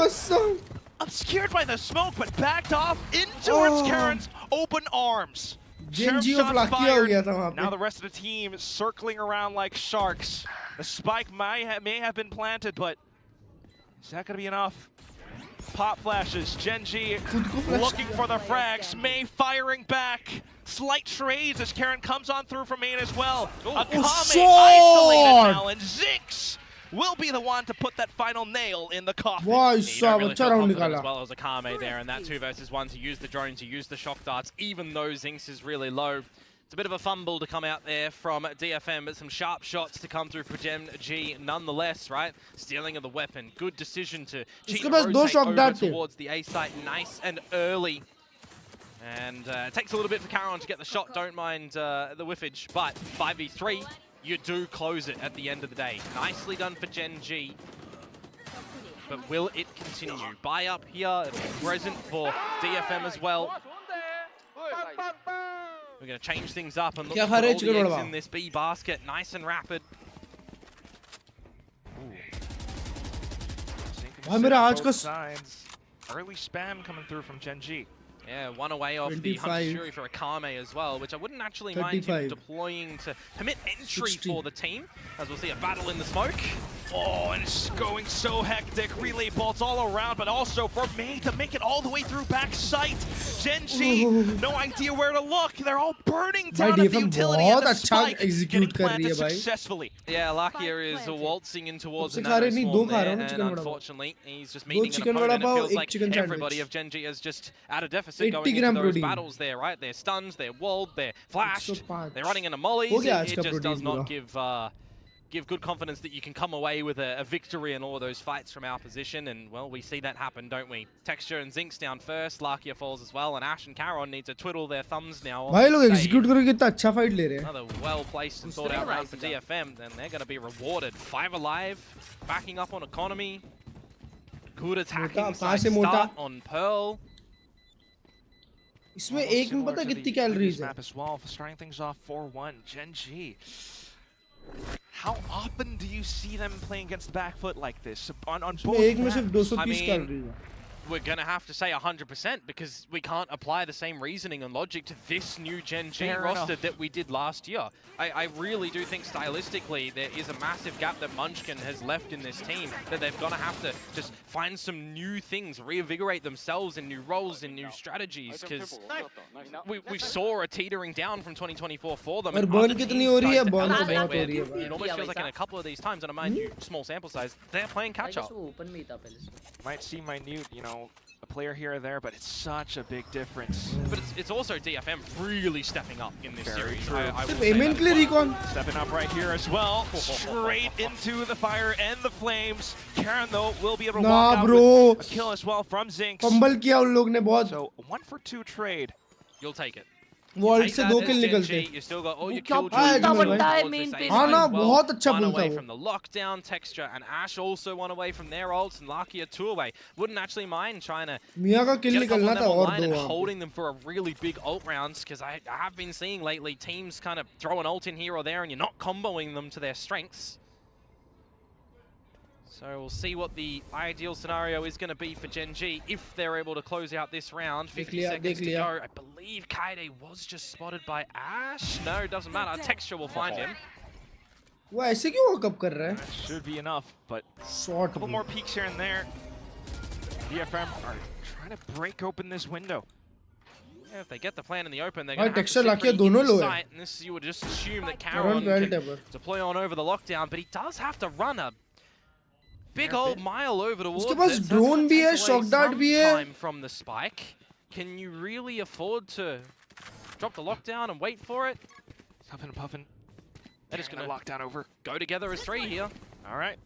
Obscured by the smoke, but backed off in towards Karen's open arms. Shots fired. Now the rest of the team is circling around like sharks. The spike may have been planted, but is that going to be enough? Pop flashes. Genji looking for the frags. Mei firing back. Slight trades as Karen comes on through from main as well. Akame isolated now, and Zinx will be the one to put that final nail in the coffin. As well as Akame there, and that 2 versus 1 to use the drone, to use the shock darts, even though Zinx is really low. It's a bit of a fumble to come out there from DFM, but some sharp shots to come through for Genji nonetheless, right? Stealing of the weapon. Good decision to cheat and rotate over towards the A site nice and early. And it takes a little bit for Caron to get the shot. Don't mind the whiffage, but 5v3, you do close it at the end of the day. Nicely done for Genji. But will it continue? Buy up here, present for DFM as well. We're going to change things up and look for all the eggs in this B basket. Nice and rapid. Early spam coming through from Genji. Yeah, one away off the Hunter's Fury for Akame as well, which I wouldn't actually mind him deploying to permit entry for the team, as we'll see a battle in the smoke. Oh, and it's going so hectic. Relay bolts all around, but also for Mei to make it all the way through back sight. Genji, no idea where to look. They're all burning down at the utility, and the spike getting planted successfully. Yeah, Lakia is waltzing in towards the nano-swarm there, and unfortunately, he's just meeting an opponent. It feels like everybody of Genji is just at a deficit going into those battles there, right? They're stunned, they're walled, they're flashed, they're running into mollies. It just does not give good confidence that you can come away with a victory in all of those fights from our position, and well, we see that happen, don't we? Texture and Zinx down first, Lakia falls as well, and Ash and Caron need to twiddle their thumbs now. Another well-placed and thought-out round for DFM, and they're going to be rewarded. 5 alive, backing up on economy. Good attacking side start on Pearl. इसमें एक में पता कितनी calories है? As well, starting things off 4-1. Genji. How often do you see them playing against the back foot like this? On both maps? I mean, we're going to have to say 100% because we can't apply the same reasoning and logic to this new Genji roster that we did last year. I really do think stylistically there is a massive gap that Munchkin has left in this team, that they're going to have to just find some new things, reinvigorate themselves in new roles, in new strategies, because we saw a teetering down from 2024 for them. It almost feels like in a couple of these times, and I mind you, small sample size, they're playing catch-up. Might seem minute, you know, a player here or there, but it's such a big difference. But it's also DFM really stepping up in this series. Stepping up right here as well. Straight into the fire and the flames. Karen, though, will be able to walk out with a kill as well from Zinx. So 1 for 2 trade. You'll take it. World से 2 किल निकलते You still got all your killjoys. हाँ ना बहुत अच्छा One बुलता away वो from the lockdown texture, and Ash also one away from their ults, and Lakia 2 away. Wouldn't actually mind trying to मियाँ का किल निकलना था और and दो holding them for a really big ult rounds, because I have been seeing lately teams kind of throw an ult in here or there, and you're not comboing them to their strengths. So we'll see what the ideal scenario is going to be for Genji if they're able to close out this round. 50 seconds to go. I believe Kaede was just spotted by Ash. No, doesn't matter. Texture will find him. वो ऐसे क्यों walk up कर रहा है? Should be enough, but a couple more peeks here and there. DFM are trying to break open this window. Yeah, if they get the plan in the open, they're भाई going to have to texture sit लाके pretty दोनों in low है sight, and this you would just assume that Current Caron well can deploy on over the lockdown, but he does have to run a big old mile over towards उसके पास it, so that's drone gonna भी है take away shock dart some भी है time from the spike. Can you really afford to drop the lockdown and wait for it? Huffing and puffing. They're just going to lockdown over. go together as three here. All right.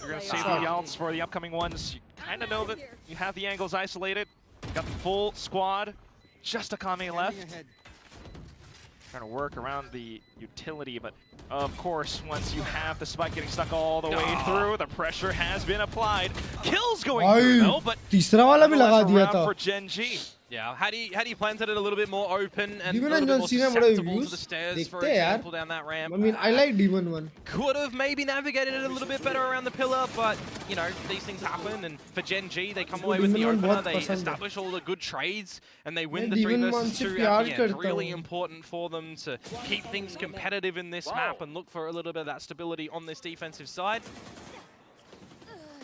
You're going to save the outs for the upcoming ones. You kind of know that you have the angles isolated. Got the full squad. Just a Kame left. Trying to work around the utility, but of course, once you have the spike getting stuck all the way through, the pressure has been applied. Kills going through though, but तीसरा वाला भी लगा दिया था for Gen G. Yeah, had he planted it a little bit more open and a Demon little bit and more John Cena susceptible to the stairs, for देखते हैं यार example, down that ramp. I mean I like Demon 1 Could have maybe navigated it a little bit better around the pillar, but you know, these things happen, and for Gen G, they come away with the opener, they establish all the good trades, and they win the 3 versus 2 at the end. Really important for them to keep things competitive in this map and look for a little bit of that stability on this defensive side.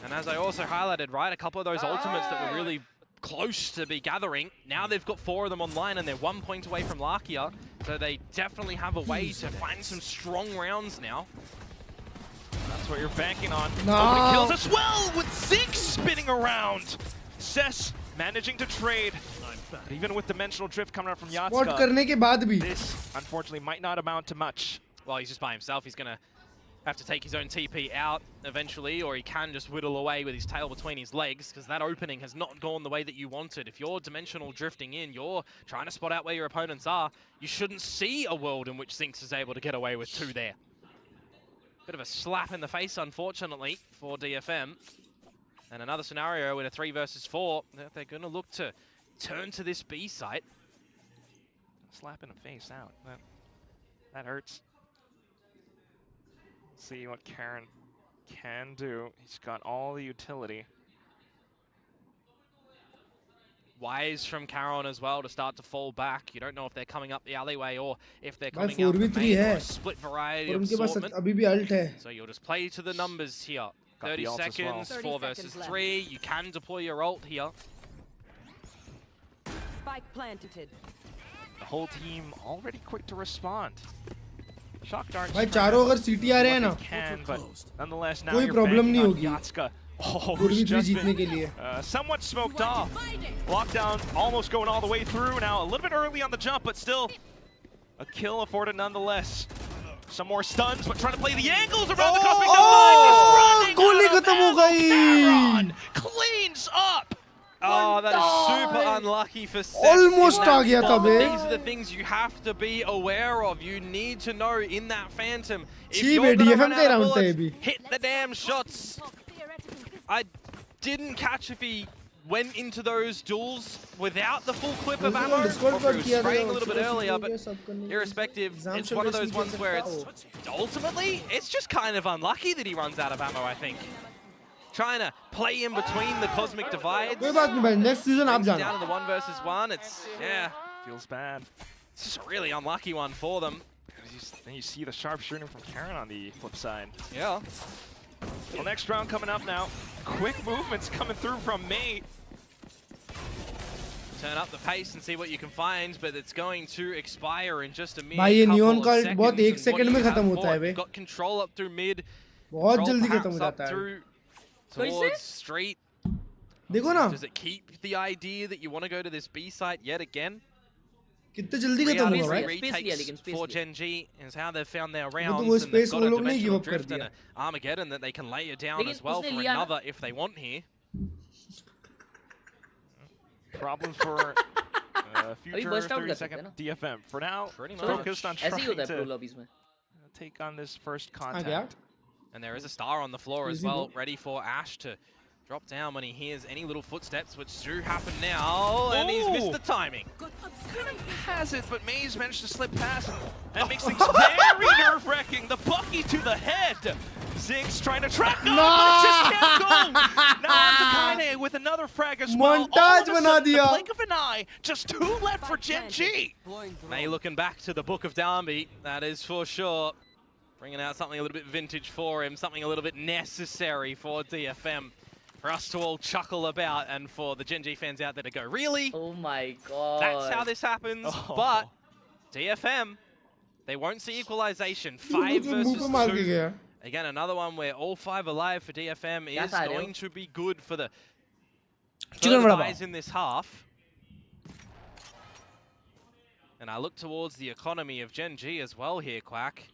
And as I also highlighted, right, a couple of those ultimates that were really close to be gathering. Now they've got 4 of them online and they're 1 point away from Lakia. So they definitely have a way to find some strong rounds now. That's what you're banking on. No. Opening kills as well with 6 spinning around. Cess managing to trade. But even with dimensional drift coming out from Spot Yatska, करने के बाद भी this unfortunately might not amount to much. Well, he's just by himself. He's going to have to take his own TP out eventually, or he can just whittle away with his tail between his legs, because that opening has not gone the way that you wanted. If you're dimensional drifting in, you're trying to spot out where your opponents are, you shouldn't see a world in which Zinx is able to get away with 2 there. Bit of a slap in the face, unfortunately, for DFM. And another scenario in a 3 versus 4, that they're going to look to turn to this B site. Slap in the face out. That hurts. See what Karen can do. He's got all the utility. Wise from Caron as well to start to fall back. You don't know if they're coming up the alleyway or if they're भाई coming out the 4v3 main, or है a split variety और of उनके पास assortment. अभी भी alt है So you'll just play to the numbers here. Got 30 the ult as well. seconds, 4 versus 3. You can deploy your ult here. Spike planted. The whole team already quick to respond. Shock darts. भाई चारों अगर सीटी आ रहे हैं ना Can, but nonetheless, now कोई you're problem banking नहीं on होगी Yatska. Oh, 4v3 जीतने के लिए somewhat smoked off. Lockdown almost going all the way through now. A little bit early on the jump, but still a kill afforded nonetheless. Some more stuns, but trying to play the angles around the Cosmic Divine. Just running गोली out of खत्म हो ammo. गई Caron cleans up. Oh, that is super unlucky for Seth. Almost in that आ गया था spot. Bay These are the things you have to be aware of. You need to know in that Phantom. If छी you're बे gonna DFM run का out of round था ये bullets, भी hit the damn shots. I didn't catch if he went into those duels without the full clip of ammo, or if he was spraying a little bit earlier, but irrespective, it's one of those ones where it's ultimately, it's just kind of unlucky that he runs out of ammo, I think. Trying to play in between the Cosmic Divides. कोई बात नहीं भाई next season आप Down जाना in the 1 versus 1, it's, yeah, Feels bad. it's just a really unlucky one for them. Then you see the sharp shooting from Karen on the flip side. Yeah. Well, next round coming up now. Quick movements coming through from May. Turn up the pace and see what you can find, but it's going to expire in just a mere भाई ये couple neon of का seconds. बहुत 1 And what second do में you खत्म have होता है for it? Bay You've got control up through mid. बहुत control जल्दी खत्म perhaps हो up जाता है through towards street. देखो ना Does it keep the idea that you want to go to this B site yet again? कितने जल्दी खत्म होगा भाई Retakes for Gen G is how they've found their वो rounds, वो and they've स्पेस got वो a लोग नहीं गिव dimensional अप कर drift and दिया an Armageddon that they can lay it down लेकिन as well उसने for लिया ना। another if they want here. Problems for future burst out 30 कर सकते हैं second ना। DFM. For now, Pretty focused on much. ऐसे ही trying होता है pro to lobbies में take on this first आ गया contact. And there is a star on the floor as Easy well, ball. ready for Ash to drop down when he hears any little footsteps, which do happen now, and he's missed Ooh. the timing. Has it, but Maze managed to slip past. That makes things very nerve-wracking. The Bucky to the head. Zinx trying to track. No, but it just can't go. Now on to Kaine with another frag as well. Montage All of a बना sudden, दिया। the blink of an eye. Just 2 left for Gen G. May looking back to the Book of Darby, that is for sure. Bringing out something a little bit vintage for him, something a little bit necessary for DFM. for us to all chuckle about and for the Gen G fans out there to go, really? Oh my god. That's how this happens. But DFM, they won't see equalization. 5 versus 2. Again, another one where all 5 alive for DFM is going to be good for the guys in this half. And I look towards the economy of Gen G as well here, Quack.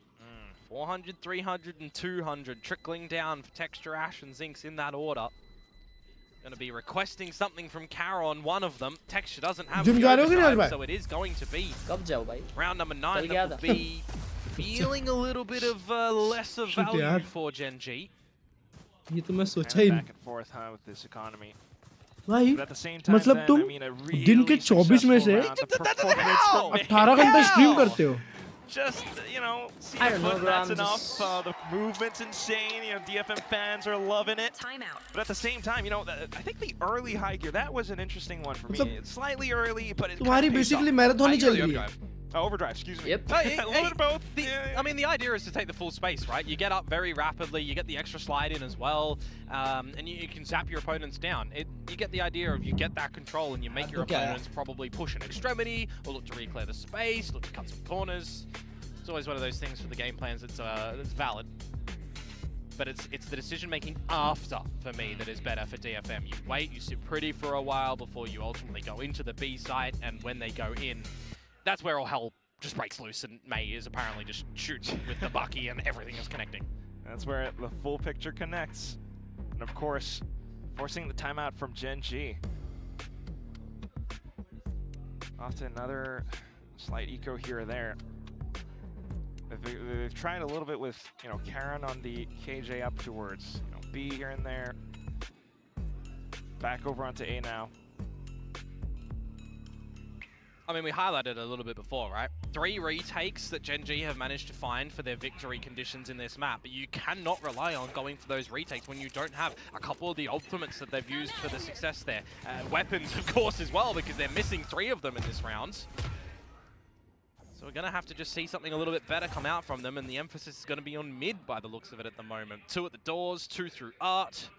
400, 300, and 200 trickling down for Texture, Ash, and Zinx in that order. Going to be requesting something from Caron, one of them. Texture doesn't have the overdrive, so it is going to be round number 9 that will be feeling a little bit of less of value for Gen G. ये तो मैं सोचा ही back and forth with this economy. भाई But at the same time, मतलब तुम दिन के 24 में से 18 घंटे स्ट्रीम करते हो. Just, you know, CFM, that's enough. The movement's insane. You know, DFM fans are loving it. But at the same time, you know, I think the early high gear, that was an interesting one for me. It's slightly early, but it's तुम्हारी basically marathon ही चल रही है. Overdrive, excuse me. Yep. A little bit of both. I mean, the idea is to take the full space, right? You get up very rapidly, you get the extra slide in as well, and you can zap your opponents down. You get the idea of you get that control and you make your opponents probably push an extremity, or look to reclear the space, look to cut some corners. It's always one of those things for the game plans that's valid. But it's the decision-making after, for me, that is better for DFM. You wait, you sit pretty for a while before you ultimately go into the B site, and when they go in, that's where all hell just breaks loose, and May is apparently just shoots with the Bucky and everything is connecting. That's where the full picture connects. And of course, forcing the timeout from Gen G. Off to another slight eco here or there. They've tried a little bit with, you know, Karen on the KJ up towards, you know, B here and there. Back over onto A now. I mean, we highlighted it a little bit before, right? 3 retakes that Gen G have managed to find for their victory conditions in this map, but you cannot rely on going for those retakes when you don't have a couple of the ultimates that they've used for the success there. Weapons, of course, as well, because they're missing 3 of them in this round. So we're going to have to just see something a little bit better come out from them, and the emphasis is going to be on mid by the looks of it at the moment. 2 at the doors, 2 through art.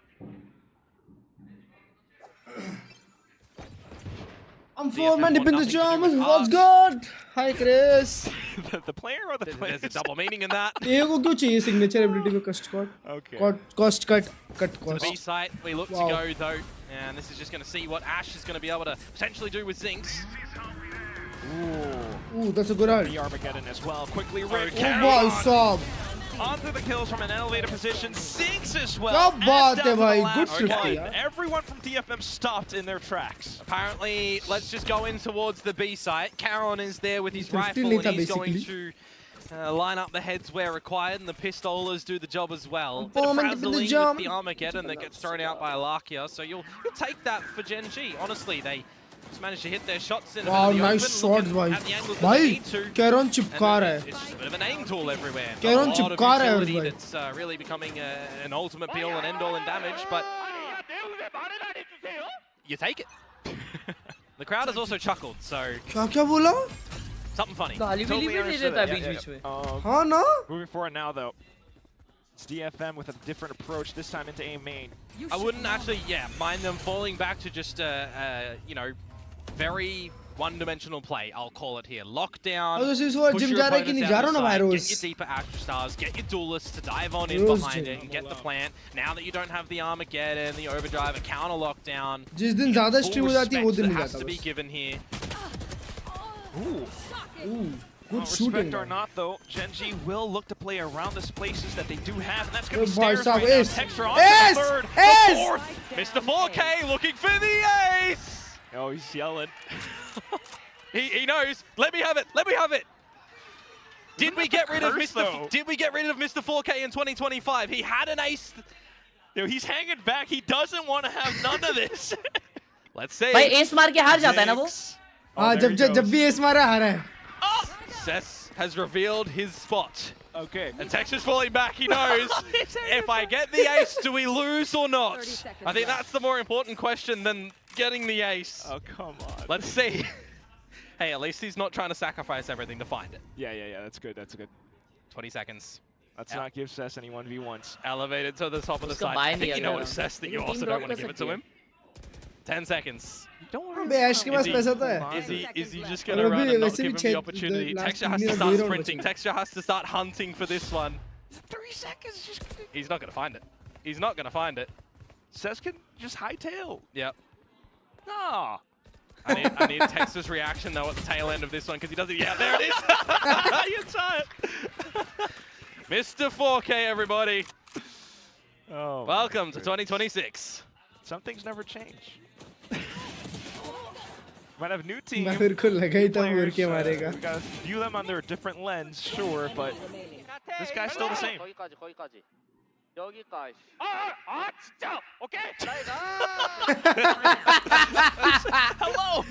I'm 4-man deep in the pajamas. What's good? Hi, Chris. The player or the player? There's a double meaning in that. को क्यों चाहिए signature ability में cost cut? Okay. Cost cut To cost. the B site, we look to go though, and this is just going to see what Ash is going to be able to potentially do with Zinx. Ooh, that's a good art. The Armageddon as well. Quickly ripped. Oh boy, Sob. Onto the kills from an elevated position. Zinx as well. Kya baat hai bhai? Good shit. Everyone from DFM stopped in their tracks. Apparently, let's just go in towards the B site. Caron is there with his rifle, and he's going to line up the heads where required, and the pistolas do the job as well. Bit of frazzling with the Armageddon that gets thrown out by Alakia, so you'll take that for Gen G. Honestly, they just managed to hit their shots in. Wow, nice shots, bhai. Bhai, Caron chipka raha hai. It's just a bit of an aim tool everywhere. Caron chipka raha hai, bhai. That's really becoming an ultimate be all and end all in damage, but you take it. The crowd has also chuckled, so क्या बोला? something funny. Totally understood that. हाँ ना? Moving forward now, though. It's DFM with a different approach, this time into A main. I wouldn't actually, mind them falling back to just, you know, very one-dimensional play, I'll call it here. Lockdown, push your opponents out the side, get your deeper Astro Stars, get your duelists to dive on in behind it and get the plant. Now that you don't have the Armageddon, the Overdrive, a counter lockdown, जिस दिन ज़्यादा stream हो जाती है वो दिन नहीं has जाता to be given here. Ooh. Good shooting. Respect or not, though, Gen G will look to play around the places that they do have, and that's going to be boy, stairs stop, right now. ace. Texture on the third, the fourth. Mr. 4K looking for the ace! Oh, he's yelling. He knows. Let me have it. Let me have it. Did we get rid of Mr. 4K in 2025? He had an ace. Yo, he's hanging back. He doesn't want to have none of this. Let's see. भाई ace मार के हार जाता है ना वो? हाँ जब भी ace मारा हारा है. Seth has revealed his spot. Okay. And Texture's falling back. He knows. If I get the ace, do we lose or not? I think that's the more important question than getting the ace. Oh, come on. Let's see. Hey, at least he's not trying to sacrifice everything to find it. Yeah. That's good. That's good. 20 seconds. Let's not give Cess any 1v1s. Elevated to the top of the side. I think you know what Cess that you also don't want to give it to him. 10 seconds. Don't worry. Ash के पास पैसा तो है. Is he just gonna run and not give him the opportunity? Texture has to start sprinting. Texture has to start hunting for this one. 3 seconds. Just... He's not gonna find it. He's not gonna find it. Cess can just hightail. Yep. No. I need Tex's reaction though at the tail end of this one because he doesn't. Yeah, there it is. You saw it. Mr. 4K, everybody. Oh. Welcome to 2026. Some things never change. Might have new team. मैं फिर को लगा ही था मुड़ के We मारेगा. gotta view them under a different lens, sure, but this guy's still the same. 거기까지. 여기까지. 진짜. Okay. Hello.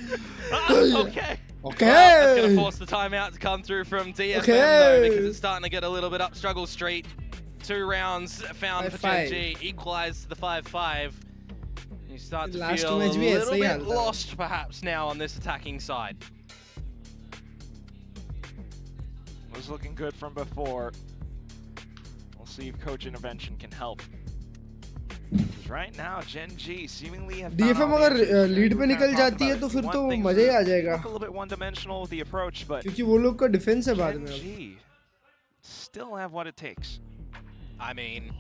Okay. Okay. That's gonna force the timeout to come through from DFM though, because it's starting to get a little bit up struggle street. 2 rounds found for Gen G, equalized to the 5-5. You start to feel a little bit lost perhaps now on this attacking side. Was looking good from before. We'll see if coach intervention can help. Right now, Gen G seemingly have DFM अगर lead पे निकल जाती है तो फिर तो मजा ही आ जाएगा. A little bit one-dimensional with the approach, but क्योंकि वो लोग का डिफेंस है बाद में. Gen G still have what it takes. I mean,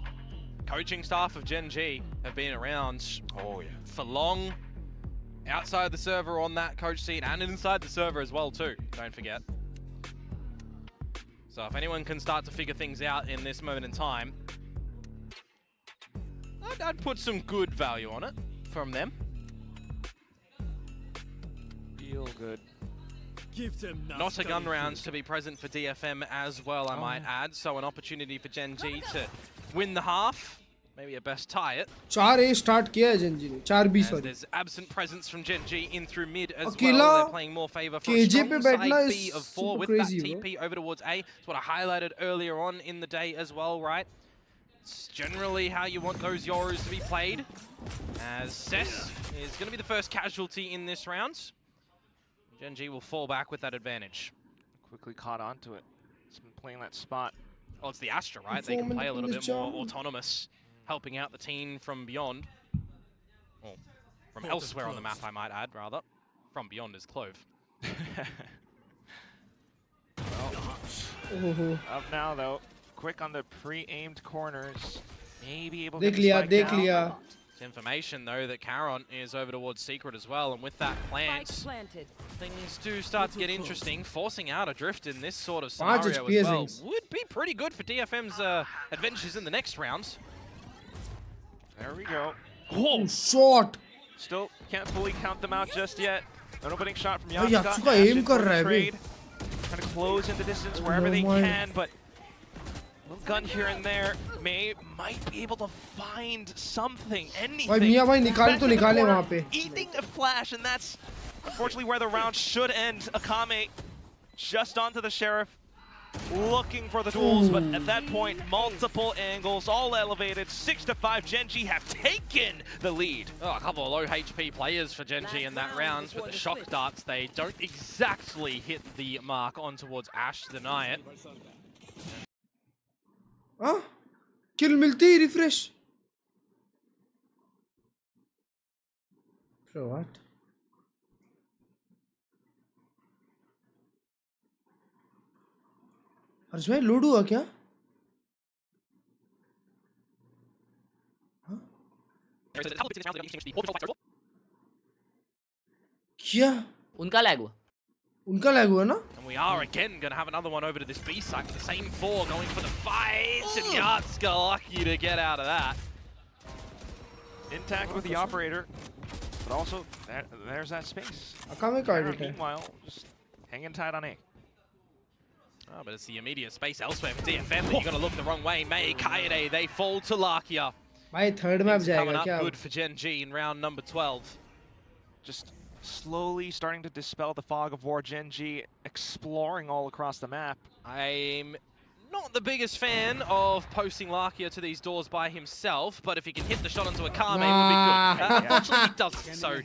coaching staff of Gen G have been around for long, outside the server on that coach seat and inside the server as well too, don't forget. So if anyone can start to figure things out in this moment in time, I'd put some good value on it from them. Feel good. Not a gun rounds to be present for DFM as well, I might add. So an opportunity for Gen G to win the half. Maybe a best tie it. 4A start किया है Gen G ने. 4B sorry. There's absent presence from Gen G in through mid as अकेला well. They're playing more favor for a KJ strong पे बैठना side is B of 4 super with crazy, that TP over towards A. It's what I highlighted earlier on in the day as well, right? It's generally how you want those Yoros to be played. As Cess is going to be the first casualty in this round. Gen G will fall back with that advantage. Quickly caught onto it. It's been playing that spot. Well, it's the Astra, right? They can play a little bit more autonomous, helping out the team from beyond. Or from elsewhere on the map, I might add, rather. From beyond is Clove. Up now, though. Quick on the pre-aimed corners. Maybe able to देख लिया. It's information, though, that Caron is over towards Secret as well. And with that plant, things do start to get interesting. Forcing out a drift in this sort of scenario as well would be pretty good for DFM's adventures in the next rounds. There we go. Whoa, shot. Still can't fully count them out just yet. An opening shot from Yatsukka Yatsuka. aim कर रहा है बे. Trying to close in the distance wherever they can, but little gun here and there might be able to find something, anything. भाई मियां भाई निकाल तो निकाले वहाँ पे. Eating a flash, and that's unfortunately where the round should end. Akame just onto the Sheriff, looking for the duels, but at that point, multiple angles, all elevated, 6-5. Gen G have taken the lead. Oh, a couple of low HP players for Gen G in that round, but the shock darts, they don't exactly hit the mark on towards Ash to deny it. हाँ? किल मिलती ही refresh. So what? हर्ष भाई load हुआ क्या? क्या? उनका lag हुआ. उनका lag हुआ ना? And we are again going to have another one over to this B site with the same 4 going for the fight. And Yatsuka lucky to get out of that. Intact with the operator, but also there's that space. Meanwhile, just hanging tight on A. Oh, but it's the immediate space elsewhere for DFM that you're going to look the wrong way. Mei, Kaede, they fall to Lakia. भाई third map जाएगा coming up क्या? good for Gen G in round number 12. Just slowly starting to dispel the fog of war. Gen G exploring all across the map. I'm not the biggest fan of posting Lakia to these doors by himself, but if he can hit the shot onto Akame, it would be good. Unfortunately, he doesn't. So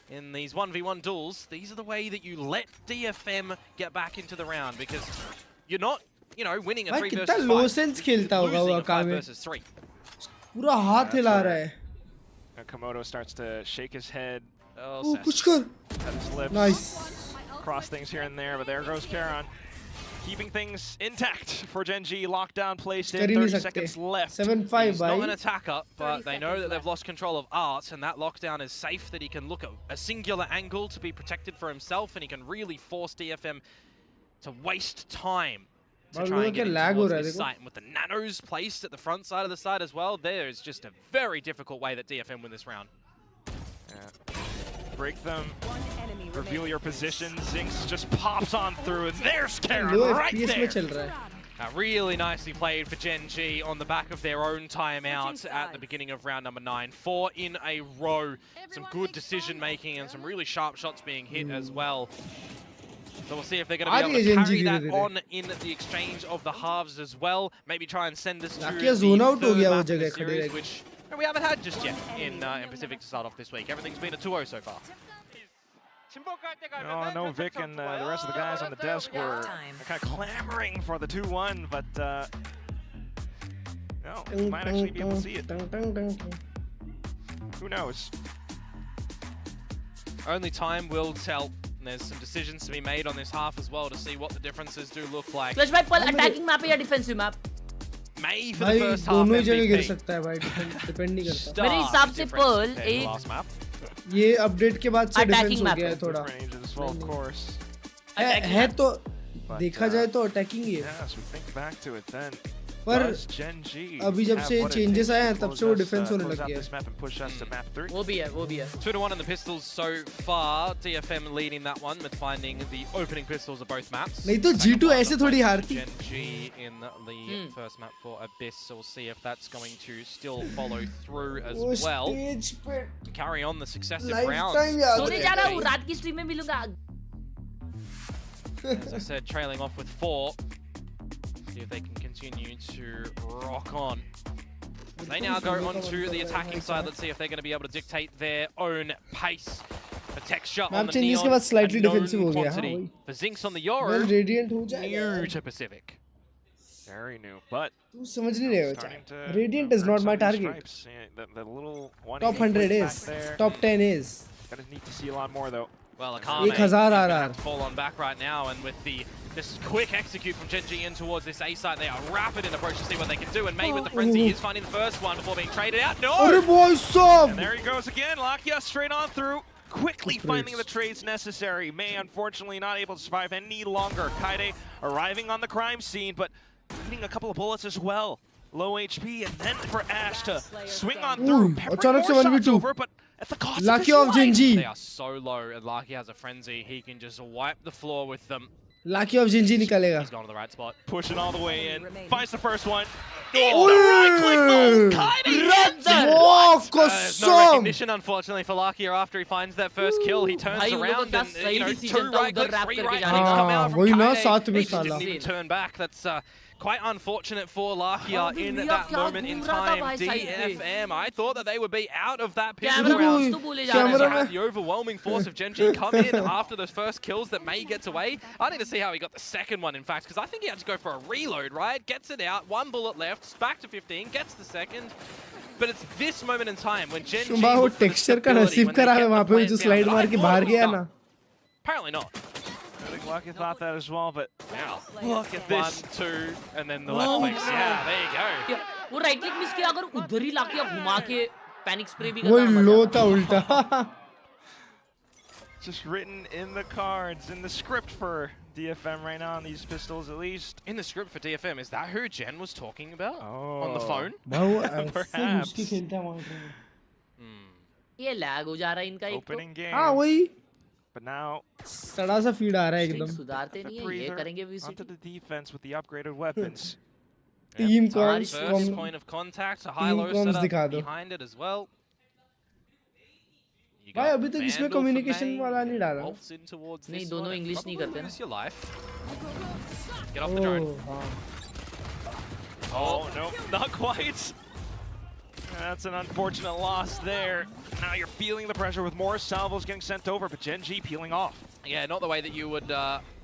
in these 1v1 duels, these are the way that you let DFM get back into the round, because you're not you know, winning a भाई 3 कितना versus 5. लो sense खेलता होगा वो Losing a 5 अकामे versus 3. पूरा हाथ हिला रहा है Komodo starts to shake his head. ओ कुछ कर At his lips. Nice. Cross things here and there, but there goes Karon. Keeping things intact for Gen G. Lockdown placed in. 30 seconds left. 7-5 He's not an attacker, but they know that they've lost control of Art, and that lockdown is safe, that he can look at a singular angle to be protected for himself, and he can really force DFM to waste time to try and get into this site. And with the nanos placed at the front side of the site as well, there is just a very difficult way that DFM win this round. Yeah. Break them, reveal your position. Zinx just pops on through, and there's Karon right there. Really nicely played for Gen G on the back of their own timeout at the beginning of round number 9. 4 in a row. Some good decision making and some really sharp shots being hit as well. So we'll see if they're going to be able to carry that on in the exchange of the halves as well. Maybe try and send this to the third map in the series, which we haven't had just yet in Pacific to start off this week. Everything's been a 2-0 so far. Oh, I know Vic and the rest of the guys on the desk were kind of clamoring for the 2-1, but no, we might actually be able to see it. Who knows? Only time will tell. And there's some decisions to be made on this half as well to see what the differences do look like. Klurge भाई पर attacking map या defensive map? May for the first half MVP. जगह गिर सकता है भाई, depend नहीं करता. मेरे हिसाब से Pearl एक ये अपडेट के बाद से डिफेंस हो गया है थोड़ा. है तो देखा जाए तो अटैकिंग ही है. पर अभी जब से चेंजेस आए हैं तब से वो डिफेंस होने लग गया है. वो भी है. 2-1 on the pistols so far. DFM leading that one with finding the opening pistols of both maps. नहीं तो G2 ऐसे थोड़ी हारती. Gen G in the first map for Abyss, so we'll see if that's going to still follow through as well. Carry on the successive rounds. सोने जा रहा हूँ, रात की स्ट्रीम में मिलूंगा. As I said, trailing off with 4. See if they can continue to rock on. They now go onto the attacking side. Let's see if they're going to be able to dictate their own pace. A texture on the Neon, slightly defensive हो गया. quantity. For Zinx on the Yoru, Radiant हो जाएगा. new to Pacific. Very new, but तू समझ नहीं रहे हो. Radiant is not my target. The little Top 100 is. Top 10 is. Gonna need to see a lot more though. Well, Akame 1000 RR. Fall on back right now, and with this quick execute from Gen G in towards this A site, they are rapid in approach to see what they can do. And May with the frenzy is finding the first one before being traded out. No! And there he goes again. Lakia straight on through. Quickly finding the trades necessary. May unfortunately not able to survive any longer. Kaide arriving on the crime scene, but eating a couple of bullets as well. Low HP, and then for Ash to swing on through. Peppering more shots over, but at the cost of his life. They are so low, and Lucky has a frenzy. He can just wipe the floor with them. Lucky of Genji nikalega. He's gone to the right spot. Pushing all the way in. Finds the first one. Oh, the right click. There's no recognition, unfortunately, for Lucky after he finds that first kill. He turns around and, you know, 2 right clicks, 3 right clicks come out from Kaide. He just didn't even turn back. That's quite unfortunate for Lakia in that moment in time. DFM, I thought that they would be out of that pistol round. Had the overwhelming force of Gen G come in after those first kills that May gets away. I need to see how he got the second one, in fact, because I think he had to go for a reload, right? Gets it out, 1 bullet left, back to 15, gets the second. But it's this moment in time when Gen G look for the stability, when they get the plant down. Apparently not. I think Lucky thought that as well, but now look at this. 1, 2, and then the left clicks. Yeah, there you go. वो right click miss किया, अगर उधर ही लाके घुमा के panic spray भी करना. वो लो था उल्टा. Just written in the cards, in the script for DFM right now on these pistols at least. In the script for DFM, is that who Jen was talking about on the phone? Perhaps. ये lag हो जा रहा है इनका एक तो. Opening game. हाँ वही. But now सड़ा सा फीड आ रहा है एकदम. सुधारते नहीं है, ये करेंगे भी. Onto the defense with the upgraded weapons. Team comms. First point of contact, a high-low setup behind it as well. भाई अभी तक इसमें कम्युनिकेशन वाला नहीं डाला. नहीं, दोनों इंग्लिश नहीं करते ना. Get off the drone. Oh no, not quite. That's an unfortunate loss there. Now you're feeling the pressure with more salvos getting sent over, but Gen G peeling off. Yeah, not the way that you would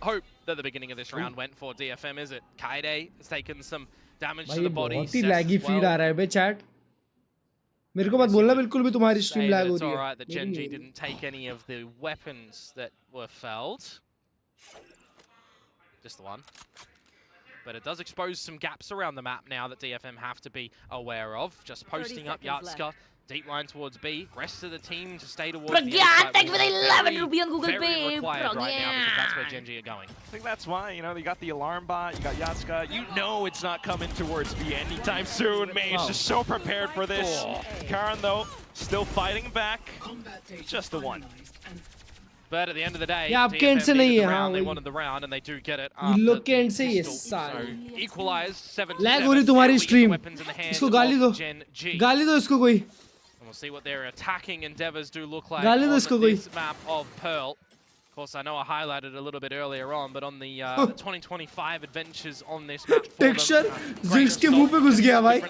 hope that the beginning of this round went for DFM, is it? Kaide has taken some damage to भाई the body. बहुत ही लैगी feed आ रहा है बे chat मेरे को मत बोलना बिल्कुल भी तुम्हारी स्ट्रीम लैग हो रही है It's alright that Gen G didn't take any of the weapons that were felled. Just the one. But it does expose some gaps around the map now that DFM have to be aware of. Just posting up Yatska, deep line towards B. Rest of the team to stay towards the Pragya, thanks for the 11 rupee on Google Pay. Required right now because that's where Gen G are going. I think that's why, you know, you got the alarm bot, you got Yatska. You know it's not coming towards B anytime soon. Main's just so prepared for this. Karan, though, still fighting back. Just the one. But at the end of the day, DFM needed the round, they wanted the round, and they do get it. इन लोग के and से ये So सारे equalized 7-7. Lag हो रही तुम्हारी stream इसको गाली दो इसको कोई And we'll see what their attacking endeavors do look like गाली दो on इसको कोई this map of Pearl. Of course, I know I highlighted it a little bit earlier on, but on the 2025 adventures on this map, texture jinx के मुंह पे घुस गया भाई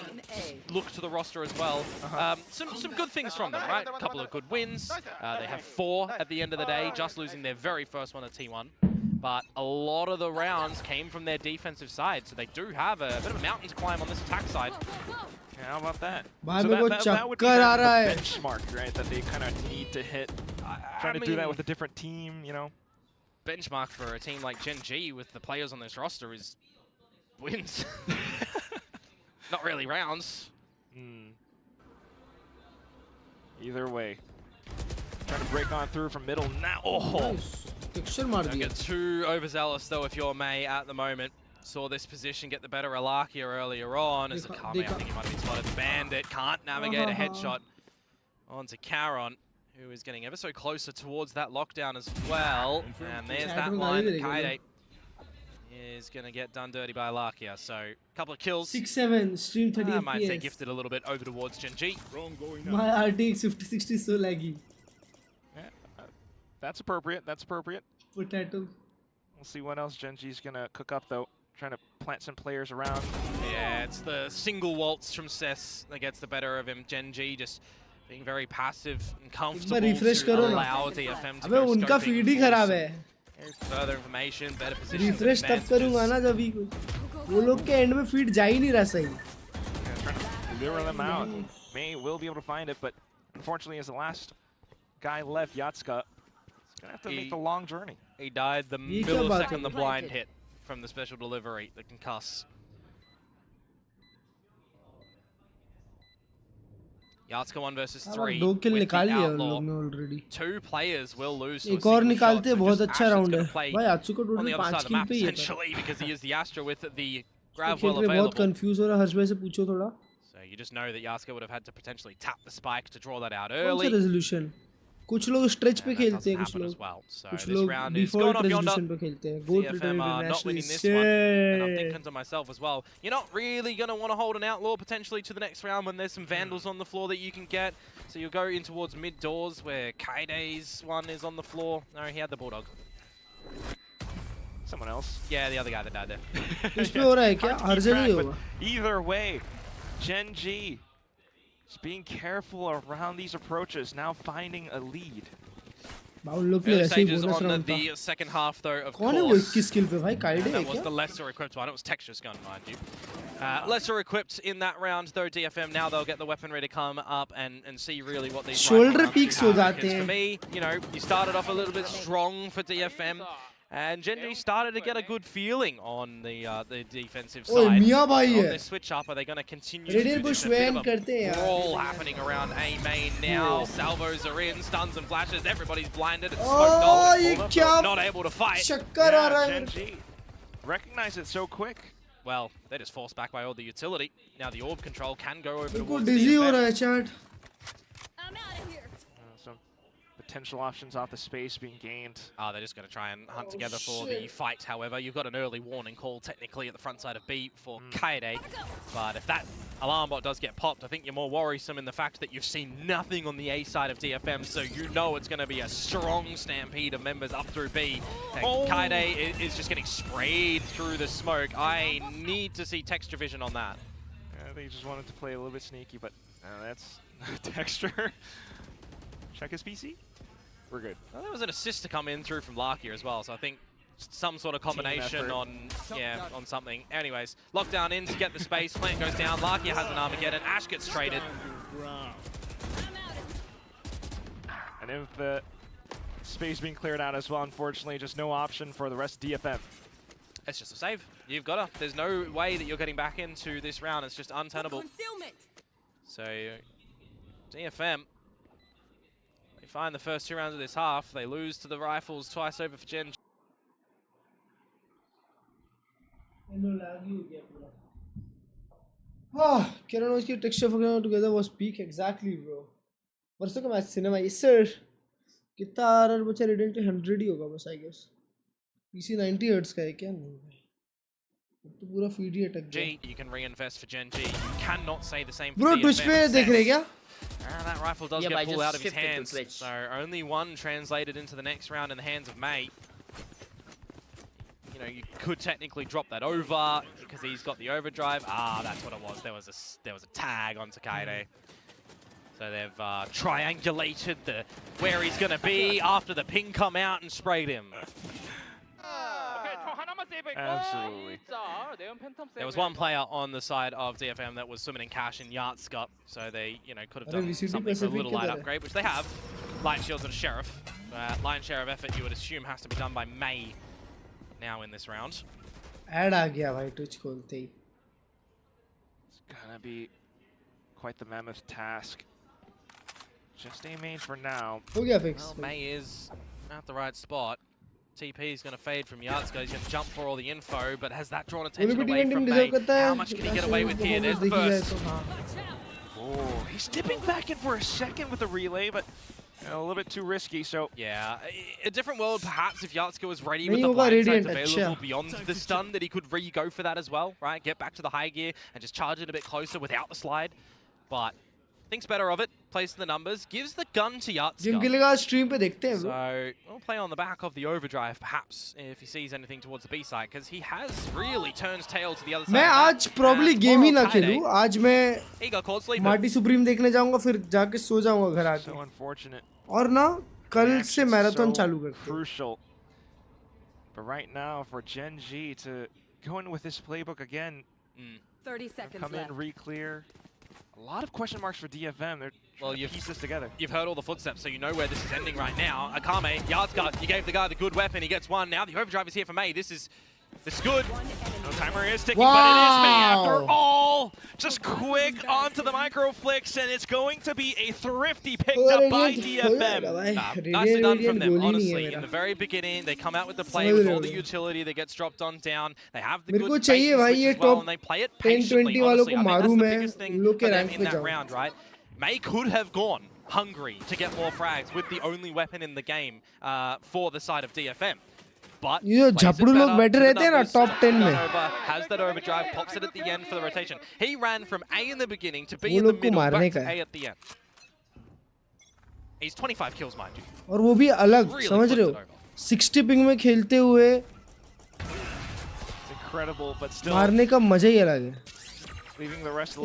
look to the roster as well. Some good things from them, right? A couple of good wins. They have 4 at the end of the day, just losing their very first one at T1. But a lot of the rounds came from their defensive side, so they do have a bit of a mountain to climb on this attack side. Yeah, how about that? भाई So मेरे को that would be चक्कर आ रहा the है benchmark, right? That they kind of need to hit. Trying to do that with a different team, you know. Benchmark for a team like Gen G with the players on this roster is wins. Not really rounds. Either way. Trying to break on through from middle now. Oh! Texture मार Don't दिया get too overzealous though if you're May at the moment. Saw this position get the better of Alakia earlier on as a Kame, I think he might have been spotted. Bandit can't navigate a headshot onto Karon, who is getting ever so closer towards that lockdown as well. And there's that line. Kaide is going to get done dirty by Alakia. So, a couple of kills. 6-7 stream 30 I might say FPS gifted a little bit over towards Gen G. my RTX 5060 is so laggy Yeah, that's appropriate. That's appropriate. potato We'll see what else Gen G's going to cook up, though. Trying to plant some players around. Yeah, it's the single waltz from Cess that gets the better of him. Gen G just being very passive and comfortable to allow DFM to अबे उनका feed ही खराब है further information, better position. Refresh तब करूंगा ना जब भी वो लोग के एंड में फीड जा ही नहीं रहा सही Trying to lure them out. May will be able to find it, but unfortunately, as the last guy left, Yatska, he's going to have to make the long journey. He died the millisecond the blind hit from the special delivery, the concuss. Yatska 1 versus 3 दो किल with निकाल the लिया उन outlaw. लोग ने already 2 players will lose to एक और निकालते हैं बहुत अच्छा राउंड है भाई आजू को on the total other side 5 of the kill map पे ही है essentially because he is the Astra with the खेल Gravwell रहे बहुत available. कंफ्यूज हो रहा है हर्ष भाई से पूछो थोड़ा So you just know that Yatska would have had to potentially tap the spike to draw that out कौन सा early. रेजोल्यूशन कुछ लोग स्ट्रेच पे खेलते हैं कुछ लोग डिफॉल्ट रेजोल्यूशन पे खेलते हैं गोट DFM are not winning this one, and I'm thinking to myself as well, you're not really going to want to hold an outlaw potentially to the next round when there's some vandals on the floor that you can get. So you'll go in towards mid doors where Kaide's one is on the floor. No, he had the Bulldog. Someone else. Yeah, the other guy that died there. इस पे हो रहा है क्या हर जगह ही होगा Either way, Gen G is being careful around these approaches, now finding a lead. बाउल लोग ने ऐसे ही Stages बोनस on राउंड था the second half though, of कौन है वो course. 21 किल पे भाई काइडे है That was क्या the lesser equipped one. It was Texture's gun, mind you. Lesser equipped in that round though, DFM. Now they'll get the weaponry to come up and see really what these Shoulder rifle rounds peaks do हो have. जाते Because हैं for me, you know, you started off a little bit strong for DFM. And Gen G started to get a good feeling on the defensive ओए side. मियां भाई On है this switch up, are they going to continue रेडियर to do push this? A bit वैन of करते हैं a यार brawl happening around A main now. Salvos are in, stuns and flashes. Everybody's blinded. It's Oh, smoked ये off. क्या Not able to fight. चक्कर आ रहा है Gen G recognize it so quick. Well, they're just forced back by all the utility. Now the orb control can go over बिल्कुल towards डिजी हो DFM. रहा है chat Some potential options off the space being gained. They're just going to try and hunt together for the fight, however. You've got an early warning call technically at the front side of B for Kaede. But if that alarm bot does get popped, I think you're more worrisome in the fact that you've seen nothing on the A side of DFM, so you know it's going to be a strong stampede of members up through B. And Kaede is just getting sprayed through the smoke. I need to see texture vision on that. I think he just wanted to play a little bit sneaky, but that's Texture. Check his PC. We're good. Well, there was an assist to come in through from Larkia as well, so I think some sort of combination on something. Anyways, lockdown in to get the space. Plant goes down. Larkia has an Armageddon. Ash gets traded. And if the space being cleared out as well, unfortunately, just no option for the rest of DFM. It's just a save. You've got to. There's no way that you're getting back into this round. It's just untenable. So, DFM, they find the first 2 rounds of this half. They lose to the Rifles twice over for Gen. Kerano's texture for together was peak exactly, bro. परसों का match cinema ये sir कितना RR बचा radiant 100 ही होगा बस I guess PC 90 hertz का है क्या नहीं भाई तो पूरा फीड ही अटक गया You can reinvest for Gen G. You cannot say the same for bro Twitch पे देख रहे क्या that rifle does get pulled out of his hands, so only one translated into the next round in the hands of May. You know, you could technically drop that over because he's got the overdrive. Ah, that's what it was. There was a tag on Takade. So they've triangulated where he's going to be after the ping come out and sprayed him. Absolutely. There was one player on the side of DFM that was summoning cash in Yardscup, so they, you know, could have done something for a little light upgrade, which they have. Light shields and Sheriff. Lion share of effort, you would assume, has to be done by May now in this round. Ad aa gaya bhai Twitch kholte hi. It's gonna be quite the mammoth task. Just A main for now. Ho gaya fix. Well, May is at the right spot. TP is going to fade from Yardska. He's going to jump for all the info, but has that drawn attention away from May? How much can he get away with here? There's the first. Oh, he's dipping back in for a second with the relay, but a little bit too risky, so... Yeah, a different world perhaps if Yardska was ready with the blindsides available beyond the stun, that he could re-go for that as well, right? Get back to the high gear and just charge it a bit closer without the slide. But thinks better of it, plays the numbers, gives the gun to Yardska. Stream पे देखते हैं, so we'll play on the back of the overdrive perhaps if he sees anything towards the B side, because he has really turned tail to the other side. मैं आज probably game ही ना खेलूं, आज मैं Marty supreme देखने जाऊंगा फिर जाके सो जाऊंगा घर आके. So unfortunate. और ना कल से मैराथन चालू करते हैं. Crucial. But right now for Gen G to go in with this playbook again. 30 seconds come left. in, re-clear. A lot of question marks for DFM. They're trying to piece this together. You've heard all the footsteps, so you know where this is ending right now. Akame, Yardska, you gave the guy the good weapon. He gets one. Now the overdrive is here for May. This is good. No timer is ticking, but it is May after all. Just quick onto the micro flicks, and it's going to be a thrifty picked up by DFM. Nicely done from them, honestly. In the very beginning, they come out with the play with all the utility that gets dropped on down. They have the good bait as well, and they play it patiently, honestly. I think that's the biggest thing for them in that round, right? May could have gone hungry to get more frags with the only weapon in the game for the side of DFM. But ये झपड़ू लोग बैठे रहते हैं ना top 10 में. Has that overdrive, pops it at the end for the rotation. He ran from A in the beginning to B in the middle, back to A at the end. He's 25 kills, mind you. और वो भी अलग, समझ रहे हो? 60 ping में खेलते हुए मारने का मजा ही अलग है.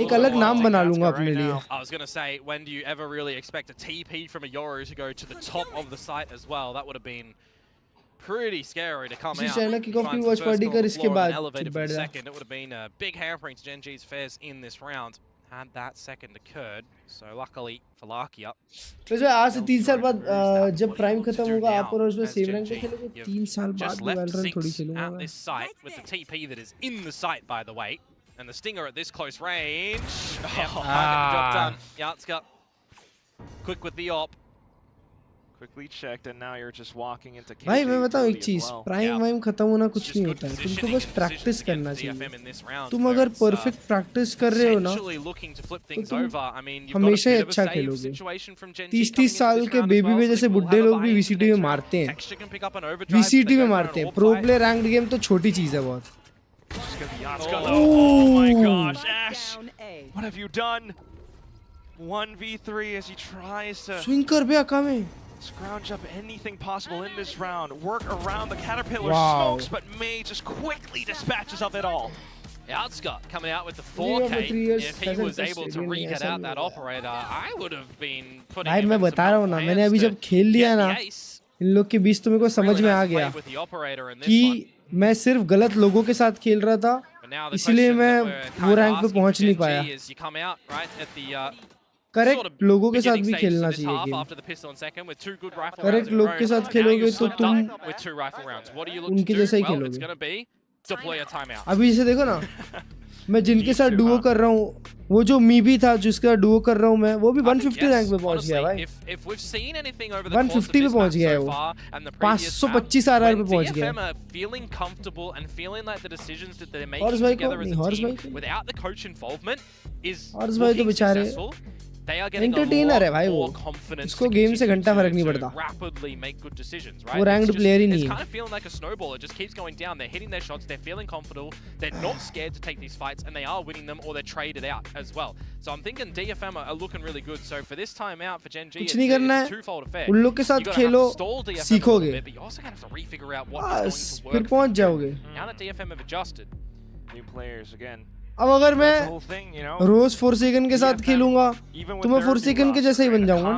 एक अलग नाम बना लूंगा अपने लिए. I was going to say, when do you ever really expect a TP from a Yoru to go to the top of the site as well? That would have been pretty scary to come out. Kickoff की watch party कर इसके बाद बैठ जा. It would have been a big hampering to Gen G's affairs in this round had that second occurred. So luckily for Larkia. तो जो आज से 3 साल बाद जब प्राइम खत्म होगा आप और उसमें सेम रैंक पे खेलोगे 3 साल बाद वैलोरेंट थोड़ी खेलूंगा मैं. At this site with the TP that is in the site, by the way, and the stinger at this close range. Job done. Yardska quick with the op. Quickly checked, and now you're just walking into. भाई मैं बताऊं एक चीज, prime वाइम खत्म होना कुछ नहीं होता है, तुमको बस प्रैक्टिस करना चाहिए. तुम अगर परफेक्ट प्रैक्टिस कर रहे हो ना तो तुम हमेशा ही अच्छा खेलोगे. 30-30 साल के बेबी पे जैसे बुड्ढे लोग भी वीसीटी में मारते हैं, वीसीटी में मारते हैं. प्रो प्ले रैंक्ड गेम तो छोटी चीज है बहुत. Oh my gosh, Ash! What have you done? 1v3 as he tries to swing कर बे अकामे. Scrounge up anything possible in this round. Work around the Caterpillar smokes, but May just quickly dispatches of it all. Yardska coming out with the 4K. If he was able to re-get out that operator, I would have been putting him in some मैं बता रहा हूँ ना, मैंने अभी जब खेल लिया ना इन लोग के बीच तो मेरे को समझ में आ गया कि मैं सिर्फ गलत लोगों के साथ खेल रहा था, इसलिए मैं वो रैंक पे पहुंच नहीं पाया। करेक्ट लोगों के साथ भी खेलना चाहिए गेम। करेक्ट लोग के साथ खेलोगे तो तुम उनके जैसा ही खेलोगे। अभी जैसे देखो ना, मैं जिनके साथ डुओ कर रहा हूँ, वो जो मीबी था जिसके साथ डुओ कर रहा हूँ मैं, वो भी 150 रैंक पे पहुंच गया भाई। 150 पे पहुंच गया है वो, 525 आरआर पे पहुंच गया। हॉर्स भाई को नहीं, हॉर्स भाई तो बेचारे एंटरटेनर है भाई, वो उसको गेम से घंटा फर्क नहीं पड़ता, वो रैंक्ड प्लेयर ही नहीं है। कुछ नहीं करना है, उन लोग के साथ खेलो, सीखोगे, फिर पहुंच जाओगे। अब अगर मैं रोज फोर्सेकन के साथ खेलूंगा तो मैं फोर्सेकन के जैसा ही बन जाऊंगा ना।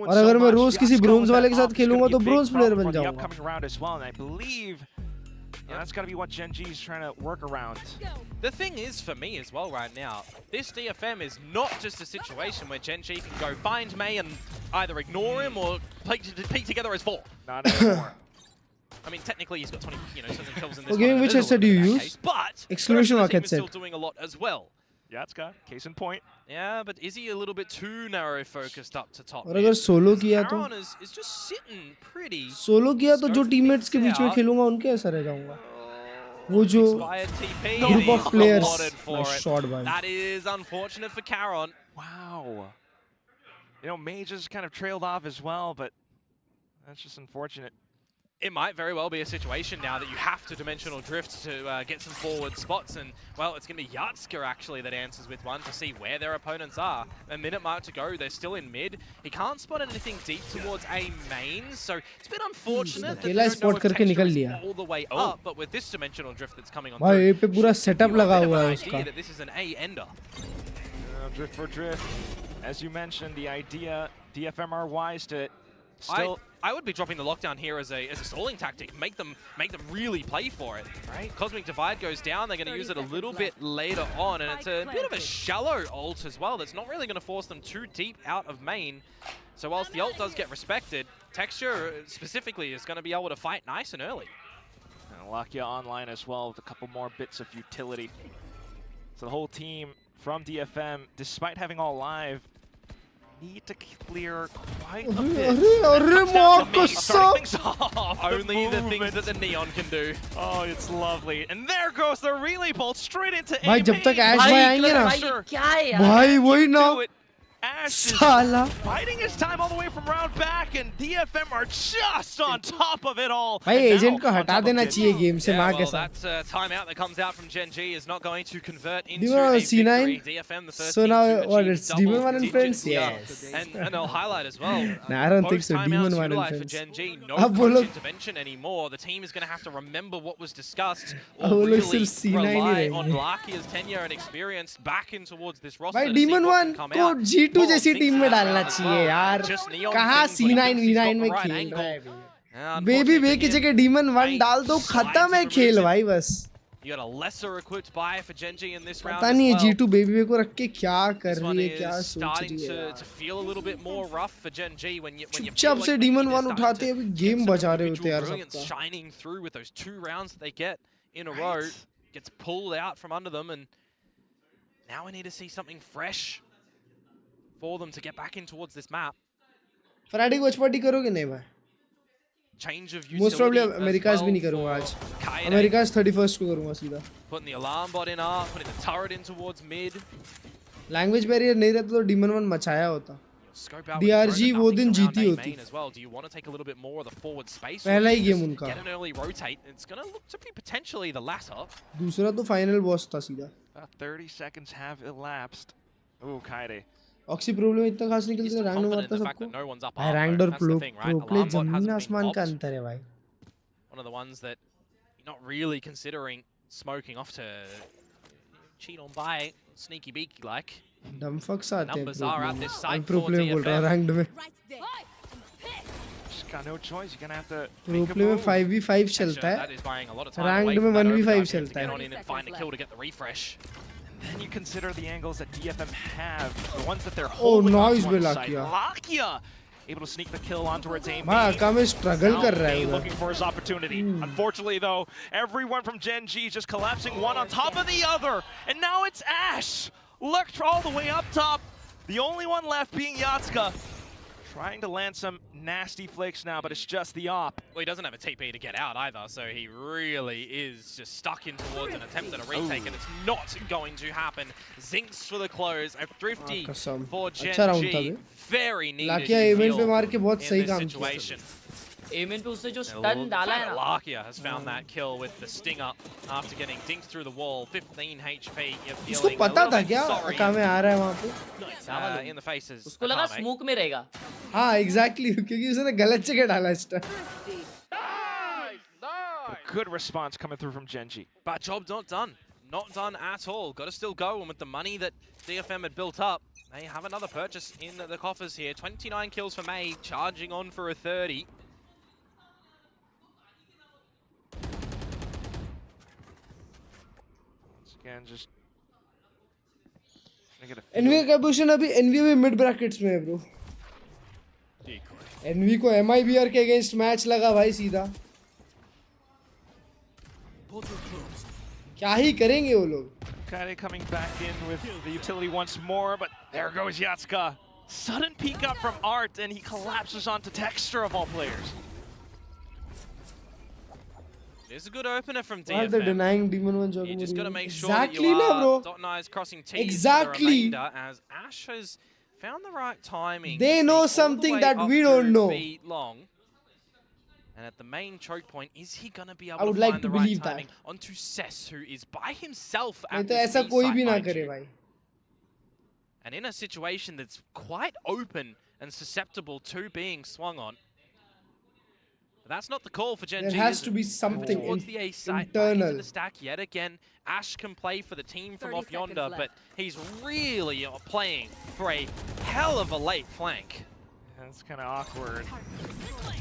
और अगर मैं रोज किसी ब्रोंज वाले के साथ खेलूंगा तो ब्रोंज प्लेयर बन जाऊंगा। That's got to be what Gen G is trying to work around. The thing is, for me as well right now, this DFM is not just a situation where Gen G can go find May and either ignore him or peek together as 4. Not anymore. I mean, technically he's got 20, something kills in this one. Which headset do you use? But exclamation mark headset. Still doing a lot as well. Yeah, it's got case in point. Yeah, but is he a little bit too narrow focused up to top? और अगर solo किया तो is just sitting pretty. Solo किया तो जो teammates के बीच में खेलूंगा उनके ऐसा रह जाऊंगा। वो जो group of players shot by. That is unfortunate for Caron. Wow. Mage just kind of trailed off as well, but that's just unfortunate. It might very well be a situation now that you have to dimensional drift to get some forward spots, and well, it's going to be Yatska actually that answers with one to see where their opponents are. A minute mark to go, they're still in mid. He can't spot anything deep towards A main, so it's a bit unfortunate that they don't know if Texture is all the way up, but with this dimensional drift that's coming on through, भाई पे पूरा setup लगा हुआ है उसका. This is an A ender. Drift for drift. As you mentioned, the idea, DFM are wise to still... I would be dropping the lockdown here as a stalling tactic. Make them really play for it. Right? Cosmic Divide goes down. They're going to use it a little bit later on, and it's a bit of a shallow ult as well. That's not really going to force them too deep out of main. So whilst the ult does get respected, Texture specifically is going to be able to fight nice and early. And Lakia online as well with a couple more bits of utility. So the whole team from DFM, despite having all live, need to clear quite a bit. Only the things that the Neon can do. Oh, it's lovely. And there goes the relay bolt straight into भाई जब तक ऐश भाई आएंगे ना भाई वही ना साला fighting his time all the way from round back, and DFM are just on top of it all. भाई एजेंट को हटा देना चाहिए गेम से मां के साथ. That timeout that comes out from Gen G is not going to convert into a victory. DFM the first so now what it's Demon One and friends. Yes. And I'll highlight as well. Nah, I don't think so. Demon One and friends. For Gen G, no intervention anymore. The team is going to have to remember what was discussed or really rely on Lakia's tenure and experience back in towards this roster. भाई Demon One को G2 जैसी team में डालना चाहिए यार. कहाँ C9 V9 में खेल रहा है बेबी बे की जगह Demon One डाल दो, खत्म है खेल भाई बस. You got a lesser equipped buy for Gen G in this round. पता नहीं G2 बेबी बे को रख के क्या कर रही है, क्या सोच रही है. To feel a little bit more rough for Gen G when you चुपचाप से Demon One उठाते हैं, अभी गेम बचा रहे होते यार सबका. Shining through with those 2 rounds that they get in a row, gets pulled out from under them, and now we need to see something fresh for them to get back in towards this map. Friday watch party करोगे नहीं भाई? Change of utility. Most probably Americas भी नहीं करूँगा आज. Americas 31st को करूँगा सीधा. Putting the alarm bot in up, putting the turret in towards mid. Language barrier नहीं रहता तो Demon One मचाया होता. DRG वो दिन जीती होती. Do you want to take a little bit more of the forward space? पहला ही गेम उनका. Get an early rotate. It's going to look to be potentially the latter. दूसरा तो final boss था सीधा. 30 seconds have elapsed. Oh, Kaide. Oxy problem इतना खास नहीं खेलते, रैंक में मारता सबको. भाई रैंक और प्रो प्ले जमीन आसमान का अंतर है भाई. One of the ones that you're not really considering smoking off to cheat on by. sneaky beaky like. Dumb fucks आते हैं Numbers are at this side pro for player बोल रहा DFM. ranked में Just got no choice. You're gonna have to pro make a player में move. 5v5 चलता That है is buying a lot of time ranked away में from that 1v5 overtime to चलता get है on in and find the kill to get the refresh. Then you consider the angles that DFM have, the ones that they're Oh, holding nice onto on the by side. Lakia. Lakia able to sneak the kill onto her team. भाई आका में struggle कर रहा है May उधर looking for his opportunity. Unfortunately, though, everyone from Gen G just collapsing one on top of the other, and now it's Ash lurked all the way up top. The only one left being Yatska, trying to land some nasty flicks now, but it's just the op. Well, he doesn't have a TP to get out either, so he really is just stuck in towards an attempt at a retake, and it's not going to happen. Zinx for the close, a thrifty कसम for अच्छा Gen round था G. बे Very needed लाकिया to event पे heal मार के बहुत in सही this काम किया situation. एमेन पे उससे जो स्टन डाला है ना Lakia has found that kill with the stinger after getting dinked through the wall. 15 HP. You're उसको feeling a पता little था bit क्या sorry आका में आ रहा है वहाँ पे in the faces. उसको लगा स्मोक में रहेगा हाँ exactly क्योंकि उसने गलत जगह डाला stun Good response coming through from Gen G. But job not done. Not done at all. Got to still go, and with the money that DFM had built up, they have another purchase in the coffers here. 29 kills for May, charging on for a 30. Again, just N V का position अभी N V में mid brackets में है bro N V को एमआईबीआर के against match लगा भाई सीधा क्या ही करेंगे वो लोग Kade coming back in with the utility once more, but there goes Yatska. Sudden peek up from Art, and he collapses onto Texture of all players. There's a good opener from Why are they DFM. denying Demon One jogging? You just got to make sure Exactly that you na, bro. are dotting I's, crossing T's Exactly. for the remainder, as Ash has found the right timing. They to know sneak all the something way that up we through don't know. feet long. And at the main choke point, is he going to be able I would to like find to the right believe that. timing onto Cess, who is by himself नहीं at तो the ऐसा B कोई site, भी ना mind करे you. भाई And in a situation that's quite open and susceptible to being swung on. But that's not the call for Gen G. There has is to it? be something Towards the A site, back internal. into the stack yet again. Ash can play for the team from 30 off yonder, seconds but left. he's really playing for a hell of a late flank. That's kind of awkward.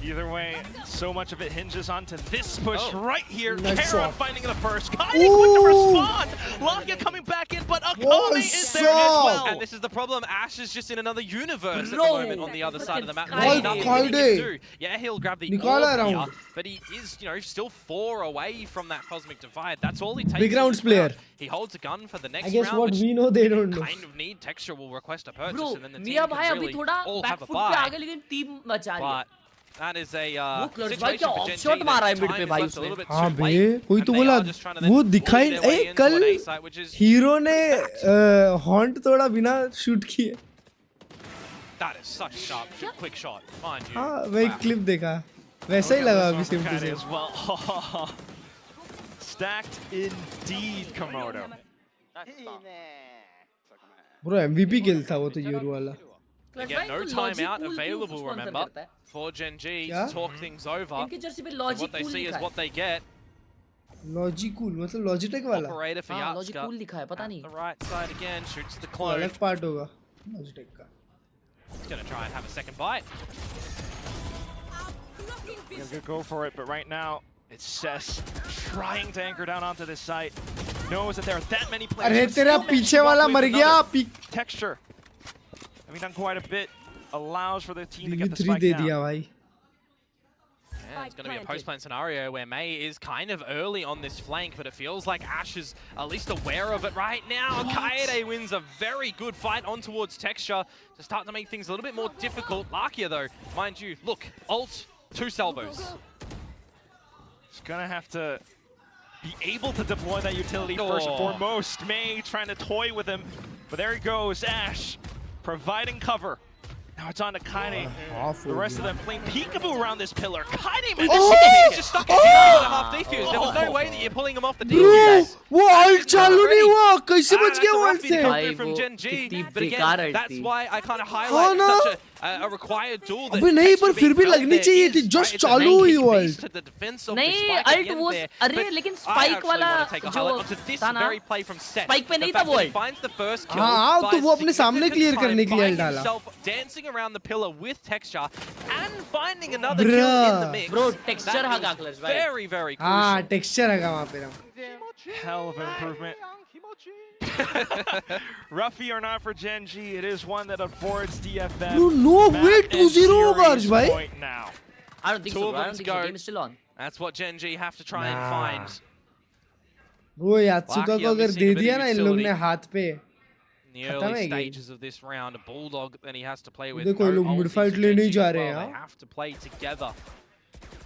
Either way, so much of it hinges onto this push right here. Nice Kara shot. finding the first. Kade quick to respond. Lakia coming back in, but Akame is there as well. And this is the problem. Ash is just in another universe at Bro. the moment on the other side of the map. Kade. There's nothing that he can Kade. do. Yeah, he'll grab the Nikala orb here, round. but he is, still 4 away from that cosmic divide. That's all he takes. Big is rounds the ground. player. He holds a gun for the next I guess round, what which we know they don't know kind of need. Texture will request a purchase, bro and then the team मिया can भाई अभी really थोड़ा all have a back foot पे buy. आ गए लेकिन team बचा रही है But that is a Klurge situation भाई क्या for Gen offshot G मारा है that mid time पे is भाई left a उसने little bit हाँ too बे late, कोई and तो they बोला are just trying to then वो bully दिखाई their way ए into कल an A site, which is hero ने हॉन्ट तोड़ा बिना शूट किए that is such a sharp, quick shot, mind you. हाँ मैं एक क्लिप देखा वैसा ही लगा अभी same to Kade same as well. Stacked indeed, Komodo. Bro MVP kill था वो तो यूरो वाला Again, no timeout available, remember, for Gen G क्या? to talk things over. इनके जर्सी पे And logic what they cool see लिखा is है what they get. लॉजिकूल मतलब लॉजिटेक वाला Operator for हाँ लॉजिक Yatska. कूल लिखा है पता नहीं The right side again, shoots the वो clone. अलग पार्ट होगा लॉजिटेक का He's going to try and have a second bite. Gonna go for it, but right now it's Cess trying to anchor down onto this site. Knows that there are that many players. अरे but तेरा still manages पीछे to वाला walk मर with गया another peak Texture. Having done quite a bit, allows for the team to get the 3 spike they down. दिया भाई Yeah, it's going to be a post-plan scenario where May is kind of early on this flank, but it feels like Ash is at least aware of it right now. Kaede wins a very good fight on towards Texture to start to make things a little bit more difficult. Lakia, though, mind you, look, ult, 2 salvos. He's gonna have to be able to deploy that utility first and Oh. foremost. May trying to toy with him, but there he goes, Ash providing cover. Now it's on to Kaine. half The rest of them playing peekaboo around this pillar. Kaine man, He's just stuck at half defuse. There was no way that you're pulling him off the defuse. वो alt चालू नहीं हुआ कैसे बच गया वो alt से Coming from Gen G, but again, that's why I kind of highlight ना? such a required duel that अबे नहीं has to पर be फिर भी felt लगनी there चाहिए is, थी right? जस्ट It's a चालू main हुई key वो piece ult to the defense of the नहीं spike अल्ट again वो there, अरे but लेकिन I स्पाइक actually वाला want to take a जो highlight onto this था ना very play from Set. Spike पे The नहीं था fact वो that he ult finds the first kill हाँ by तो वो अपने सामने significant क्लियर time करने के लिए by अल्ट डाला himself, dancing around the pillar with texture and finding another kill in the mix. Bro, texture That हगा is Klurge भाई very, very crucial. हाँ टेक्सचर है वहाँ पे ना Hell of an improvement. Roughy or not for Gen G, it is one that affords DFM. No way, map and 2-0 होगा series अर्श भाई point now. I don't think Two so of bro. I them don't think go. so. Game is still on. That's what Gen G have to try and Nah. find. वो यात्सुका Lucky को I'm अगर missing they a bit दिया of ना इन लोग utility. ने हाथ पे In the खत्म early है game stages of this round, a Bulldog then he has to play with. देखो ये लोग no mid ultis fight to लेने ही Gen G जा as रहे हैं well. यार They have to play together.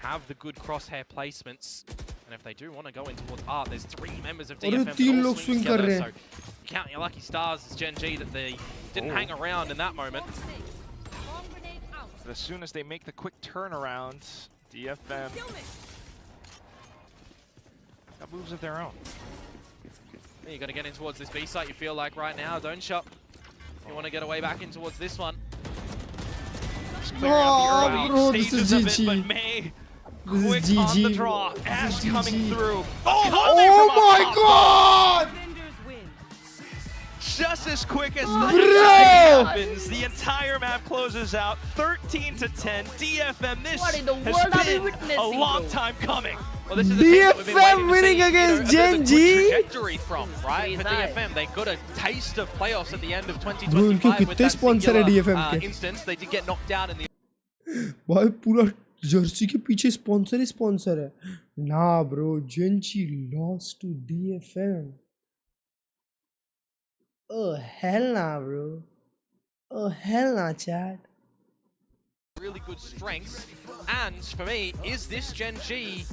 Have the good crosshair placements. And if they do want to go in towards art, there's 3 members of और DFM ये that तीन all लोग swing swing कर together. रहे So हैं count your lucky stars as Gen G that they didn't hang around in that moment. But as soon as they make the quick turnaround, DFM got moves of their own. You got to get in towards this B site, you feel like right now, don't shop. You want to get away back in towards this one. Clearing out the Oh, early bro, this stages is of it, GG. but May This quick is on the GG. draw. This Ash is coming GG. through. Oh my god Defenders win. Just as quick as Bro! that happens, the entire map closes out 13 to 10. DFM, this What in the has world are we been a witnessing, long bro? time coming. Well, this is the team that we've been DFM waiting to winning see, against you know, a bit of a Gen good G. trajectory from, right? For Crazy. DFM, they got a taste of playoffs at the end of Bro, 2025 इनके with कितने that sponsor है singular DFM के? instance. They did get knocked down in the भाई पूरा Jersey के पीछे sponsor ही sponsor है ना bro GenG lost to DFM oh hell no bro oh hell no chat really good strengths. And for me, is this Gen G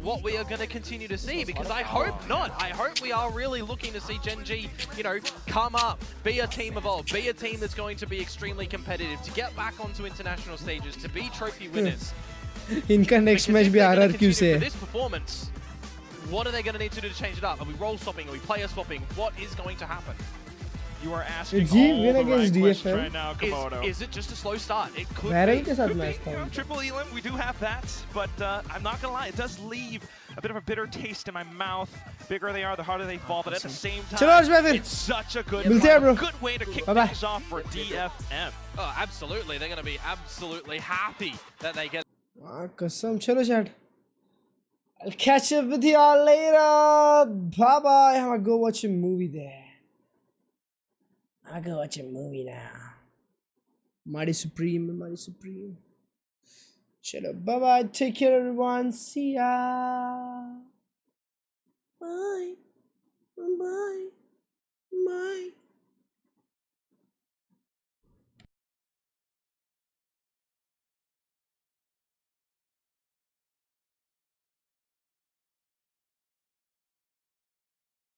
what we are going to continue to see? Because I hope not. I hope we are really looking to see Gen G, you know, come up, be a team evolved, be a team that's going to be extremely competitive, to get back onto international stages, to be trophy winners. इनका next match भी RRQ से For है this performance, what are they going to need to do to change it up? Are we role swapping? Are we player swapping? What is going to happen? You are asking G all win the against right questions DFM? right now, Komodo. Is it just a slow start? It could Varrel be. के साथ Could be, match you know, था triple elim, we do have that, but I'm not gonna lie, it does leave a bit of a bitter taste in my mouth. Bigger they are, the harder they fall, but at the same चलो अर्श भाई time, फिर it's such a good, मिलते हैं bro good way to kick Bye-bye. things off for DFM. Oh, absolutely. They're going to be absolutely happy that they get. कसम चलो chat I'll catch up with y'all later. Bye bye. I'm gonna go watch a movie there. I'll go watch a movie now. Mighty Supreme, Mighty Supreme. Chalo, bye bye. Take care, everyone. See ya. Bye. Bye. Bye.